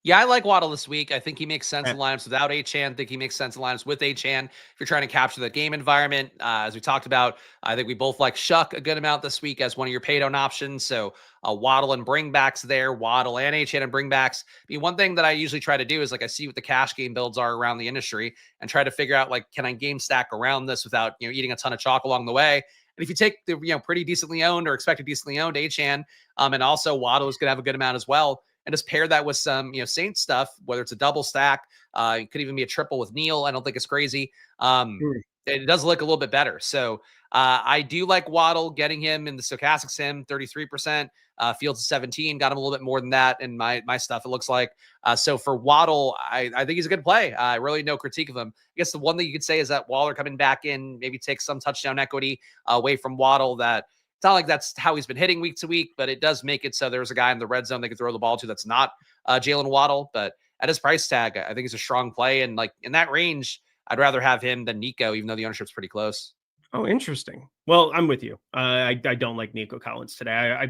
[SPEAKER 4] Yeah, I like Waddle this week. I think he makes sense in lineups without Achane. I think he makes sense in lineups with Achane if you're trying to capture the game environment. As we talked about, I think we both like Shuck a good amount this week as one of your paid-on options. So Waddle and bringbacks there, Waddle and Achane and bringbacks. I mean, one thing that I usually try to do is I see what the cash game builds are around the industry and try to figure out can I game stack around this without eating a ton of chalk along the way. And if you take the pretty decently owned or expected decently owned Achane, and also Waddle is going to have a good amount as well, and just pair that with some, Saints stuff, whether it's a double stack, it could even be a triple with Neal. I don't think it's crazy. It does look a little bit better. So I do like Waddle, getting him in the Stokastic Sim, 33%, Fields 17, got him a little bit more than that in my stuff, it looks like. So for Waddle, I think he's a good play. Really no critique of him. I guess the one thing you could say is that Waller coming back in, maybe take some touchdown equity away from Waddle. That it's not like that's how he's been hitting week to week, but it does make it so there's a guy in the red zone they can throw the ball to that's not Jalen Waddle. But at his price tag, I think he's a strong play. And in that range, I'd rather have him than Nico, even though the ownership's pretty close.
[SPEAKER 5] Oh, interesting. Well, I'm with you. I don't like Nico Collins today.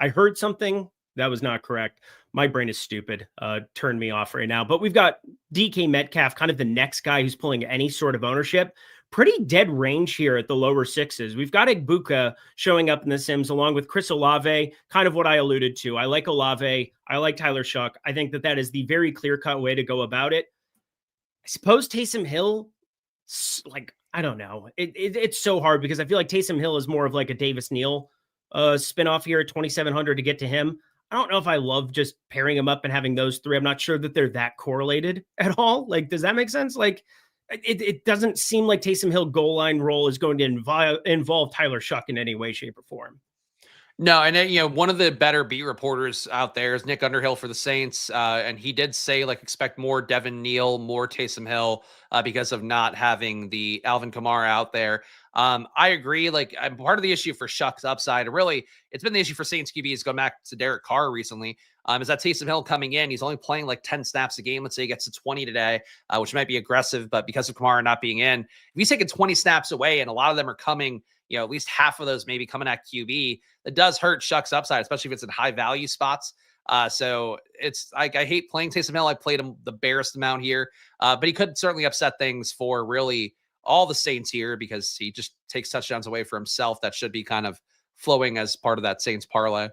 [SPEAKER 5] I heard something that was not correct. My brain is stupid. Turn me off right now. But we've got DK Metcalf, kind of the next guy who's pulling any sort of ownership. Pretty dead range here at the lower 6s. We've got Egbuka showing up in the Sims along with Chris Olave, kind of what I alluded to. I like Olave. I like Tyler Shuck. I think that is the very clear-cut way to go about it. I suppose Taysom Hill, I don't know. It's so hard because I feel like Taysom Hill is more of a Davis Neal spinoff here at 2,700 to get to him. I don't know if I love just pairing them up and having those three. I'm not sure that they're that correlated at all. Like, does that make sense? Like, it doesn't seem like Taysom Hill goal line role is going to involve Tyler Shuck in any way, shape, or form.
[SPEAKER 4] No, and one of the better beat reporters out there is Nick Underhill for the Saints, and he did say expect more Devin Neal, more Taysom Hill because of not having the Alvin Kamara out there. I agree. I'm part of the issue for Shuck's upside. Really, it's been the issue for Saints QBs going back to Derek Carr recently. Is that Taysom Hill coming in? He's only playing 10 snaps a game. Let's say he gets to 20 today, which might be aggressive, but because of Kamara not being in, if he's taking 20 snaps away, and a lot of them are coming, at least half of those maybe coming at QB, that does hurt Shuck's upside, especially if it's in high value spots. So it's I hate playing Taysom Hill. I played him the barest amount here, but he could certainly upset things for really all the Saints here because he just takes touchdowns away for himself. That should be kind of flowing as part of that Saints parlay.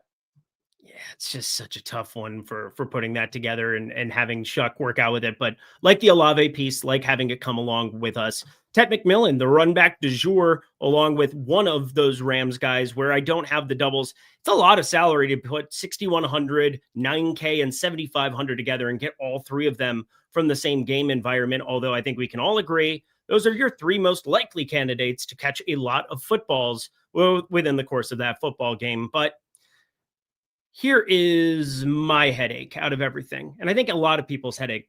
[SPEAKER 5] Yeah, it's just such a tough one for putting that together and having Shuck work out with it. But like the Olave piece, like having it come along with us. Ted McMillan, the run back du jour, along with one of those Rams guys where I don't have the doubles. It's a lot of salary to put 6,100, 9K, and 7,500 together and get all three of them from the same game environment. Although I think we can all agree those are your three most likely candidates to catch a lot of footballs within the course of that football game. But here is my headache out of everything. And I think a lot of people's headache.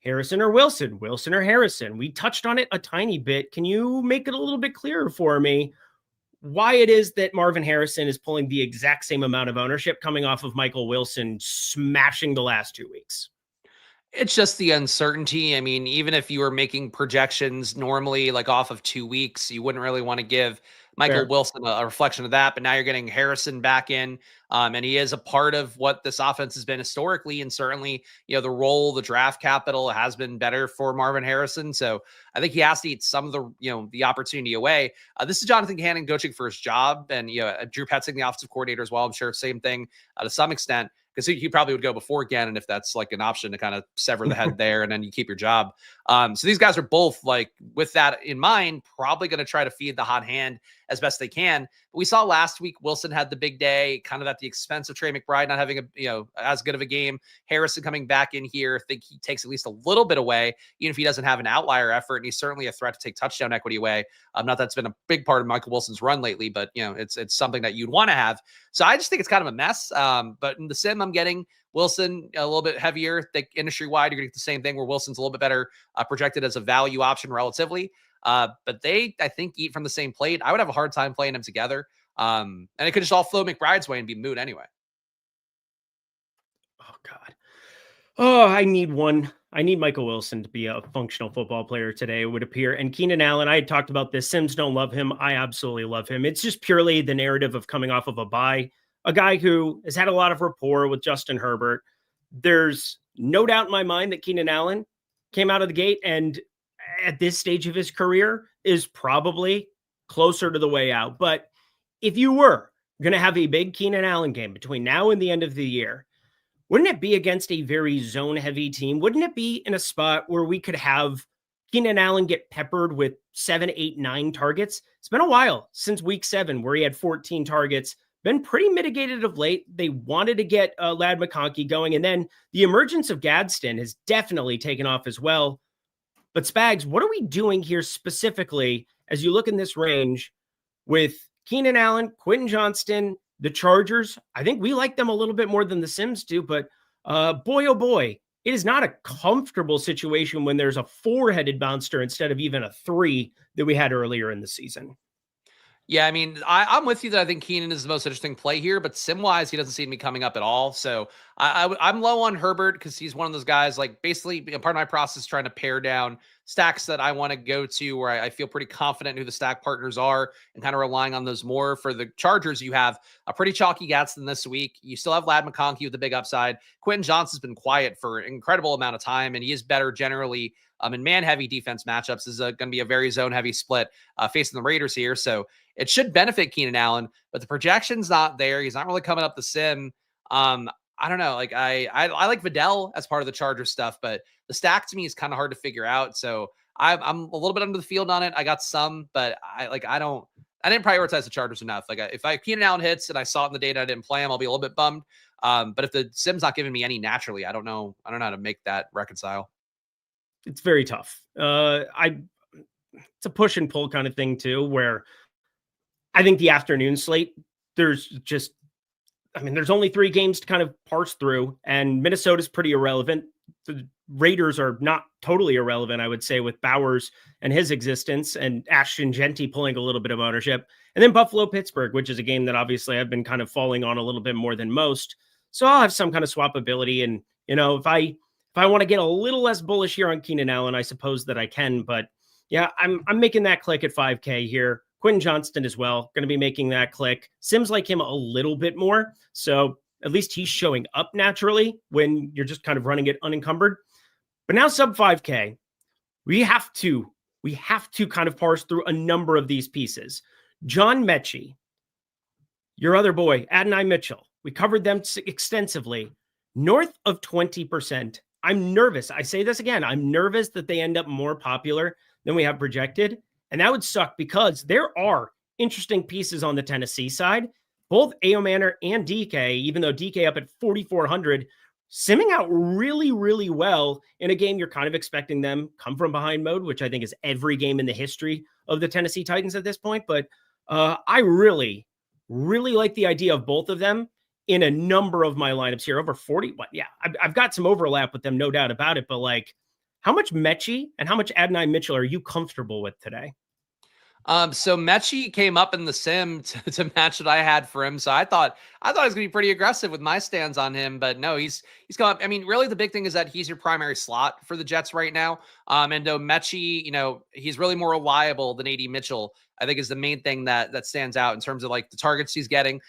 [SPEAKER 5] Harrison or Wilson? Wilson or Harrison? We touched on it a tiny bit. Can you make it a little bit clearer for me why it is that Marvin Harrison is pulling the exact same amount of ownership coming off of Michael Wilson smashing the last 2 weeks?
[SPEAKER 4] It's just the uncertainty. I mean, even if you were making projections normally off of 2 weeks, you wouldn't really want to give Michael Wilson a reflection of that. But now you're getting Harrison back in, and he is a part of what this offense has been historically. And certainly, the role, the draft capital has been better for Marvin Harrison. So I think he has to eat some of the opportunity away. This is Jonathan Gannon coaching for his job, and Drew Petzing, the offensive coordinator as well. I'm sure same thing to some extent, because he probably would go before Gannon if that's an option to kind of sever the head there and then you keep your job. So these guys are both with that in mind, probably going to try to feed the hot hand as best they can. But we saw last week, Wilson had the big day, kind of at the expense of Trey McBride not having as good of a game. Harrison coming back in here, I think he takes at least a little bit away, even if he doesn't have an outlier effort. And he's certainly a threat to take touchdown equity away. Not that's been a big part of Michael Wilson's run lately, but it's something that you'd want to have. So I just think it's kind of a mess. But in the sim, I'm getting Wilson a little bit heavier. Think industry wide, you're going to get the same thing where Wilson's a little bit better projected as a value option relatively. But they, I think, eat from the same plate. I would have a hard time playing them together. And it could just all flow McBride's way and be moot anyway.
[SPEAKER 5] Oh, God. Oh, I need one. I need Michael Wilson to be a functional football player today, it would appear. And Keenan Allen, I had talked about this. Sims don't love him. I absolutely love him. It's just purely the narrative of coming off of a bye. A guy who has had a lot of rapport with Justin Herbert. There's no doubt in my mind that Keenan Allen came out of the gate and at this stage of his career is probably closer to the way out. But if you were going to have a big Keenan Allen game between now and the end of the year, wouldn't it be against a very zone-heavy team? Wouldn't it be in a spot where we could have Keenan Allen get peppered with 7, 8, 9 targets? It's been a while since week 7 where he had 14 targets. Been pretty mitigated of late. They wanted to get Ladd McConkey going, and then the emergence of Gadsden has definitely taken off as well. But Spags, what are we doing here specifically as you look in this range with Keenan Allen, Quentin Johnston, the Chargers? I think we like them a little bit more than the Sims do, but boy, oh boy, it is not a comfortable situation when there's a 4-headed monster instead of even a 3 that we had earlier in the season.
[SPEAKER 4] Yeah, I mean, I'm with you that I think Keenan is the most interesting play here, but sim-wise, he doesn't seem to be coming up at all. So I'm low on Herbert because he's one of those guys, basically part of my process is trying to pare down stacks that I want to go to where I feel pretty confident who the stack partners are and kind of relying on those more. For the Chargers, you have a pretty chalky Gadsden this week. You still have Ladd McConkey with the big upside. Quentin Johnston's been quiet for an incredible amount of time, and he is better generally in man-heavy defense matchups. This is going to be a very zone-heavy split facing the Raiders here. So it should benefit Keenan Allen, but the projection's not there. He's not really coming up the sim. I don't know. I like Vidal as part of the Chargers stuff, but the stack to me is kind of hard to figure out. So I'm a little bit under the field on it. I got some, but I didn't prioritize the Chargers enough. If Keenan Allen hits and I saw it in the data, I didn't play him, I'll be a little bit bummed. But if the sim's not giving me any naturally, I don't know how to make that reconcile.
[SPEAKER 5] It's very tough. It's a push and pull kind of thing too, where I think the afternoon slate, there's only 3 games to kind of parse through, and Minnesota's pretty irrelevant. The Raiders are not totally irrelevant, I would say, with Bowers and his existence and Ashton Genty pulling a little bit of ownership. And then Buffalo Pittsburgh, which is a game that obviously I've been kind of falling on a little bit more than most. So I'll have some kind of swappability. And, if I want to get a little less bullish here on Keenan Allen, I suppose that I can. But yeah, I'm making that click at 5K here. Quentin Johnston as well, going to be making that click. Sims like him a little bit more. So at least he's showing up naturally when you're just kind of running it unencumbered. But now sub 5K, we have to kind of parse through a number of these pieces. John Mechie, your other boy, Adonai Mitchell, we covered them extensively. North of 20%. I'm nervous. I say this again. I'm nervous that they end up more popular than we have projected. And that would suck because there are interesting pieces on the Tennessee side. Both Ao Manor and DK, even though DK up at 4,400, simming out really, really well in a game you're kind of expecting them come from behind mode, which I think is every game in the history of the Tennessee Titans at this point. But I really, really like the idea of both of them in a number of my lineups here. Over 40. But yeah, I've got some overlap with them, no doubt about it. But like, how much Mechie and how much Adonai Mitchell are you comfortable with today?
[SPEAKER 4] So Mechie came up in the sim to match what I had for him. So I thought he was gonna be pretty aggressive with my stands on him, but no, he's come up. I mean, really the big thing is that he's your primary slot for the Jets right now. And though Mechie, he's really more reliable than AD Mitchell, I think is the main thing that stands out in terms of like the targets he's getting.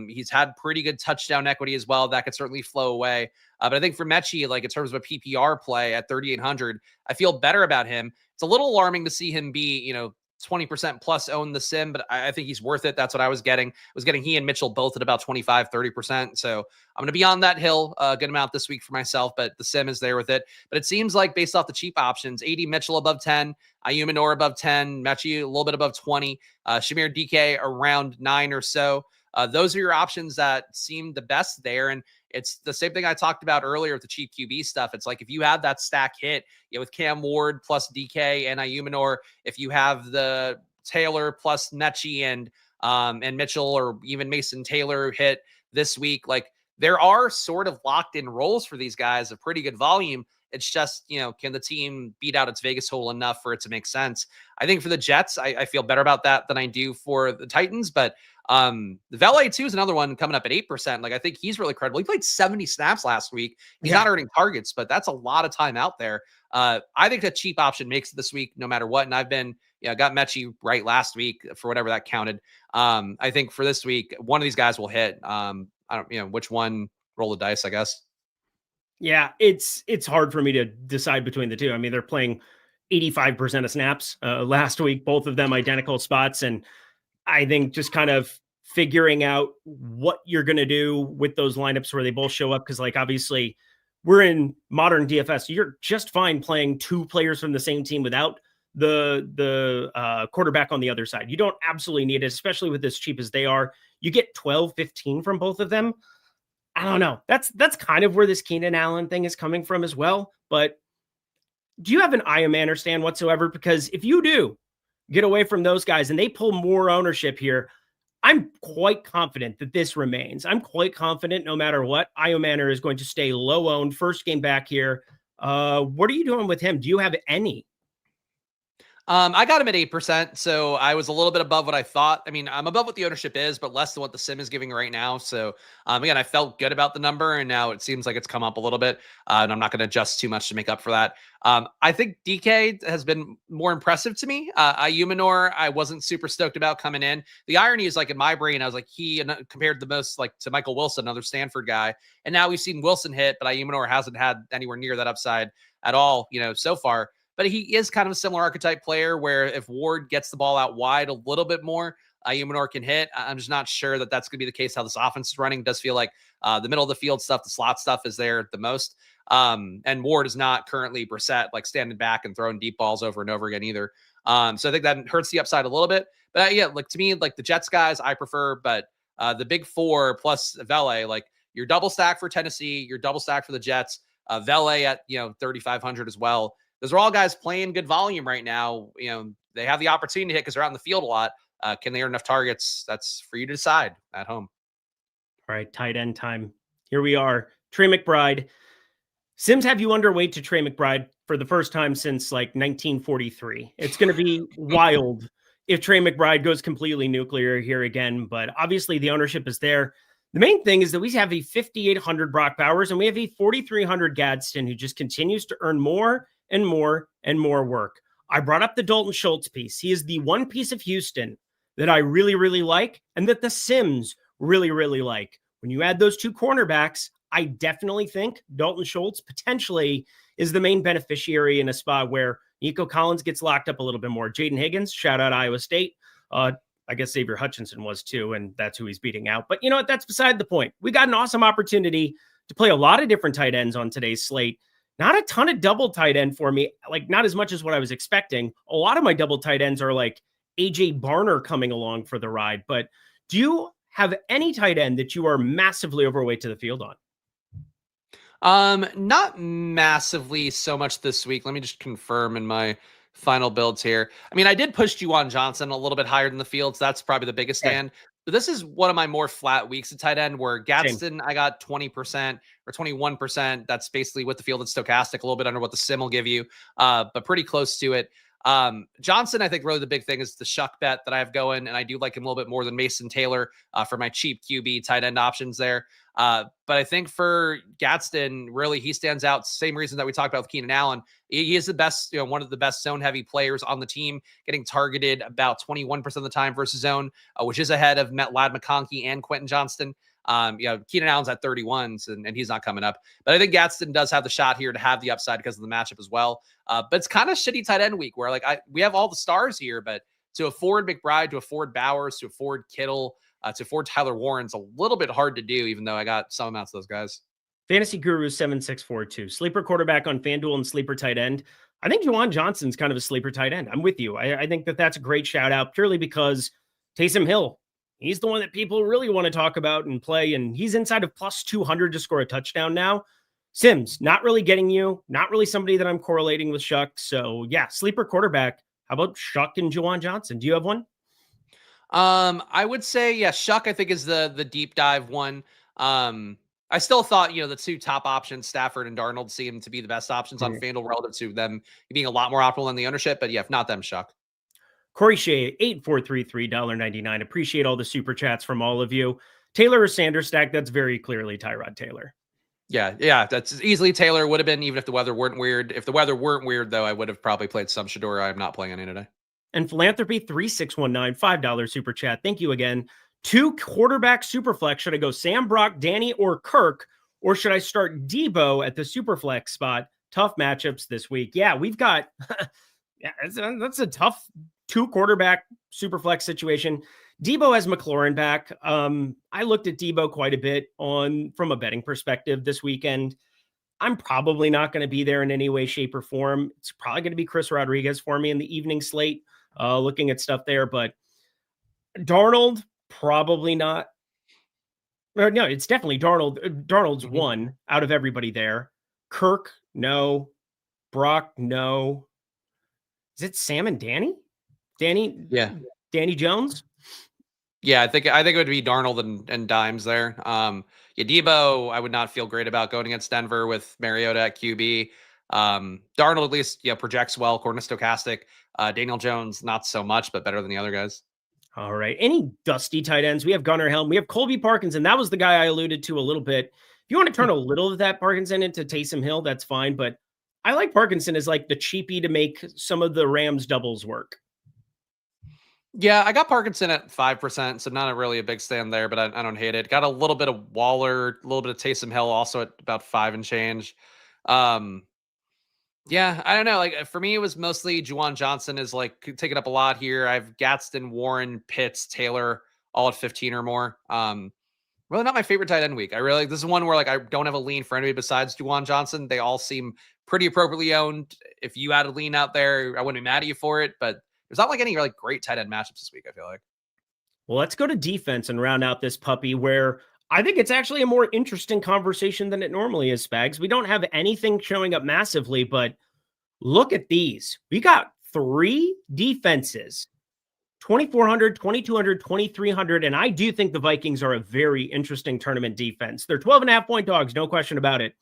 [SPEAKER 4] He's had pretty good touchdown equity as well. That could certainly flow away. But I think for Mechie, like in terms of a PPR play at 3,800, I feel better about him. It's a little alarming to see him be, 20% plus own the sim, but I think he's worth it. That's what I was getting. He and Mitchell both at about 25, 30%. So I'm going to be on that hill a good amount this week for myself, but the sim is there with it. But it seems like based off the cheap options, AD Mitchell above 10, Aiyuk Manor above 10, Mechie a little bit above 20, Shamir DK around 9 or so. Those are your options that seem the best there. And it's the same thing I talked about earlier with the cheap QB stuff. It's like if you have that stack hit with Cam Ward plus DK and Aiyuk Manor, if you have the Taylor plus Mechie and Mitchell or even Mason Taylor hit this week, like there are sort of locked in roles for these guys of pretty good volume. It's just, can the team beat out its Vegas total enough for it to make sense? I think for the Jets, I feel better about that than I do for the Titans, but the Valet too is another one coming up at 8%. Like I think he's really credible. He played 70 snaps last week. He's not earning targets, but that's a lot of time out there. I think a cheap option makes it this week, no matter what. And I've been, got Mechie right last week for whatever that counted. I think for this week, one of these guys will hit. I don't, which one, roll the dice, I guess.
[SPEAKER 5] Yeah, it's hard for me to decide between the two. I mean, they're playing 85% of snaps last week, both of them identical spots. And I think just kind of figuring out what you're going to do with those lineups where they both show up. Cause like, obviously we're in modern DFS. You're just fine playing 2 players from the same team without the quarterback on the other side. You don't absolutely need it, especially with as cheap as they are. You get 12, 15 from both of them. I don't know. That's kind of where this Keenan Allen thing is coming from as well. But do you have an Ao Manor stand whatsoever? Because if you do get away from those guys and they pull more ownership here, I'm quite confident that this remains. I'm quite confident no matter what, Ao Manor is going to stay low owned. First game back here. What are you doing with him? Do you have any?
[SPEAKER 4] I got him at 8%, so I was a little bit above what I thought. I mean, I'm above what the ownership is, but less than what the sim is giving right now. So again, I felt good about the number, and now it seems like it's come up a little bit, and I'm not going to adjust too much to make up for that. I think DK has been more impressive to me. Aiyuk Manor, I wasn't super stoked about coming in. The irony is, like in my brain, I was like, he compared the most like to Michael Wilson, another Stanford guy, and now we've seen Wilson hit, but Aiyuk Manor hasn't had anywhere near that upside at all, so far. But he is kind of a similar archetype player where if Ward gets the ball out wide a little bit more, Aiyuk Manor can hit. I'm just not sure that that's going to be the case how this offense is running. It does feel like the middle of the field stuff, the slot stuff is there the most. And Ward is not currently Brissett, like standing back and throwing deep balls over and over again either. So I think that hurts the upside a little bit. But yeah, like to me, like the Jets guys I prefer, but the big 4 plus Valet, like you're double stack for Tennessee, you're double stack for the Jets, Vele at 3,500 as well. Those are all guys playing good volume right now. They have the opportunity to hit because they're out in the field a lot. Can they earn enough targets? That's for you to decide at home.
[SPEAKER 5] All right, tight end time. Here we are. Trey McBride. Sims have you underweight to Trey McBride for the first time since like 1943. It's going to be wild if Trey McBride goes completely nuclear here again, but obviously the ownership is there. The main thing is that we have a 5,800 Brock Bowers and we have a 4,300 Gadsden who just continues to earn more and more and more work. I brought up the Dalton Schultz piece. He is the one piece of Houston that I really, really like and that the Sims really, really like. When you add those two cornerbacks, I definitely think Dalton Schultz potentially is the main beneficiary in a spot where Nico Collins gets locked up a little bit more. Jaden Higgins, shout out Iowa State. I guess Xavier Hutchinson was too, and that's who he's beating out. But you know what? That's beside the point. We got an awesome opportunity to play a lot of different tight ends on today's slate. Not a ton of double tight end for me, like not as much as what I was expecting. A lot of my double tight ends are like AJ Barner coming along for the ride. But do you have any tight end that you are massively overweight to the field on?
[SPEAKER 4] Not massively so much this week. Let me just confirm in my final builds here. I mean, I did push Juwan Johnson a little bit higher than the field, so that's probably the biggest stand. But this is one of my more flat weeks at tight end where Gadsden, I got 20% or 21%. That's basically what the field at Stokastic, a little bit under what the sim will give you, but pretty close to it. Johnson, I think really the big thing is the Shuck bet that I have going, and I do like him a little bit more than Mason Taylor for my cheap QB tight end options there. But I think for Gadsden, really, he stands out. Same reason that we talked about with Keenan Allen. He is the best, one of the best zone heavy players on the team, getting targeted about 21% of the time versus zone, which is ahead of Lad McConkey and Quentin Johnston. Keenan Allen's at 31s and he's not coming up. But I think Gadsden does have the shot here to have the upside because of the matchup as well. But it's kind of shitty tight end week where we have all the stars here, but to afford McBride, to afford Bowers, to afford Kittle, to afford Tyler Warren's a little bit hard to do, even though I got some amounts of those guys.
[SPEAKER 5] Fantasy Guru 7642. Sleeper quarterback on FanDuel and sleeper tight end. I think Juwan Johnson's kind of a sleeper tight end. I'm with you. I think that's a great shout out purely because Taysom Hill, he's the one that people really want to talk about and play, and he's inside of plus 200 to score a touchdown now. Sims, not really getting you, not really somebody that I'm correlating with Shuck. So yeah, sleeper quarterback. How about Shuck and Juwan Johnson? Do you have one?
[SPEAKER 4] I would say, yeah, Shuck, I think is the deep dive one. I still thought, the two top options, Stafford and Darnold, seem to be the best options on FanDuel relative to them being a lot more optimal than the ownership. But yeah, if not them, Shuck.
[SPEAKER 5] Corey Shea, $8433.99. Appreciate all the super chats from all of you. Taylor or Sanders stack, that's very clearly Tyrod Taylor.
[SPEAKER 4] Yeah, that's easily Taylor. Would have been even if the weather weren't weird. If the weather weren't weird, though, I would have probably played some Shador. I'm not playing any today.
[SPEAKER 5] And Philanthropy 3619, $5 super chat. Thank you again. 2 quarterback super flex. Should I go Sam, Brock, Danny, or Kirk? Or should I start Debo at the super flex spot? Tough matchups this week. Yeah, we've got that's a tough 2 quarterback super flex situation. Debo has McLaurin back. I looked at Debo quite a bit from a betting perspective this weekend. I'm probably not going to be there in any way, shape, or form. It's probably going to be Chris Rodriguez for me in the evening slate, looking at stuff there. But Darnold, probably not. No, it's definitely Darnold. Darnold's one out of everybody there. Kirk, no. Brock, no. Is it Sam and Danny?
[SPEAKER 4] Yeah.
[SPEAKER 5] Danny Jones?
[SPEAKER 4] Yeah, I think it would be Darnold and Dimes there. Debo, I would not feel great about going against Denver with Mariota at QB. Darnold at least projects well according to Stokastic. Daniel Jones, not so much, but better than the other guys.
[SPEAKER 5] All right. Any dusty tight ends? We have Gunnar Helm. We have Colby Parkinson. That was the guy I alluded to a little bit. If you want to turn a little of that Parkinson into Taysom Hill, that's fine. But I like Parkinson as like the cheapie to make some of the Rams doubles work.
[SPEAKER 4] Yeah, I got Parkinson at 5%, so not really a big stand there, but I don't hate it. Got a little bit of Waller, a little bit of Taysom Hill, also at about 5 and change. Yeah, I don't know. Like for me, it was mostly Juwan Johnson is like taking up a lot here. I have Gadsden, Warren, Pitts, Taylor, all at 15 or more. Really not my favorite tight end week. This is one where I don't have a lean for anybody besides Juwan Johnson. They all seem pretty appropriately owned. If you had a lean out there, I wouldn't be mad at you for it, but there's not any great tight end matchups this week, I feel like.
[SPEAKER 5] Well, let's go to defense and round out this puppy where I think it's actually a more interesting conversation than it normally is, Spags. We don't have anything showing up massively, but look at these. We got 3 defenses, 2,400, 2,200, 2,300. And I do think the Vikings are a very interesting tournament defense. They're 12.5-point dogs, no question about it.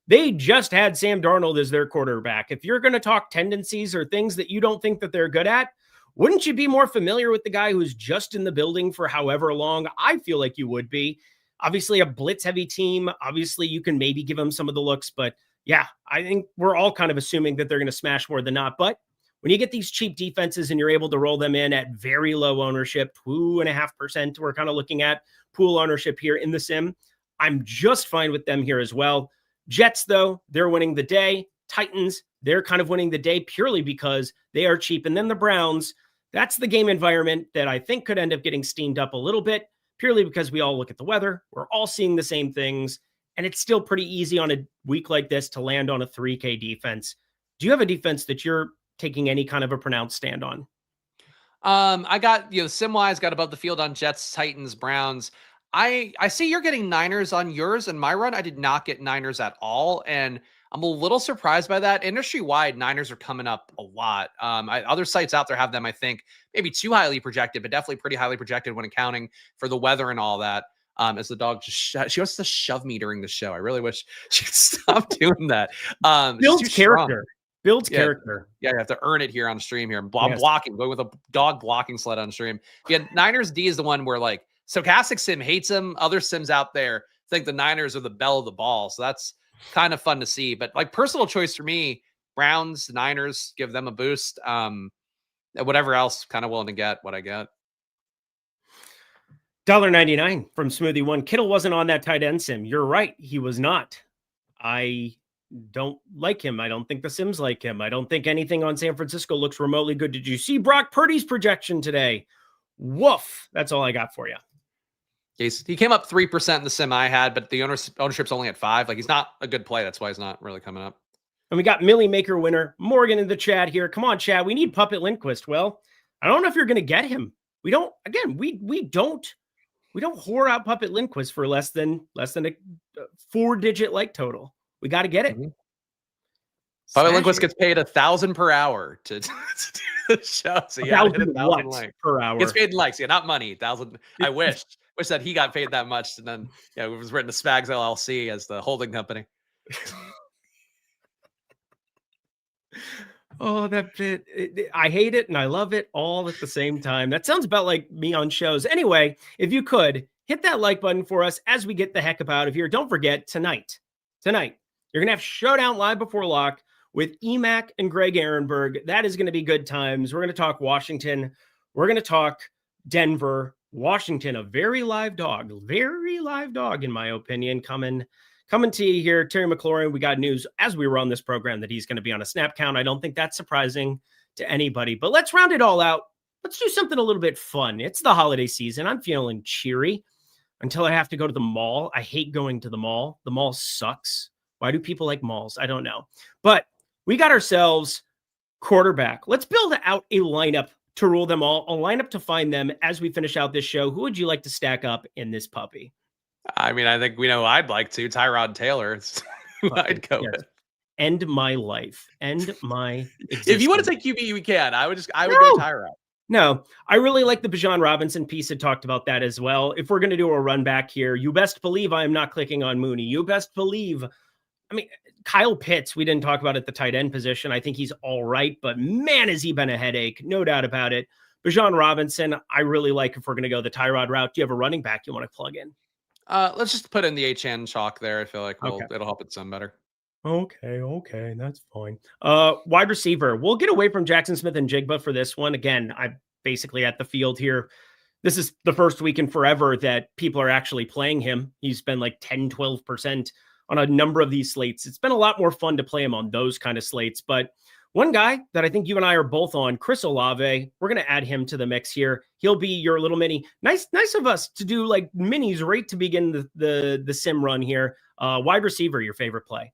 [SPEAKER 5] They just had Sam Darnold as their quarterback. If you're going to talk tendencies or things that you don't think that they're good at, wouldn't you be more familiar with the guy who's just in the building for however long? I feel like you would be. Obviously, a blitz-heavy team. Obviously, you can maybe give them some of the looks. But yeah, I think we're all kind of assuming that they're going to smash more than not. But when you get these cheap defenses and you're able to roll them in at very low ownership, 2.5%, we're kind of looking at pool ownership here in the sim. I'm just fine with them here as well. Jets, though, they're winning the day. Titans, they're kind of winning the day purely because they are cheap. And then the Browns, that's the game environment that I think could end up getting steamed up a little bit, purely because we all look at the weather. We're all seeing the same things. And it's still pretty easy on a week like this to land on a 3K defense. Do you have a defense that you're taking any kind of a pronounced stand on?
[SPEAKER 4] I got, sim-wise, got above the field on Jets, Titans, Browns. I see you're getting Niners on yours, and my run, I did not get Niners at all. And I'm a little surprised by that. Industry-wide, Niners are coming up a lot. Other sites out there have them, I think, maybe too highly projected, but definitely pretty highly projected when accounting for the weather and all that. As the dog just she wants to shove me during the show. I really wish she could stop doing that.
[SPEAKER 5] Builds character. Builds character.
[SPEAKER 4] Yeah, you have to earn it here on stream here. I'm blocking, going with a dog blocking sled on stream. Yeah, Niners D is the one where like Stokastic Sim hates him. Other sims out there think the Niners are the belle of the ball. So that's kind of fun to see. But like personal choice for me, Browns, Niners, give them a boost. Whatever else, kind of willing to get what I get.
[SPEAKER 5] $1.99 from Smoothie One. Kittle wasn't on that tight end sim. You're right. He was not. I don't like him. I don't think the sims like him. I don't think anything on San Francisco looks remotely good. Did you see Brock Purdy's projection today? Woof. That's all I got for you.
[SPEAKER 4] He came up 3% in the sim I had, but the ownership's only at 5%. Like he's not a good play. That's why he's not really coming up.
[SPEAKER 5] And we got Millie Maker winner Morgan in the chat here. Come on, Chad. We need Puppet Lindquist. Well, I don't know if you're going to get him. We don't. Again, we don't whore out Puppet Lindquist for less than a 4-digit like total. We got to get it.
[SPEAKER 4] Mm-hmm. Puppet Lindquist gets paid $1,000 per hour to do the show. So yeah,
[SPEAKER 5] 1,000 likes per hour.
[SPEAKER 4] Gets paid in likes. Yeah, not money. 1,000. I wish that he got paid that much. And then it was written to Spags LLC as the holding company.
[SPEAKER 5] Oh, that bit. I hate it and I love it all at the same time. That sounds about like me on shows. Anyway, if you could hit that like button for us as we get the heck up out of here. Don't forget tonight, you're going to have Showdown Live Before Lock with EMAC and Greg Ehrenberg. That is going to be good times. We're going to talk Washington. We're going to talk Denver. Washington, a very live dog in my opinion, coming to you here. Terry McLaurin, we got news as we were on this program that he's going to be on a snap count. I don't think that's surprising to anybody, but let's round it all out. Let's do something a little bit fun. It's the holiday season. I'm feeling cheery until I have to go to the mall. I hate going to the mall. The mall sucks. Why do people like malls? I don't know. But we got ourselves quarterback. Let's build out a lineup to rule them all, a lineup to find them as we finish out this show. Who would you like to stack up in this puppy?
[SPEAKER 4] I mean, I think we know I'd like to. Tyrod Taylor. I'd go with.
[SPEAKER 5] End my life. End my existence.
[SPEAKER 4] If you want to take QB, we can. I would go Tyrod.
[SPEAKER 5] No, I really like the Bijan Robinson piece. Had talked about that as well. If we're going to do a run back here, you best believe I am not clicking on Mooney. You best believe. I mean, Kyle Pitts, we didn't talk about at the tight end position. I think he's all right, but man, has he been a headache. No doubt about it. Bijan Robinson, I really like if we're going to go the Tyrod route. Do you have a running back you want to plug in?
[SPEAKER 4] Let's just put in the HN chalk there. I feel like it'll help it sound better.
[SPEAKER 5] Okay, that's fine. Wide receiver. We'll get away from Jackson Smith and Jigba for this one. Again, I'm basically at the field here. This is the first week in forever that people are actually playing him. He's been like 10, 12% on a number of these slates. It's been a lot more fun to play him on those kind of slates. But one guy that I think you and I are both on, Chris Olave, we're going to add him to the mix here. He'll be your little mini. Nice of us to do like minis right to begin the sim run here. Wide receiver, your favorite play?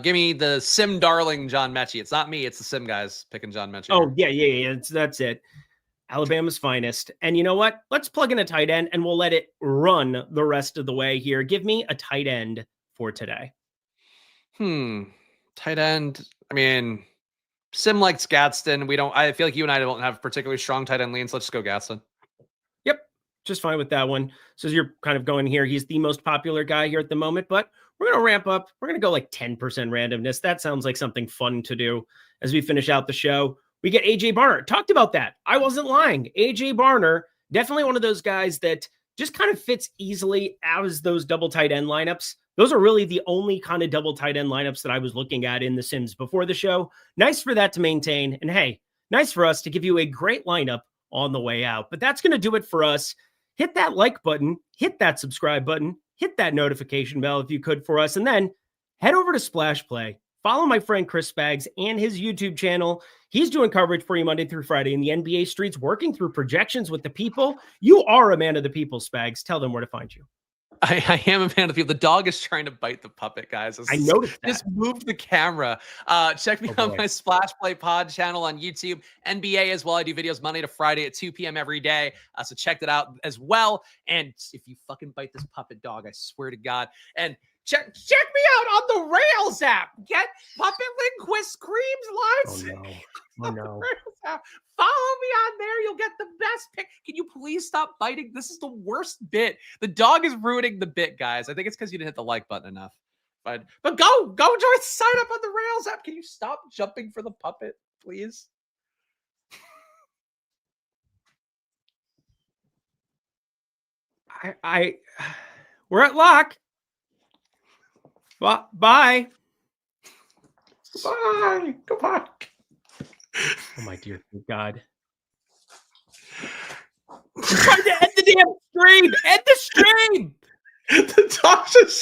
[SPEAKER 4] Give me the sim darling John Mechie. It's not me. It's the sim guys picking John Mechie.
[SPEAKER 5] Oh, yeah. That's it. Alabama's finest. And you know what? Let's plug in a tight end and we'll let it run the rest of the way here. Give me a tight end for today.
[SPEAKER 4] Tight end. I mean, Sim likes Gadsden. I feel like you and I don't have particularly strong tight end leans. Let's just go Gadsden.
[SPEAKER 5] Yep. Just fine with that one. So as you're kind of going here, he's the most popular guy here at the moment, but we're going to ramp up. We're going to go like 10% randomness. That sounds like something fun to do as we finish out the show. We get AJ Barner. Talked about that. I wasn't lying. AJ Barner, definitely one of those guys that just kind of fits easily as those double tight end lineups. Those are really the only kind of double tight end lineups that I was looking at in the Sims before the show. Nice for that to maintain. And hey, nice for us to give you a great lineup on the way out. But that's going to do it for us. Hit that like button, hit that subscribe button, hit that notification bell if you could for us. And then head over to Splash Play. Follow my friend Chris Spags and his YouTube channel. He's doing coverage for you Monday through Friday in the NBA streets, working through projections with the people. You are a man of the people, Spags. Tell them where to find you.
[SPEAKER 4] I am a fan of the people. The dog is trying to bite the puppet, guys.
[SPEAKER 5] I noticed that.
[SPEAKER 4] Just moved the camera. Check me on my Splash Play Pod channel on YouTube, NBA as well. I do videos Monday to Friday at 2 p.m. every day. So check that out as well. And if you fucking bite this puppet dog, I swear to God. And check me out on the Rails app. Get Puppet Linguist Screams live.
[SPEAKER 5] Oh no.
[SPEAKER 4] Follow me on there. You'll get the best pick. Can you please stop biting? This is the worst bit. The dog is ruining the bit, guys. I think it's because you didn't hit the like button enough. But go join, sign up on the Rails app. Can you stop jumping for the puppet, please?
[SPEAKER 5] We're at lock. Bye.
[SPEAKER 4] Bye. Goodbye.
[SPEAKER 5] Oh my dear God. I'm trying to end the damn stream. End the stream.
[SPEAKER 4] The dog just